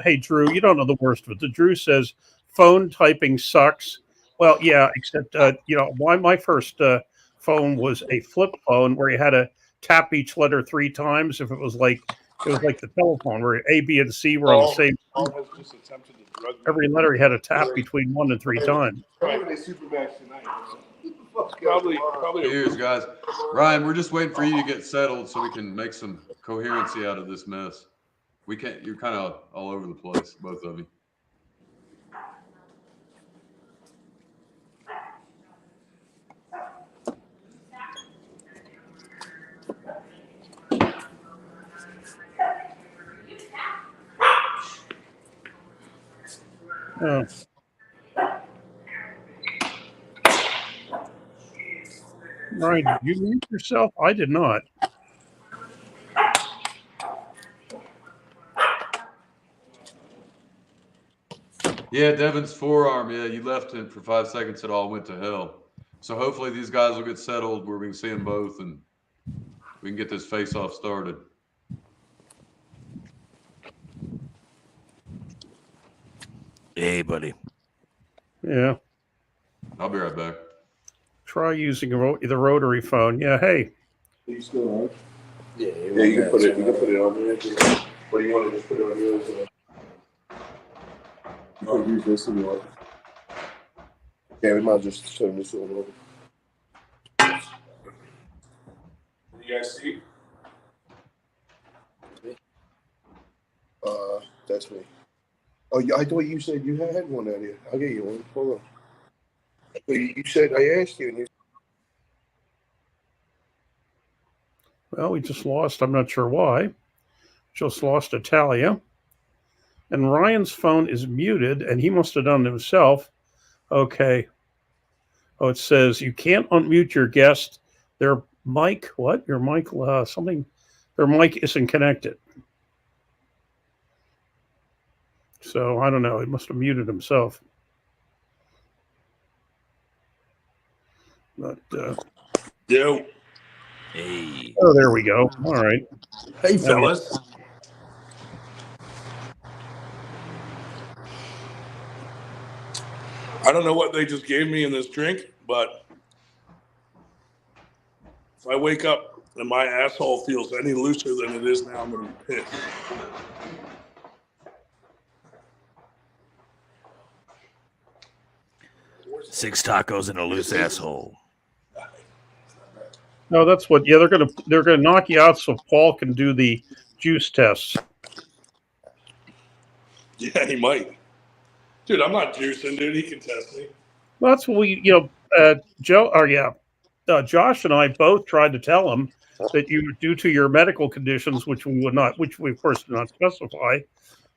hey, Drew, you don't know the worst of it. Drew says phone typing sucks. Well, yeah, except, my first phone was a flip phone where you had to tap each letter 3 times. If it was like the telephone where A, B, and C were on the same. Every letter you had to tap between 1 and 3 times. Probably. Cheers, guys. Ryan, we're just waiting for you to get settled so we can make some coherency out of this mess. We can't. You're kind of all over the place, both of you. Oh. Ryan, did you mute yourself? I did not. Yeah, Devin's forearm. Yeah, you left him for 5 seconds. It all went to hell. So hopefully these guys will get settled where we can see them both and we can get this face-off started. Hey, buddy. Yeah. I'll be right back. Try using the rotary phone. Yeah, hey. You still on? Yeah, you can put it. You can put it on there. What do you want to just put it on yours? You can use this if you want. Yeah, we might just turn this one over. You guys see? That's me. Oh, I thought you said you had one out here. I'll get you one. Hold on. You said I asked you. And you... Well, we just lost. I'm not sure why. Just lost Italia. And Ryan's phone is muted, and he must have done it himself. Okay. Oh, it says you can't unmute your guest. Their mic, what? Your mic, something. Their mic isn't connected. So I don't know. He must have muted himself. But Yo. Hey. Oh, there we go. All right. Hey, fellas. I don't know what they just gave me in this drink, but if I wake up and my asshole feels any looser than it is now, I'm going to be pissed. Six tacos and a loose asshole. No, that's what. Yeah, they're gonna knock you out so Paul can do the juice tests. Yeah, he might. Dude, I'm not juicing, dude. He can test me. Well, that's what we, Josh and I both tried to tell him that you, due to your medical conditions, which we of course did not specify,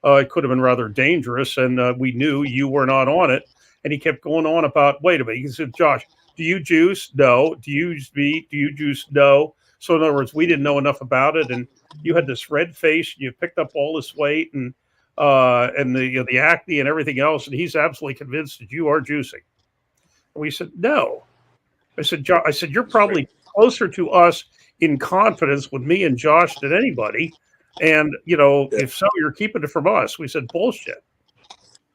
it could have been rather dangerous, and we knew you were not on it. And he kept going on about, wait a minute. He said, Josh, do you juice? No. Do you use meat? Do you juice? No. So in other words, we didn't know enough about it, and you had this red face, and you picked up all this weight, and the acne and everything else, and he's absolutely convinced that you are juicing. And we said, no. I said, you're probably closer to us in confidence with me and Josh than anybody. And, if so, you're keeping it from us. We said, bullshit.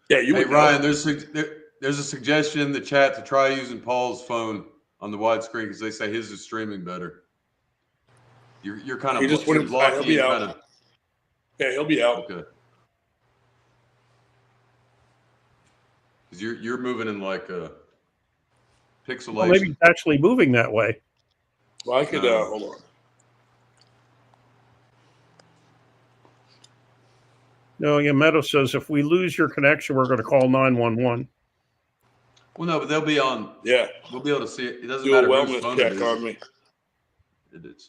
Yeah, you Hey, Ryan, there's a suggestion in the chat to try using Paul's phone on the widescreen because they say his is streaming better. You're kind of He just wouldn't. blocky. He'll be out. Kind of, yeah, he'll be out. Okay. Because you're moving in like a pixelation. Well, maybe it's actually moving that way. Well, I could hold on. No, Meadow says if we lose your connection, we're going to call 911. Well, no, but they'll be on. Yeah, we'll be able to see it. It doesn't do matter a whose wellness phone check it is. on me. It's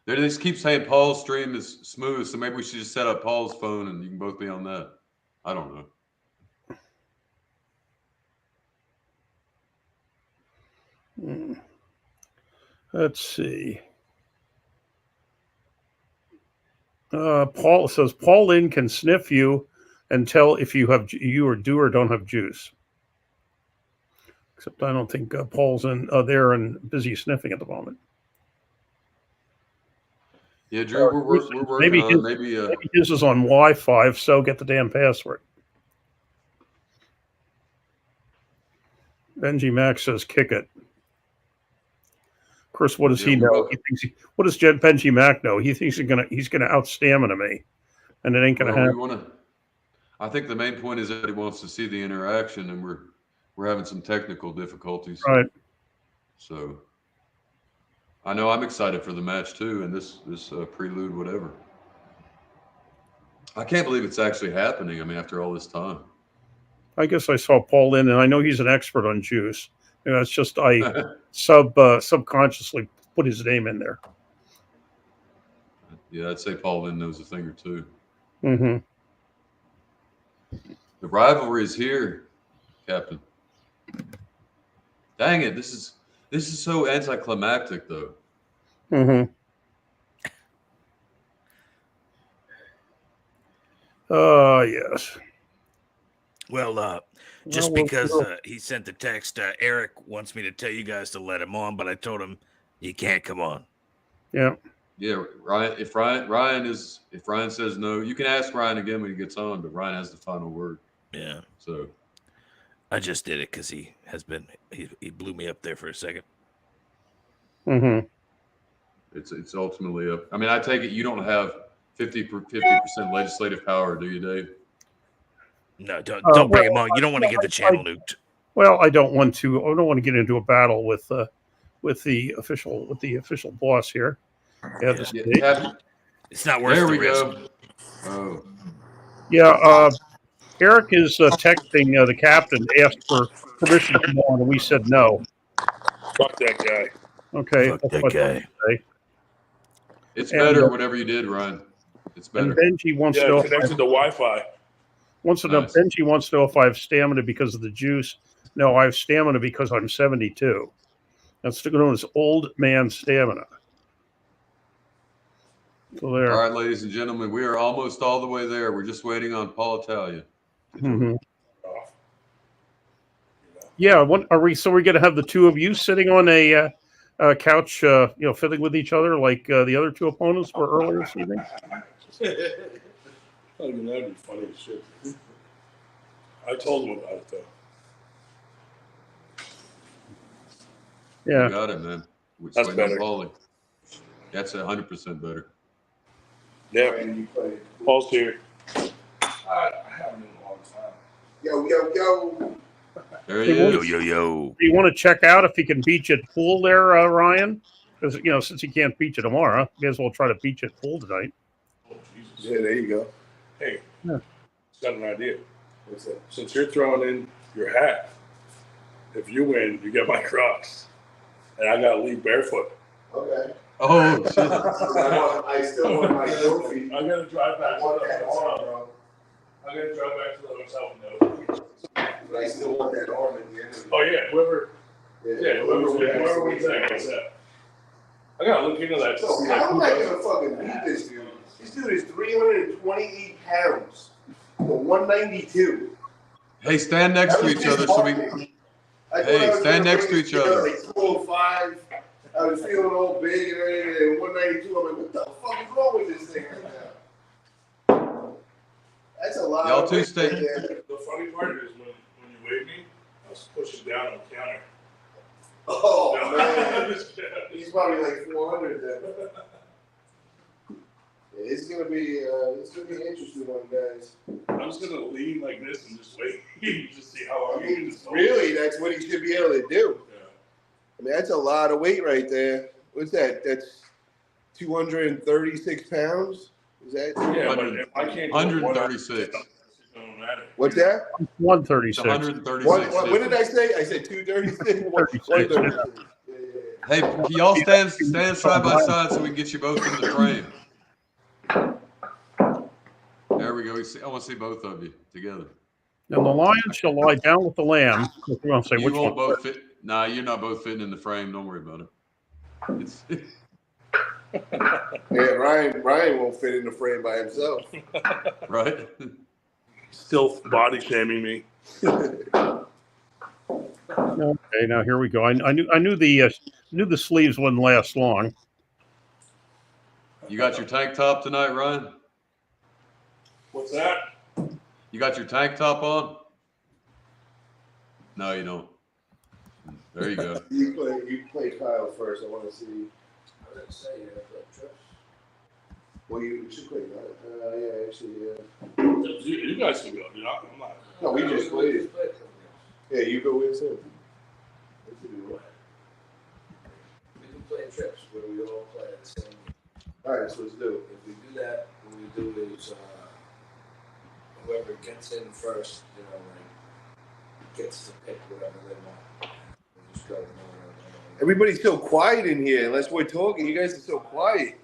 they just keep saying Paul's stream is smooth, so maybe we should just set up Paul's phone and you can both be on that. I don't know. Let's see. Paul says Paul Lynn can sniff you and tell if you do or don't have juice. Except I don't think Paul's in there and busy sniffing at the moment. Yeah, Drew, we're working maybe on maybe his is on Wi-Fi, so get the damn password. Benji Max says kick it. Of course, what does he know? He thinks what does Benji Mac know? He thinks he's gonna out stamina me, and it ain't gonna happen. I think the main point is that he wants to see the interaction, and we're having some technical difficulties. Right. So I know I'm excited for the match too, and this prelude, whatever. I can't believe it's actually happening. I mean, after all this time. I guess I saw Paul Lynn, and I know he's an expert on juice. It's just I subconsciously put his name in there. Yeah, I'd say Paul Lynn knows a thing or two. Mm-hmm. The rivalry is here, Captain. Dang it! This is so anticlimactic, though. Mm-hmm. Yes. Well, just because he sent the text, Eric wants me to tell you guys to let him on, but I told him he can't come on. Yeah. Yeah, Ryan. If Ryan says no, you can ask Ryan again when he gets on, but Ryan has the final word. Yeah. So I just did it because he blew me up there for a second. Mm-hmm. It's ultimately up. I mean, I take it you don't have 50% legislative power, do you, Dave? No, don't bring him on. You don't want to get the channel nuked. Well, I don't want to get into a battle with the official boss here. Yeah, it's not worth the risk. There we go. Oh. Yeah, Eric is texting the captain to ask for permission to come on, and we said no. Fuck that guy. Okay. Fuck that guy. It's And, better whatever you did, Ryan. It's And better. Benji wants to know. Connected to Wi-Fi. Nice. Benji wants to know if I have stamina because of the juice. No, I have stamina because I'm 72. That's known as old man stamina. So there. All right, ladies and gentlemen, we are almost all the way there. We're just waiting on Paul Italia. Mm-hmm. Yeah. What are we? So we're going to have the two of you sitting on a couch, fiddling with each other like the other two opponents were earlier this evening. That'd be funny as shit. I told him about it though. Yeah. You got it, man. That's better. Paulie. That's 100% better. Yeah. Paul's here. I haven't in a long time. Yo. There he is. Yo. Do you want to check out if he can beat you at pool there, Ryan? Because, since he can't beat you tomorrow, may as well try to beat you at pool tonight. Oh, Jesus. Yeah, there you go. Hey, Yeah. Got an idea. What's that? Since you're throwing in your hat, if you win, you get my Crocs. And I got to leave barefoot. Okay. Oh, shit. I still want my trophy. I got to drive back to the hotel. I got to drive back to the hotel with no. But I still want that arm at the end of it. Oh, yeah. Whoever wins that gets that. I got to look into that. So how am I going to fucking beat this dude? This dude is 328 pounds for 192. Hey, stand next to each other so we. Hey, stand next to each other. Like 205. I was feeling all big and everything, and 192. I'm like, what the fuck is wrong with this thing right now? That's a lot. Y'all of two weight stay. right there. The funny part is when you weighed me, I was pushing down on the counter. Oh, man. He's probably like 400 then. Yeah, it's gonna be an interesting one, guys. I'm just gonna lean like this and just wait. Just see how long you can just hold. Really, that's what he should be able to do. Yeah. I mean, that's a lot of weight right there. What's that? That's 236 pounds. Is that? Yeah, but if I can't. 136. It don't matter. What's that? 136. 136. What did I say? I said 236. 136. Hey, can y'all stand side by side so we can get you both in the frame? There we go. I want to see both of you together. And the lion shall lie down with the lamb. If you want to say You which won't one? both fit. Nah, you're not both fitting in the frame. Don't worry about it. Yeah, Ryan won't fit in the frame by himself. Right? Still body shaming me. Okay, now here we go. I knew the sleeves wouldn't last long. You got your tank top tonight, Ryan? What's that? You got your tank top on? No, you don't. There you go. You play Kyle first. I want to see. I was gonna say well, you should play that. Yeah, actually, yeah. You guys can go. I'm not. No, we just played. Yeah, you go with him. We can play trips where we all play at the same. All right, so let's do it. If we do that, what we do is whoever gets in first, gets to pick whatever they want. We just go in order. Everybody's so quiet in here. Unless we're talking, you guys are so quiet.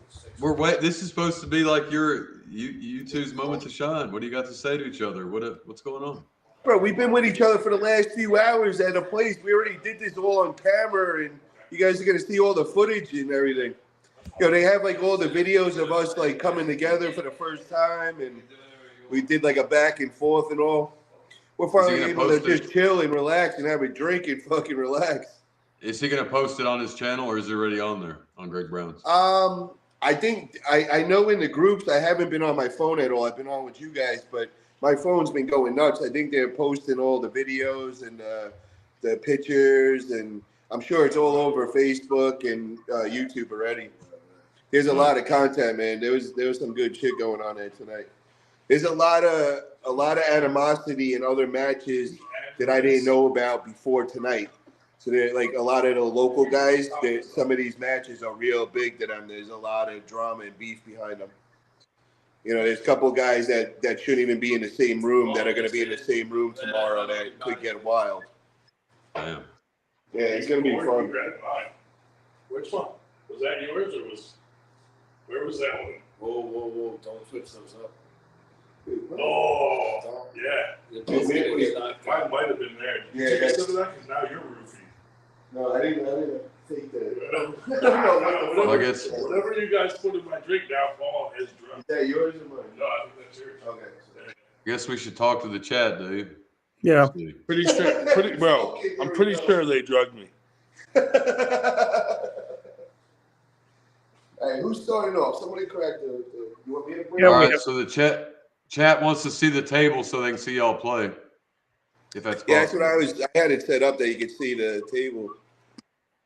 This is supposed to be like you two's moment to shine. What do you got to say to each other? What's going on? Bro, we've been with each other for the last few hours at a place. We already did this all on camera, and you guys are gonna see all the footage and everything. They have like all the videos of us like coming together for the first time, and we did like a back and forth and all. We're finally able to just chill and relax and have a drink and fucking relax. Is he gonna post it on his channel, or is it already on there on Greg Brown's? I think I know in the groups I haven't been on my phone at all. I've been on with you guys, but my phone's been going nuts. I think they're posting all the videos and the pictures, and I'm sure it's all over Facebook and YouTube already. There's a lot of content, man. There was some good shit going on there tonight. There's a lot of animosity in other matches that I didn't know about before tonight. So they're like a lot of the local guys. Some of these matches are real big to them. There's a lot of drama and beef behind them. There's a couple of guys that shouldn't even be in the same room that are going to be in the same room tomorrow that could get wild. Damn. Yeah, it's gonna be fun. Which one? Was that yours or where was that one? Whoa. Don't switch those up. Oh, yeah. Mine might have been there. Yeah, Did you that's- take some of that? Because now you're roofing. No, I didn't take the. Whatever you guys put in my drink now, Paul is drunk. Is that yours or mine? No, I think that's yours. Okay. I guess we should talk to the chat, Dave. Yeah. Pretty sure. Bro, I'm pretty sure they drugged me. Hey, who's starting off? Somebody crack the you want me to bring? All right, so the chat wants to see the table so they can see y'all play. If that's possible. Yeah, that's what I had it set up that you could see the table.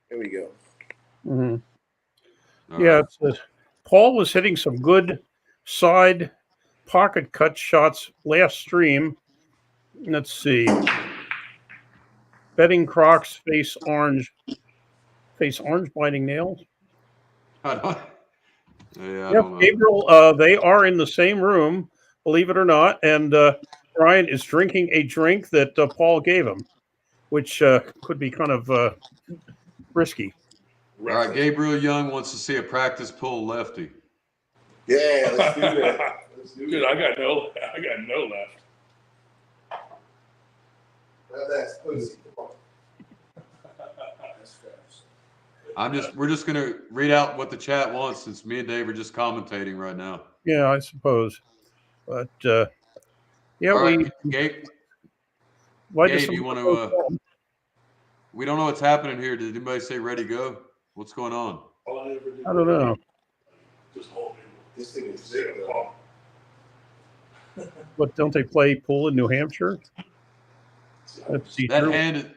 There we go. Mm-hmm. Yeah, Paul was hitting some good side pocket cut shots last stream. Let's see. Betting Crocs face orange biting nails. I don't know. Gabriel, they are in the same room, believe it or not, and Brian is drinking a drink that Paul gave him, which could be kind of risky. All right, Gabriel Young wants to see a practice pull lefty. Yeah, let's do that. Dude, I got no left. That's pussy. Come on. We're just gonna read out what the chat wants since me and Dave are just commentating right now. Yeah, I suppose. But yeah, all right, Gabe, you want to? We don't know what's happening here. Did anybody say ready go? What's going on? I don't know. Just hold me. This thing is sick. What, don't they play pool in New Hampshire? Let's see. That hand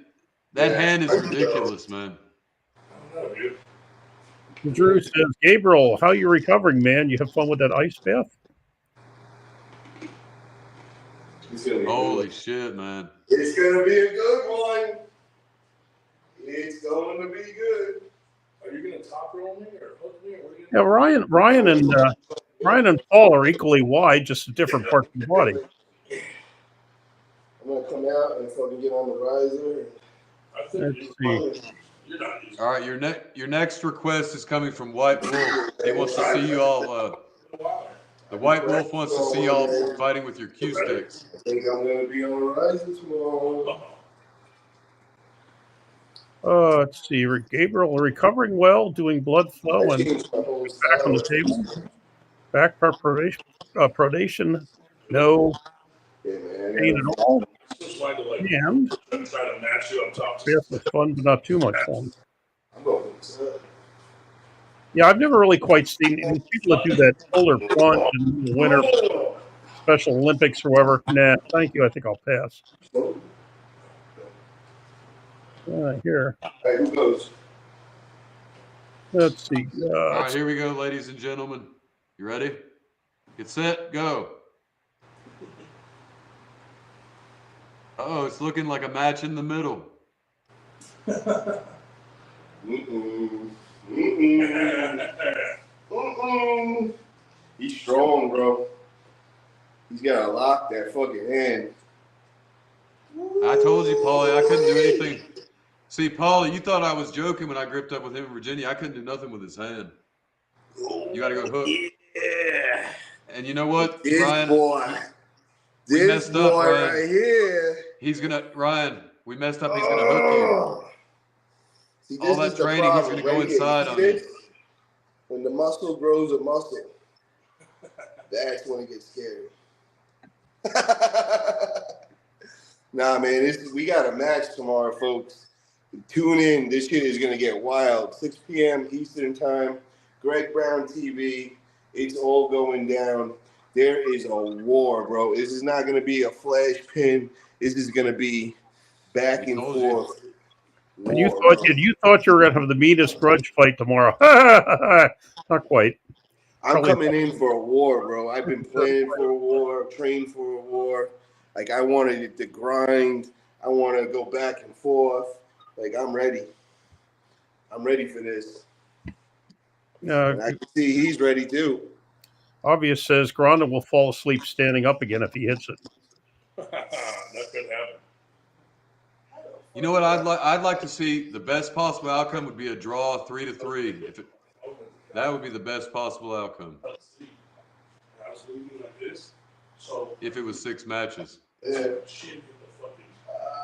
is ridiculous, man. I don't know, dude. Drew says, Gabriel, how you recovering, man? You have fun with that ice bath? Holy shit, man. It's going to be a good one. It's going to be good. Are you going to top roll me or hook me? Or what are you Yeah, Ryan and Paul are equally wide, just a different part of the body. I'm going to come out and fucking get on the riser. Let's see. All right, your next request is coming from White Wolf. He wants to see you all. The White Wolf wants to see y'all fighting with your cue sticks. I think I'm going to be on the riser tomorrow. Let's see. Gabriel recovering well, doing blood flow and back on the table. Back pronation, no pain at all. And try to match you up top. bath was fun, but not too much fun. Yeah, I've never really quite seen people that do that shoulder plunge in the winter Special Olympics or whatever. Nah, thank you. I think I'll pass. Here. Hey, who goes? Let's see. All right, here we go, ladies and gentlemen. You ready? Get set, go. Uh-oh, it's looking like a match in the middle. He's strong, bro. He's got to lock that fucking hand. I told you, Paulie, I couldn't do anything. See, Paulie, you thought I was joking when I gripped up with him in Virginia. I couldn't do nothing with his hand. You got to go hook. Yeah. And you know what, This Ryan? boy. We This messed up, boy Ryan. right here. Ryan, we messed up. He's going to hook you. See, All that is the training, he's problem, going to go right here. inside See on this? you. When the muscle grows a muscle, that's when it gets scary. Nah, man, we got a match tomorrow, folks. Tune in. This shit is going to get wild. 6 p.m. Eastern Time. Greg Brown TV. It's all going down. There is a war, bro. This is not going to be a flash pin. This is going to be back and forth. And you thought you were going to have the meanest grudge fight tomorrow. Not quite. I'm coming in for a war, bro. I've been planning for a war, trained for a war. Like, I wanted to grind. I want to go back and forth. Like, I'm ready. I'm ready for this. And I can see he's ready, too. Obvious says Gronda will fall asleep standing up again if he hits it. That could happen. You know what I'd like to see? The best possible outcome would be a draw 3-3. That would be the best possible outcome. If it was 6 matches. Yeah.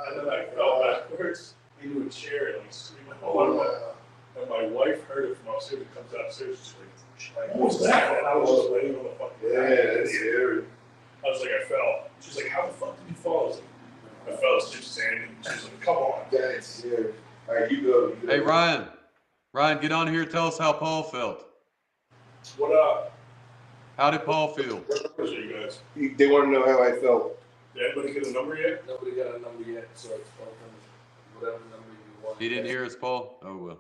And then I fell backwards into a chair and screaming. And my wife heard it from upstairs. It comes downstairs. She's like, what was that? And I was just laying on the fucking ground. Yeah, that's scary. I was like, I fell. She's like, how the fuck did you fall? I was like, I fell asleep standing. She's like, come on. That's scary. All right, you go. Hey, Ryan. Ryan, get on here. Tell us how Paul felt. What up? How did Paul feel? What numbers are you guys? They want to know how I felt. Did anybody get a number yet? Nobody got a number yet, so it's open. Whatever number you want. He didn't hear us, Paul? Oh, well.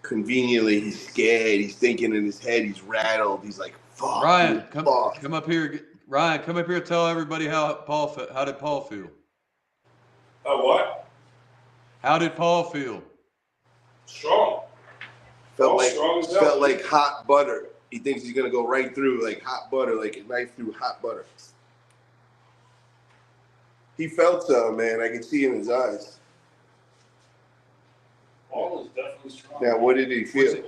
Conveniently, he's scared. He's thinking in his head. He's rattled. He's like, "Fuck." Ryan, come up here. Ryan, come up here. Tell everybody how did Paul feel? What? How did Paul feel? Strong. Felt like hot butter. He thinks he's gonna go right through like hot butter, like a knife through hot butter. He felt so, man. I could see in his eyes. Paul is definitely strong. Now, what did he feel?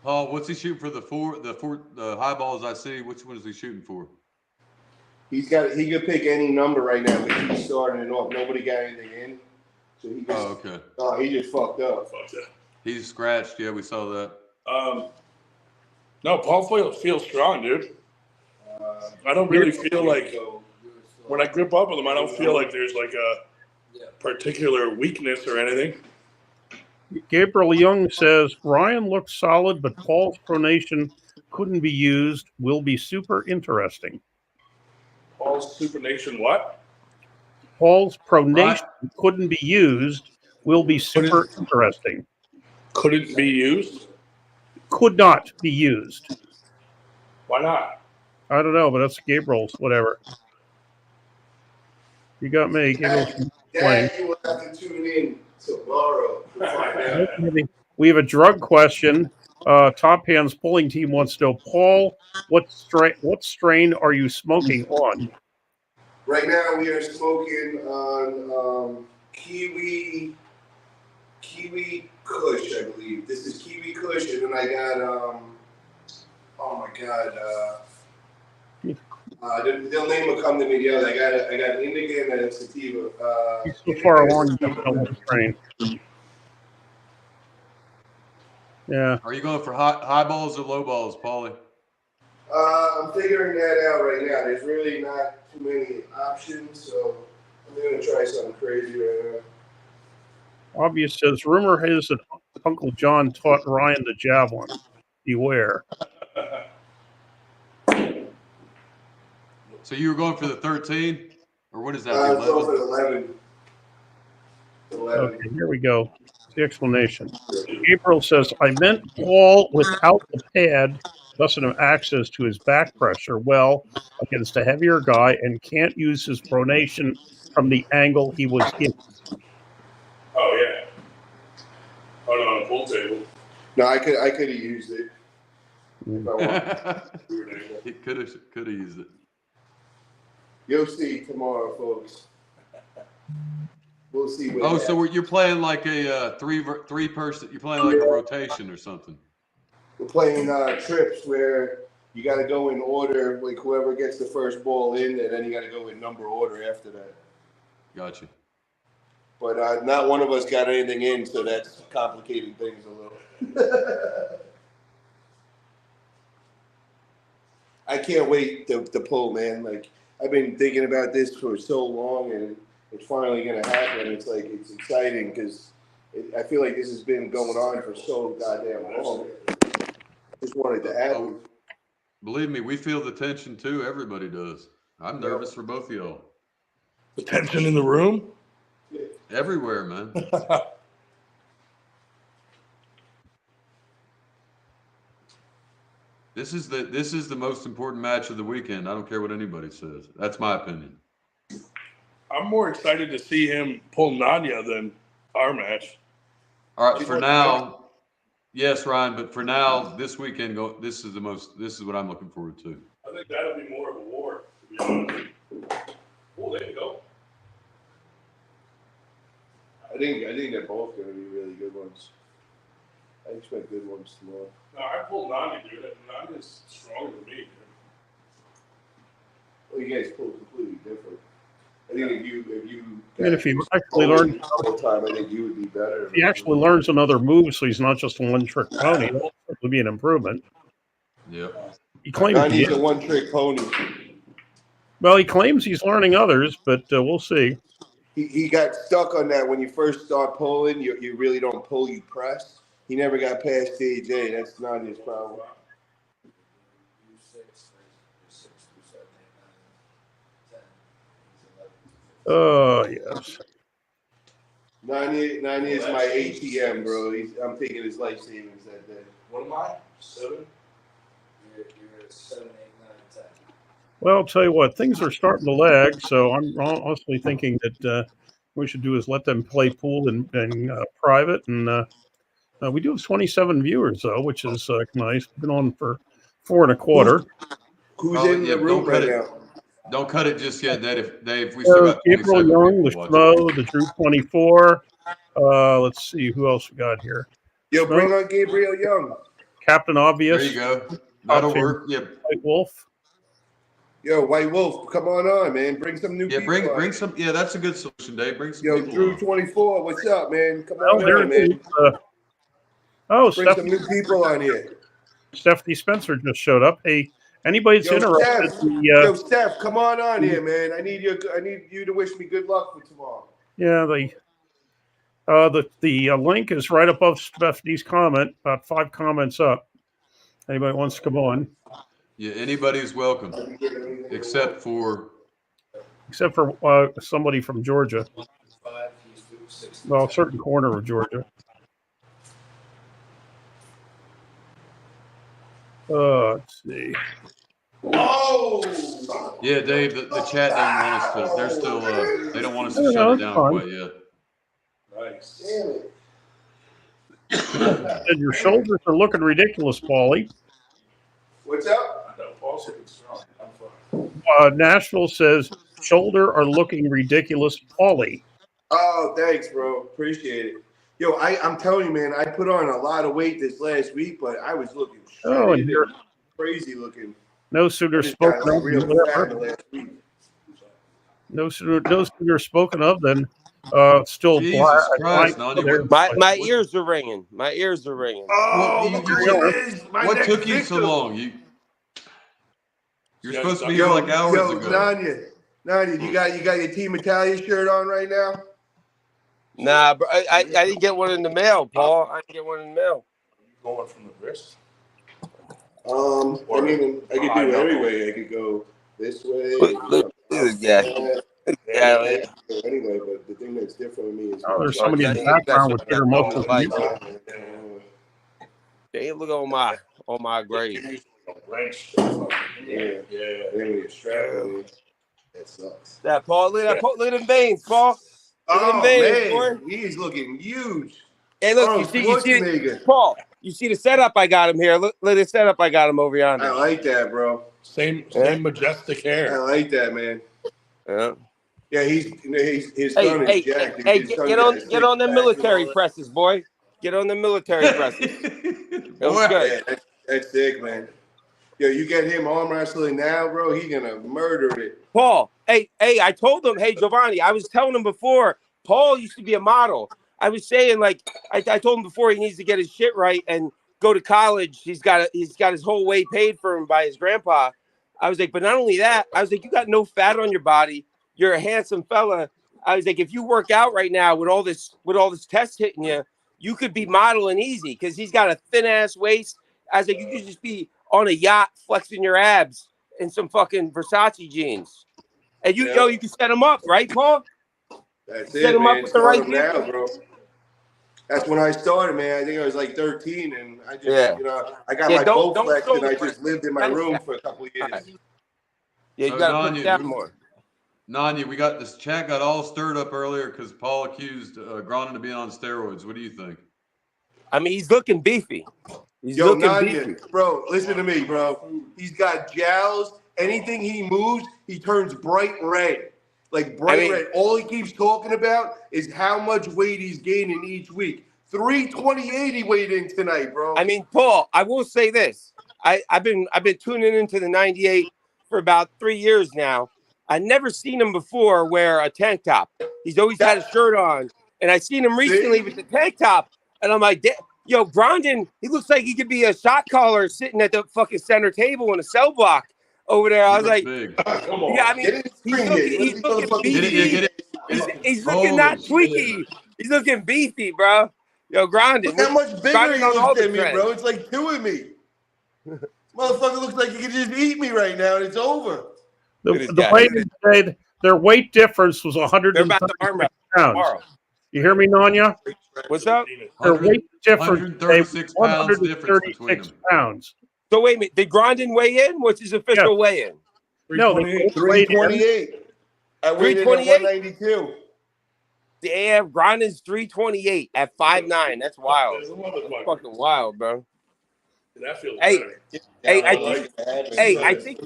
Paul, what's he shooting for the high balls I see? Which one is he shooting for? He could pick any number right now, but he's starting it off. Nobody got anything in. So he just, he just fucked up. He's scratched. Yeah, we saw that. No, Paul feels strong, dude. I don't really feel like when I grip up with him, I don't feel like there's like a particular weakness or anything. Gabriel Young says Ryan looks solid, but Paul's pronation couldn't be used. Will be super interesting. Paul's supination what? Paul's pronation couldn't be used. Will be super interesting. Couldn't be used? Could not be used. Why not? I don't know, but that's Gabriel's whatever. You got me. Gabriel's playing. You will have to tune in tomorrow to find out. We have a drug question. Top Hands Pulling Team wants to know, Paul, what strain are you smoking on? Right now we are smoking on Kiwi Kush, I believe. This is Kiwi Kush, and then I got oh my god, the name will come to me. The other, I got an indica and a sativa. So far along, you don't know what strain. Yeah. Are you going for high balls or low balls, Paulie? I'm figuring that out right now. There's really not too many options, so I'm going to try something crazy right now. Obvious says, rumor has that Uncle John taught Ryan the javelin. Beware. So you were going for the 13? Or what is that? I was going for the 11. Okay, here we go. The explanation. Gabriel says, I meant Paul without the pad doesn't have access to his back pressure well against a heavier guy and can't use his pronation from the angle he was in. Oh, yeah. On a pool table. No, I could have used it. He could have used it. You'll see tomorrow, folks. We'll see. So you're playing like a three person. You're playing like a rotation or something. We're playing trips where you got to go in order. Like whoever gets the first ball in, and then you got to go in number order after that. Gotcha. But not one of us got anything in, so that's complicating things a little. I can't wait to pull, man. Like I've been thinking about this for so long, and it's finally going to happen. It's like it's exciting because I feel like this has been going on for so goddamn long. Just wanted to happen. Believe me, we feel the tension too. Everybody does. I'm nervous for both of y'all. The tension in the room? Everywhere, man. This is the most important match of the weekend. I don't care what anybody says. That's my opinion. I'm more excited to see him pull Nanya than our match. All right, for now, yes, Ryan. But for now, this weekend, this is what I'm looking forward to. I think that'll be more of a war, to be honest. Oh, there you go. I think they're both going to be really good ones. I expect good ones tomorrow. No, I pulled Nani, dude. Nani's stronger than me, dude. Well, you guys pull completely different. I think if you if he actually learns all the time, I think you would be better. If he actually learns another move, so he's not just a one-trick pony, that would be an improvement. Yep. He claims Nani's a one-trick pony. Well, he claims he's learning others, but we'll see. He got stuck on that when you first start pulling. You really don't pull, you press. He never got past stage A. That's not his problem. Oh, yes. 90 is my ATM, bro. I'm taking his life savings that day. What am I? 7? You're at 7, 8, 9, 10. Well, I'll tell you what, things are starting to lag, so I'm honestly thinking that what we should do is let them play pool in private. And we do have 27 viewers, though, which is nice. We've been on for 4 1/4. Who's in the room right now? Don't cut it just yet, Dave. We still got Gabriel Young, the Schmo, the Drew 24. Let's see who else we got here. Yo, bring on Gabriel Young. Captain Obvious. There you go. That'll work. Yeah. White Wolf. Yo, White Wolf, come on, man. Bring some new people. Bring some. Yeah, that's a good solution, Dave. Bring some. Yo, people Drew on. 24, what's up, man? Come on, man. Bring some new people on here. Stephanie Spencer just showed up. Hey, anybody's interested? Yo, Steph, come on here, man. I need you to wish me good luck for tomorrow. Yeah, the link is right above Stephanie's comment, about 5 comments up. Anybody wants to come on? Yeah, anybody's welcome, except for somebody from Georgia. Well, a certain corner of Georgia. Let's see. Oh! Yeah, Dave, the chat doesn't want us to. They're still. They don't want us to shut it down quite yet. Nice. Damn it. And your shoulders are looking ridiculous, Paulie. What's up? Nashville says shoulder are looking ridiculous, Paulie. Oh, thanks, bro. Appreciate it. Yo, I'm telling you, man, I put on a lot of weight this last week, but I was looking and you're crazy looking. No sooner spoken of. No sooner spoken of than still Jesus Christ, my ears are ringing. My ears are ringing. Oh, what took you so long? You're supposed to be here like hours ago. Nanya, you got your Team Italia shirt on right now? Nah, bro, I didn't get one in the mail, Paul. I didn't get one in the mail. Going from the wrist? I mean, I could do it every way. I could go this way. Anyway, but the thing that's different with me is there's somebody in the background with bigger muscles. Hey, look on my grave. That sucks. That Paul, look at them veins, Paul. Look at them veins, boy. He's looking huge. Hey, look, you see, Paul. You see the setup I got him here. Look at the setup I got him over yonder. I like that, bro. Same majestic hair. I like that, man. Yeah. Yeah, his son is jacked. Hey, get on the military presses, boy. Get on the military presses. That good. Yeah, that's sick, man. Yo, you get him arm wrestling now, bro. He gonna murder it. Paul, hey, I told him, hey, Giovanni, I was telling him before. Paul used to be a model. I was saying, like, I told him before he needs to get his shit right and go to college. He's got his whole way paid for him by his grandpa. I was like, but not only that, I was like, you got no fat on your body. You're a handsome fella. I was like, if you work out right now with all this test hitting you, you could be modeling easy because he's got a thin ass waist. I was like, you could just be on a yacht flexing your abs in some fucking Versace jeans. And you can set him up, right, Paul? That's set him man. up with the right now, bro. That's when I started, man. I think I was like 13, and I just, I got my Bowflex, and I just lived in my room for a couple of years. Yeah, you got to put it down more. Nanya, we got this chat got all stirred up earlier because Paul accused Gronin of being on steroids. What do you think? I mean, he's looking beefy. He's Yo, looking Nanya, beefy. Bro, listen to me, bro. He's got jowls. Anything he moves, he turns bright red. Like bright red. All he keeps talking about is how much weight he's gaining each week. 328 he weighed in tonight, bro. I mean, Paul, I will say this. I've been tuning into the 98 for about 3 years now. I never seen him before wear a tank top. He's always had a shirt on, and I seen him recently with the tank top, and I'm like, yo, Grondin, he looks like he could be a shot caller sitting at the fucking center table in a cell block over there. I was like, come on. yeah, I mean, he's looking beefy. He's looking not tweaky. He's looking beefy, bro. Yo, Grondin. Look how much bigger he on all looks the than me, trends. bro. It's like two of me. Motherfucker looks like he could just eat me right now, and it's over. The weigh-in today, their weight difference was 136 pounds. You hear me, Nanya? What's up? Their weight difference today was 136 pounds. So wait a minute, did Grondin weigh in? What's his official weigh-in? No, 328. I weighed in at 192. Damn, Grondin's 328 at 5'9". That's wild. That's fucking wild, bro. That feels Hey, I think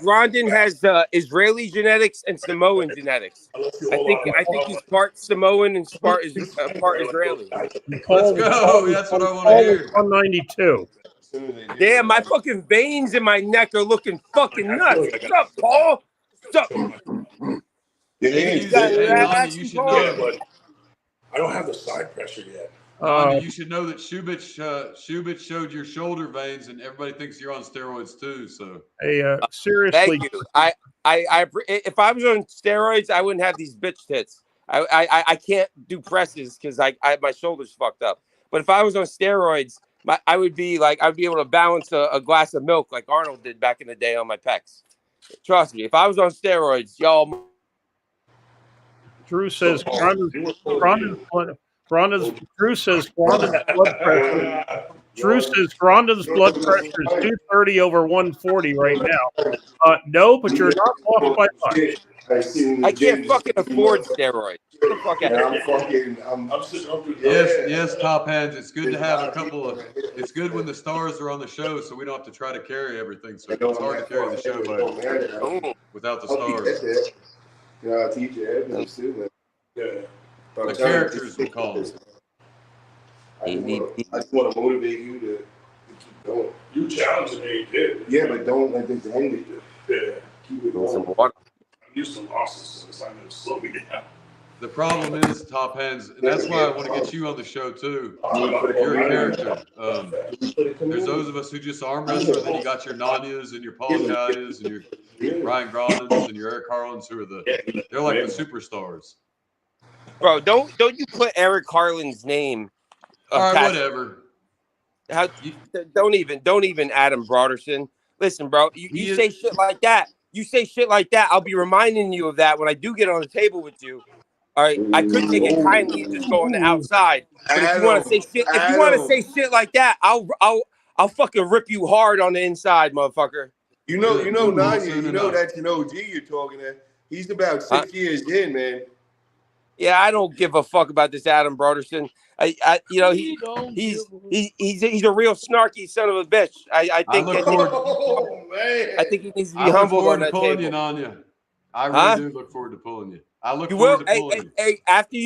Grondin has Israeli genetics and Samoan genetics. I think he's part Samoan and part Israeli. Let's go. That's what I want to hear. 192. Damn, my fucking veins in my neck are looking fucking nuts. What's up, Paul? What's up? You should know. But I don't have the side pressure yet. You should know that Shubich showed your shoulder veins, and everybody thinks you're on steroids too. So, hey, seriously, thank you. I if I was on steroids, I wouldn't have these bitch tits. I can't do presses because I my shoulders fucked up. But if I was on steroids, I would be able to balance a glass of milk like Arnold did back in the day on my pecs. Trust me, if I was on steroids, y'all. Drew says Drew says Grondin's blood pressure. Drew says Grondin's blood pressure is 230 over 140 right now. No, but you're not off by much. I can't fucking afford steroids. Get the fuck out of here. Yes, top hands. It's good to have a couple of. It's good when the stars are on the show, so we don't have to try to carry everything. So it's hard to carry the show without the stars. Yeah, teach you. Yeah. The characters we call them. I just want to motivate you to keep going. You challenged me, did. Yeah, but don't let this end it. Yeah. Keep it going. I'm used to losses, so it's not going to slow me down. The problem is, top hands, and that's why I want to get you on the show too. You're a character. There's those of us who just arm wrestle, then you got your Nanyas and your Paul Guys and your Ryan Grondins and your Eric Harlans who are they're like the superstars. Bro, don't you put Eric Harlan's name. All right, whatever. Don't even Adam Broderson. Listen, bro, you say shit like that. You say shit like that. I'll be reminding you of that when I do get on the table with you. All right, I could take it kindly and just go on the outside. But if you want to say shit, like that, I'll fucking rip you hard on the inside, motherfucker. You know, Nanya, that's an OG you're talking to. He's about 6 years in, man. Yeah, I don't give a fuck about this Adam Broderson. He's a real snarky son of a bitch. I think he needs to be humbled on that table. I really do look forward to pulling you. I look you forward will. to pulling you. Hey, after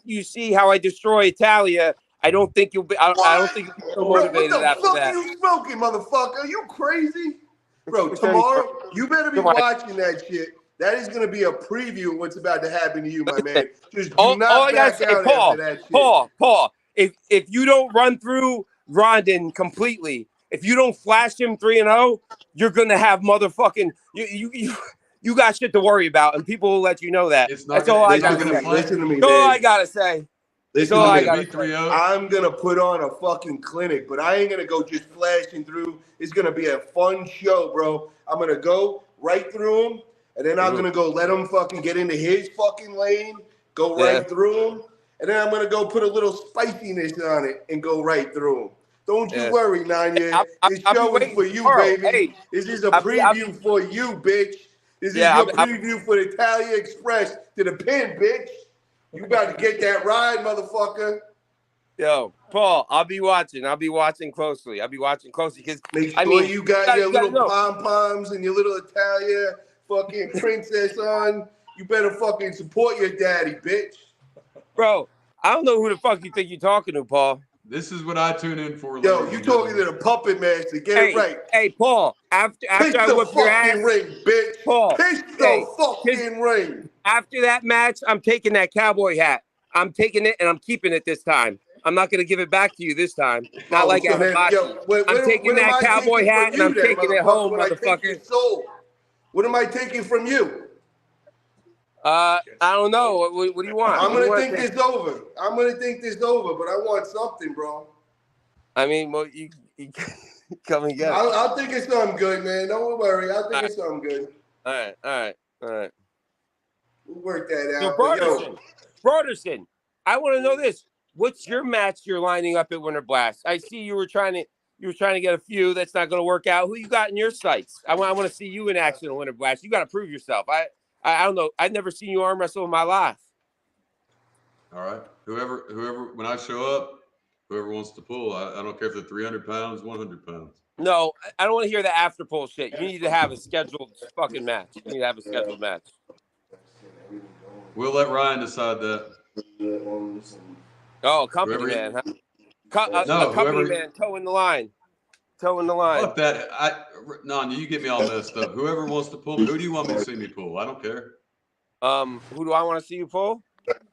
you see how I destroy Italia, I don't think you'll be. I don't think you'll be so motivated after that. What the fuck are you smoking, motherfucker? Are you crazy, bro? Tomorrow, you better be watching that shit. That is going to be a preview of what's about to happen to you, my man. Just do not back out after that shit. Paul, if you don't run through Grondin completely, if you don't flash him 3-0, you're going to have motherfucking you got shit to worry about, and people will let you know that. That's all I got to say. Listen to me, That's all I got to say. Listen to me. I'm going to put on a fucking clinic, but I ain't going to go just flashing through. It's going to be a fun show, bro. I'm going to go right through him. And then I'm going to go let him fucking get into his fucking lane, go right through him. And then I'm going to go put a little spiciness on it and go right through him. Don't you worry, Nanya. This show is for you, baby. Hey, this is a preview for you, bitch. This is your preview for the Italia Express to the pin, bitch. You about to get that ride, motherfucker. Yo, Paul, I'll be watching. I'll be watching closely. Because make sure you got your little pom-poms and your little Italia fucking princess on. You better fucking support your daddy, bitch. Bro, I don't know who the fuck you think you're talking to, Paul. This is what I tune in for. Yo, you talking to the puppet master. Get it right. Hey, Paul, after Piss I the whoop your ass, fucking ring, bitch. Paul, Piss the fucking ring. After that match, I'm taking that cowboy hat. I'm taking it and I'm keeping it this time. I'm not gonna give it back to you this time. Not like so at then, Hibachi. yo, I'm taking that cowboy hat and I'm taking it home, when I take your motherfucker. soul? What am I taking from you? I don't know. What do you want? I'm What do you gonna want think this over. I'm gonna think this over, but I want something, bro. I mean, well, you come and get it. I'll think of something good, man. Don't worry. I'll think of something good. All right. We'll work that So, out. But yo, Broderson, I want to know this. What's your match you're lining up at Winter Blast? I see you were trying to get a few. That's not going to work out. Who you got in your sights? I want to see you in action at Winter Blast. You got to prove yourself. I don't know. I've never seen you arm wrestle in my life. All right. Whoever, when I show up, whoever wants to pull, I don't care if they're 300 pounds, 100 pounds. No, I don't want to hear the after pull shit. You need to have a scheduled fucking match. You need to have a scheduled match. We'll let Ryan decide that. Oh, company man, huh? A company man toeing the line. Fuck that. Nanya, you get me all messed up. Whoever wants to pull, who do you want me to see me pull? I don't care. Who do I want to see you pull?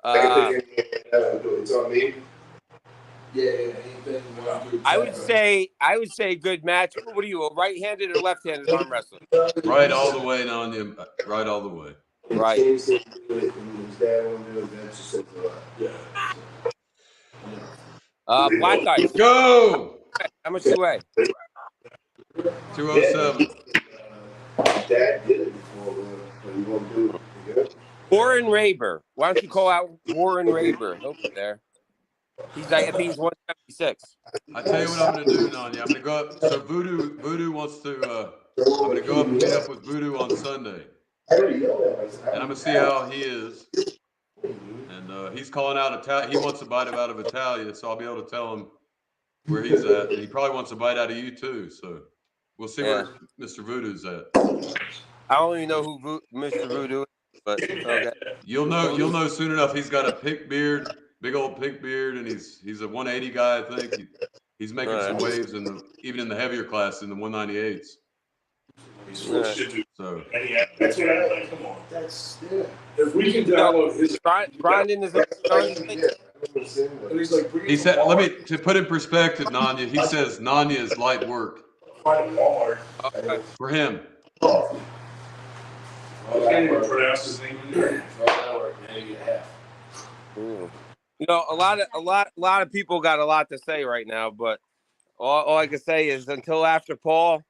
it's on me. Yeah. I would say good match. What are you, a right-handed or left-handed arm wrestler? Right all the way, Nanya. Right all the way. Right. Black Ice. Go! How much you weigh? 207. Dad did it before, but you won't do it. Warren Raber. Why don't you call out Warren Raber? He'll be there. He's 176. I tell you what I'm going to do, Nanya. I'm going to go up. So Voodoo wants to. I'm going to go up and meet up with Voodoo on Sunday, and I'm going to see how he is. And he's calling out he wants a bite out of Italia, so I'll be able to tell him where he's at, and he probably wants a bite out of you too. So we'll see where Mr. Voodoo's at. I don't even know who Mr. Voodoo is, but okay. You'll know soon enough. He's got a pink beard, big old pink beard, and he's a 180 guy. I think he's making some waves even in the heavier class in the 198s. So That's what I like. Come on. That's if we can download his Brandon is he said, to put in perspective, Nanya, he says Nanya is light work. For him. I can't even pronounce his name in there. You know, a lot of people got a lot to say right now, but all I can say is until after Paul,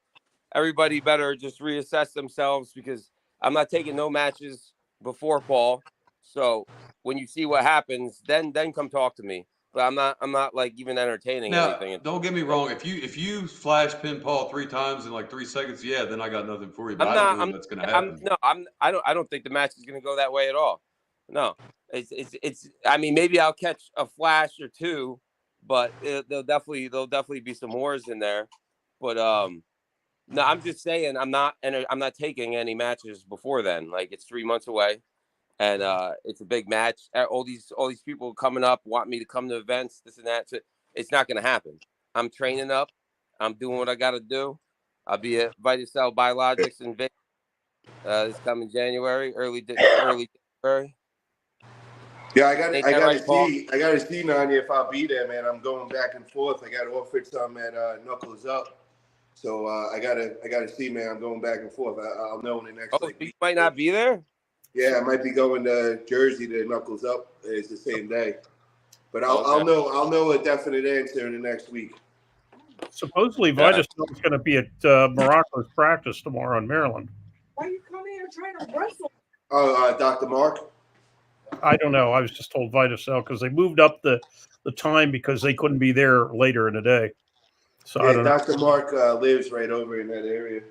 everybody better just reassess themselves, because I'm not taking no matches before Paul. So when you see what happens, then come talk to me. But I'm not like even entertaining anything. Don't get me wrong. If you flash pin Paul 3 times in like 3 seconds, then I got nothing for you. But I don't know if that's going to happen. I don't think the match is going to go that way at all. No, it's. I mean, maybe I'll catch a flash or two, but there'll definitely be some whores in there. But no, I'm just saying I'm not taking any matches before then. Like, it's 3 months away, and it's a big match. All these people coming up want me to come to events, this and that. So it's not going to happen. I'm training up. I'm doing what I got to do. I'll be at VitaCell Biologics in Vegas this coming January, early January. Yeah, I gotta see Nanya if I'll be there, man. I'm going back and forth. I got offered some at Knuckles Up, so I gotta see, man. I'm going back and forth. I'll know in the next. You might not be there. Yeah, I might be going to Jersey to Knuckles Up. It's the same day, but I'll know a definite answer in the next week. Supposedly, VitaCell is going to be at Morocco's practice tomorrow in Maryland. Why are you coming here trying to wrestle? Oh, Dr. Mark. I don't know. I was just told VitaCell because they moved up the time because they couldn't be there later in the day. So I don't know. Dr. Mark lives right over in that area.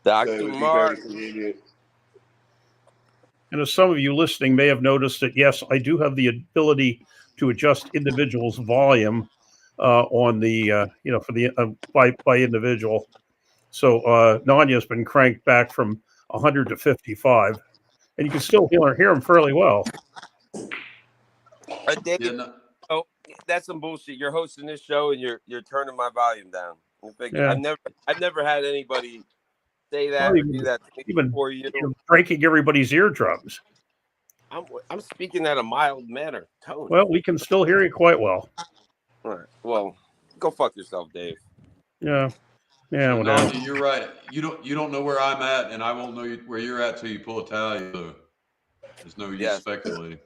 Dr. Mark. And as some of you listening may have noticed that, yes, I do have the ability to adjust individuals' volume on the, for the by individual. So Nanya's been cranked back from 100 to 55, and you can still hear him fairly well. Dave, oh, that's some bullshit. You're hosting this show and you're turning my volume down. Yeah. I've never had anybody say that or do that to me before you. You're breaking everybody's eardrums. I'm speaking at a mild manner tone. Well, we can still hear you quite well. All right. Well, go fuck yourself, Dave. Yeah. Yeah. So, Whatever. Nanya, you're right. You don't know where I'm at, and I won't know where you're at till you pull a tally. So there's no use speculating.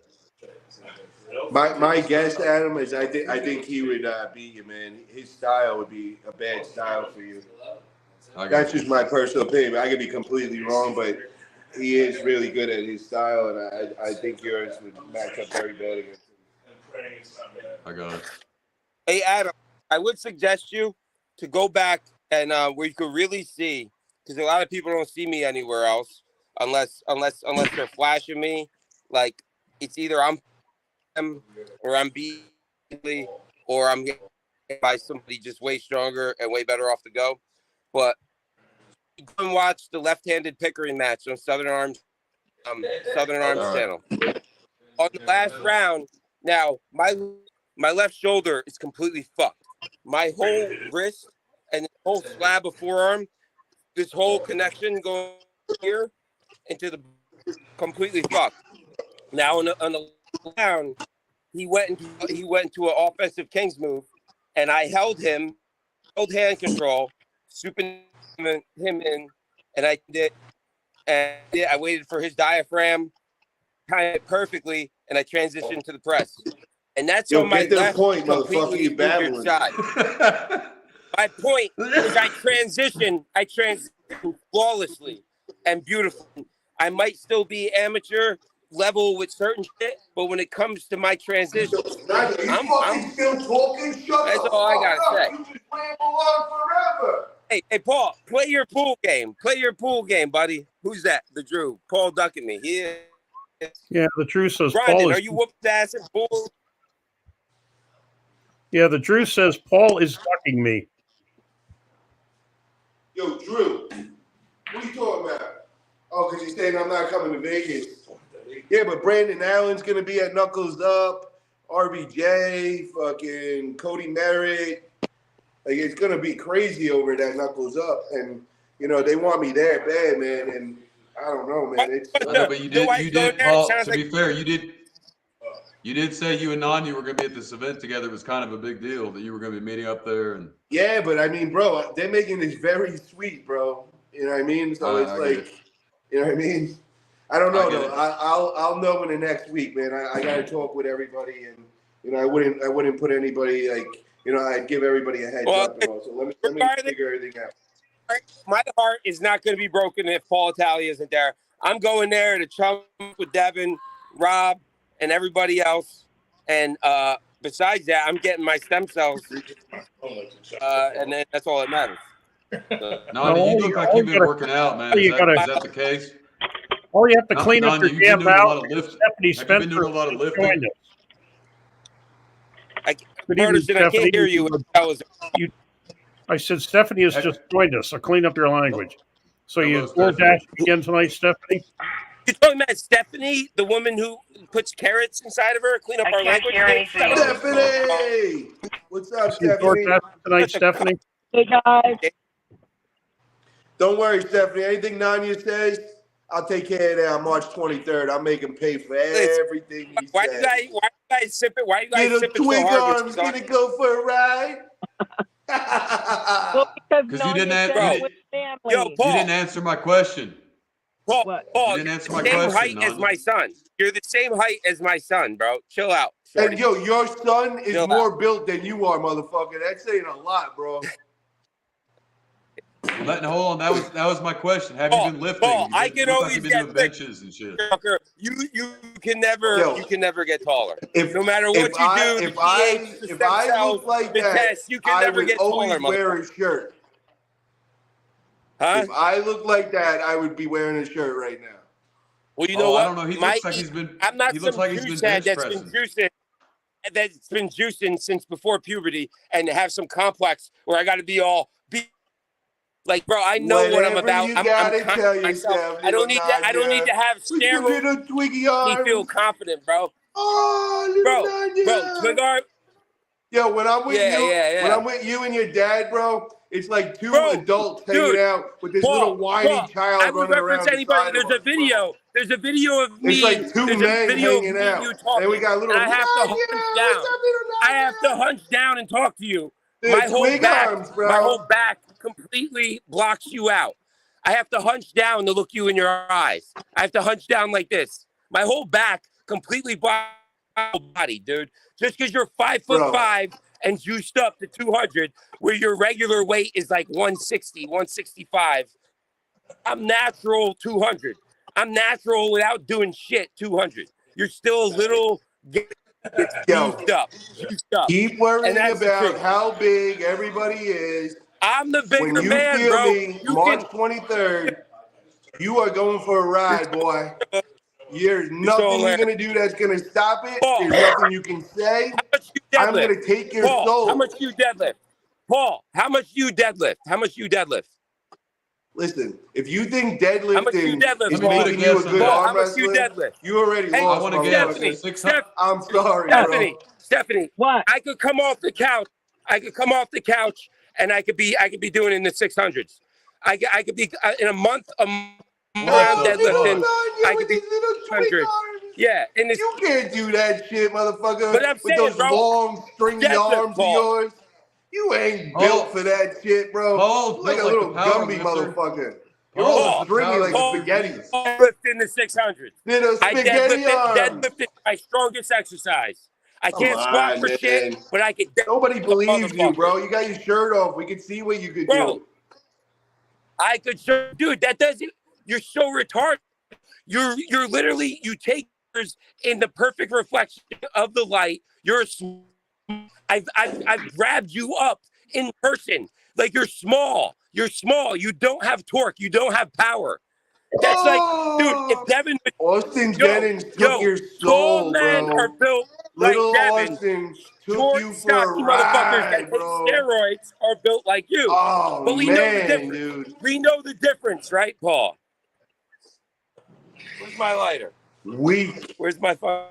My guess, Adam, is I think he would beat you, man. His style would be a bad style for you. That's just my personal opinion. I could be completely wrong, but he is really good at his style, and I think yours would match up very bad against him. I got it. Hey, Adam, I would suggest you to go back and where you could really see, because a lot of people don't see me anywhere else unless they're flashing me. Like it's either I'm or I'm beating or I'm getting by somebody just way stronger and way better off to go. But go and watch the left-handed Pickering match on Southern Arms channel. On the last round, now my left shoulder is completely fucked. My whole wrist and the whole slab of forearm, this whole connection going here into the completely fucked. Now on the round, he went into an offensive Kings move, and I held hand control, swooping him in, and I did. And I waited for his diaphragm, timed it perfectly, and I transitioned to the press. And that's on my left completely injured side. My point is I transitioned flawlessly and beautifully. I might still be amateur level with certain shit, but when it comes to my transition, I'm still talking. That's all I gotta say. You just ramble on forever. Hey, Paul, play your pool game. Play your pool game, buddy. Who's that? The Drew. Paul ducking me. He is. Yeah, the Drew says Brandon, Paul is. are you whooped ass at pool? Yeah, the Drew says Paul is ducking me. Yo, Drew, what are you talking about? Oh, because you're saying I'm not coming to Vegas. Yeah, but Brandon Allen's going to be at Knuckles Up, RBJ, fucking Cody Merritt. Like, it's going to be crazy over at Knuckles Up. And, you know, they want me there bad, man. And I don't know, man. It's, but you did, Paul, to be fair, you did say you and Nanya were going to be at this event together. It was kind of a big deal that you were going to be meeting up there. And yeah, but I mean, bro, they're making this very sweet, bro. You know what I mean? So it's like, you know what I mean? I don't know though. I'll know in the next week, man. I got to talk with everybody, and you know, I wouldn't put anybody like, you know, I'd give everybody a heads up and all. So let me figure everything out. My heart is not going to be broken if Paul Talley isn't there. I'm going there to chunk with Devin, Rob, and everybody else. And besides that, I'm getting my stem cells, and then that's all that matters. No, you look like you've been working out, man. Is that the case? All you have to clean up your damn mouth. Stephanie Spencer. Have you been doing a lot of lifting? Good evening, Stephanie. I can't hear you. I said Stephanie has just joined us, so clean up your language. So you DoorDash again tonight, Stephanie? You're talking about Stephanie, the woman who puts carrots inside of her? Clean up our language? Stephanie! What's up, Stephanie? DoorDash tonight, Stephanie? Hey, guys. Don't worry, Stephanie. Anything Nanya says, I'll take care of that on March 23rd. I'll make him pay for everything he why says. you guys sip it? Why you guys Little sip it so twig hard? arms gonna go for a ride. Because you didn't answer. Yo, Paul. You didn't answer my question. Paul, you didn't answer my same question. height as my son. You're the same height as my son, bro. Chill out. Shorty. And yo, your son is more built than you are, motherfucker. That's saying a lot, bro. Hold on. That was my question. Have you been lifting? Paul, I can always get doing benches and shit. You can never get taller. No matter what you do, if I look like that, you can never get taller. I would always wear a shirt. Huh? If I look like that, I would be wearing a shirt right now. Well, you know what? I don't know. He looks like he's been. I'm not he looks some like he's juice been head bench that's pressing. been juicing since before puberty and have some complex where I got to be all Like, bro, I know what I'm Whatever about. you I'm gotta confident tell in myself. yourself, I little don't need to. I don't need Nadia. to have With your steroids. little twiggy Me feel arms. confident, bro. Oh, little Bro, Nadia. twig arm. Yo, when I'm with Yeah. I'm with you and your dad, bro, it's like two Bro, adults hanging dude, out with this Paul, little whiny I child would running reference around the anybody. side of us, bro. There's a video of It's me. like two There's a men video of hanging me and out. you And then we talking, got and little I have to Nadia. hunch What's down. up, little I Nadia? have to hunch down and talk to you. The twig arms, bro. My whole back completely blocks you out. I have to hunch down to look you in your eyes. I have to hunch down like this. My whole back completely blocks my whole body, dude. Just because you're 5'5" and juiced up to 200, where your regular weight is like 160, 165. I'm natural 200. I'm natural without doing shit 200. You're still a little it's juiced up. Keep And worrying that's the about truth. how big everybody is. I'm the When bigger you man, feel bro. me, March 23rd, you are going for a ride, boy. There's nothing you're going to do that's going to stop it. There's nothing you can say. I'm going to take your Paul, soul. how much you deadlift? Paul, how much you deadlift? How much you deadlift? Listen, if you think How much you deadlifting deadlift, is Paul? making you a good Paul, arm how much you wrestler, deadlift? you already Hey, lost, motherfucker. I'm sorry, bro. Stephanie, what? I could come off the couch. And I could be doing it in the 600s. I could be in a month around deadlifting. I could be 100. Yeah, in this. You can't do that shit, motherfucker. But I'm with saying, those bro, long, stringy deadlift, arms Paul. of yours. You ain't built for that shit, bro. Paul's You're like built a little like a power Gumby lifter. motherfucker. You're Paul all is the stringy power like a lifter. spaghetti. Deadlift in the 600s. Little I spaghetti arms. deadlifted my strongest exercise. I Come can't squat on, for man. shit, but I can deadlift Nobody a believes you, motherfucker. bro. You got your shirt off. We can see what you could do. I could show, dude. That doesn't. You're so retarded. You're literally you take yours in the perfect reflection of the light. I've grabbed you up in person. Like you're small. You're small. You don't have torque. You don't have power. That's like, dude. If Devin, Austin Jennings took your tall soul, men bro. are built Little like Devin. Austin took Short, you for stocky a motherfuckers that ride, take bro. steroids are built like you. Oh, But we know the man, difference. dude. We know the difference, right, Paul? Where's my lighter? Weak. Where's my phone?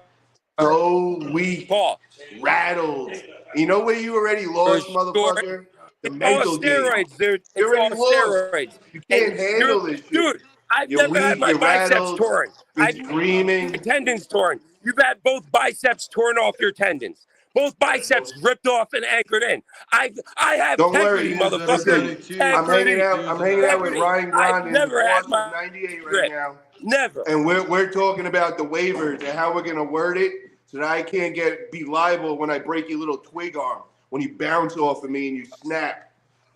So weak. Paul. Rattled. You know where you already lost, motherfucker? The mental all game. steroids, dude. You It's already all lost. steroids. You can't handle this shit. Dude, I've You're never had weak, my you're biceps rattled, torn. you're I've screaming. my tendons torn. You've had both biceps torn off your tendons. Both biceps ripped off and anchored in. I have Don't worry, integrity, motherfucker. listen, I'm hanging out with Ryan I've Grondin, never the had boss my of 98 right grip. now. Never. And we're talking about the waivers and how we're gonna word it so that I can't be liable when I break your little twig arm, when you bounce off of me and you snap.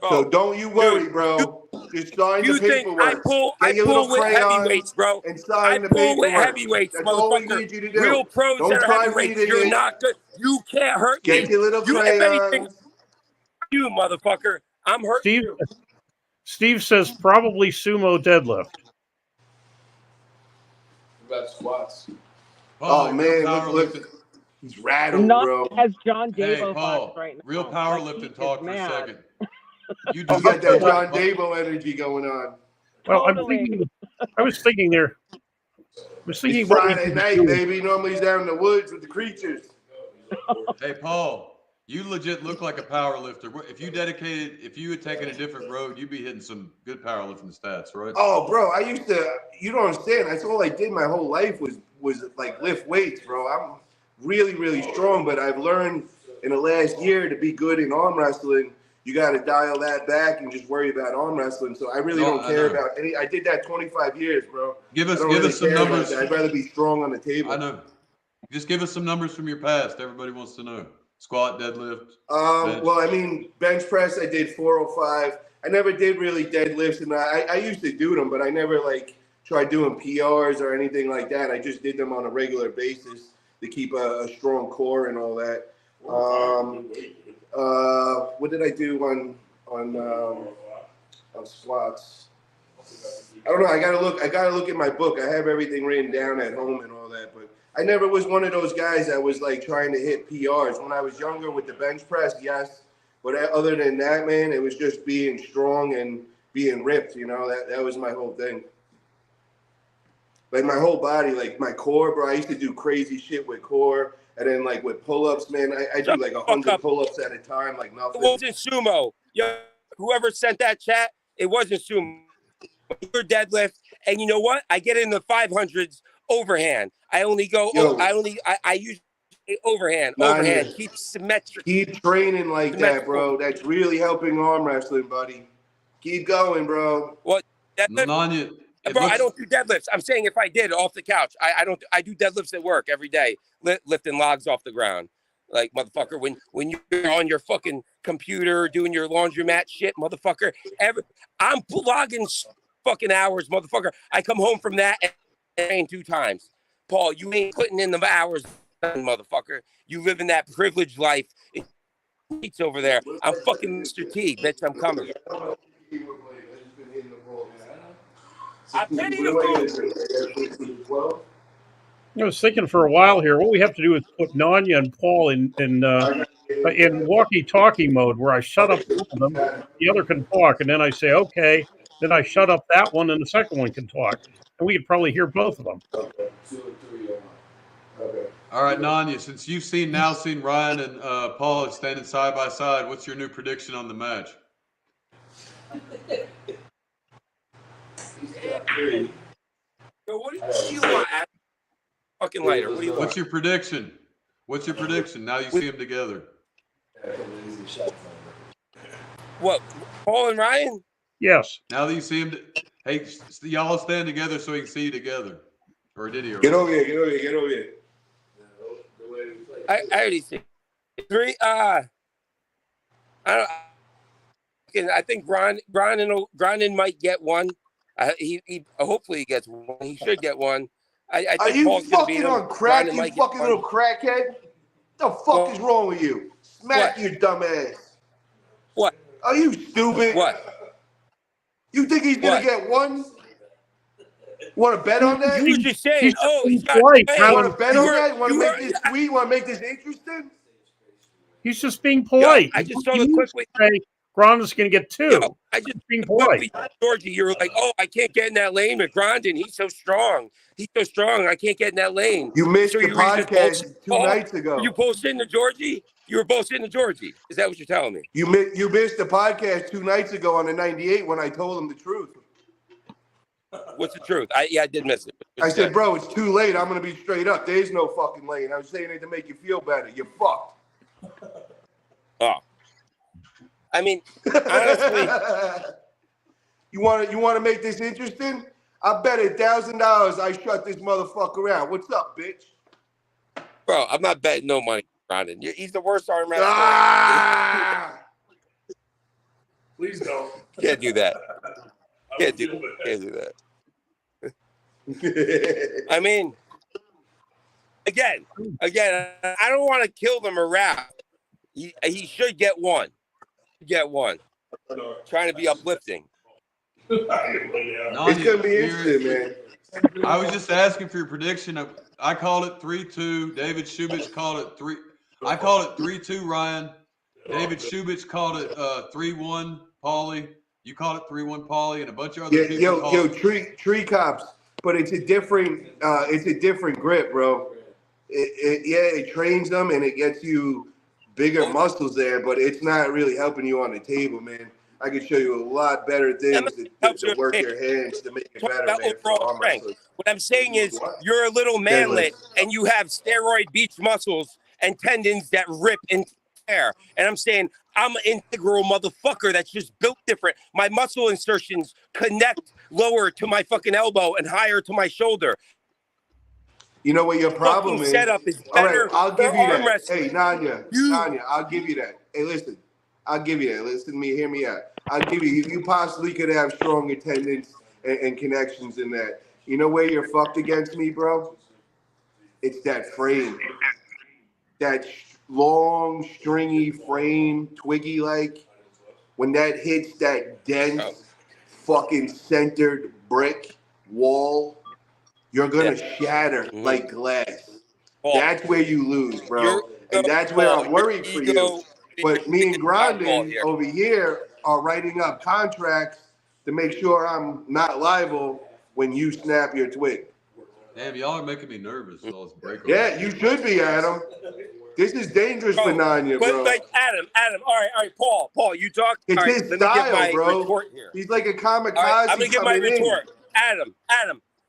So don't you worry, bro. Just sign the paperwork. Get your little with crayon heavyweights, bro. and sign the pull with paperwork. heavyweights, That's all we motherfucker. need you to do. Real pros Don't that are try heavyweights. reading You're it. not good. You can't hurt me. Get your little You, if anything, crayons. you motherfucker. I'm hurting you. Steve says probably sumo deadlift. About squats. Oh, man, look. He's rattled, bro. As John Hey, Davo Paul, vibes right now. real powerlifting talk for a second. You He's got that John Davo energy going on. Well, I was thinking there. It's Friday night, baby. Normally he's down in the woods with the creatures. Hey, Paul, you legit look like a power lifter. If you had taken a different road, you'd be hitting some good powerlifting stats, right? Oh, bro, you don't understand. That's all I did my whole life was like lift weights, bro. I'm really, really strong, but I've learned in the last year to be good in arm wrestling. You got to dial that back and just worry about arm wrestling. So I really don't care about any. I did that 25 years, bro. Give us some care about numbers. that. I'd rather be strong on the table. I know. Just give us some numbers from your past. Everybody wants to know. Squat, deadlift. Bench. Well, I mean, bench press, I did 405. I never did really deadlifts, and I used to do them, but I never tried doing PRs or anything like that. I just did them on a regular basis to keep a strong core and all that. What did I do on squats? I don't know. I gotta look at my book. I have everything written down at home and all that, but I never was one of those guys that was trying to hit PRs. When I was younger with the bench press, yes. But other than that, man, it was just being strong and being ripped. You know, that was my whole thing. Like my whole body, like my core, bro. I used to do crazy shit with core, and then like with pull-ups, man. I do like 100 pull-ups at a time, like nothing. It wasn't sumo. Yo, whoever sent that chat, it wasn't sumo. Your deadlift, and you know what? I get in the 500s overhand. I only go. I use overhand. Overhand. Keep symmetric. Keep training like that, bro. That's really helping arm wrestling, buddy. Keep going, bro. What? Nanya, Bro, I don't do deadlifts. I'm saying if I did off the couch, I don't. I do deadlifts at work every day, lifting logs off the ground. Like, motherfucker, when you're on your fucking computer doing your laundromat shit, motherfucker, I'm logging fucking hours, motherfucker. I come home from that and train 2 times. Paul, you ain't putting in the hours, motherfucker. You live in that privileged life. It's over there. I'm fucking Mr. T, bitch. I'm coming. I'm getting the food. I was thinking for a while here, what we have to do is put Nanya and Paul in walkie-talkie mode, where I shut up one of them, the other can talk, and then I say, okay, then I shut up that one, and the second one can talk. And we could probably hear both of them. All right, Nanya, since you've seen Ryan and Paul standing side by side, what's your new prediction on the match? Yo, what do you want? Fucking lighter. What do you want? What's your prediction? What's your prediction now you see them together? What, Paul and Ryan? Yes. Now that you see them, hey, y'all stand together so he can see you together. Or did he? Get over here. Get over here. Get over here. I already see 3. I think Grondin might get one. He hopefully he gets one. He should get one. I think Are you Paul's gonna beat fucking him. on crack, Grondin you might get fucking one. little crackhead? The fuck is wrong with you? Smack your dumb ass. What? Are you stupid? What? You think he's gonna get one? Want to bet on that? You were just saying, he's got polite. Want to bet on that? Want to make this sweet? Want to make this interesting? He's just being polite. I just saw the quick. Grondin's going to get 2. Yo, I just being polite. Georgie, you were like, I can't get in that lane with Grondin. He's so strong. He's so strong. I can't get in that lane. You missed the you were just podcast 2 nights ago. You posted to Georgie? You were posting to Georgie. Is that what you're telling me? You missed the podcast 2 nights ago on the 98 when I told him the truth. What's the truth? I did miss it. I said, bro, it's too late. I'm going to be straight up. There is no fucking lane. I was saying it to make you feel better. You're fucked. Oh. I mean, honestly. You want to make this interesting? I bet $1,000 I shut this motherfucker out. What's up, bitch? Bro, I'm not betting no money, Grondin. He's the worst arm wrestler. Please don't. Can't do that. Can't do that. I mean, again, I don't want to kill them around. He should get one. Trying to be uplifting. It's gonna be interesting, man. I was just asking for your prediction. I called it 3-2. David Shubich called it 3. I called it 3-2. Ryan. David Shubich called it 3-1. Paulie. You called it 3-1. Paulie, and a bunch of other people. Tree cops. But it's a different grip, bro. It trains them and it gets you bigger muscles there, but it's not really helping you on the table, man. I can show you a lot better things to work your hands to make it better, man. For what I'm saying is you're a little manlet and you have steroid beach muscles and tendons that rip and tear. And I'm saying I'm an integral motherfucker that's just built different. My muscle insertions connect lower to my fucking elbow and higher to my shoulder. You know what your problem is? Setup is All better. right, I'll give you that. Wrestling. Hey, Nanya, I'll give you that. Hey, listen, I'll give you that. Listen to me, hear me out. I'll give you possibly could have strong attendance and connections in that. You know where you're fucked against me, bro? It's that frame. That long, stringy frame, twiggy-like. When that hits that dense, fucking centered brick wall, you're going to shatter like glass. That's where you lose, bro. And that's where I'm worried for you. But me and Grondin over here are writing up contracts to make sure I'm not liable when you snap your twig. Damn, y'all are making me nervous. All this break. Yeah, you should be, Adam. This is dangerous for Nanya, But bro. like Adam, all right, Paul, you talk. It's all right, his let me give style, my bro. retort here. He's like a kamikaze All right, I'm gonna give my coming in. retort. Adam.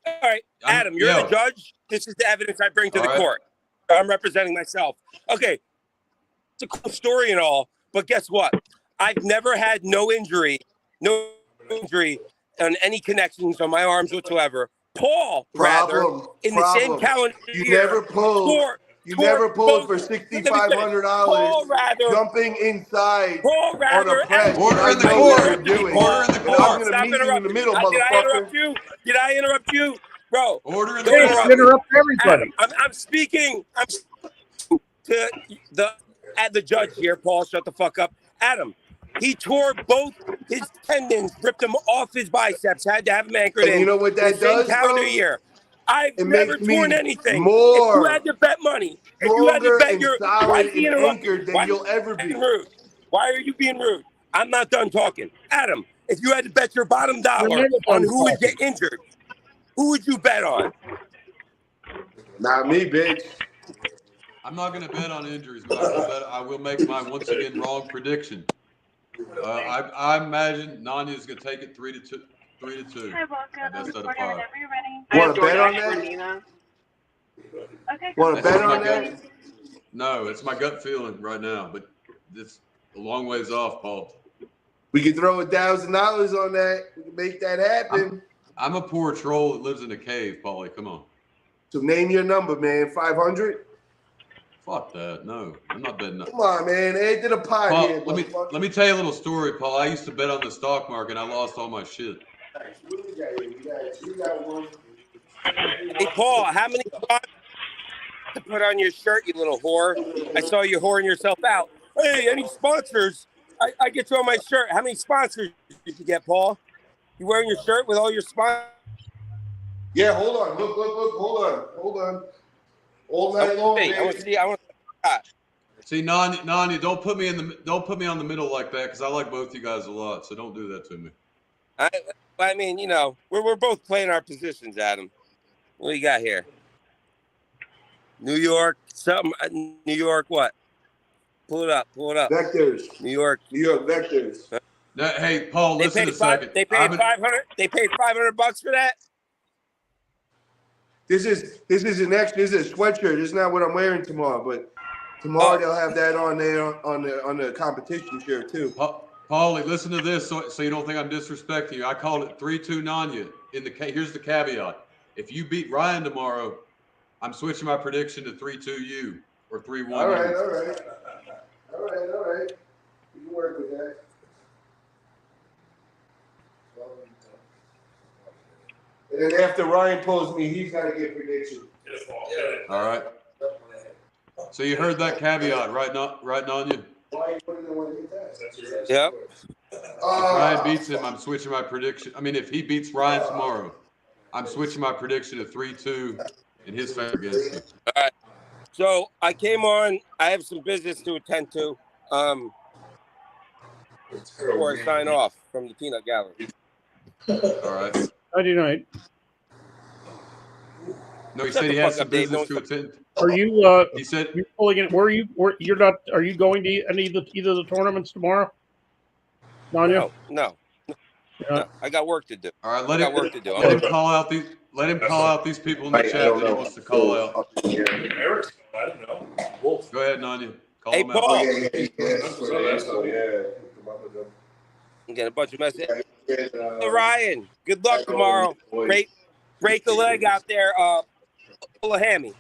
All right, Adam, you're the judge. This is the evidence I bring to the court. I'm representing myself. Okay, it's a cool story and all, but guess what? I've never had no injury on any connections on my arms whatsoever. Paul, rather, in the same calendar You year, never pulled. You never pulled for $6,500 jumping inside on a press. Order in the I know court. what you're doing. Order in the And court. I'm gonna meet you in the middle, motherfucker. Did I interrupt you, bro? Order in Don't the court. Interrupt everybody. I'm speaking. I'm to the judge here. Paul, shut the fuck up. Adam, he tore both his tendons, ripped them off his biceps, had to have them anchored in. You know what that the same does, calendar bro? year. I've It never makes me torn anything. more If you had to bet money, if you had to stronger bet and your solid why is he and interrupting? anchored than Why you'll ever are you be. being rude? Why are you being rude? I'm not done talking. Adam, if you had to bet your bottom dollar on who would get injured, who would you bet on? Not me, bitch. I'm not going to bet on injuries, but I will make my once again wrong prediction. I imagine Nanya's going to take it 3-2. 3-2. Best out of 5. Want to bet on that? Want to bet on that? No, it's my gut feeling right now, but it's a long ways off, Paul. We could throw $1,000 on that. We can make that happen. I'm a poor troll that lives in a cave, Paulie. Come on. So name your number, man. 500. Fuck that. No, I'm not betting. Come on, man. Add to the pot Paul, here. let me tell you a little story, Paul. I used to bet on the stock market. And I lost all my shit. Hey, Paul, how many spots to put on your shirt, you little whore? I saw you whoring yourself out. Hey, any sponsors? I get you on my shirt. How many sponsors did you get, Paul? You wearing your shirt with all your sponsors? Yeah, hold on. Look. Hold on. All night long, I want to see. I want to see. Nani, don't put me on the middle like that because I like both you guys a lot. So don't do that to me. I mean, you know, we're both playing our positions, Adam. What do you got here? New York, something. New York, what? Pull it up. Vectors. New York Vectors. Hey, Paul, listen a second. They paid $500. They paid $500 for that. This is an extra. This is a sweatshirt. This is not what I'm wearing tomorrow, but tomorrow they'll have that on there on the competition shirt too. Paulie, listen to this, so you don't think I'm disrespecting you. I called it 3-2 Nanya. Here's the caveat: if you beat Ryan tomorrow, I'm switching my prediction to 3-2 you or 3-1. All right. You can work with that. And then after Ryan pulls me, he's got to get prediction. All right. So you heard that caveat, right, Nanya? Yep. If Ryan beats him, I'm switching my prediction. I mean, if he beats Ryan tomorrow, I'm switching my prediction to 3-2 in his favor against you. All right. So I came on. I have some business to attend to. Before I sign off from the Peanut Gallery. All right. Friday night. No, he said he has some business to attend. Are you? He said you're pulling in. You're not? Are you going to any of either of the tournaments tomorrow? Nanya? No. I got work to do. All right, let him call out these people in the chat that he wants to call out. Eric, I don't know. Wolf. Go ahead, Nanya. Call Hey, him out. Paul. Yeah. I'm getting a bunch of messages. Hey, Ryan, good luck tomorrow. Break the leg out there. Pull a hammy.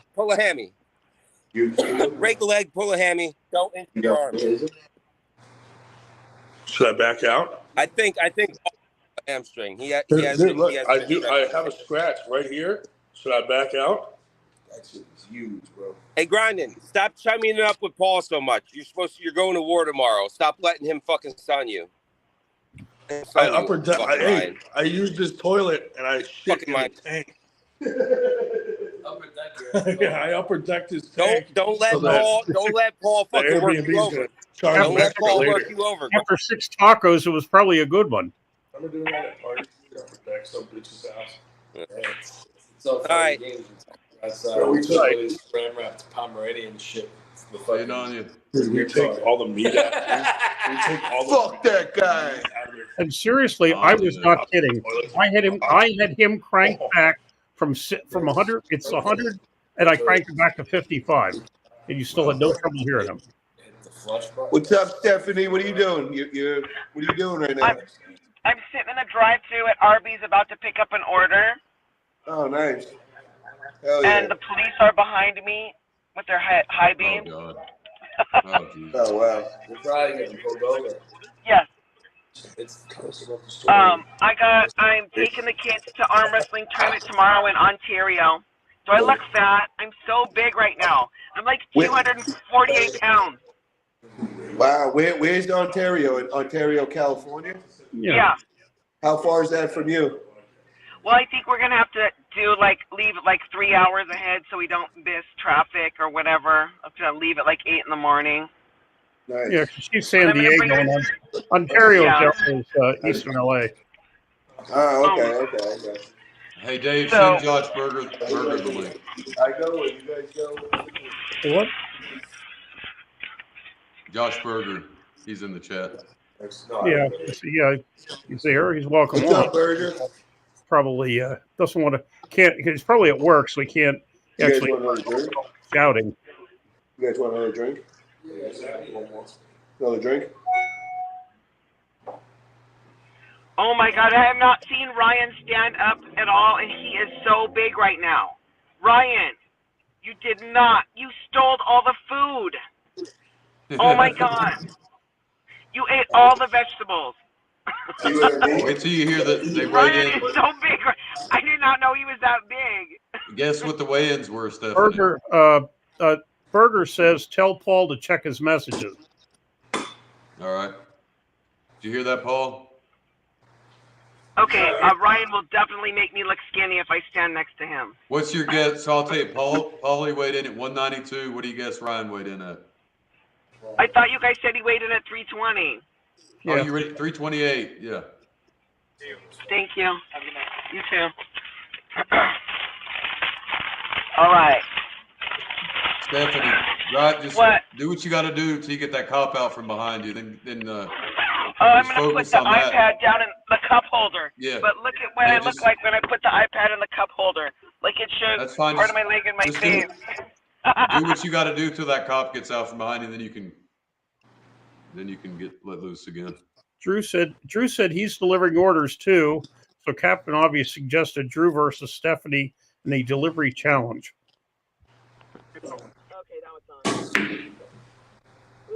Break the leg, pull a hammy. Don't injure your arm. Should I back out? I think hamstring. He has. Look, I have a scratch right here. Should I back out? That shit was huge, bro. Hey, Grindin, stop chumming it up with Paul so much. You're going to war tomorrow. Stop letting him fucking stun you. I used this toilet and I shit in the tank. Yeah, I upper decked his tank. Don't let Paul fucking work you over. Don't let Paul work you over. After 6 tacos, it was probably a good one. Remember doing that at parties? Back some bitch's house. It's all fun All right. games. That's We we took- took these ram wrapped Pomeranian shit. The Waiting on you. We take all the meat out. We take all the Fuck that guy. meat out of their And seriously, Oh, I was yeah. not kidding. I had him cranked back from 100. It's 100, and I cranked it back to 55, and you still had no trouble hearing him. hit the flush button. What's up, Stephanie? What are you doing? You're what are you doing right now? I'm sitting in a drive-thru at Arby's about to pick up an order, Oh, nice. Hell yeah. and the police are behind me with their high Oh beams. God. Oh Jesus. Oh wow. You're probably getting pulled over. Yes. It's close about the story. I'm taking the kids to arm wrestling tournament tomorrow in Ontario. Do I look fat? I'm so big right now. I'm like 248 pounds. Wow. Where's Ontario? In Ontario, California? Yeah. How far is that from you? Well, I think we're gonna have to leave at 3 hours ahead so we don't miss traffic or whatever. I'm gonna leave at 8 in the morning. Nice. Yeah, 'cause she's San Diego, and Ontario is Eastern LA. Oh, okay. Hey Dave, So- send Josh Berger the link. I go. You guys go. What? Josh Berger, he's in the chat. Yeah, he's there. He's welcome What's on. up, Berger? Probably doesn't want to. Can't. He's probably at work, so he can't You guys actually want another drink? shouting. You guys want another drink? Another drink? Oh my God, I have not seen Ryan stand up at all, and he is so big right now. Ryan, you did not. You stole all the food. Oh my God. You ate all the vegetables. Wait till you hear that they weighed Ryan in. is so big. I did not know he was that big. Guess what the weigh-ins were, Stephanie? Berger says, tell Paul to check his messages. All right. Did you hear that, Paul? Okay, Ryan will definitely make me look skinny if I stand next to him. What's your guess? So I'll tell you, Paulie weighed in at 192. What do you guess Ryan weighed in at? I thought you guys said he weighed in at 320. Oh, you ready? 328. Yeah. Thank you. You too. All right. Stephanie, right? Just What? do what you got to do till you get that cop out from behind you. Then I'm just going to put focus the on that. iPad down in the cup holder. Yeah. But look at what Yeah, I look just- like when I put the iPad in the cup holder. Like it shows That's fine. part Just- of my leg and my just face. do what you got to do till that cop gets out from behind you. Then you can get let loose again. Drew said he's delivering orders too. So Captain Obvious suggested Drew versus Stephanie in a delivery challenge.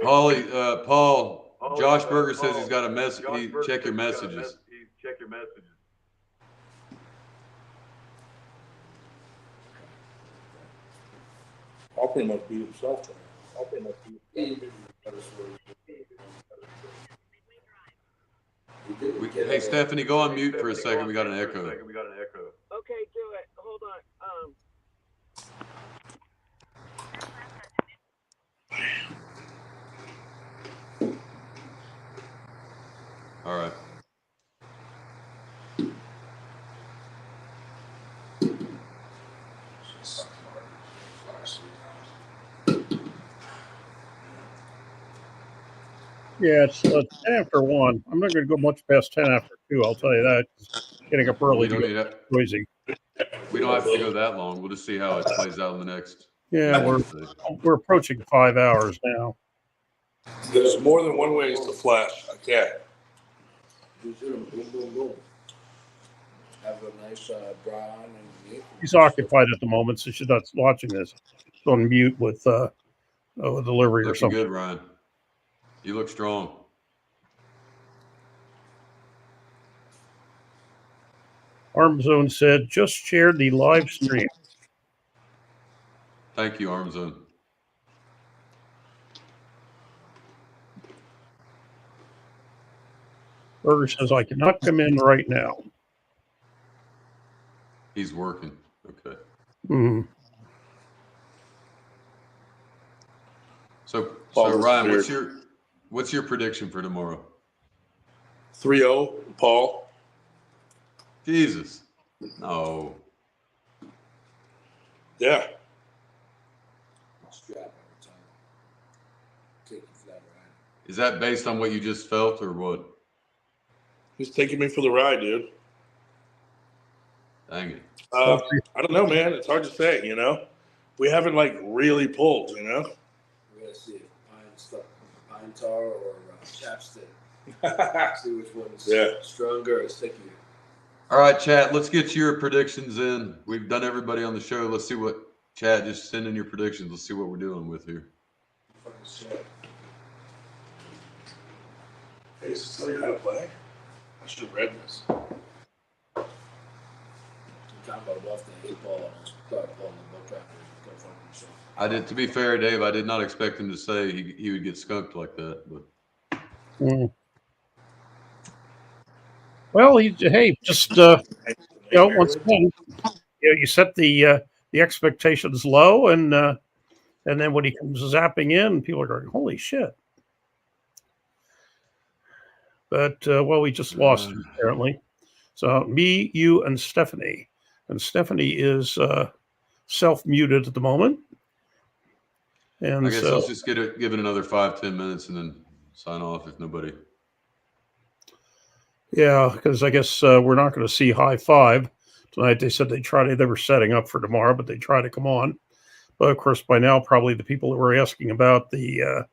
Paul, Josh Berger says he's got a message. Check your messages. I'll pretty much beat himself. Hey, Stephanie, go on mute for a second. We got an echo. Okay, do it. Hold on. All right. Yeah, it's 10 after 1. I'm not going to go much past 10 after 2. I'll tell you that. Getting up early We to don't go need that. noisy. We don't have to go that long. We'll just see how it plays out in the next. Yeah, we're approaching 5 hours now. There's more than one way to flash a cat. Boom, boom, boom. Have a nice bra on and He's occupied at the moment, so she's not watching this. She's on mute with a delivery or Looking something. good, Ryan. You look strong. Armzone said, just shared the live stream. Thank you, Armzone. Berger says, I cannot come in right now. He's working. Okay. Mm-hmm. So Paul was Ryan, weird. what's your prediction for tomorrow? 3-0, Paul. Jesus. No. Yeah. Strap every time. Take you flat right. Is that based on what you just felt or what? He's taking me for the ride, dude. Dang it. I don't know, man. It's hard to say, you know? We haven't, like, really pulled, you know? We're going to see if pine tar or chapstick. See which one's stronger or stickier. All right, chat, let's get your predictions in. We've done everybody on the show. Let's see what, chat, just send in your predictions. Let's see what we're dealing with here. Hey, does it tell you how to play? I should have read this. I'm talking about off the 8 ball. I start pulling the book out. I did. To be fair, Dave, I did not expect him to say he would get skunked like that. But Well, hey, just once again, you set the expectations low, and then when he comes zapping in, people are going, "Holy shit!" But we just lost him, apparently. So me, you, and Stephanie is self-muted at the moment. And I guess let's just give it another 5-10 minutes and then sign off if nobody. Yeah, because I guess we're not going to see High Five tonight. They said they were setting up for tomorrow, but they try to come on. But of course, by now, probably the people that were asking about the,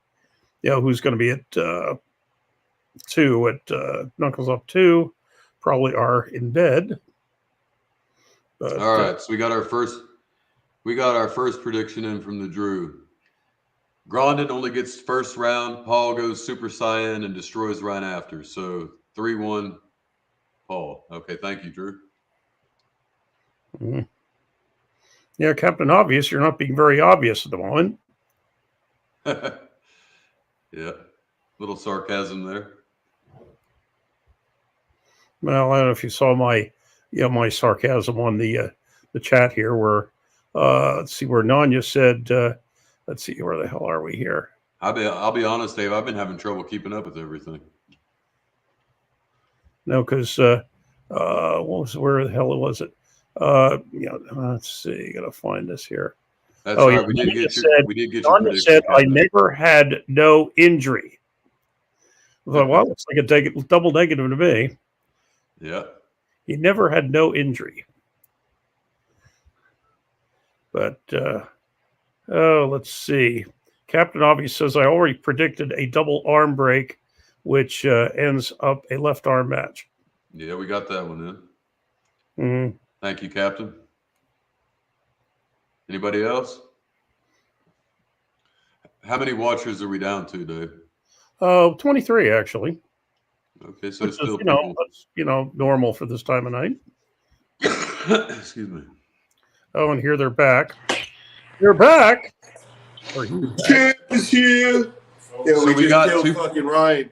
who's going to be at 2 at Knuckles Up 2, probably are in bed. But, all right, so we got our first prediction in from the Drew. Grondin only gets first round. Paul goes Super Saiyan and destroys Ryan after. So 3-1, Paul. Okay, thank you, Drew. Mm-hmm. Yeah, Captain Obvious, you're not being very obvious at the moment. Yeah, little sarcasm there. Well, I don't know if you saw my sarcasm on the chat here, where let's see, where Nanya said, let's see, where the hell are we here? I'll be honest, Dave. I've been having trouble keeping up with everything. No, because where the hell was it? Let's see, gotta find this here. That's right. We did get your prediction. Said I never had no injury. I thought, well, it's like a double negative to me. Yeah. He never had no injury. But let's see. Captain Obvious says I already predicted a double arm break, which ends up a left arm match. Yeah, we got that one in. Mm-hmm. Thank you, Captain. Anybody else? How many watchers are we down to, Dave? 23 actually. Okay, so which still is, that's, normal for this time of night. Excuse me. Oh, and here they're back. They're back. Champ is here. Yeah, So we got two fucking Ryan.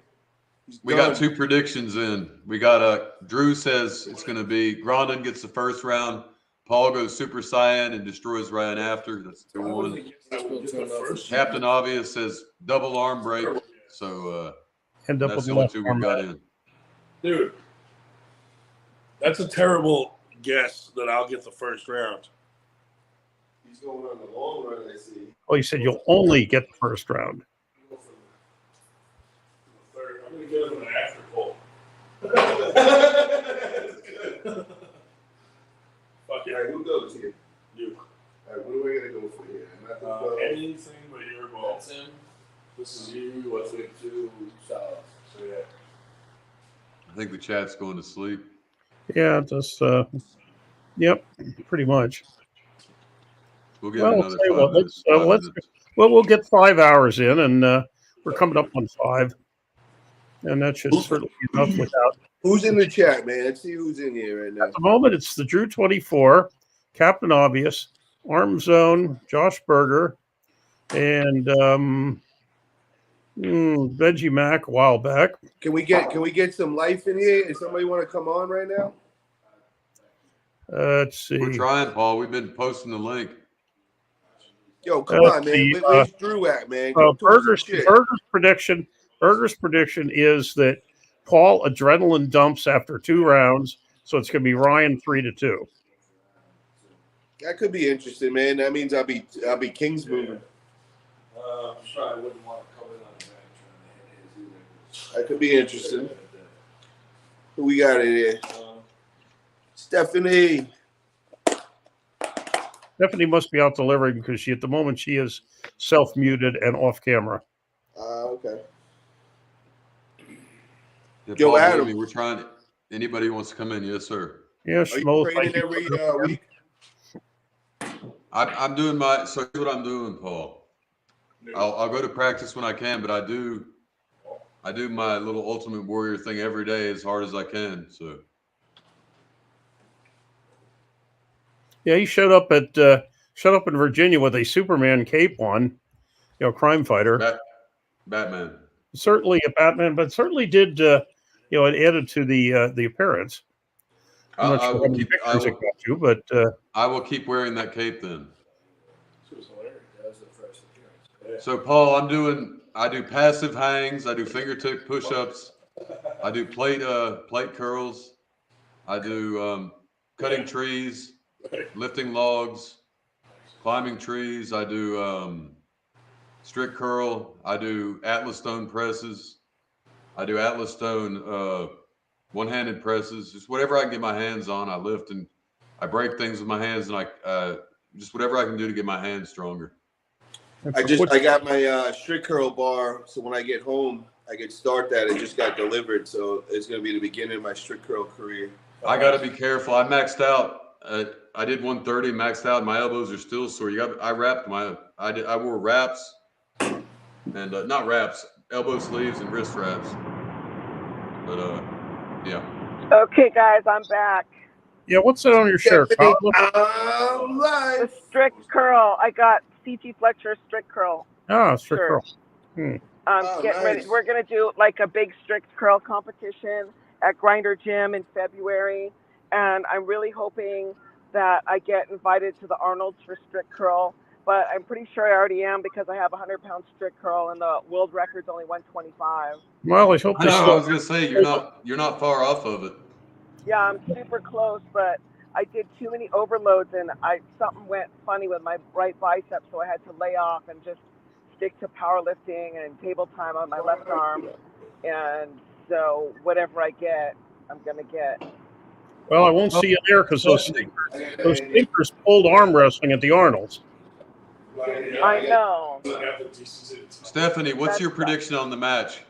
We got two predictions in. We got Drew says it's going to be Grondin gets the first round. Paul goes Super Saiyan and destroys Ryan after. That's 2-1. Captain Obvious says double arm break. So that's the only two we've got in. Dude, that's a terrible guess that I'll get the first round. He's going on the long run, I see. Oh, you said you'll only get the first round. I'm going to get him an after pull. Fuck yeah. All right, who goes here? You. All right, what are we going to go for here? Anything but your ball. That's him. This is you. What's it to Salas? So yeah. I think the chat's going to sleep. Yeah, just yep, pretty much. We'll get another 5 minutes. We'll get 5 hours in, and we're coming up on 5, and that should certainly be enough without. Who's in the chat, man? Let's see who's in here right now. At the moment, it's the Drew 24, Captain Obvious, Arm Zone, Josh Berger, and Benji Mac a while back. Can we get some life in here? Does somebody want to come on right now? Let's see. We're trying, Paul. We've been posting the link. Yo, come on, man. Where's Drew at, man? Berger's prediction is that Paul adrenaline dumps after 2 rounds, So it's going to be Ryan 3-2. That could be interesting, man. That means I'll be Kings moving. I'm sure I wouldn't want to come in on the back trying to hit his either. That could be interesting. Who we got in here? Stephanie. Stephanie must be out delivering because at the moment she is self-muted and off camera. Okay. Yeah, Yo, Paul, Adam. believe me, we're trying. Anybody wants to come in? Yes, sir. Yes, Are you Mo, training thank you. every week? I'm doing so here's what I'm doing, Paul. I'll go to practice when I can, but I do my little Ultimate Warrior thing every day as hard as I can. So Yeah, he showed up in Virginia with a Superman cape on, crime fighter. Batman. Certainly a Batman, but certainly did it added to the appearance. I'm not sure how many pictures it got you, but I will keep wearing that cape then. That was hilarious. That was the first appearance. So Paul, I do passive hangs, I do fingertip push-ups, I do plate curls, I do cutting trees, lifting logs, climbing trees, I do strict curl, I do Atlas stone presses, I do Atlas stone one-handed presses, just whatever I can get my hands on, I lift and I break things with my hands, and I just whatever I can do to get my hands stronger. I got my strict curl bar, so when I get home, I can start that. It just got delivered, so it's going to be the beginning of my strict curl career. I got to be careful. I maxed out. I did 130, maxed out. My elbows are still sore. I wore wraps and not wraps, elbow sleeves and wrist wraps. But yeah. Okay, guys, I'm back. yeah, what's that on your shirt? The strict curl. I got CT Fletcher strict curl. Strict curl. Get ready. We're gonna do like a big strict curl competition at Grinder Gym in February, and I'm really hoping that I get invited to the Arnold's for strict curl. But I'm pretty sure I already am because I have a 100-pound strict curl and the world record's only 125. Well, I hope I was gonna say you're not far off of it. Yeah, I'm super close, but I did too many overloads and something went funny with my right bicep, so I had to lay off and just stick to powerlifting and table time on my left arm. And so whatever I get, I'm gonna get. Well, I won't see you there because those stinkers pulled arm wrestling at the Arnold's. I know. Stephanie, what's your prediction on the match?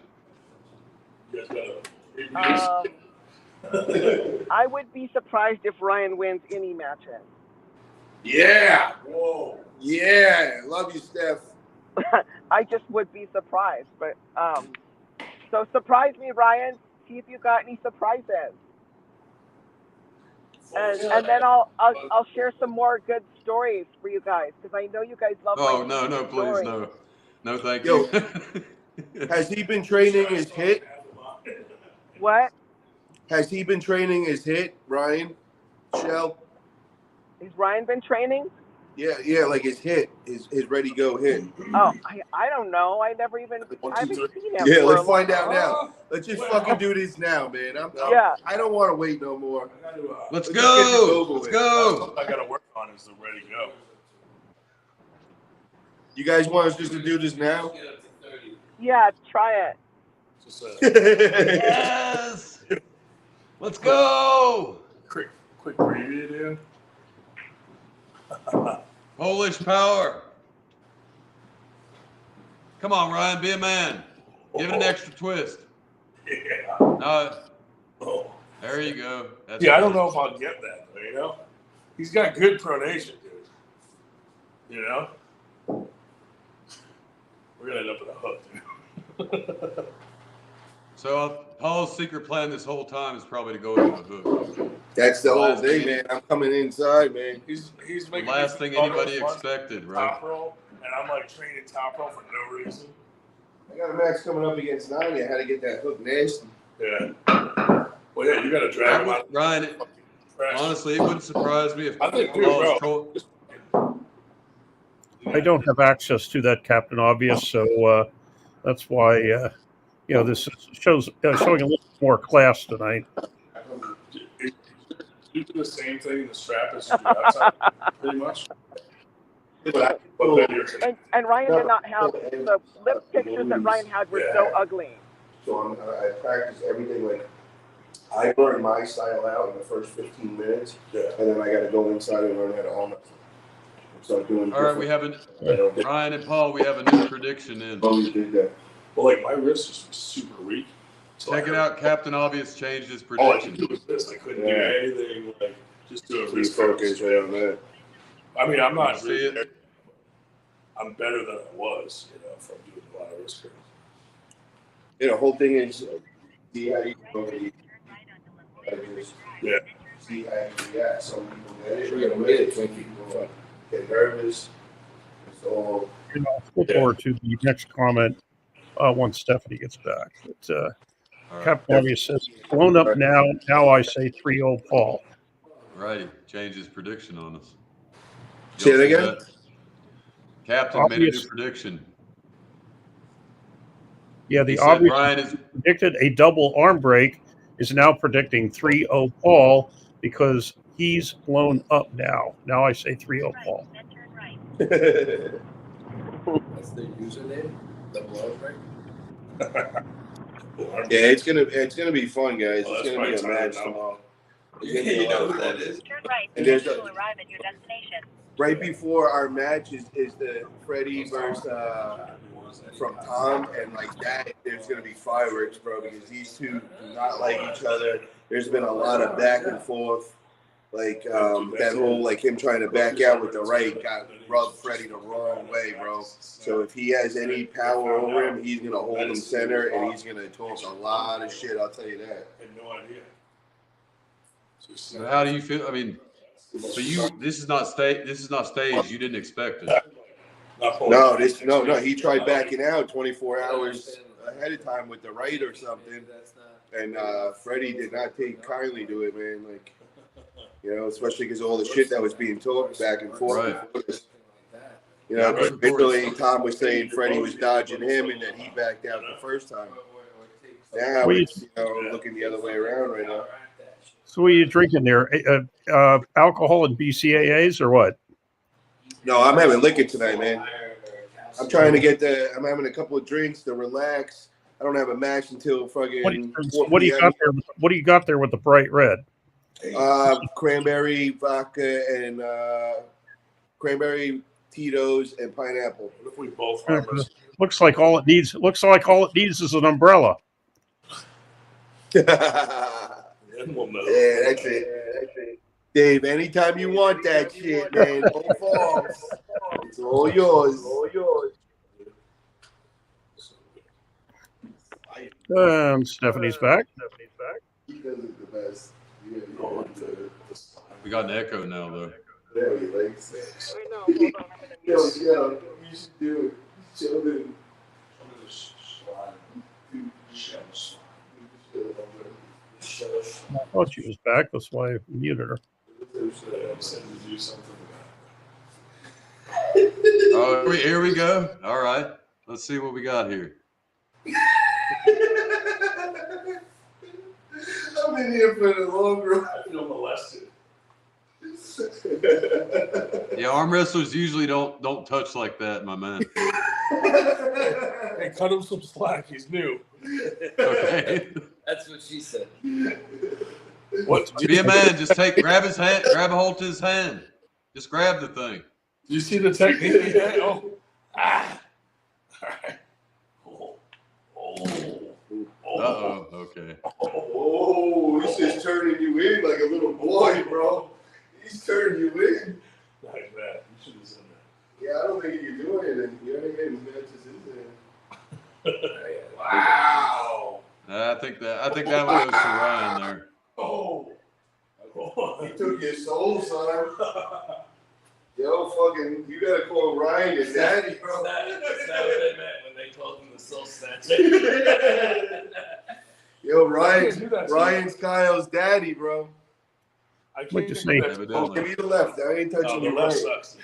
I would be surprised if Ryan wins any matches. Yeah. Whoa. Yeah. Love you, Steph. I just would be surprised, but so surprise me, Ryan. See if you got any surprises, and then I'll share some more good stories for you guys because I know you guys love. Oh my no, please stories. no, thank you. Has he been training his hit? What? Has he been training his hit, Ryan? Shell? Has Ryan been training? Yeah, like his hit, his ready go hit. Oh, I don't know. I haven't seen him. Yeah, let's find out now. Let's just fucking do this now, man. I don't want to wait no more. Let's go. Let's go. I gotta work on is the ready go. You guys want us just to do this now? Yeah, try it. Yes. Let's go. Quick preview, dude. Polish power. Come on, Ryan, be a man. Give it an extra twist. Yeah. No. There you go. That's I don't know if I'll get that, you know? He's got good pronation, dude. You know? We're going to end up with a hook, dude. So Paul's secret plan this whole time is probably to go into the hook. That's the whole thing, man. I'm coming inside, man. He's making the last thing anybody expected, right? Top roll, and I'm like training top roll for no reason. I got a match coming up against Nanya. How to get that hook nasty. Yeah. Well, yeah, you got to drag him out. Ryan, honestly, it wouldn't surprise me if I think, I don't have access to that, Captain Obvious, so that's why this is showing a little more class tonight. You do the same thing. The strap is screwed outside, pretty much. But and Ryan did not have the lip pictures that Ryan had were so ugly. So I practice everything. Like I learn my style out in the first 15 minutes, and then I got to go inside and learn how to own it. So doing. All right, we have Ryan and Paul. We have a new prediction in. Oh, you did that. Well, like my wrist is super weak. So Check it out. Captain Obvious changed his All I prediction. could do was this. I couldn't do anything. Like just do a Please wrist focus right on that. I mean, I'm not See really. it? I'm better than I was, from doing a lot of wrist curls. The whole thing is see how you see how you react. Some people get it, some people get nervous. So Look forward to the next comment once Stephanie gets back. But, Captain Obvious says, blown up now. Now I say 3-0 Paul. Righty, changed his prediction on us. Say it Y'all see again? that? Captain made a new prediction. Yeah, the He said Obvious Ryan predicted a double arm break is now predicting 3-0 Paul because he's blown up now. Now I say 3-0 Paul. That's their username? Double arm break? Yeah, it's gonna be fun, guys. It's gonna be a match tomorrow. You know who that is? Turn right. And You there's will arrive at your destination. right before our match is the Freddie versus from Tom, and like that, there's gonna be fireworks, bro, because these two do not like each other. There's been a lot of back and forth. Like that whole like him trying to back out with the right got rubbed Freddie the wrong way, bro. So if he has any power over him, he's gonna hold him center and he's gonna talk a lot of shit. I'll tell you that. I had no idea. So how do you feel? I mean, so this is not staged. You didn't expect it. No. He tried backing out 24 hours ahead of time with the right or something, and Freddie did not take kindly to it, man. Like, especially because of all the shit that was being talked back and forth. Right. Originally Tom was saying Freddie was dodging him and that he backed out the first time. Now it's looking the other way around right now. So what are you drinking there? Alcohol and BCAAs or what? No, I'm having liquor tonight, man. I'm trying to I'm having a couple of drinks to relax. I don't have a match until fucking. What do you got there? What do you got there with the bright red? Cranberry vodka and cranberry Tito's and pineapple. What if we both Looks like all it needs is an umbrella. Yeah, that's it. Dave, anytime you want that shit, man, no falls. It's all yours. Stephanie back. He does it the best. We got an echo now, though. There he likes it. Yo, you should do it. Children. I thought she was back. That's why I muted her. Oh, here we go. All right. Let's see what we got here. I've been here for the long run. I feel molested. Yeah, arm wrestlers usually don't touch like that, my man. Hey, cut him some slack. He's new. Okay. That's what she said. What? Be a man. Just grab his hand, grab a hold to his hand. Just grab the thing. You see the technique he had? Oh. Ah. All right. Uh-oh. Okay. Oh, he's just turning you in like a little boy, bro. He's turning you in. Like that. You should have said that. Yeah, I don't think you can do anything. You ain't getting matches in there. Wow. I think that one goes to Ryan there. Oh. He took your soul, son. Yo, fucking, you gotta call Ryan your daddy, bro. That's not what they meant when they told him the soul snatcher. Yo, Ryan's Kyle's daddy, bro. I can't What'd you say? Give me the left. I ain't touching the your left right. sucks.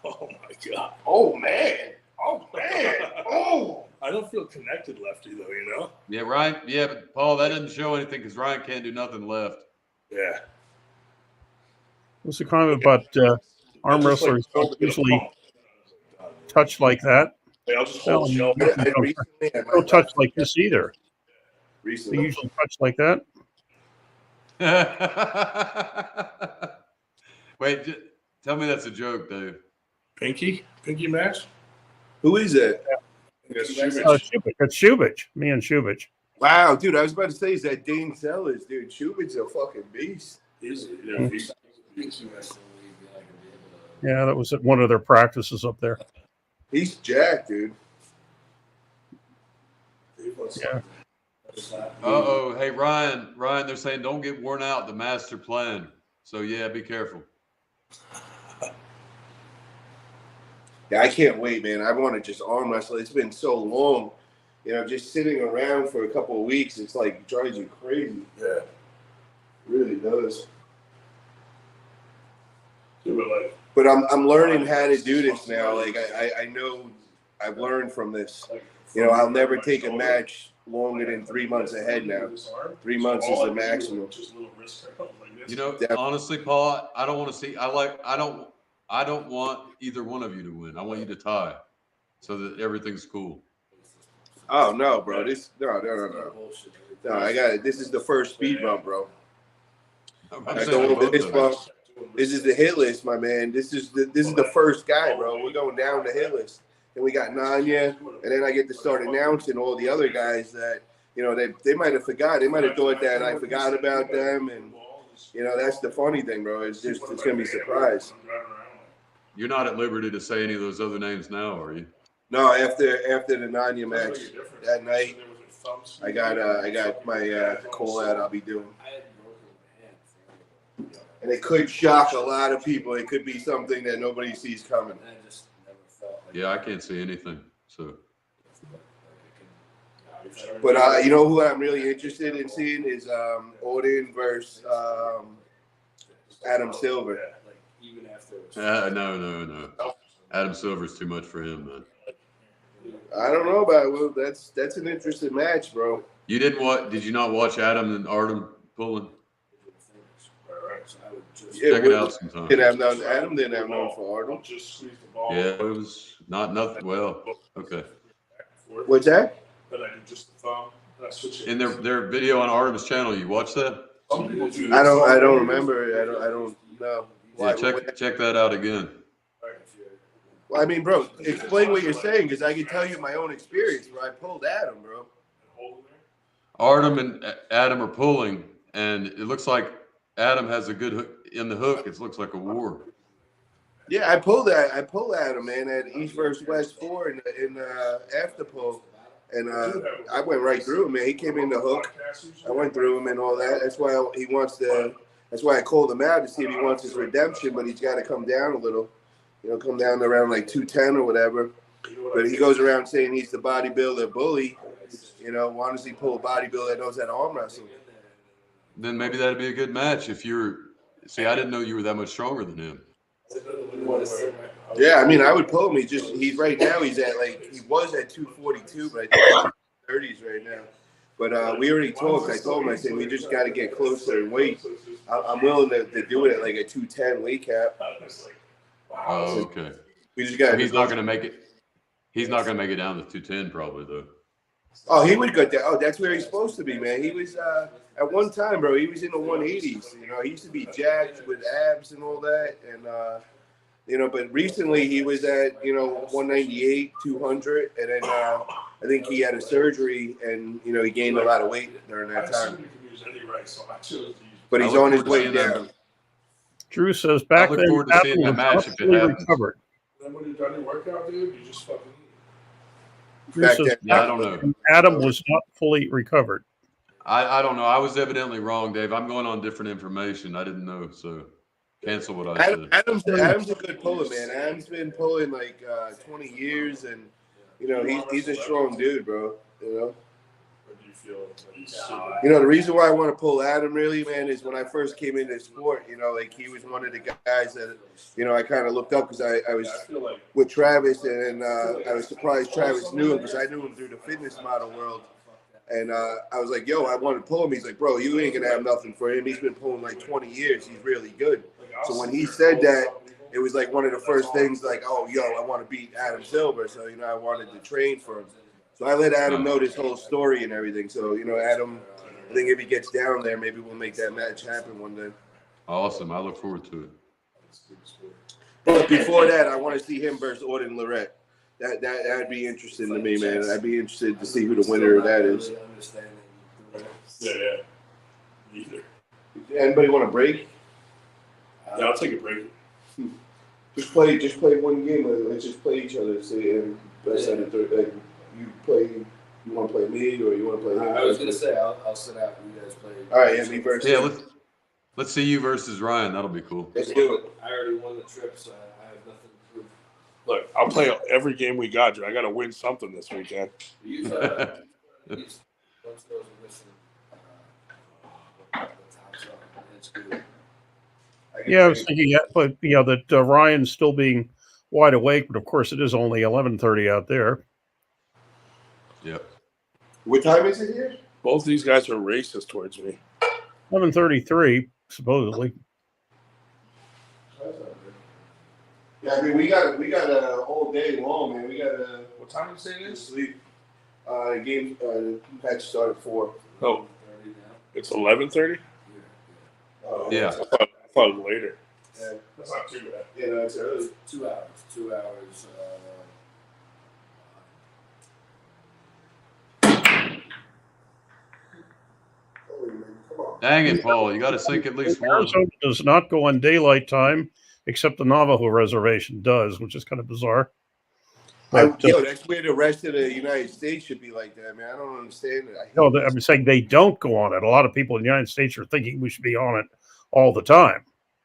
Oh my god. Oh man. Oh. I don't feel connected lefty though, Yeah, Ryan. Yeah, but Paul, that doesn't show anything because Ryan can't do nothing left. Yeah. What's the comment about arm wrestlers don't usually touch like that? I'll just hold Well, Recently, I don't touch like this either. They Recently. usually touch like that. Wait, tell me that's a joke, Dave. Pinky match. Who is that? That's Shubich. That's Shubich. Me and Shubich. Wow, dude, I was about to say, is that Dane Sellers, dude? Shubich's a fucking beast. Yeah, that was at one of their practices up there. He's jacked, dude. Yeah. Uh-oh. Hey, Ryan, they're saying don't get worn out, the master plan. So, yeah, be careful. Yeah, I can't wait, man. I want to just arm wrestle. It's been so long. You know, just sitting around for a couple of weeks, it's like drives you crazy. Yeah. It really does. But I'm learning how to do this now. Like I know I've learned from this. You know, I'll never take a match longer than 3 months ahead now. 3 months is the maximum. You know, honestly, Paul, I don't want to see. I don't want either one of you to win. I want you to tie, so that everything's cool. Oh no, bro! No, I got it. This is the first speed bump, bro. I go over this bump. This is the hit list, my man. This is the first guy, bro. We're going down the hit list. And we got Nanya, and then I get to start announcing all the other guys that, you know, they might have forgot. They might have thought that I forgot about them, and you know, that's the funny thing, bro. It's gonna be a surprise. You're not at liberty to say any of those other names now, are you? No, after the Nanya match that night, I got my call out I'll be doing. And it could shock a lot of people. It could be something that nobody sees coming. Yeah, I can't see anything. So, but you know who I'm really interested in seeing is Odin versus Adam Silver. No. Adam Silver's too much for him, man. I don't know about it. Well, that's an interesting match, bro. You didn't what? Did you not watch Adam and Artem pulling? Yeah, check it out sometime. Adam didn't have none for Artem. Yeah, it was nothing. Well, okay. What's that? In their video on Artem's channel, you watch that? I don't remember. I don't know. Yeah, check that out again. Well, I mean, bro, explain what you're saying, because I can tell you my own experience where I pulled Adam, bro. Artem and Adam are pulling, and it looks like Adam has a good hook in the hook. It looks like a war. Yeah, I pulled Adam, man, at East versus West 4 in after pull, and I went right through him, man. He came in the hook. I went through him and all that. That's why he wants to. That's why I called him out to see if he wants his redemption, but he's got to come down a little. You know, come down to around like 210 or whatever. But he goes around saying he's the bodybuilder bully. You know, why does he pull a bodybuilder that knows how to arm wrestle? Then maybe that'd be a good match if you're. See, I didn't know you were that much stronger than him. Yeah, I mean, I would pull him. He's right now. He's at he was at 242, but I think he's 30s right now. But we already talked. I told him, I said, we just got to get closer in weight. I'm willing to do it at like a 210 weight cap. Oh, okay. We just got. So he's not going to make it. He's not going to make it down to 210 probably though. Oh, he would go down. Oh, that's where he's supposed to be, man. He was at one time, bro. He was in the 180s. You know, he used to be jacked with abs and all that, and you know. But recently, he was at 198, 200, and then I think he had a surgery, and you know, he gained a lot of weight during that time. But he's on his way down. Drew says back then, Adam was not fully recovered. Then when you're done your workout, dude, you just fucking. Drew says I don't know. Adam was not fully recovered. I don't know. I was evidently wrong, Dave. I'm going on different information. I didn't know, so cancel what I said. Adam's a good puller, man. Adam's been pulling like 20 years, and you know he's a strong dude, bro. You know the reason why I want to pull Adam really, man, is when I first came into the sport, you know, like he was one of the guys that, you know, I kind of looked up because I was with Travis, and I was surprised Travis knew him because I knew him through the fitness model world. And I was like, yo, I want to pull him. He's like, bro, you ain't going to have nothing for him. He's been pulling like 20 years. He's really good. So when he said that, it was like one of the first things like, oh, yo, I want to beat Adam Silver. So, I wanted to train for him. So I let Adam know this whole story and everything. So, Adam, I think if he gets down there, maybe we'll make that match happen one day. Awesome. I look forward to it. But before that, I want to see him versus Auden Lorette. That'd be interesting to me, man. I'd be interested to see who the winner of that is. Yeah. Either. Anybody want a break? Yeah, I'll take a break. Just play one game. Let's just play each other. See, and best out of third. Like, you want to play me or you want to play him? I was gonna say I'll sit out and you guys play. All right, yeah, me versus. Yeah, let's see you versus Ryan. That'll be cool. Let's do it. I already won the trip, so I have nothing to prove. Look, I'll play every game we got, Drew. I got to win something this weekend. Once those are missing, the tops up, it's good. Yeah, I was thinking, but that Ryan's still being wide awake, but of course it is only 11:30 out there. Yep. What time is it here? Both these guys are racist towards me. 11:33 supposedly. Yeah, I mean we got a whole day long, man. We got a. What time is it? Sleep. Game match start at 4. Oh, it's 11:30. Yeah. I thought it was later. Yeah. That's not too bad. Yeah, no, it's early. 2 hours. 2 hours. Dang it, Paul! You got to sink at least one. Arizona does not go on daylight time, except the Navajo reservation does, which is kind of bizarre. But, that's where the rest of the United States should be like that, man. I don't understand it. I'm saying they don't go on it. A lot of people in the United States are thinking we should be on it all the time.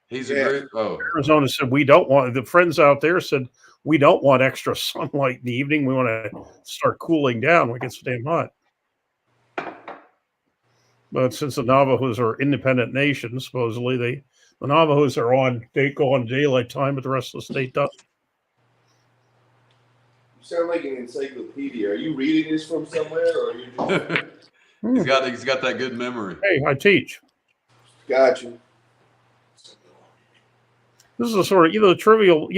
He's a great. Oh, Arizona said we don't want. The friends out there said we don't want extra sunlight in the evening. We want to start cooling down when it gets damn hot. But since the Navajos are independent nations, supposedly the Navajos they go on daylight time, but the rest of the state doesn't. You sound like an encyclopedia. Are you reading this from somewhere, or are you just... he's got that good memory. Hey, I teach. Got you. This is a sort of trivial.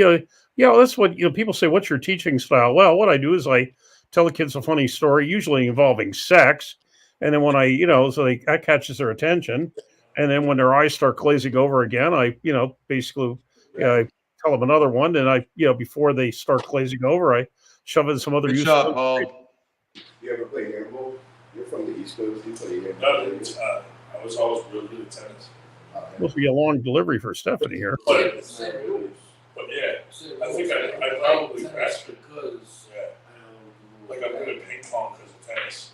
That's what people say. What's your teaching style? Well, what I do is I tell the kids a funny story, usually involving sex. And then when that catches their attention. And then when their eyes start glazing over again, I, basically I tell them another one. And before they start glazing over, I shove in some other Good useful. shot, Paul. You ever play handball? You're from the East Coast. You play handball? I was always really good at tennis. Must be a long delivery for Stephanie here. But yeah, I think I probably best because like I'm good at ping pong because of tennis,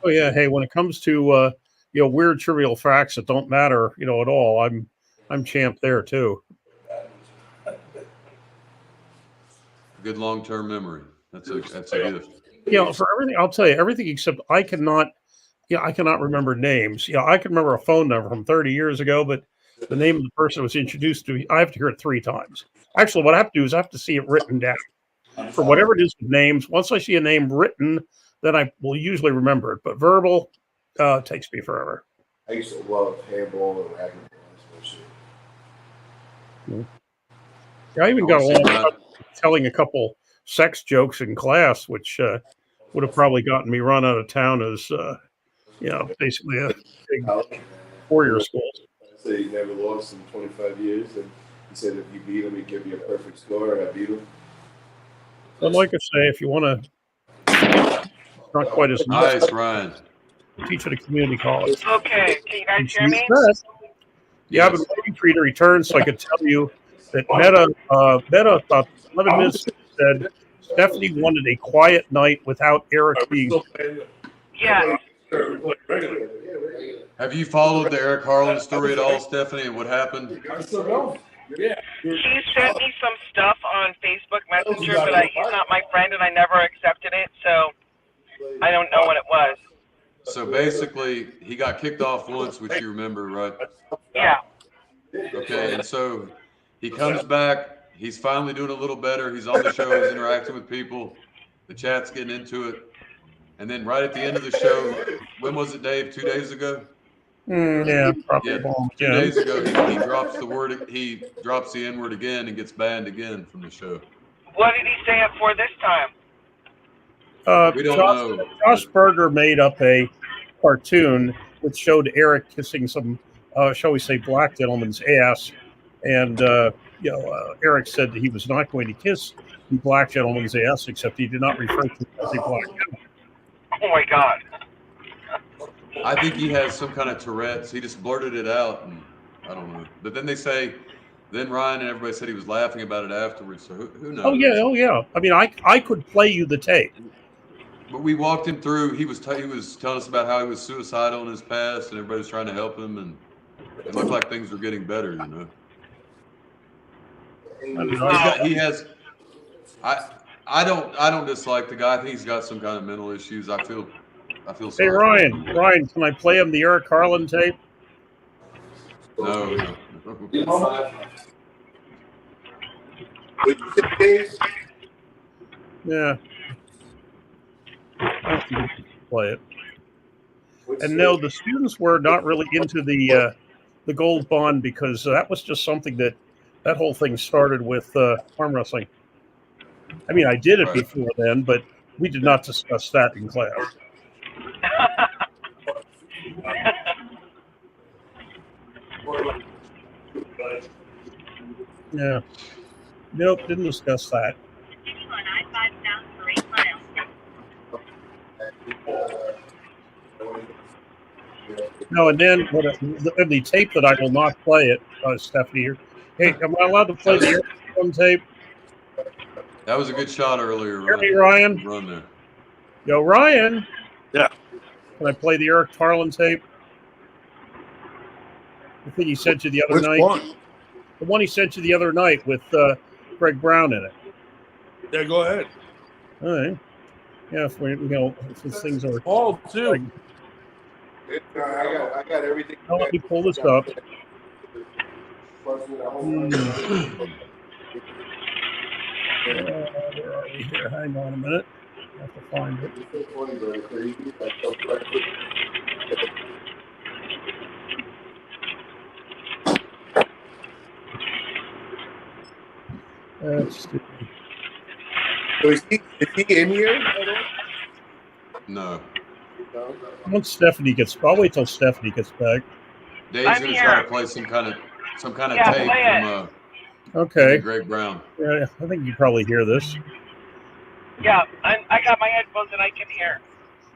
Oh yeah, hey, when it comes to weird trivial facts that don't matter, at all, I'm champ there too. Good long-term memory. That's a gift. For everything, I'll tell you everything except I cannot remember names. I can remember a phone number from 30 years ago, but the name of the person that was introduced to me, I have to hear it 3 times. Actually, what I have to do is I have to see it written down. For whatever it is with names, once I see a name written, then I will usually remember it. But verbal takes me forever. I used to love handball and racquetball. Yeah, I even got along telling a couple sex jokes in class, which would have probably gotten me run out of town as basically a big 4-year school. So he never lost in 25 years, and he said if you beat him, he'd give you a perfect score, and I beat him. I'd like to say, if you want to, not quite as nice, Ryan. Teach at a community college. Okay, can you guys hear me? Yeah, I've been waiting for you to return so I could tell you that Meta about 11 minutes ago said Stephanie wanted a quiet night without Eric being. Yeah. Have you followed the Eric Harlan story at all, Stephanie, and what happened? He sent me some stuff on Facebook Messenger, but he's not my friend, and I never accepted it, so I don't know what it was. So basically, he got kicked off once, which you remember, right? Yeah. Okay, and so he comes back. He's finally doing a little better. He's on the show. He's interacting with people. The chat's getting into it. And then right at the end of the show, when was it, Dave? 2 days ago? Yeah, probably Yeah, bomb 2 again. days ago, he drops the word. He drops the N word again and gets banned again from the show. What did he say it for this time? We don't Josh, know. Josh Berger made up a cartoon which showed Eric kissing some, shall we say, black gentleman's ass, and Eric said that he was not going to kiss the black gentleman's ass, except he did not refer to it as a black gentleman. Oh my God! I think he has some kind of Tourette's. He just blurted it out, and I don't know. But then they say, then Ryan and everybody said he was laughing about it afterwards. So who knows? Oh yeah. I mean, I could play you the tape. But we walked him through. He was telling us about how he was suicidal in his past, and everybody was trying to help him, and it looked like things were getting better. You know. He has. I don't dislike the guy. I think he's got some kind of mental issues. I feel Hey sorry. Ryan, can I play him the Eric Carlin tape? No. Yeah. I think you can play it. And no, the students were not really into the gold bond because that was just something that whole thing started with arm wrestling. I mean, I did it before then, but we did not discuss that in class. Yeah. Nope, didn't discuss that. No, and then in the tape that I will not play it, Stephanie here. Hey, am I allowed to play the one tape? That was a good shot earlier, Hear me, Ryan? Run there. Yo, Ryan. Yeah. Can I play the Eric Carlin tape? The thing he sent you the other night. One? The one he sent you the other night with Greg Brown in it. Yeah, go ahead. All right. Yeah, if these things are. Paul too. I got everything. Now let me pull this up. Where are we here? Hang on a minute. I have to find it. That's stupid. So is he in here? No. Once Stephanie gets, I'll wait till Stephanie gets back. Dave's gonna try to play some kind of tape from Okay. Greg Brown. Yeah, I think you probably hear this. Yeah, I got my headphones and I can hear.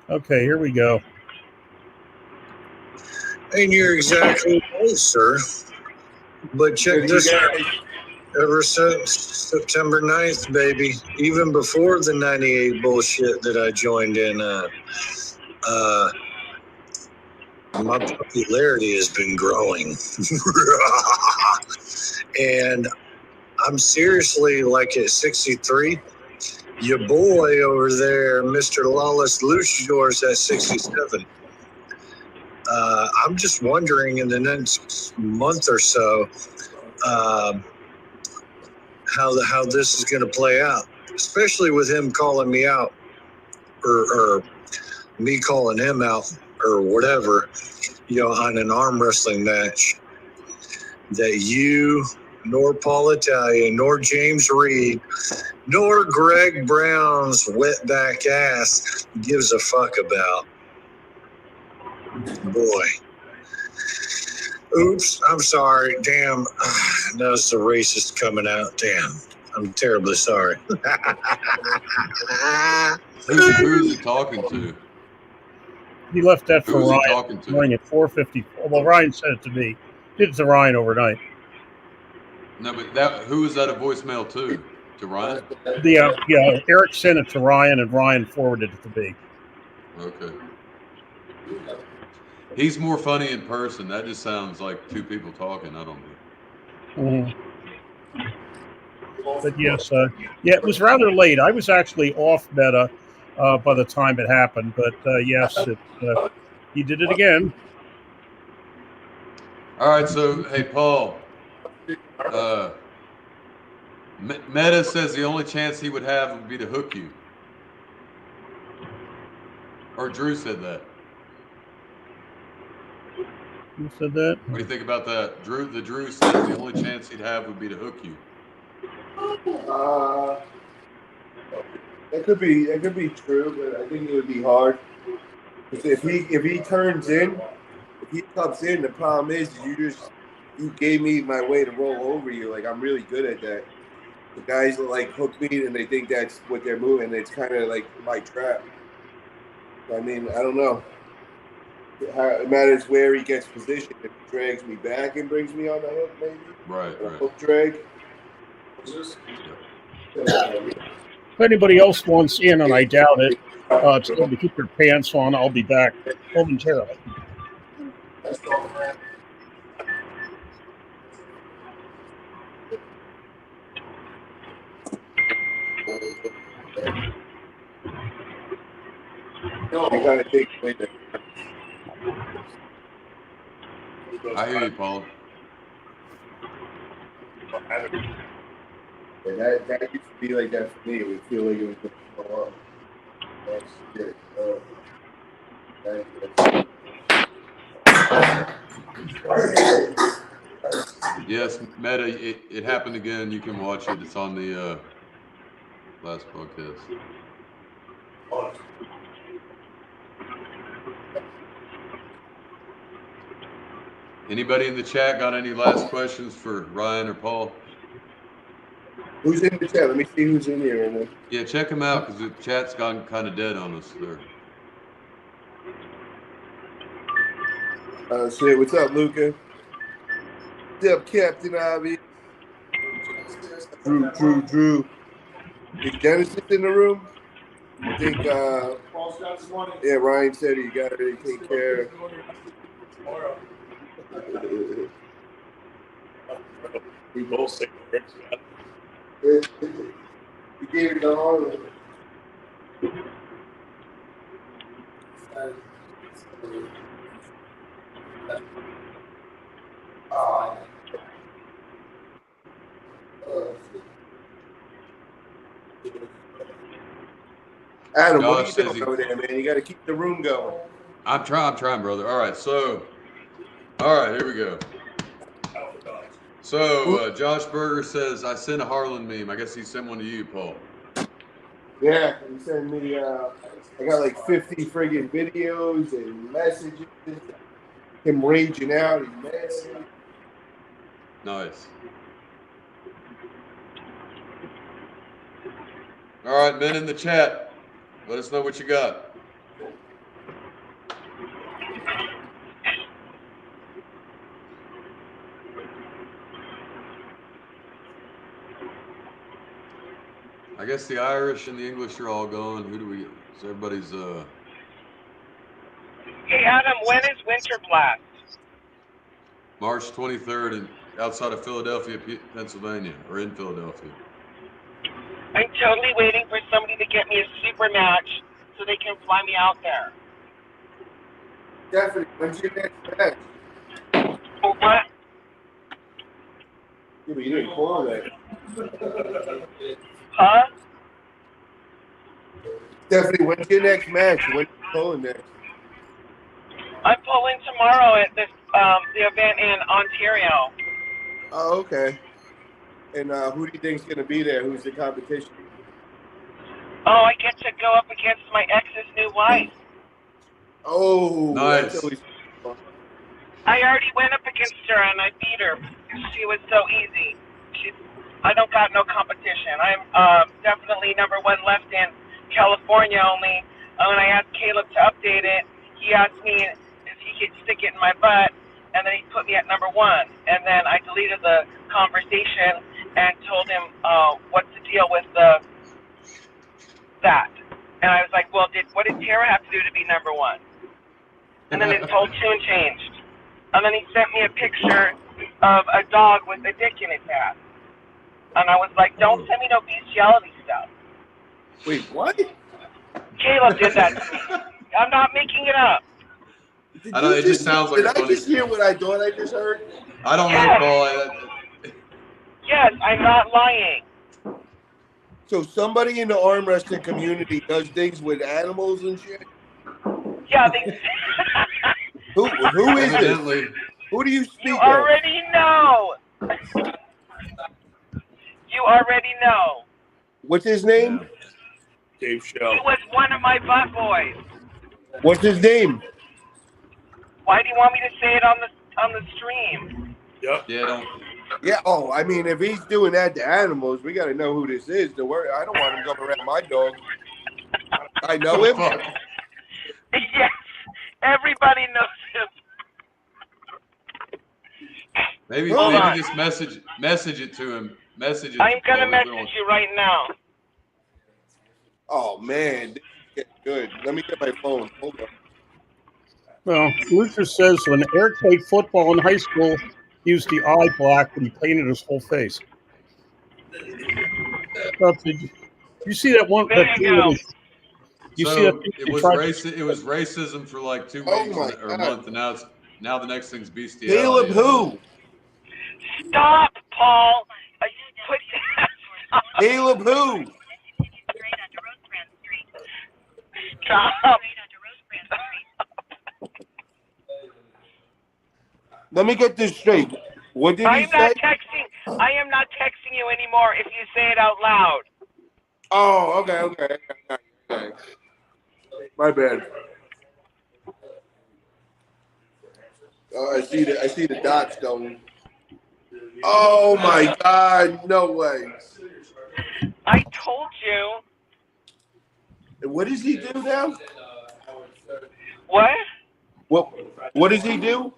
Okay, here we go. And you're exactly right, sir. But check this out. Ever since September 9th, baby, even before the 98 bullshit that I joined in, my popularity has been growing. And I'm seriously, like at 63, your boy over there, Mr. Lawless Luchador's at 67. I'm just wondering in the next month or so how this is going to play out, especially with him calling me out or me calling him out or whatever, on an arm wrestling match that you nor Paul Italia nor James Reed nor Greg Brown's wetback ass gives a fuck about. Boy. Oops, I'm sorry. Damn. That's the racist coming out. Damn. I'm terribly sorry. Who's he talking to? He left that for Who was he Ryan. talking to? Ryan at 4:54. Well, Ryan sent it to me. Did it to Ryan overnight. No, but who was that a voicemail to? To Ryan? Eric sent it to Ryan, and Ryan forwarded it to me. Okay. He's more funny in person. That just sounds like two people talking. I don't know. But yes, it was rather late. I was actually off meta by the time it happened. But yes, he did it again. All right, so hey, Paul. Meta says the only chance he would have would be to hook you. Or Drew said that. Who said that? What do you think about that? Drew said the only chance he'd have would be to hook you. That could be true, but I think it would be hard. If he turns in, if he comes in, the problem is you gave me my way to roll over you. Like, I'm really good at that. The guys like hook me and they think that's what they're moving. It's kind of like my trap. I mean, I don't know. It matters where he gets positioned. If he drags me back and brings me on the hook, maybe. Right. Hook drag. If anybody else wants in, and I doubt it, tell them to keep their pants on. I'll be back momentarily. You gotta take away the. I hear you, Paul. Yeah, that used to be like that for me. It would feel like it was going to go up. Yes, Meta, it happened again. You can watch it. It's on the last podcast. Anybody in the chat got any last questions for Ryan or Paul? Who's in the chat? Let me see who's in here right now. Yeah, check them out because the chat's gone kind of dead on us there. Shit, what's up, Luca? What's up, Captain Obvious? Drew. Is Genesis in the room? I think, yeah, Ryan said you got to take care. We both say You gave it to Harlan. Adam, what are you doing over there, man? You got to keep the room going. I'm trying, brother. All right, here we go. So, Josh Berger says, I sent a Harlan meme. I guess he sent one to you, Paul. Yeah, he sent me, I got like 50 friggin' videos and messages. Him raging out. He's mad. Nice. All right, men in the chat, let us know what you got. I guess the Irish and the English are all gone. Who do we? So everybody's. Hey Adam, when is Winterblast? March 23rd, and outside of Philadelphia, Pennsylvania, or in Philadelphia. I'm totally waiting for somebody to get me a super match so they can fly me out there. Definitely. When's your next match? Oh, what? Yeah, but you didn't call that. Huh? Definitely. When's your next match? When are you calling next? I'm pulling tomorrow at this the event in Ontario. Oh, okay. And who do you think's gonna be there? Who's the competition? Oh, I get to go up against my ex's new wife. Oh, nice. That's always fun. I already went up against her and I beat her. She was so easy. I don't got no competition. I'm definitely number one left in California only. When I asked Caleb to update it, he asked me if he could stick it in my butt, and then he put me at number one. And then I deleted the conversation and told him what's the deal with that. And I was like, well, what did Tara have to do to be number one? And then his whole tune changed. And then he sent me a picture of a dog with a dick in its ass. And I was like, don't send me no bestiality stuff. Wait, what? Caleb did that to me. I'm not making it up. I know, it just sounds like Did a funny I just hear what I thought I just heard? I don't know, Paul. Yes, I'm not lying. So somebody in the arm wrestling community does things with animals and shit? Yeah, they. Who is this? Evidently, Who do you speak You of? already know. You already know. What's his name? Dave He Shell. was one of my butt boys. What's his name? Why do you want me to say it on the stream? Yep. Yeah, don't. Yeah. Oh, I mean, if he's doing that to animals, we got to know who this is. To worry, I don't want him coming around my dog. I know him. Yes, everybody knows him. Maybe Hold on. just message it to him. Message it. I'm gonna to message you right now. Oh man, this is getting good. Let me get my phone. Hold on. Well, Luther says when Eric played football in high school, he used the eye black, but he painted his whole face. Did you see that one? There That you thing go. with his, you see that So thing it they was tried it was racism for like 2 Oh weeks my or a God. month, and now the next thing's bestiality. Caleb, who? Stop, Paul. Put that. Stop. Caleb, who? Stop. Let me get this straight. What did he I am not texting you anymore if you say it out loud. Oh, okay. My bad. Oh, I see the dots going. Oh my God! No way. I told you. What does he do now? What? What does he do?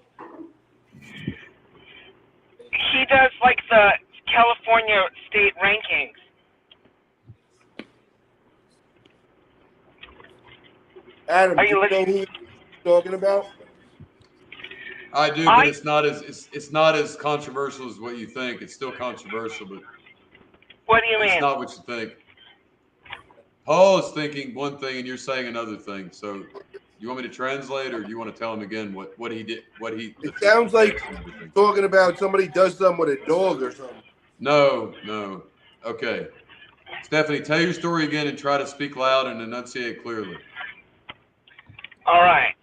He does like the California state rankings. Adam, Are do you you know listening? who he's talking about? I do, but it's not as controversial as what you think. It's still controversial, but What do you it's mean? not what you think. Paul is thinking one thing and you're saying another thing. So you want me to translate, or do you want to tell him again what he did? It sounds like talking about somebody does something with a dog or something. No. Okay. Stephanie, tell your story again and try to speak loud and enunciate clearly. All right.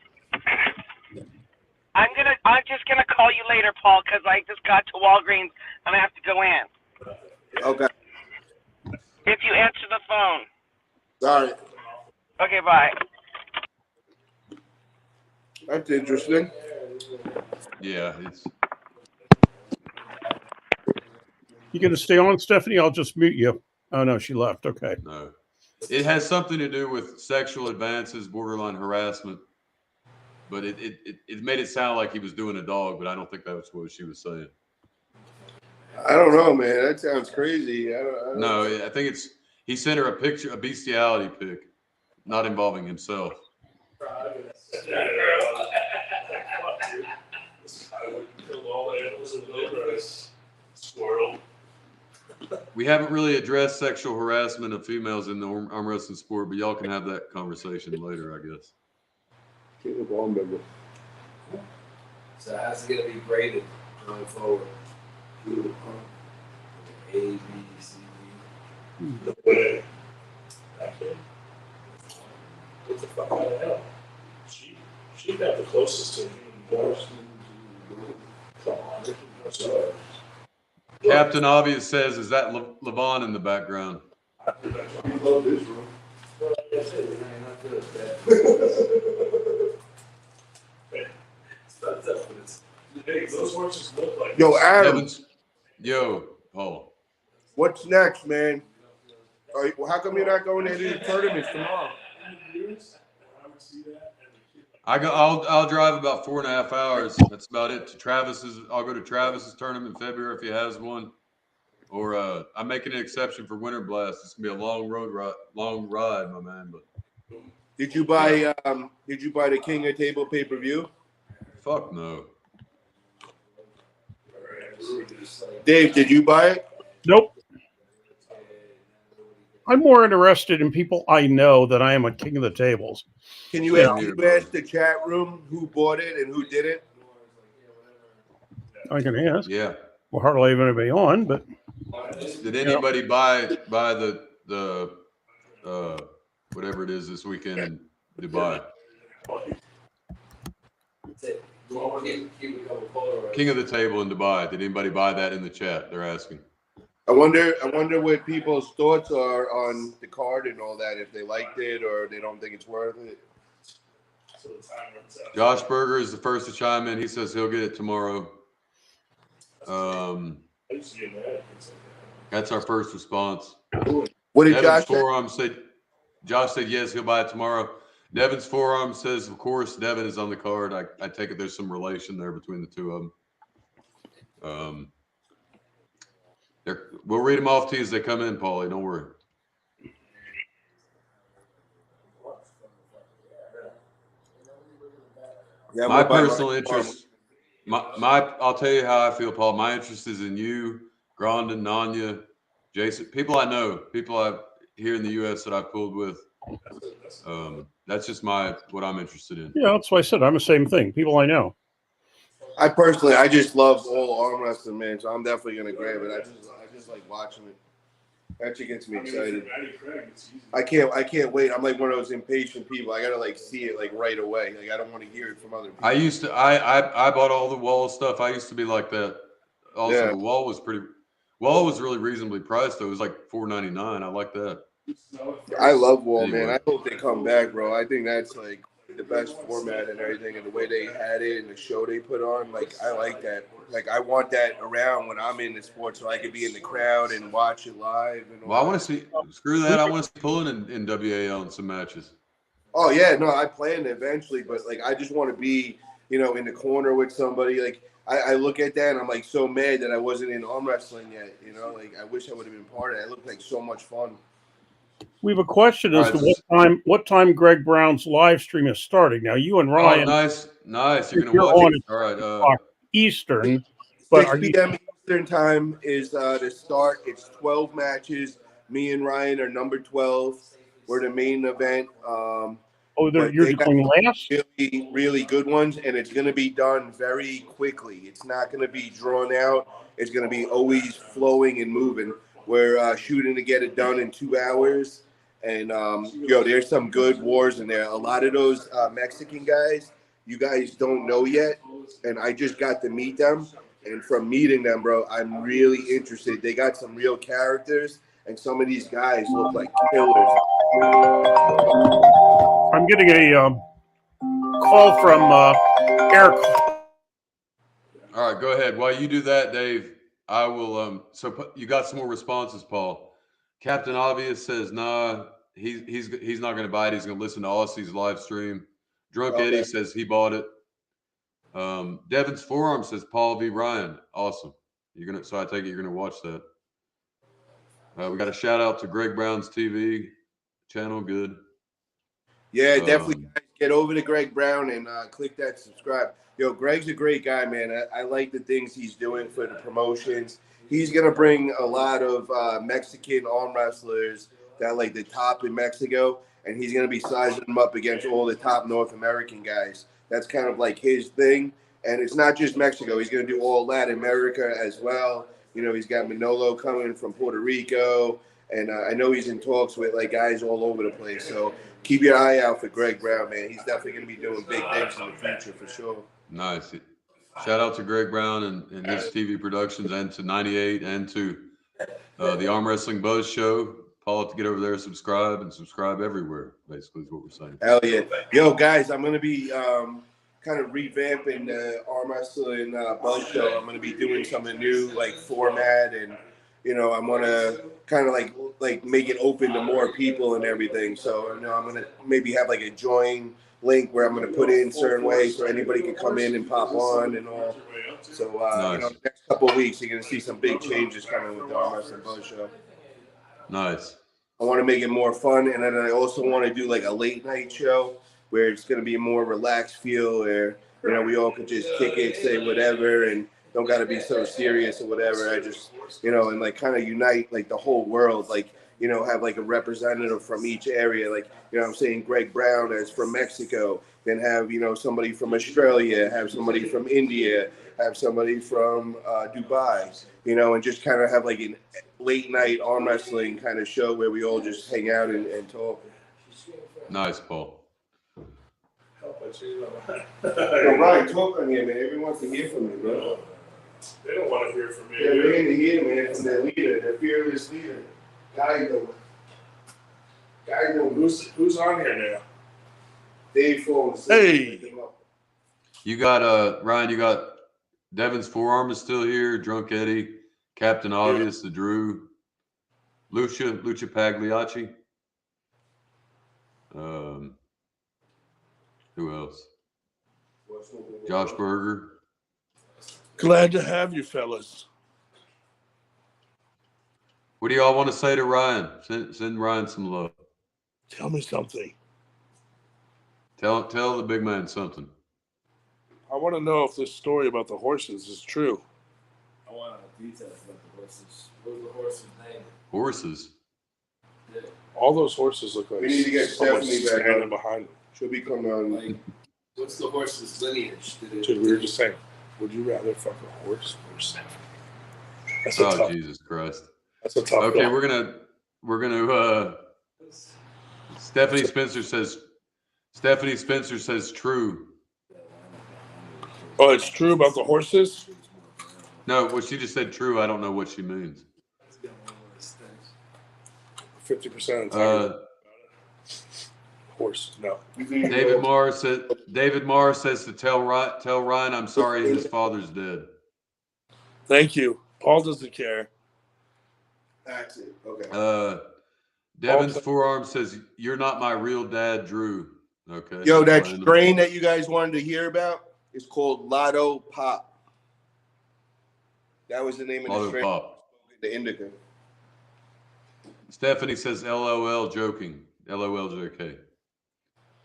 I'm just gonna call you later, Paul, because I just got to Walgreens and I have to go in. Okay. If you answer the phone. Sorry. Okay, bye. That's interesting. Yeah, it's. You going to stay on, Stephanie? I'll just mute you. Oh no, she left. Okay. No, it has something to do with sexual advances, borderline harassment. But it made it sound like he was doing a dog, but I don't think that's what she was saying. I don't know, man. That sounds crazy. I don't No, I think he sent her a picture, a bestiality pic, not involving himself. I would kill all the animals in the wilderness. Squirrel. We haven't really addressed sexual harassment of females in the arm wrestling sport, but y'all can have that conversation later, I guess. So how's it gonna be graded going forward? A, B, C, D. Get the fuck out of hell. She got the closest to human beings. Come on. So, Captain Obvious says, "Is that Levon in the background?" I love this room. Those horses look like. Yo, Adam. Yo, Paul. What's next, man? How come you're not going to the tournaments tomorrow? I'll drive about 4.5 hours. That's about it. I'll go to Travis's tournament in February if he has one. Or I'm making an exception for Winter Blast. It's gonna be a long ride, my man. But Did you buy the King of Table pay-per-view? Fuck no. Dave, did you buy it? Nope. I'm more interested in people I know than I am a king of the tables. Can you ask the chat room who bought it and who did it? I can ask. Yeah. Well, hardly have anybody on, but did anybody buy the whatever it is this weekend in Dubai? King of the Table in Dubai. Did anybody buy that in the chat? They're asking. I wonder what people's thoughts are on the card and all that. If they liked it or they don't think it's worth it. Josh Berger is the first to chime in. He says he'll get it tomorrow. That's our first response. What did Devin's Josh say? Forearm say? Josh said yes, he'll buy it tomorrow. Devin's Forearm says, of course, Devin is on the card. I take it there's some relation there between the two of them. We'll read them off to you as they come in, Paulie. Don't worry. Yeah, my personal interest, I'll tell you how I feel, Paul. My interest is in you, Grondin, Nanya, Jason, people I know, people I've here in the U.S. that I've pulled with. That's just what I'm interested in. Yeah, that's why I said I'm the same thing. People I know. I just love all arm wrestling, man. So I'm definitely gonna grab it. I just like watching it. Actually gets me excited. I can't wait. I'm like one of those impatient people. I gotta like see it like right away. Like I don't want to hear it from other people. I bought all the Wall stuff. I used to be like that. Also, Yeah. the Wall was really reasonably priced though. It was like $4.99. I like that. I love Wall, Anyway. man. I hope they come back, bro. I think that's like the best format and everything, and the way they had it and the show they put on. Like I like that. Like I want that around when I'm in the sport, so I could be in the crowd and watch it live. And all Well, I want to see. Screw that. I want to see pulling in WAL in some matches. Oh yeah, no, I plan eventually, but like I just want to be, in the corner with somebody. Like I look at that and I'm like so mad that I wasn't in arm wrestling yet. Like I wish I would have been part of it. It looked like so much fun. We have a question as to what time Greg Brown's live stream is starting. Now you and Ryan. Oh, nice. You're gonna watch it. All right. Eastern. But 6 p.m. Eastern time is the start. It's 12 matches. Me and Ryan are number 12. We're the main event. You're going last? Really, really good ones, and it's going to be done very quickly. It's not going to be drawn out. It's going to be always flowing and moving. We're shooting to get it done in 2 hours, and there's some good wars in there. A lot of those Mexican guys, you guys don't know yet, and I just got to meet them. And from meeting them, bro, I'm really interested. They got some real characters, and some of these guys look like killers. I'm getting a call from Eric. All right, go ahead. While you do that, Dave, I will. So you got some more responses, Paul. Captain Obvious says, "Nah, he's not going to buy it. He's going to listen to Aussie's live stream." Drunk Eddie says he bought it. Devin's Forearm says Paul v. Ryan. Awesome. So I take it you're gonna watch that. We got a shout out to Greg Brown's TV channel. Good. Yeah, definitely guys, get over to Greg Brown and click that subscribe. Yo, Greg's a great guy, man. I like the things he's doing for the promotions. He's gonna bring a lot of Mexican arm wrestlers that like the top in Mexico, and he's gonna be sizing them up against all the top North American guys. That's kind of like his thing. And it's not just Mexico. He's going to do all Latin America as well. He's got Manolo coming from Puerto Rico. And I know he's in talks with like guys all over the place. So keep your eye out for Greg Brown, man. He's definitely going to be doing big things in the future for sure. Nice. Shout out to Greg Brown and his TV productions, and to 98 and to the Arm Wrestling Buzz Show. Paul, to get over there, subscribe everywhere, basically is what we're saying. Hell yeah. Yo, guys, I'm going to be kind of revamping the Arm Wrestling Buzz Show. I'm going to be doing some new like format, and I'm going to kind of like make it open to more people and everything. So I'm going to maybe have like a join link where I'm going to put in certain ways so anybody can come in and pop on and all. So nice. The next couple of weeks you're going to see some big changes coming with the Arm Wrestling Buzz Show. Nice. I want to make it more fun, and then I also want to do like a late night show where it's going to be a more relaxed feel, where we all could just kick it, say whatever, and don't got to be so serious or whatever. I just and like kind of unite like the whole world, like have like a representative from each area, like I'm saying Greg Brown as from Mexico, then have somebody from Australia, have somebody from India, have somebody from Dubai, and just kind of have like a late night arm wrestling kind of show where we all just hang out and talk. Nice, Paul. Yo, Ryan, talk on here, man. Everyone wants to hear from you, bro. They don't want to hear from me. Yeah, they need to hear, man, from their leader, their fearless leader. Guido. Who's on here now? Dave Foles. Hey. You got Ryan. You got Devin's forearm is still here. Drunk Eddie, Captain Obvious, the Drew, Lucia Pagliacci. Who else? Josh Berger. Glad to have you, fellas. What do y'all want to say to Ryan? Send Ryan some love. Tell me something. Tell the big man something. I want to know if this story about the horses is true. I want details about the horses. What was the horse's name? Horses. Yeah. All those horses look like We need to get someone Stephanie back standing on. behind them. She'll be coming on. Like, what's the horse's lineage? Dude, we were just saying, would you rather fuck a horse or Stephanie? That's Oh, tough. Jesus Christ. That's a tough. Okay, call. we're gonna. Stephanie Spencer says true. Oh, it's true about the horses? No, well, she just said true. I don't know what she means. 50% of the time. Horse, no. David Marr says to tell Ryan I'm sorry his father's dead. Thank you. Paul doesn't care. That's it. Okay. Devin's forearm says you're not my real dad, Drew. Okay. Yo, that Random. strain that you guys wanted to hear about is called Lotto Pop. That was the name of the Lotto strain. Pop. The indica. Stephanie says LOL joking. LOL JK.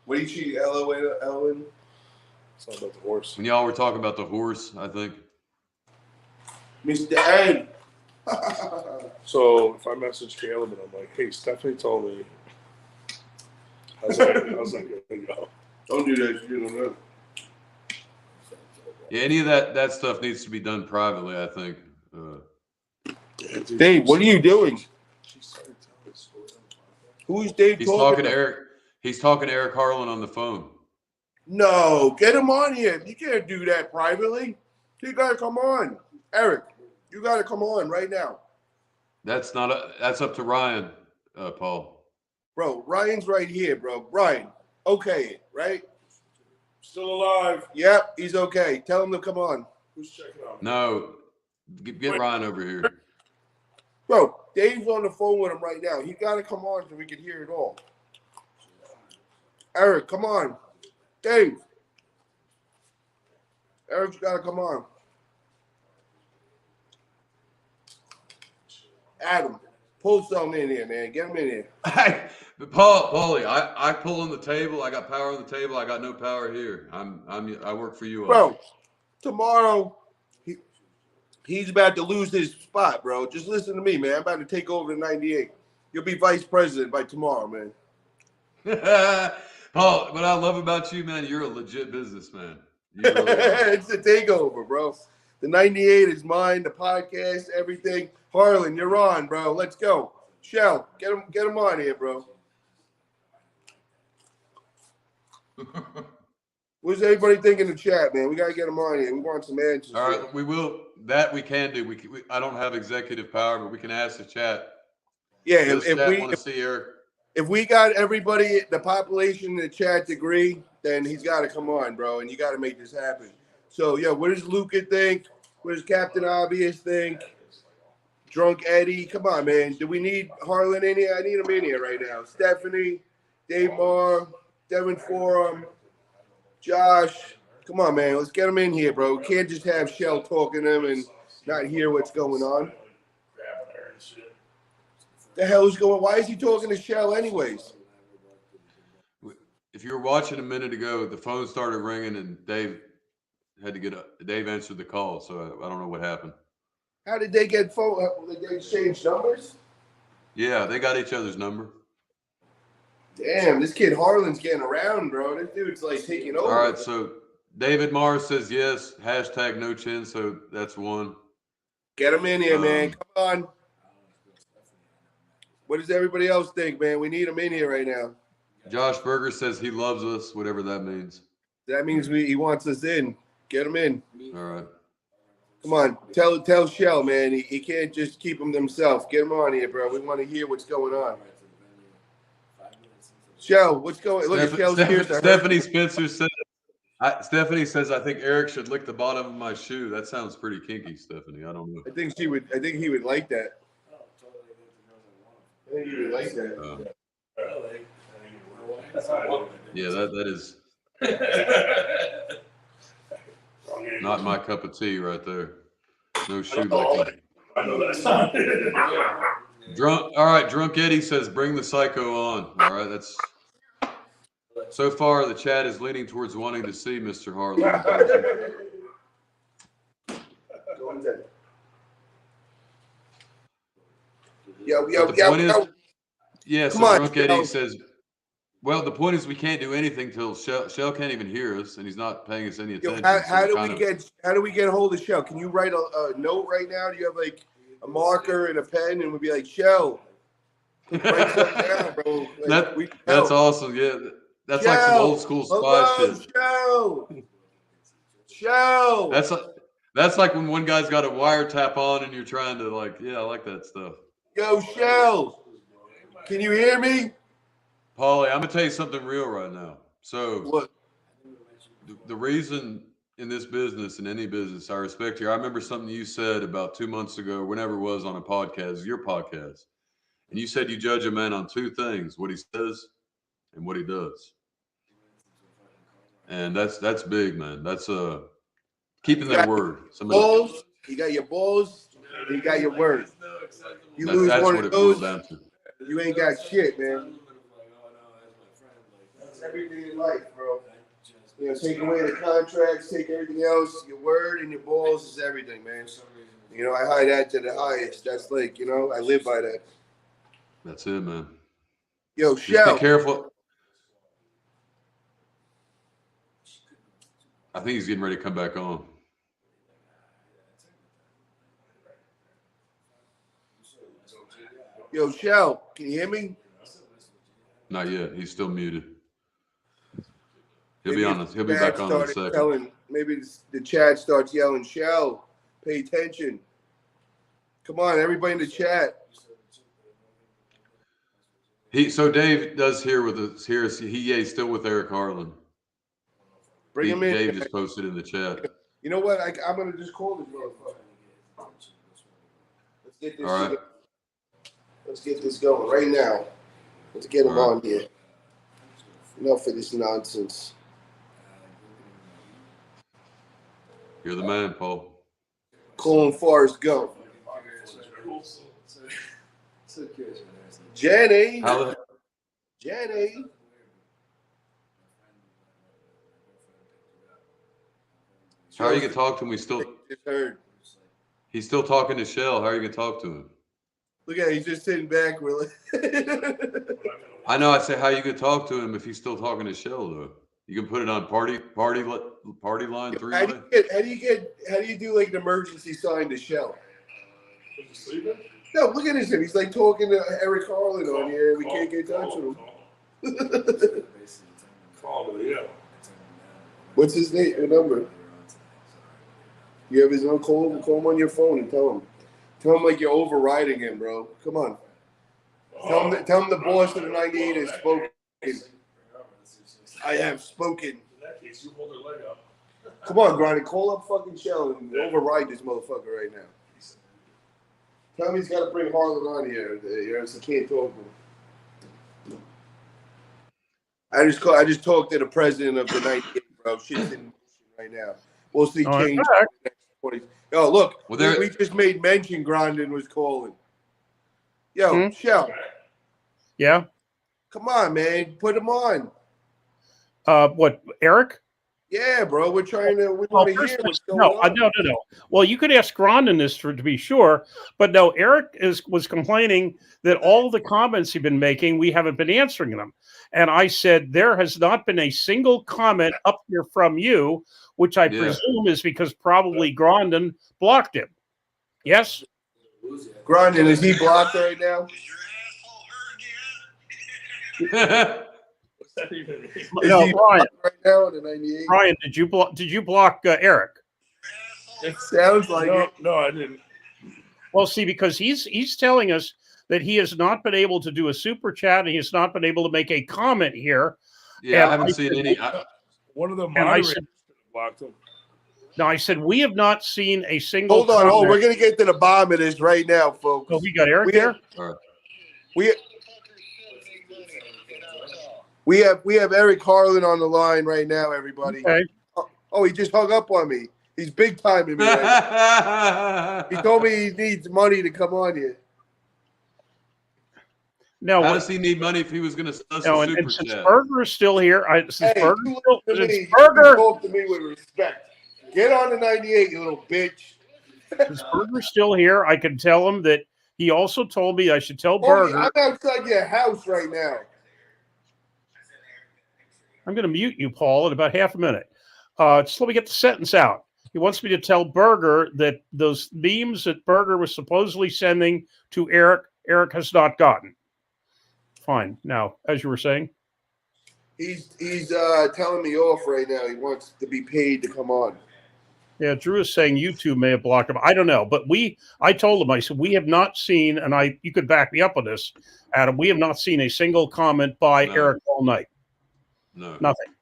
What do you cheat LOL, Ellen? It's not about the horse. When y'all were talking about the horse, I think. Mr. Ed. So if I message Caleb and I'm like, hey, Stephanie told me, how's that going to go? Don't do that. You don't know. Yeah, any of that stuff needs to be done privately, I think. Dave, what are you doing? Who's Dave He's talking talking to about? Eric. He's talking to Eric Harlan on the phone. No, get him on here. You can't do that privately. You gotta come on, Eric. You gotta come on right now, That's up to Ryan, Paul. bro. Ryan's right here, bro. Ryan, okay, right? Still alive. Yep, he's okay. Tell him to come on. Who's checking on me? No, get Ryan over here. Bro, Dave's on the phone with him right now. He gotta come on so we can hear it all. Eric, come on. Dave. Eric's gotta come on. Adam, pull something in here, man. Get him in here. But Paulie, I pull on the table. I got power on the table. I got no power here. I work for you, Bro, tomorrow he's about to lose his spot, bro. Just listen to me, man. I'm about to take over the 98. You'll be vice president by tomorrow, man. Paul, what I love about you, man, you're a legit businessman. You really are. It's a takeover, bro. The 98 is mine, the podcast, everything. Harlan, you're on, bro. Let's go. Shell, get him on here, bro. What's everybody think in the chat, man? We gotta get him on here. We want some answers. All right, we will. That we can do. I don't have executive power, but we can ask the chat. Yeah, Does chat want to see Eric? If we got everybody, the population in the chat to agree, then he's got to come on, bro, and you got to make this happen. So, yeah, what does Luca think? What does Captain Obvious think? Drunk Eddie, come on, man. Do we need Harlan in here? I need him in here right now. Stephanie, Dave Marr, Devin Forum, Josh. Come on, man. Let's get him in here, bro. We can't just have Shell talking to him and not hear what's going on. The hell is going? Why is he talking to Shell anyways? If you were watching a minute ago, the phone started ringing and Dave had to get up. Dave answered the call, so I don't know what happened. How did they get phone? Did they exchange numbers? Yeah, they got each other's number. Damn, this kid Harlan's getting around, bro. This dude's like taking over. All right, so David Mars says yes. Hashtag no chin, so that's one. Get him in here, man. Come on. What does everybody else think, man? We need him in here right now. Josh Berger says he loves us, whatever that means. That means he wants us in. Get him in. All right. Come on, tell Shell, man. He can't just keep him to himself. Get him on here, bro. We want to hear what's going on. Shell, what's going? Look at Shell's here. Stephanie Spencer said. Stephanie says, "I think Eric should lick the bottom of my shoe." That sounds pretty kinky, Stephanie. I don't know. I think he would like that. I think he would like that. Yeah, that is not my cup of tea right there. No shoe licking. I know that's not. Drunk. All right, Drunk Eddie says, "Bring the psycho on." All right, that's. So far, the chat is leaning towards wanting to see Mr. Harlan. Yo. Yeah, so Drunk Eddie says, well, the point is we can't do anything till Shell can't even hear us, and he's not paying us any attention. How do we get a hold of Shell? Can you write a note right now? Do you have like a marker and a pen, and we'll be like, Shell, write something down, bro. Like, that's awesome. Yeah, that's like some old school spy shit. Shell. That's like when one guy's got a wiretap on, and you're trying to I like that stuff. Yo, Shell, can you hear me? Paulie, I'm gonna tell you something real right now. So, what? The reason in this business, in any business, I respect you. I remember something you said about 2 months ago, whenever it was on a podcast, your podcast, and you said you judge a man on two things: what he says and what he does. And that's big, man. That's keeping that word. Balls. You got your balls. You got your word. You lose one of those, you ain't got shit, man. That's everything in life, bro. You know, take away the contracts, take everything else. Your word and your balls is everything, man. You know, I high that to the highest. That's like, you know, I live by that. That's it, man. Yo, Just Shell. be careful. I think he's getting ready to come back on. Yo, Shell, can you hear me? Not yet. He's still muted. He'll be on. He'll be back on in a second. Maybe the chat starts yelling, Shell, pay attention. Come on, everybody in the chat. So Dave does here with us. He's still with Eric Harlan. Bring him in. Dave just posted in the chat. You know what? I'm gonna just call this motherfucker. Let's get this. All right. Let's get this going right now. Let's get him on here. Enough of this nonsense. You're the man, Paul. Call him Forrest Gump. Jenny. Jenny. How are you gonna talk to him? He's still talking to Shell. How are you gonna talk to him? Look at him, he's just sitting back. I know. I say, how you gonna talk to him if he's still talking to Shell though? You can put it on party line 3. How do you do like an emergency sign to Shell? No, look at him. He's like talking to Eric Harlan on here. We can't get in touch with him. What's his name? Your number? You have his own call. Call him on your phone and tell him. Tell him like you're overriding him, bro. Come on. Tell him the boss of the 98 has spoken. I have spoken. In that case, you hold her leg up. Come on, Grinding. Call up fucking Shell and override this motherfucker right now. Tell him he's got to bring Harlan on here, or else he can't talk to him. I just talked to the president of the 98, bro. Shit's in motion right now. We'll see change. Oh, look. Well, we just made mention Grandin was calling. Yo, Shell. Yeah? Come on, man. Put him on. What, Eric? Yeah, bro. We want to hear what's going on. No. Well, you could ask Grandin this to be sure, but no, Eric was complaining that all the comments he'd been making, we haven't been answering them. And I said, there has not been a single comment up here from you, which I presume is because probably Grandin blocked him. Yes? Grandin, is he blocked right now? No, Ryan. Right now in the 98. Ryan, did you block Eric? It sounds like No, it. no, I didn't. Well, see, because he's telling us that he has not been able to do a super chat and he has not been able to make a comment here. Yeah, And I haven't seen any. One of the And I moderators said, blocked him. no, I said we have not seen a single. Hold on, comment. we're gonna get to the bottom of this right now, folks. Oh, we got Eric there. We have Eric Harlan on the line right now, everybody. Okay. Oh, he just hung up on me. He's big timing me right now. He told me he needs money to come on here. No, how does he need money if he was going to send us no, a and super since chat? Berger is still here, since Hey, Berger, you still, listen to since me. Berger, You talk to me with respect. Get on the 98, you little bitch. since Berger's still here, I can tell him that he also told me I should tell Oh, Berger. I'm outside your house right now. I'm going to mute you, Paul, in about half a minute. Just let me get the sentence out. He wants me to tell Berger that those memes that Berger was supposedly sending to Eric has not gotten. Fine. Now, as you were saying, He's telling me off right now. He wants to be paid to come on. yeah, Drew is saying YouTube may have blocked him. I don't know, but I told him, I said, we have not seen, and you could back me up on this, Adam, we have not seen a single comment by Eric all night. No. Nothing.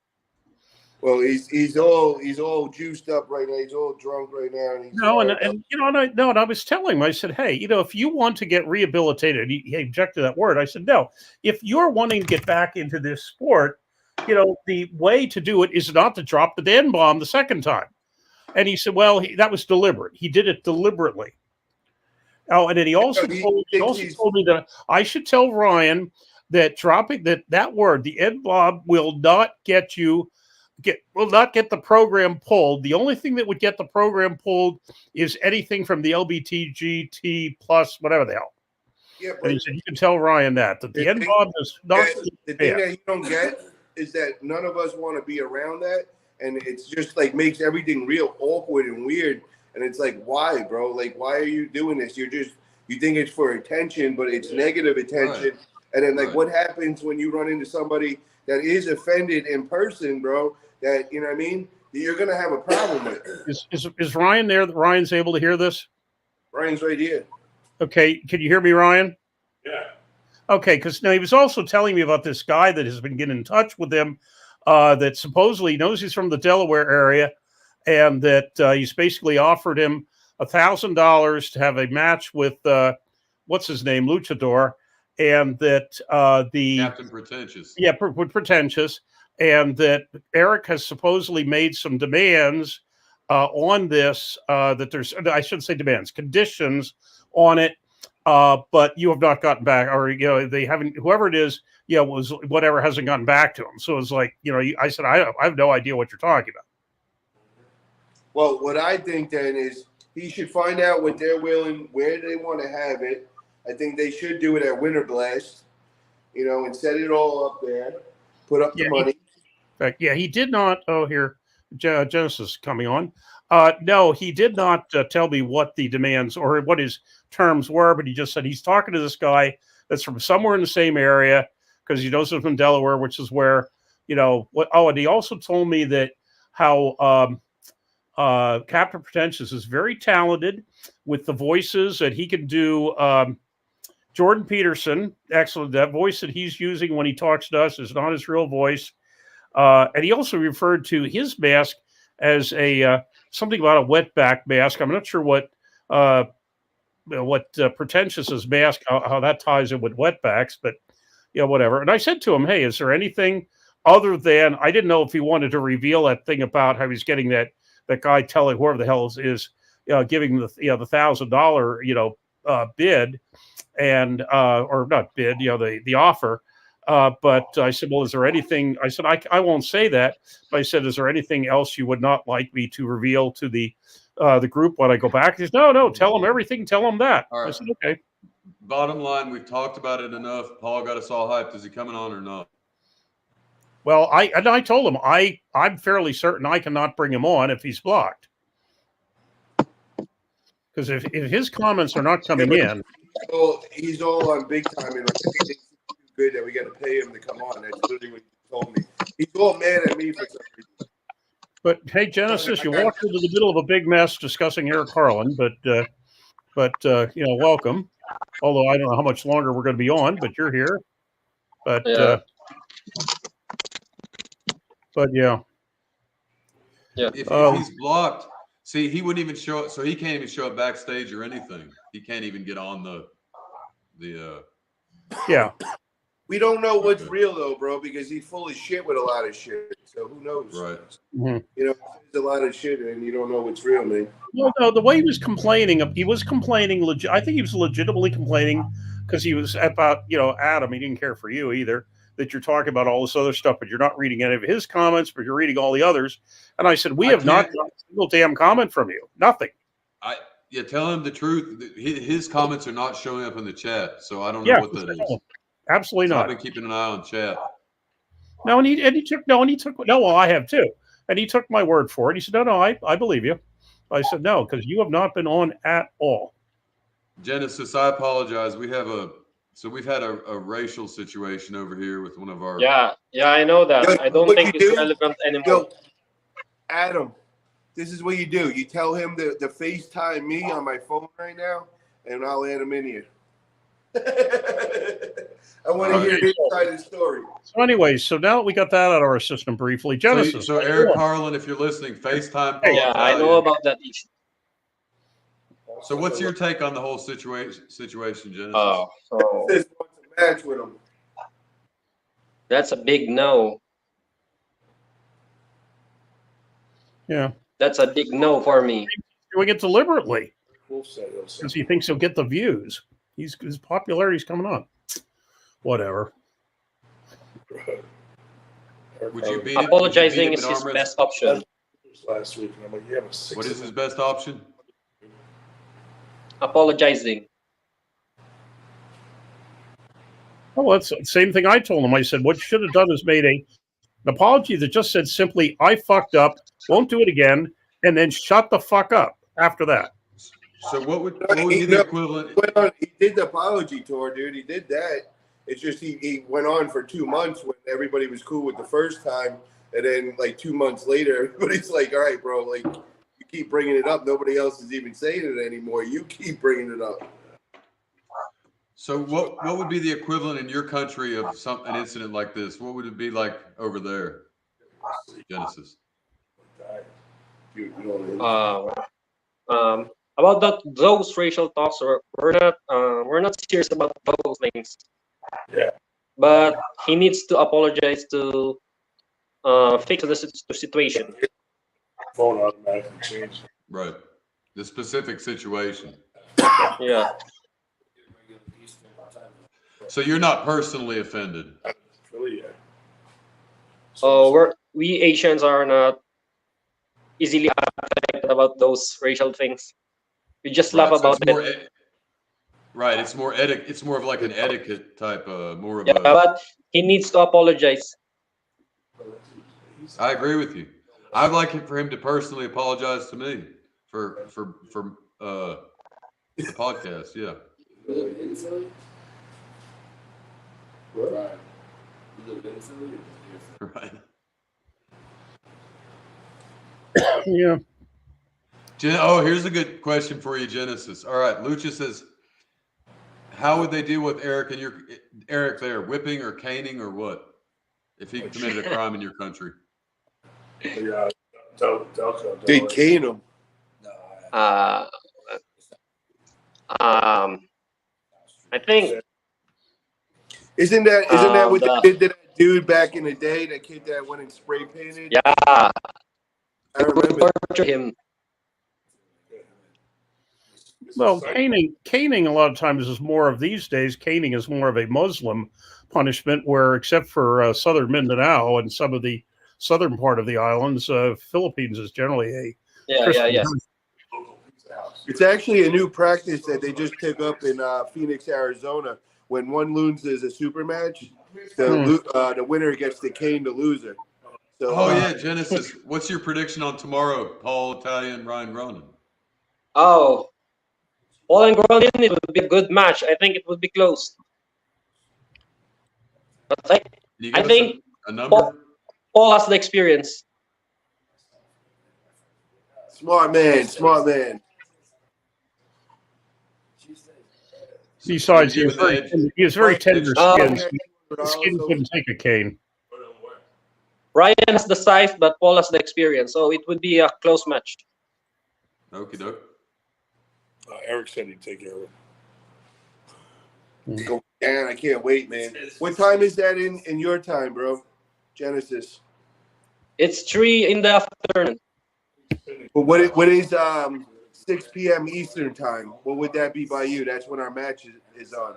Well, he's all juiced up right now. He's all drunk right now. And he's And I was telling him, I said, hey, if you want to get rehabilitated, he objected to that word. I said, no, if you're wanting to get back into this sport, the way to do it is not to drop the N-bomb the second time. And he said, well, that was deliberate. He did it deliberately. Oh, and then he also told me that I should tell Ryan that dropping that word, the N-bomb, will not get the program pulled. The only thing that would get the program pulled is anything from the LBTGT plus whatever the hell. Yeah, and he said, you can tell Ryan that the N-bomb is not. The thing that you don't get is that none of us want to be around that. And it's just like makes everything real awkward and weird. And it's like, why, bro? Like, why are you doing this? You think it's for attention, but it's negative attention. Right. And then what happens when you run into somebody that is offended in person, bro? That, you know what I mean? You're going to have a problem with it. Is Ryan there? Ryan's able to hear this? Ryan's right here. Okay. Can you hear me, Ryan? Yeah. Okay. Because now he was also telling me about this guy that has been getting in touch with him that supposedly knows he's from the Delaware area and that he's basically offered him $1,000 to have a match with, what's his name, Luchador, and that the Captain Pretentious. Yeah, Pretentious. And that Eric has supposedly made some demands on this, that there's, I shouldn't say demands, conditions on it, but you have not gotten back, or, they haven't, whoever it is, whatever hasn't gotten back to him. So it's like, I said, I have no idea what you're talking about. Well, what I think then is he should find out what they're willing, where they want to have it. I think they should do it at Winter Blast, and set it all up there, put up the money. He did not. Oh, here, Genesis coming on. No, he did not tell me what the demands or what his terms were, but he just said he's talking to this guy that's from somewhere in the same area because he knows him from Delaware, which is where, what. Oh, and he also told me that how Captain Pretentious is very talented with the voices, that he can do. Jordan Peterson, excellent. That voice that he's using when he talks to us is not his real voice. And he also referred to his mask as a something about a wetback mask. I'm not sure what Pretentious's mask, how that ties in with wetbacks, but whatever. And I said to him, hey, is there anything other than, I didn't know if he wanted to reveal that thing about how he's getting that guy telling whoever the hell is giving the $1,000 bid and or not bid, the offer. But I said, well, is there anything? I said, I won't say that. But I said, is there anything else you would not like me to reveal to the group when I go back? He said, no, tell them everything. Tell them that. All right. I said, okay. Bottom line, we've talked about it enough. Paul got us all hyped. Is he coming on or not? Well, I told him I'm fairly certain I cannot bring him on if he's blocked. Because if his comments are not coming in. Well, he's all on big time, and I think it's good that we got to pay him to come on. That's literally what he's told me. He's all mad at me for some reason. But hey, Genesis, you walked into the middle of a big mess discussing Eric Harlan, but welcome. Although I don't know how much longer we're going to be on, but you're here. But Yeah. Yeah. If he's blocked, see, he wouldn't even show up. So he can't even show up backstage or anything. He can't even get on the. Yeah. We don't know what's real though, bro, because he's full of shit with a lot of shit. So who knows? Right. Mm-hmm. You know, there's a lot of shit, and you don't know what's real, man. No, the way he was complaining, I think he was legitimately complaining because he was about, Adam, he didn't care for you either, that you're talking about all this other stuff, but you're not reading any of his comments, but you're reading all the others. And I said, we have not got a single damn comment from you. Nothing. Tell him the truth. His comments are not showing up in the chat, so I don't know what that is. Absolutely so not. I've been keeping an eye on chat. No, well, I have too. And he took my word for it. He said, no, I believe you. I said, no, because you have not been on at all. Genesis, I apologize. We've had a racial situation over here with one of our. Yeah, I know that. I don't think it's relevant anymore. Yo, Adam, this is what you do. You tell him to FaceTime me on my phone right now, and I'll add him in here. I want to hear his side of the story. So anyways, so now that we got that out of our system briefly, Genesis. So Eric Harlan, if you're listening, FaceTime. Yeah, I know about that issue. So what's your take on the whole situation, Genesis? Oh, so This wants a match with him. That's a big no. Yeah. That's a big no for me. He's doing it deliberately Wolf said he'll say. because he thinks he'll get the views. His popularity's coming up. Whatever. Would you beat Apologizing is his best option. Last week, and I'm like, you have a 6. What is his best option? Apologizing. Oh, that's the same thing I told him. I said, what you should have done is made an apology that just said simply, I fucked up, won't do it again, and then shut the fuck up after that. So what would be the equivalent? He did the apology tour, dude. He did that. It's just he went on for 2 months when everybody was cool with the first time, and then like 2 months later, everybody's like, all right, bro, like you keep bringing it up. Nobody else is even saying it anymore. You keep bringing it up. So what would be the equivalent in your country of an incident like this? What would it be like over there, Genesis? About those racial talks, we're not serious about those things. Yeah. But he needs to apologize to fix the situation. Phone automatically changed. Right. The specific situation. Yeah. So you're not personally offended. Really, yeah. Oh, we Asians are not easily affected about those racial things. We just laugh about it. Right. It's more It's more of like an etiquette type. More of yeah, but he needs to apologize. I agree with you. I'd like for him to personally apologize to me for the podcast. Yeah. Right. Right. Yeah. Here's a good question for you, Genesis. All right, Lucha says, how would they deal with Eric and Eric there, whipping or caning or what, if he committed a crime in your country? Yeah, They cane him. I think. Isn't that what they did to that dude back in the day? That kid that went and spray painted. Yeah. I remember. Torture him. Well, caning a lot of times is more of these days. Caning is more of a Muslim punishment, where except for southern Mindanao and some of the southern part of the islands, Philippines is generally a Christian. It's actually a new practice that they just took up in Phoenix, Arizona. When one loses a super match, the winner gets to cane the loser. So, yeah, Genesis. What's your prediction on tomorrow, Paul Italian, Ryan Ronan? Oh, Paul and Gronin, it would be a good match. I think it would be close. But I think A number? Paul has the experience. Smart man, smart man. Besides, he has very tender skin. So the skin couldn't take a cane. Ryan has the size, but Paul has the experience, so it would be a close match. Okie doke. Eric said he'd take care of it. Go down. I can't wait, man. What time is that in your time, bro? Genesis. It's 3 in the afternoon. But what is 6 p.m. Eastern time? What would that be by you? That's when our match is on.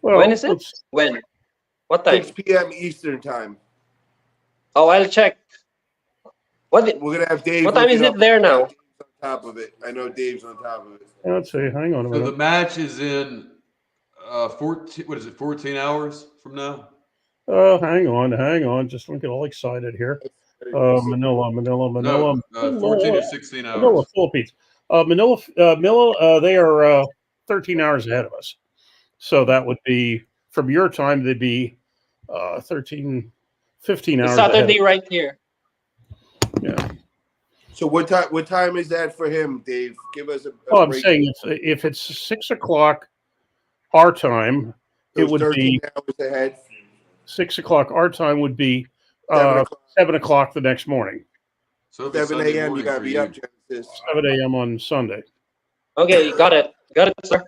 Well, when is it? When? What time? 6 p.m. Eastern time. Oh, I'll check. We're gonna have Dave. What time is it there now? Dave's on top of it. I know Dave's on top of it. Let's see. Hang on a So minute. the match is in 14. What is it? 14 hours from now. Hang on. Just don't get all excited here. Manila. No, 14 to 16 hours. Manila, Philippines. Manila. They are 13 hours ahead of us. So that would be from your time. They'd be 13, 15 hours. It's Saturday ahead. right here. Yeah. So what time is that for him, Dave? Give us a Oh, I'm break. saying if it's 6 o'clock our time, So it would 13 be hours ahead. 6 o'clock our time would be 7 o'clock the next morning. So 7 a.m. You gotta be up, Genesis. 7 a.m. on Sunday. Okay, got it, sir.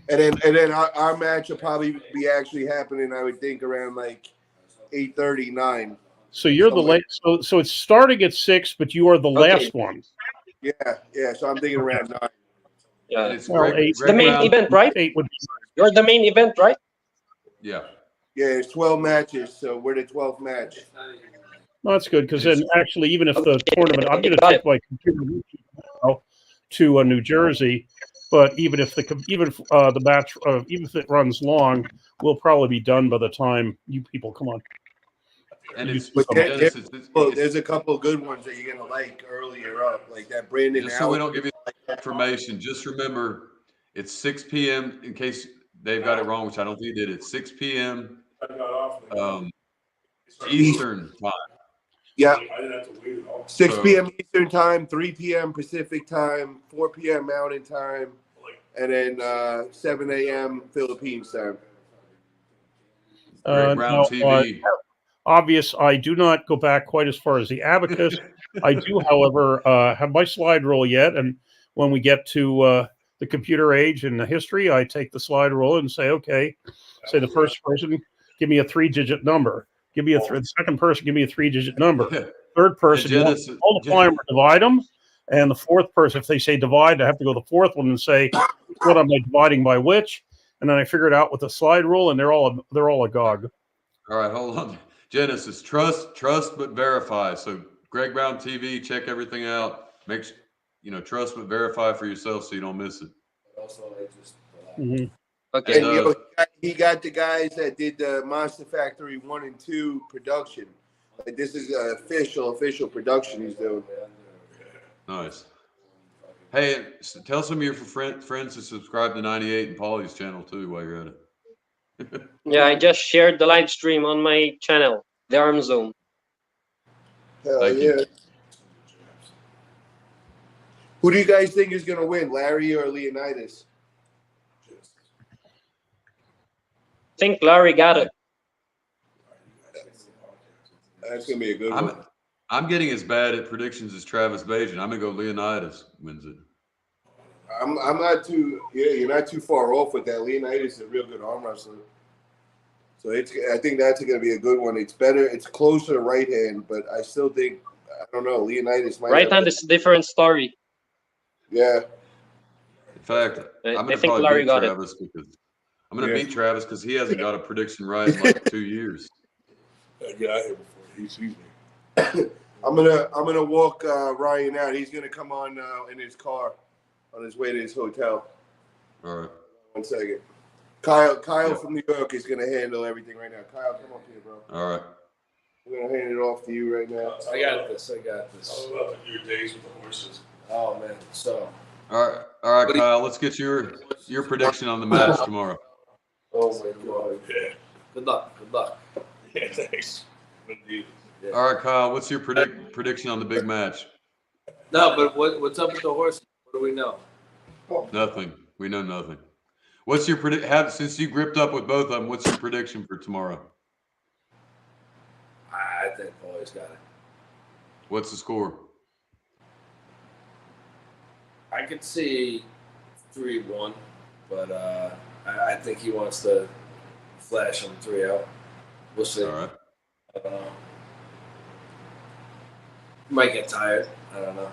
And then our match will probably be actually happening. I would think around like 8:30, 9. So you're the late. So it's starting at 6, but you are the last one. Yeah. So I'm thinking around 9. Yeah, Well, 8. The main event, right? 8 would be. You're the main event, right? Yeah. Yeah, it's 12 matches, so we're the 12th match. No, that's good because then actually, even if the tournament, I'm going to take my computer now to New Jersey, but even if the match, even if it runs long, we'll probably be done by the time you people come on. And it's, But Genesis, there's a couple of good ones that you're gonna like earlier up, like that Brandon. just so we don't give you information, just remember it's 6 p.m. in case Dave got it wrong, which I don't think he did. It's 6 p.m. Eastern time. Yeah. 6 So- p.m. Eastern time, 3 p.m. Pacific time, 4 p.m. Mountain time, and then 7 a.m. Philippines time. Greg Brown TV. Obvious, I do not go back quite as far as the abacus. I do, however, have my slide rule yet, and when we get to the computer age and the history, I take the slide rule and say, okay, say the first person, give me a 3-digit number. Give me the second person, give me a 3-digit number. Third person, multiply them or divide them. And the fourth person, if they say divide, I have to go to the fourth one and say, what am I dividing by which? And then I figure it out with the slide rule, and they're all agog. All right, hold on. Genesis, trust, but verify. So Greg Brown TV, check everything out. Make sure, trust but verify for yourself so you don't miss it. Mm-hmm. Okay. And he got the guys that did the Monster Factory 1 and 2 production. Like, this is an official production he's doing. Nice. Hey, tell some of your friends to subscribe to 98 and Paulie's channel too while you're at it. Yeah, I just shared the live stream on my channel, The Arm Zone. Hell yeah. Who do you guys think is going to win, Larry or Leonidas? I think Larry got it. That's going to be a good one. I'm getting as bad at predictions as Travis Bajan. I'm going to go Leonidas wins it. I'm not too, you're not too far off with that. Leonidas is a real good arm wrestler. So I think that's going to be a good one. It's better, it's closer to right hand, but I still think, I don't know, Leonidas might. Right hand is a different story. Yeah. In fact, I'm going to probably beat Travis because I'm going to beat Travis because he hasn't got a prediction right in like 2 years. Get out here before he sees me. I'm gonna walk Ryan out. He's gonna come on in his car on his way to his hotel. All right. 1 second. Kyle from New York is gonna handle everything right now. Kyle, come up here, bro. All right. We're gonna hand it off to you right now. I got this. I love your days with the horses. Oh man, so. All right, Kyle. Let's get your prediction on the match tomorrow. Oh my God. Yeah. Good luck. Good luck. Yeah, thanks. Indeed. Yeah. All right, Kyle. What's your prediction on the big match? No, but what's up with the horses? What do we know? Nothing. We know nothing. What's your since you gripped up with both of them? What's your prediction for tomorrow? I think Paulie's got it. What's the score? I could see 3-1, but I think he wants to flash him 3-0. We'll see. All right. I don't know. He might get tired. I don't know.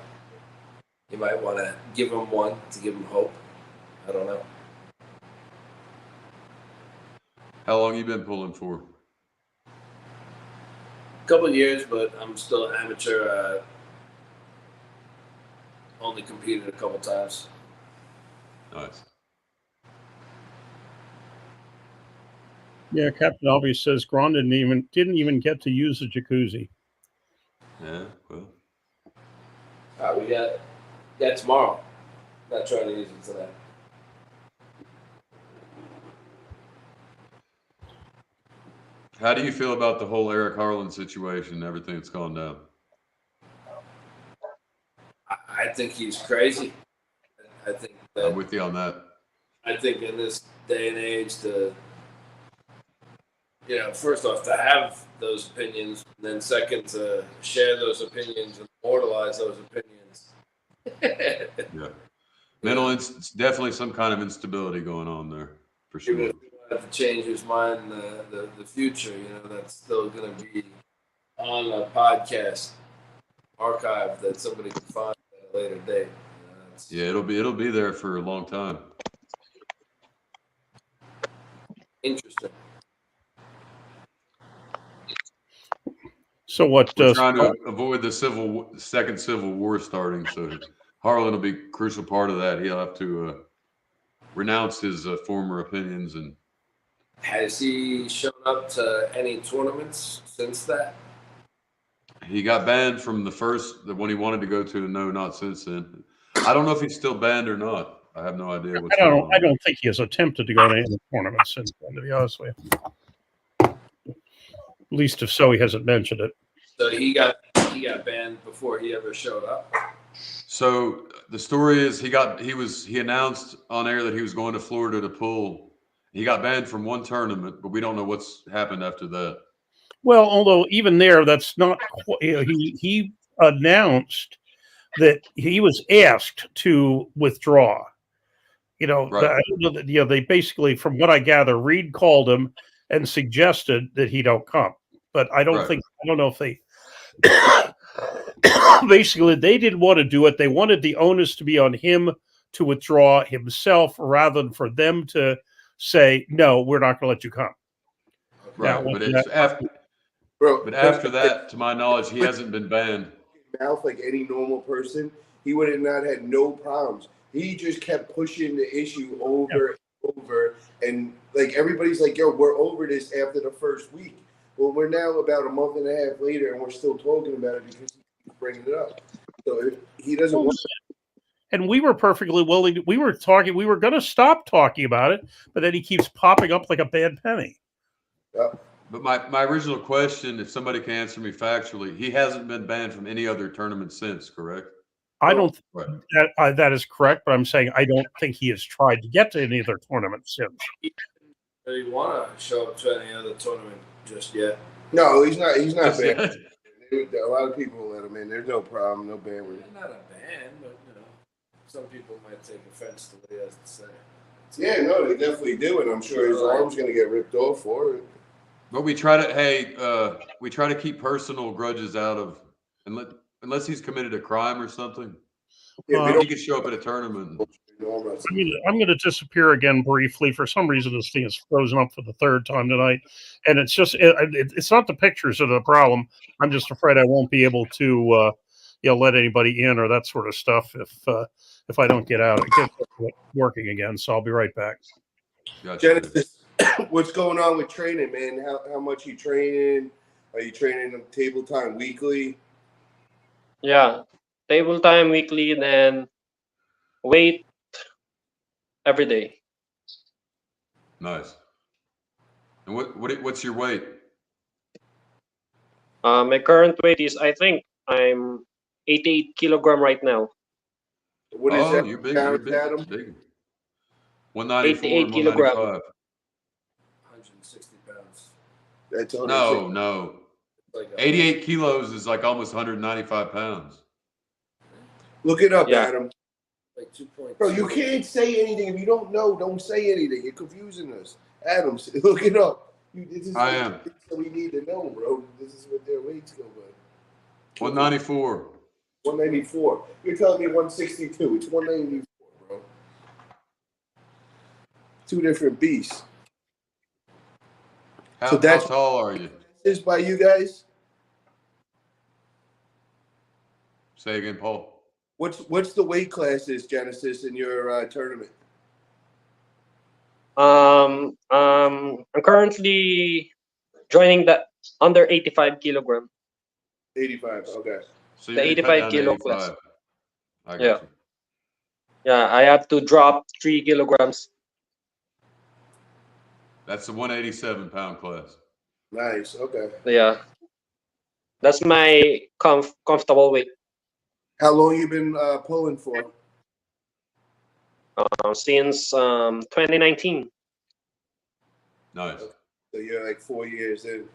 You might want to give him one to give him hope. I don't know. How long you been pulling for? Couple of years, but I'm still amateur. Only competed a couple times. Nice. Yeah, Captain Obvious says Gron didn't even get to use the jacuzzi. Yeah, well. All right, we got tomorrow. Not trying to use it today. How do you feel about the whole Eric Harlan situation and everything that's gone down? I think he's crazy. I think that, I'm with you on that. I think in this day and age, first off, to have those opinions, and then second, to share those opinions and immortalize those opinions. Yeah. It's definitely some kind of instability going on there, for sure. Even if he wanted to change his mind in the future, that's still going to be on a podcast archive that somebody can find at a later date. Yeah, it'll be there for a long time. Interesting. So what? We're trying to avoid the second civil war starting. So Harlan will be a crucial part of that. He'll have to renounce his former opinions. And has he shown up to any tournaments since that? He got banned from the one he wanted to go to. No, not since then. I don't know if he's still banned or not. I have no idea what's going on. I don't think he has attempted to go to any tournaments since then, to be honest with you. At least if so, he hasn't mentioned it. So he got banned before he ever showed up. So the story is he announced on air that he was going to Florida to pull. He got banned from one tournament, but we don't know what's happened after that. Well, although even there, that's not he announced that he was asked to withdraw. Right. They basically, from what I gather, Reed called him and suggested that he don't come. But I don't know if they basically they didn't want to do it. They wanted the onus to be on him to withdraw himself rather than for them to say, no, we're not going to let you come. Right. Now, But it's after. But after that, to my knowledge, he hasn't been banned. Mouth like any normal person, he would have not had no problems. He just kept pushing the issue over and over, and like everybody's like, "Yo, we're over this after the first week." Well, we're now about a month and a half later, and we're still talking about it because he's bringing it up. So he doesn't want. And we were perfectly willing. We were going to stop talking about it, but then he keeps popping up like a bad penny. But my original question, if somebody can answer me factually, he hasn't been banned from any other tournament since, correct? I don't. That is correct, but I'm saying I don't think he has tried to get to any other tournament since. Does he want to show up to any other tournament just yet? No, he's not. He's not banned. A lot of people let him in. There's no problem. No ban with it. Not a ban, but some people might take offense to what he has to say. Yeah, no, they definitely do, and I'm sure his arm's going to get ripped off for it. But we try to keep personal grudges out of, unless he's committed a crime or something. Yeah, he could show up at a tournament. I'm going to disappear again briefly. For some reason, this thing is frozen up for the third time tonight, and it's just it's not the pictures that are the problem. I'm just afraid I won't be able to let anybody in or that sort of stuff if I don't get out. It gets working again, so I'll be right back. Gotcha. Genesis, what's going on with training, man? How much you training? Are you training table time weekly? Yeah, table time weekly, then weight every day. Nice. And what's your weight? My current weight is, I think, I'm 88 kilogram right now. What is that? You're big. You're big. Adam? Big. 194 88 and kilogram. 195. 160 pounds. That's No. 88 kilos is like almost 195 pounds. Look it up, Yeah. Adam. Like 2.2. Bro, you can't say anything. If you don't know, don't say anything. You're confusing us. Adam, look it up. I am. So we need to know, bro. This is what their weights go by. 194. 194. You're telling me 162. It's 194, bro. Two different beasts. How tall are you? Is by you guys? Say again, Paul. What's the weight classes, Genesis, in your tournament? I'm currently joining the under 85 kilogram. 85. Okay. So The you're 85 kilo class. I got Yeah. you. Yeah, I have to drop 3 kilograms. That's the 187 pound class. Nice. Okay. Yeah. That's my comfortable weight. How long you been pulling for? Since 2019. Nice. So you're like 4 years in.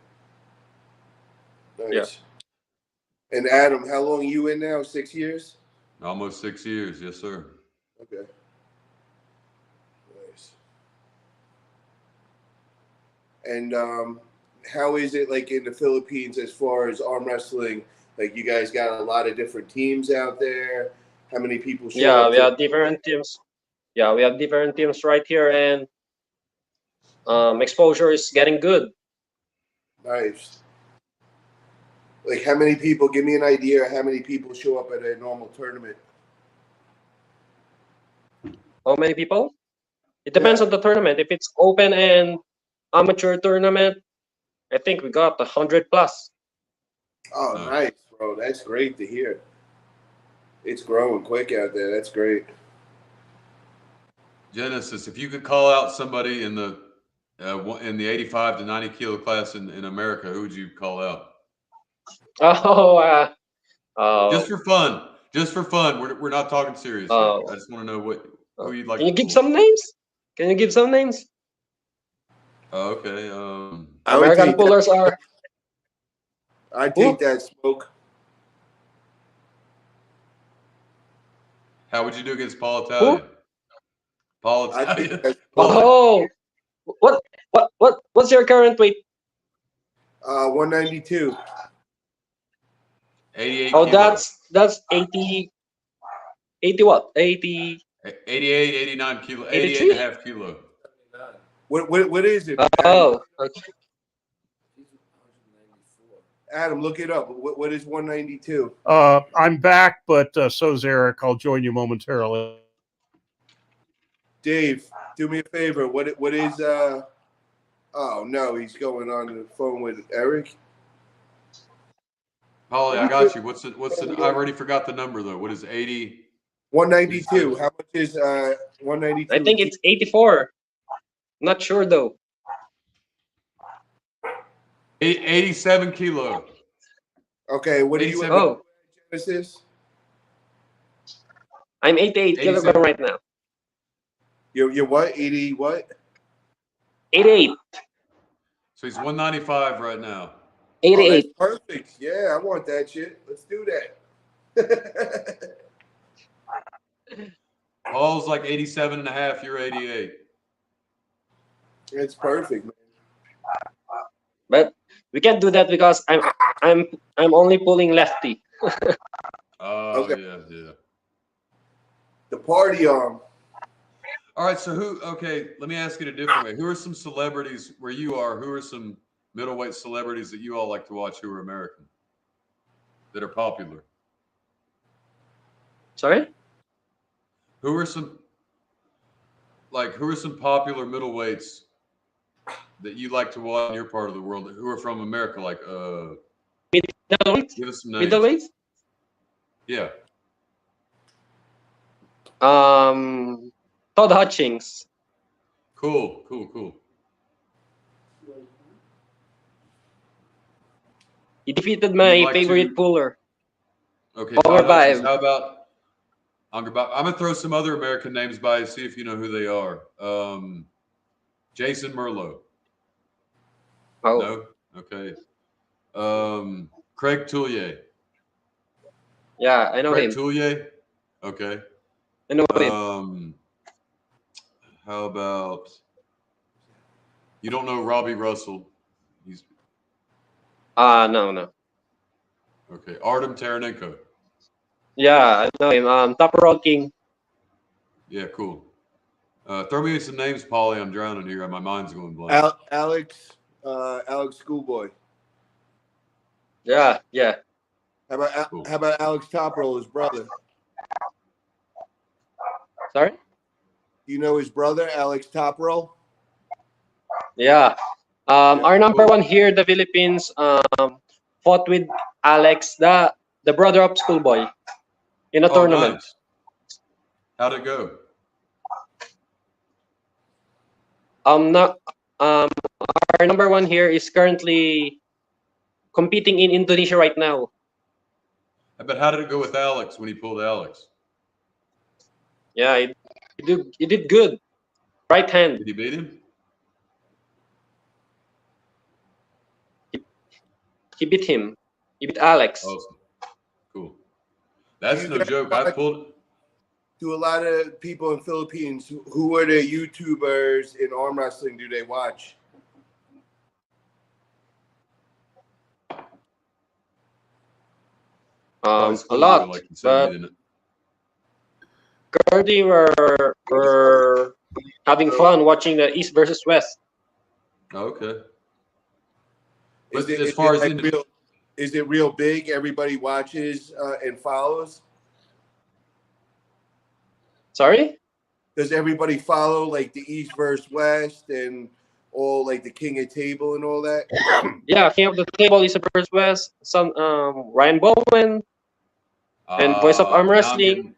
Nice. Yeah. And Adam, how long you in now? 6 years? Almost 6 years. Yes, sir. Okay. Nice. And how is it like in the Philippines as far as arm wrestling? Like you guys got a lot of different teams out there. How many people show Yeah, up? we have different teams. Yeah, we have different teams right here, and exposure is getting good. Nice. Like how many people? Give me an idea. How many people show up at a normal tournament? How many people? It depends on the tournament. If it's open and amateur tournament, I think we got 100 plus. Oh, nice, bro. That's great to hear. It's growing quick out there. That's great. Genesis, if you could call out somebody in the 85 to 90 kilo class in America, who would you call out? Just for fun. Just for fun. We're not talking serious here. I just want to know who you'd like. Can you give some names? Can you give some names? Oh, okay. American pullers are. I take that, Smoke. How would you do against Paul Italian? Paul Italian. Oh, what's your current weight? 192. 88. Oh, kilos. that's 80. 80 what? 80. 88, 89 kilo. 88 83? and a half kilo. What is it? Oh, okay. Adam, look it up. What is 192? I'm back, but so's Eric. I'll join you momentarily. Dave, do me a favor. What is Oh no, he's going on the phone with Eric. Paulie, I got you. What's the? I already forgot the number though. What is 80? 192. How much is 192? I think it's 84. Not sure though. 87 kilo. Okay, what do you? Oh, Genesis? I'm 88 kilogram right now. You're what? 80 what? 88. So he's 195 right now. 88. Oh, that's perfect. Yeah, I want that shit. Let's do that. Paul's like 87 and a half. You're 88. It's perfect, man. But we can't do that because I'm only pulling lefty. Oh, yeah. The party arm. All right, so let me ask it a different way. Who are some celebrities where you are? Who are some middleweight celebrities that you all like to watch who are American, that are popular? Sorry? Who are some popular middleweights that you like to watch in your part of the world who are from America? Like Middleweight? Give us some names. Middleweight? Yeah. Todd Hutchings. Cool. He defeated Would my you like favorite to? puller. Okay, Power Todd Hutchins. 5. How about? I'm gonna throw some other American names by you, see if you know who they are. Jason Merlot. Oh. No. Okay. Craig Tullier. Yeah, I know Craig him. Tullier. Okay. I know him. How about? You don't know Robbie Russell? He's No. okay. Artem Taranenko. Yeah, I know him. Top Road King. Yeah, cool. Throw me some names, Paulie. I'm drowning here. My mind's going blank. Alex Schoolboy. Yeah. How about Alex Toproll, his brother? Sorry? You know his brother, Alex Toproll? Yeah. Our number one here in the Philippines fought with Alex, the brother of Schoolboy, in a tournament. Nice. How'd it go? Our number one here is currently competing in Indonesia right now. But how did it go with Alex when he pulled Alex? Yeah, he did good. Right hand. Did he beat him? He beat him. He beat Alex. Awesome. Cool. That's no joke. I pulled. To a lot of people in Philippines, who are the YouTubers in arm wrestling do they watch? A lot. Like you said, but didn't it? currently we're having fun watching the East versus West. Okay. Is But it, as is far it as like real, is it real big? Everybody watches and follows? Sorry? Does everybody follow like the East versus West and all like the King of Table and all that? Yeah, King of the Table is versus West. Some Ryan Bowen and Voice of Arm Wrestling.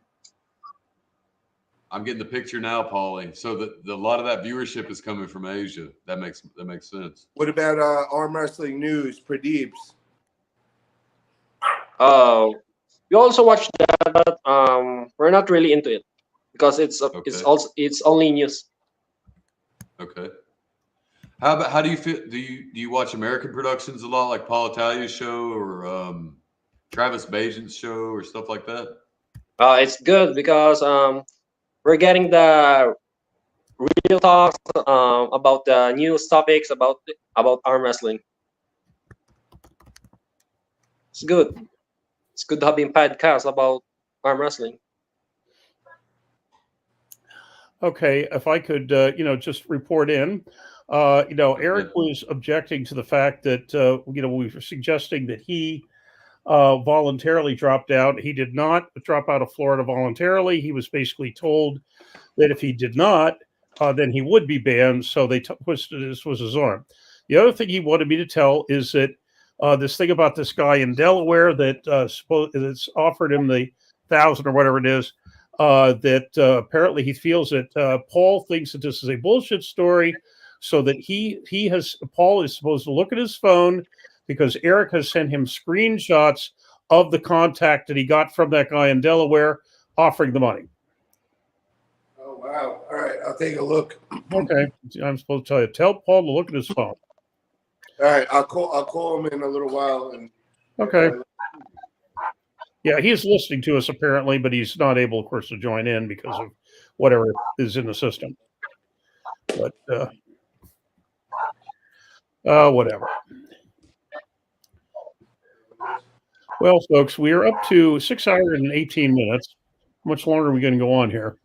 I'm getting the picture now, Paulie. So a lot of that viewership is coming from Asia. That makes sense. What about Arm Wrestling News, Pradeep's? We also watch that, but we're not really into it because it's only news. Okay. How do you feel? Do you watch American productions a lot, like Paul Italia's show or Travis Bajan's show or stuff like that? It's good because we're getting the real talks about the news topics about arm wrestling. It's good. It's good having podcasts about arm wrestling. Okay, if I could, just report in. Eric was objecting to the fact that we were suggesting that he voluntarily dropped out. He did not drop out of Florida voluntarily. He was basically told that if he did not, then he would be banned. So they twisted this was his arm. The other thing he wanted me to tell is that this thing about this guy in Delaware that's offered him the $1,000 or whatever it is, that apparently he feels that Paul thinks that this is a bullshit story, so that Paul is supposed to look at his phone because Eric has sent him screenshots of the contact that he got from that guy in Delaware offering the money. Oh wow! All right, I'll take a look. Okay, I'm supposed to tell Paul to look at his phone. All right, I'll call him in a little while. And okay. Yeah, he's listening to us apparently, but he's not able, of course, to join in because of whatever is in the system. But whatever. Well, folks, we are up to 6 hours and 18 minutes. How much longer are we going to go on here?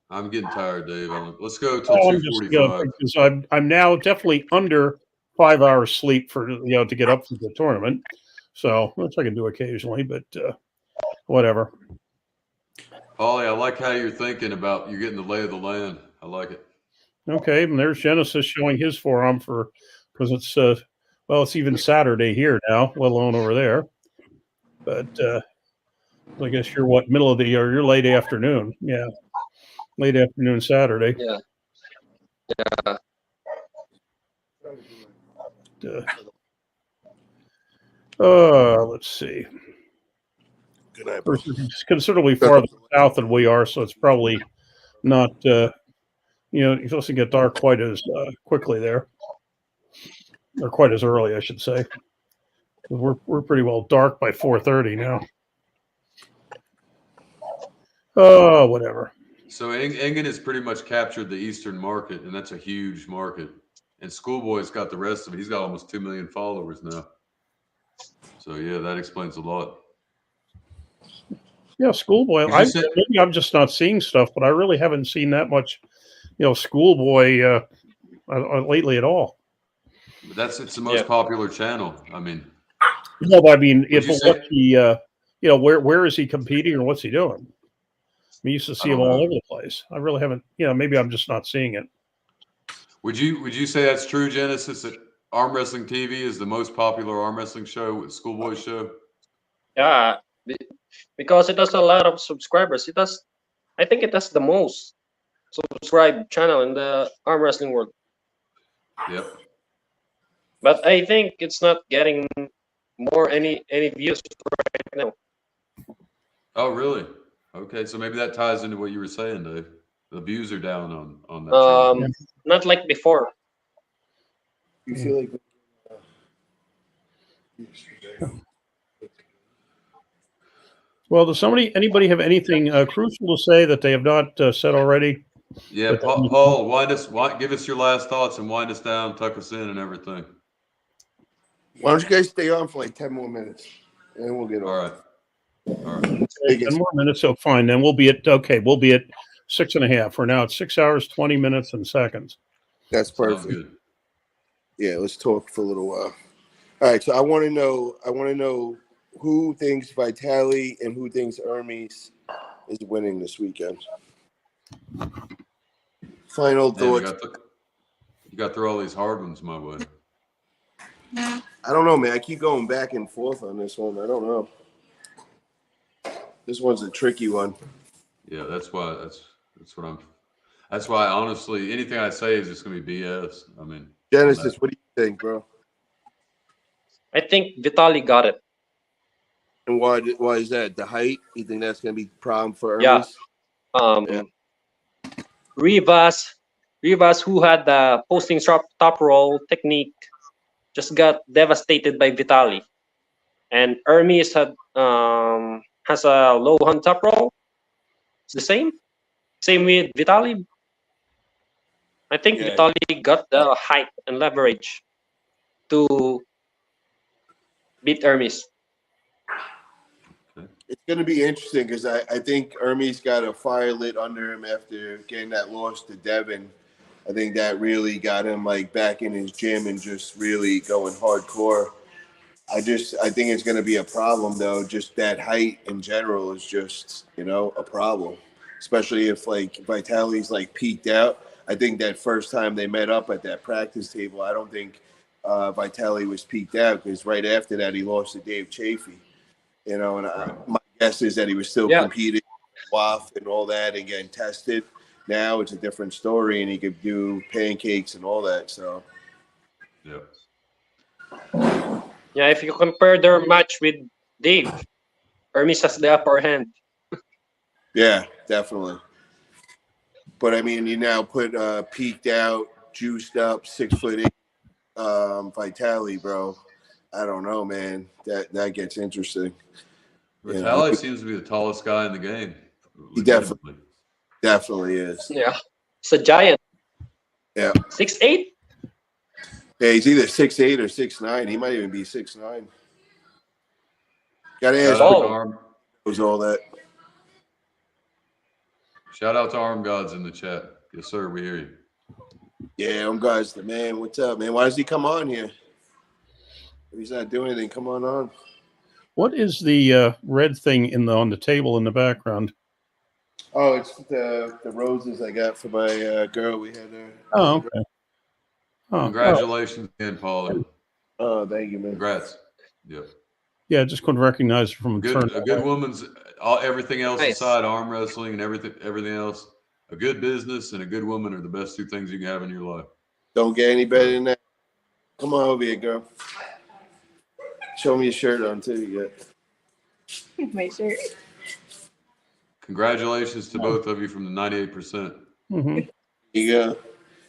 I'm getting tired, Dave. Let's go till 2:45. Because I'm now definitely under 5 hours sleep for to get up for the tournament. So which I can do occasionally, but whatever. Paulie, I like how you're thinking about you're getting the lay of the land. I like it. Okay, and there's Genesis showing his forearm because it's it's even Saturday here now, let alone over there. But I guess you're middle of the or you're late afternoon. Yeah. Late afternoon Saturday. Yeah. Let's see. Good night, Of bro. course, it's considerably farther south than we are, so it's probably not. You're supposed to get dark quite as quickly there, or quite as early, I should say. We're pretty well dark by 4:30 now. Oh, whatever. So Engen has pretty much captured the Eastern market, and that's a huge market. And Schoolboy's got the rest of it. He's got almost 2 million followers now. So yeah, that explains a lot. Yeah, Schoolboy. Maybe I'm just not seeing stuff, but I really haven't seen that much, Schoolboy lately at all. But it's the most popular channel. I mean, no, but I mean, where is he competing or what's he doing? We used to see him all over the place. I really haven't. Maybe I'm just not seeing it. Would you say that's true, Genesis? That Arm Wrestling TV is the most popular arm wrestling show, Schoolboy show? Yeah, because it has a lot of subscribers. I think it has the most subscribed channel in the arm wrestling world. Yep. But I think it's not getting any views right now. Oh, really? Okay, so maybe that ties into what you were saying, Dave. The views are down on that channel. Not like before. You feel like Well, does anybody have anything crucial to say that they have not said already? Yeah, Paul, give us your last thoughts and wind us down, tuck us in, and everything. Why don't you guys stay on for like 10 more minutes, and then we'll get on. All right. 10 more minutes, so fine. Then we'll be at 6.5. We're now at 6 hours, 20 minutes, and seconds. That's perfect. Sounds good. Yeah, let's talk for a little while. All right, so I want to know who thinks Vitali and who thinks Hermes is winning this weekend. Final thoughts. You got through all these hard ones my way. I don't know, man. I keep going back and forth on this one. I don't know. This one's a tricky one. Yeah, that's why honestly anything I say is just gonna be BS. I mean, Genesis, what do you think, bro? I think Vitali got it. And why is that? The height? You think that's gonna be a problem for Hermes? Yeah. Rivas, who had the posting top roll technique, just got devastated by Vitali. And Hermes has a low hand top roll. It's the same. Same with Vitali. I think Vitali got the height and leverage to beat Hermes. It's going to be interesting because I think Hermes got a fire lit under him after getting that loss to Devin. I think that really got him like back in his gym and just really going hardcore. I think it's going to be a problem though. Just that height in general is just, a problem, especially if like Vitali's like peaked out. I think that first time they met up at that practice table, I don't think Vitali was peaked out because right after that he lost to Dave Chafee. And my guess is that he was still competing, WAF and all that, and getting tested. Now it's a different story, and he could do pancakes and all that. So, yeah. If you compare their match with Dave, Hermes has the upper hand. Yeah, definitely. But I mean, you now put peaked out, juiced up, 6'8" Vitali, bro. I don't know, man. That gets interesting. Vitali seems to be the tallest guy in the game. He definitely is. Yeah, it's a giant. Yeah, 6'8". Yeah, he's either 6'8" or 6'9". He might even be 6'9". Got to ask Arm. Was all that. Shout out to Arm Gods in the chat. Yes, sir. We hear you. Yeah, Arm Gods, the man. What's up, man? Why does he come on here? If he's not doing anything, come on. What is the red thing on the table in the background? Oh, it's the roses I got for my girl. We had her. Oh, okay. Oh, congratulations again, Paulie. Oh, thank you, man. Congrats. Yep. Yeah, just couldn't recognize her from a good woman's everything else aside, arm wrestling and everything else. A good business and a good woman are the best two things you can have in your life. Don't get any better than that. Come on over here, girl. Show me your shirt on too. Yeah. My shirt. Congratulations to both of you from the 98%. Mm-hmm. You go.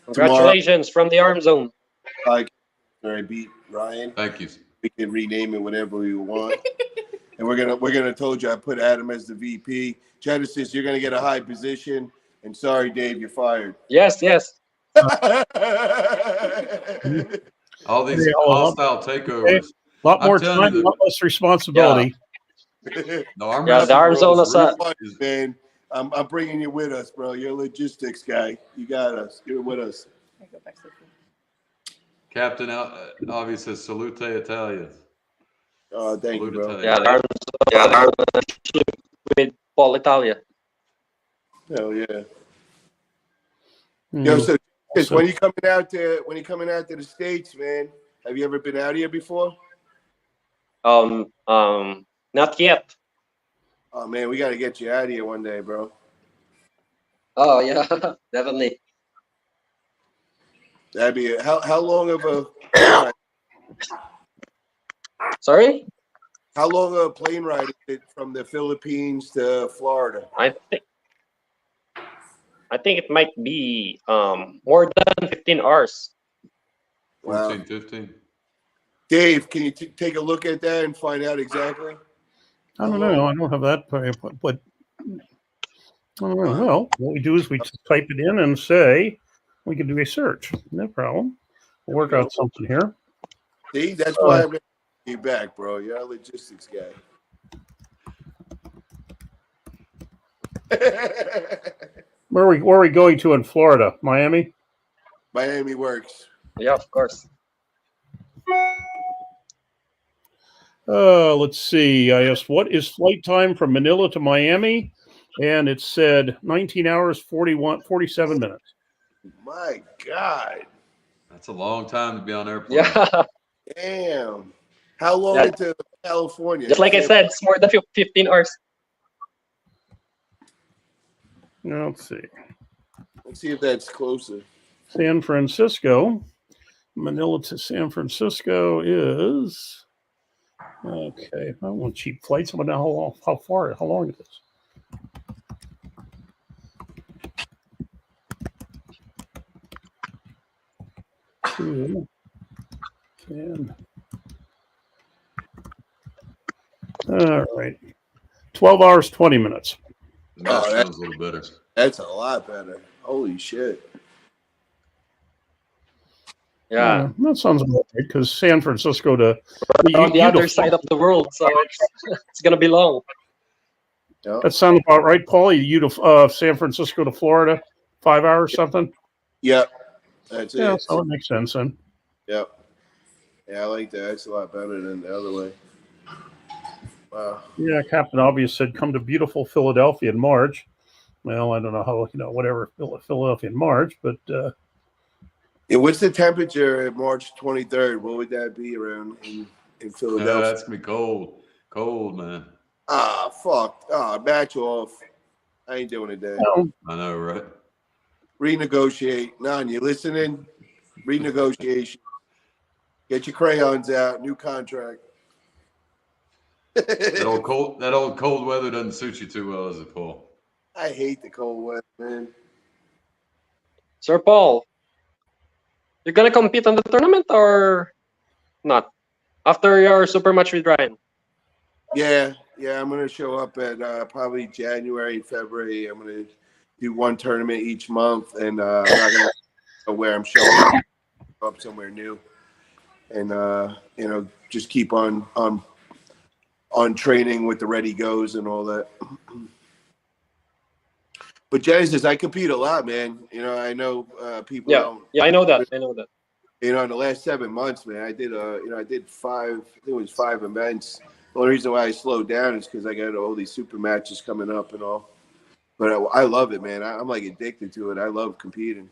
Congratulations from the Arm Zone. Tomorrow, I beat Ryan. Thank you. We can rename it whatever we want. And we're gonna told you I put Adam as the VP. Genesis, you're gonna get a high position. And sorry, Dave, you're fired. Yes. All these Yeah, hostile takeovers. A lot more I'm telling time, you, a lot less responsibility. the arm Yeah, the wrestling Arm world Zone is is Man, I'm bringing you with us, bro. You're a logistics guy. You got us. You're with us. Captain obvious says salute Italia. Oh, thank you, bro. Yeah, the Arm Zone with Paul Italia. Hell yeah. Yo, so when you coming out to the States, man? Have you ever been out here before? Not yet. Oh man, we got to get you out here one day, bro. Oh yeah, definitely. That'd be how long of a plane ride? Sorry? How long of a plane ride is it from the Philippines to Florida? I think it might be more than 15 hours. 14, 15. Dave, can you take a look at that and find out exactly? I don't know. I don't have that, but I don't know. Well, what we do is we just type it in and say we can do a search. No problem. We'll work out something here. See, that's why I'm you back, bro. You're a logistics guy. Where are we going to in Florida? Miami? Miami works. Yeah, of course. Let's see. I asked, what is flight time from Manila to Miami? And it said 19 hours, 47 minutes. My God. That's a long time to be on airplane. Yeah. Damn. How long into California? Just like I said, it's more than 15 hours. Let's see. Let's see if that's closer. San Francisco. Manila to San Francisco is okay. I want cheap flights. I want to know how long it is. All right. 12 hours, 20 minutes. That sounds a little better. That's a lot better. Holy shit. Yeah. That sounds about right because San Francisco to on the other side of the world, so it's gonna be long. That sounds about right, Paul. You to San Francisco to Florida, 5 hours something. Yep, that's it. Yeah, so it makes sense then. Yep. Yeah, I like that. It's a lot better than the other way. Wow. Yeah, Captain Obvious said, "Come to beautiful Philadelphia in March." Well, I don't know how whatever Philadelphia in March, but. Yeah, what's the temperature at March 23rd? What would that be around in Philadelphia? That's gonna be cold. Cold, man. Ah, fuck. Match off. I ain't doing it then. I know, right? Renegotiate. Nan, you listening? Renegotiation. Get your crayons out. New contract. That old cold weather doesn't suit you too well, does it, Paul? I hate the cold weather, man. Sir Paul, you're gonna compete on the tournament or not? After your super match with Ryan? Yeah, I'm gonna show up at probably January, February. I'm gonna do one tournament each month, and I'm not gonna know where I'm showing up somewhere new, and just keep on training with the ready goes and all that. But Genesis, I compete a lot, man. I know people don't. Yeah, I know that. In the last 7 months, man, I did I did 5. I think it was 5 events. The only reason why I slowed down is because I got all these super matches coming up and all. But I love it, man. I'm like addicted to it. I love competing.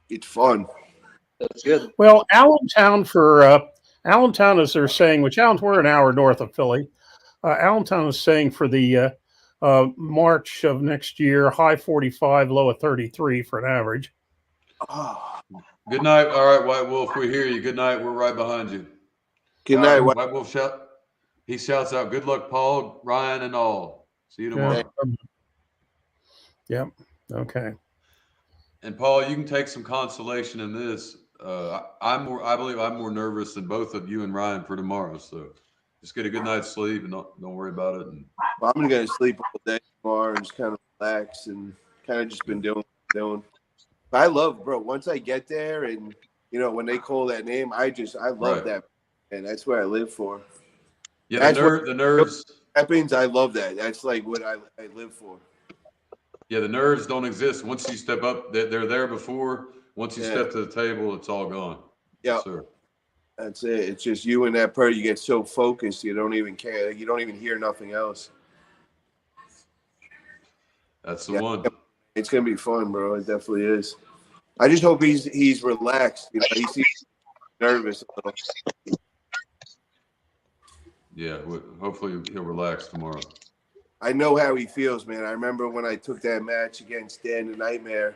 It's fun. That's good. Well, Allentown Allentown, as they're saying, which we're an hour north of Philly. Allentown is saying for the March of next year, high 45, low of 33 for an average. Oh. Good night. All right, White Wolf, we hear you. Good night. We're right behind you. Good night. White Wolf he shouts out, "Good luck, Paul, Ryan, and all. See you tomorrow." Yep. Okay. And Paul, you can take some consolation in this. I believe I'm more nervous than both of you and Ryan for tomorrow. So just get a good night's sleep and don't worry about it. And Well, I'm gonna sleep all day tomorrow and just kind of relax and kind of just been doing what I'm doing. But I love, bro. Once I get there and when they call that name, I love that, and that's what I live for. Yeah, that's the nerves happens. I love that. That's like what I live for. Yeah, the nerves don't exist. Once you step up, they're there before. Once you Yeah. step to the table, it's all gone. Yeah, Yes, sir. That's it. It's just you and that person. You get so focused, you don't even care. You don't even hear nothing else. That's the one. It's gonna be fun, bro. It definitely is. I just hope he's relaxed. He seems nervous a little. Yeah, hopefully he'll relax tomorrow. I know how he feels, man. I remember when I took that match against Dan the Nightmare,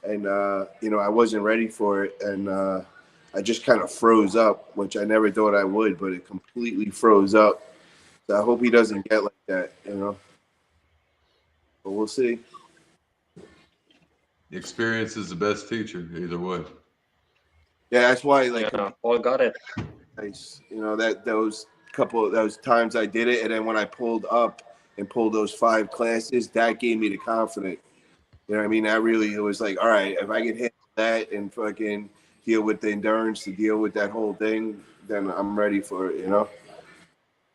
and I wasn't ready for it, and I just kind of froze up, which I never thought I would, but it completely froze up. So I hope he doesn't get like that, But we'll see. The experience is the best teacher, either way. Yeah, that's why Paul got it. Nice. Those times I did it, and then when I pulled up and pulled those 5 classes, that gave me the confidence. You know what I mean? That really, it was like, all right, if I can hit that and fucking deal with the endurance to deal with that whole thing, then I'm ready for it,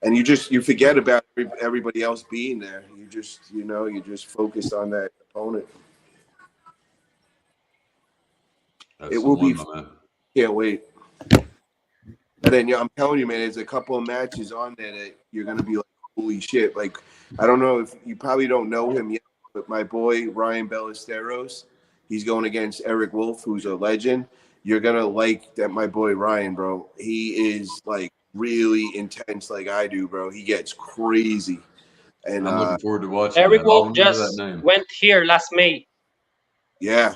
And you forget about everybody else being there. You just focus on that opponent. That's It will be. man. Can't wait. And then I'm telling you, man, there's a couple of matches on there that you're gonna be like, holy shit! Like, I don't know if you probably don't know him yet, but my boy Ryan Ballesteros, he's going against Eric Wolf, who's a legend. You're gonna like that, my boy Ryan, bro. He is like really intense, like I do, bro. He gets crazy, and I'm looking forward to watching Eric that. I'll Wolf remember just that name. went here last May. Yeah,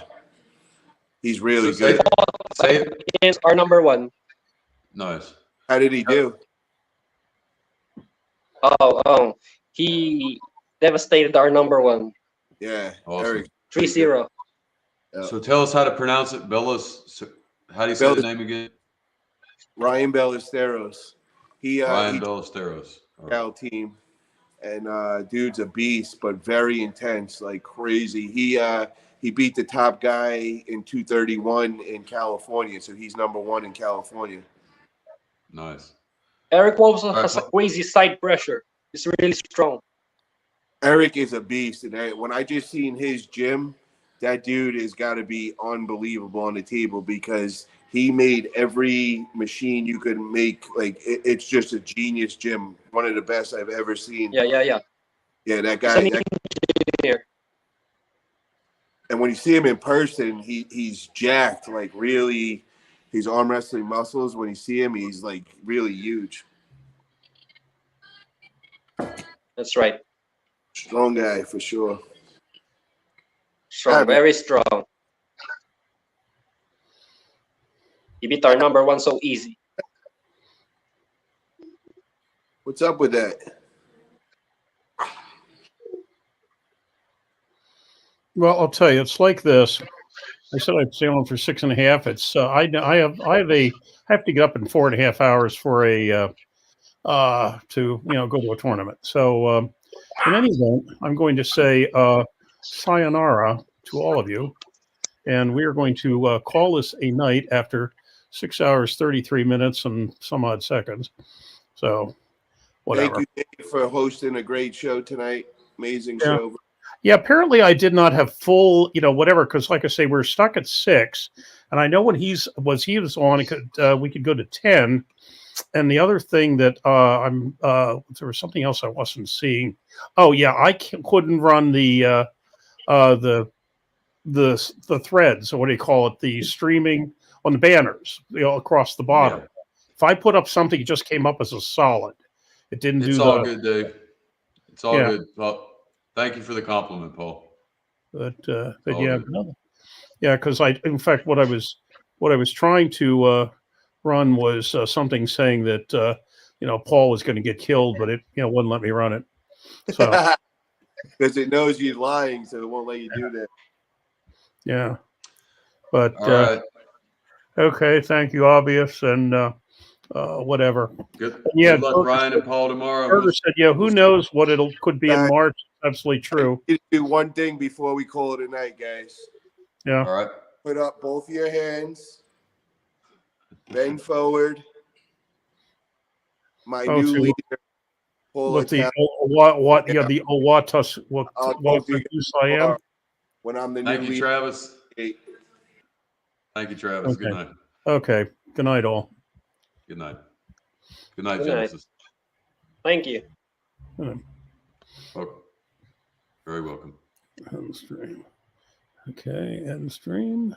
he's really good. Against our number 1. Nice. How did he do? He devastated our number 1. Yeah, awesome. Eric 3-0. So tell us how to pronounce it, How do you say the name again? Ryan Ballesteros. Ryan Ballesteros. Right. Team, and dude's a beast, but very intense, like crazy. He beat the top guy in 231 in California, so he's number 1 in California. Nice. Eric Wolf has a crazy side pressure. He's really strong. Eric is a beast, and when I just seen his gym, that dude has got to be unbelievable on the table because he made every machine you could make. Like it's just a genius gym, one of the best I've ever seen. Yeah. Yeah, that guy. And when you see him in person, he's jacked. Like really, his arm wrestling muscles. When you see him, he's like really huge. That's right. Strong guy for sure. Strong, very strong. He beat our number 1 so easy. What's up with that? Well, I'll tell you, it's like this. I said I'd stay on for 6.5. It's I have to get up in 4.5 hours for to go to a tournament. So in any event, I'm going to say sayonara to all of you, and we are going to call this a night after 6 hours 33 minutes and some odd seconds. So whatever. Thank you Dave, for hosting a great show tonight. Amazing show. Yeah, apparently I did not have full, whatever, because like I say, we're stuck at 6, and I know when he was on, we could go to 10. And the other thing that there was something else I wasn't seeing. Oh yeah, I couldn't run the threads, or what do you call it? The streaming on the banners, across the bottom. Yeah. If I put up something, it just came up as a solid. It didn't do. It's all good, Dave. It's all good. Well, thank you for the compliment, Paul. But yeah, because in fact, what I was trying to run was something saying that Paul was going to get killed, but it wouldn't let me run it. So because it knows you're lying, so it won't let you do that. yeah, but All right. okay, thank you, obvious, and whatever. Good. Yeah, Good luck, Ryan and Paul tomorrow. Berger said, "Yeah, who knows what could be in March?" Absolutely true. I need to do one thing before we call it a night, guys. Yeah. All right. Put up both of your hands. Bend forward. My new see, leader, Paul What the Italiano. yeah, the Owatus what I'll go do I am. when I'm the Thank new you, leader. Travis. Thank you, Travis. Okay. Good night. Okay. Good night, all. Good night. Good night, Good night. Genesis. Thank you. Oh, very welcome. End stream. Okay, end stream.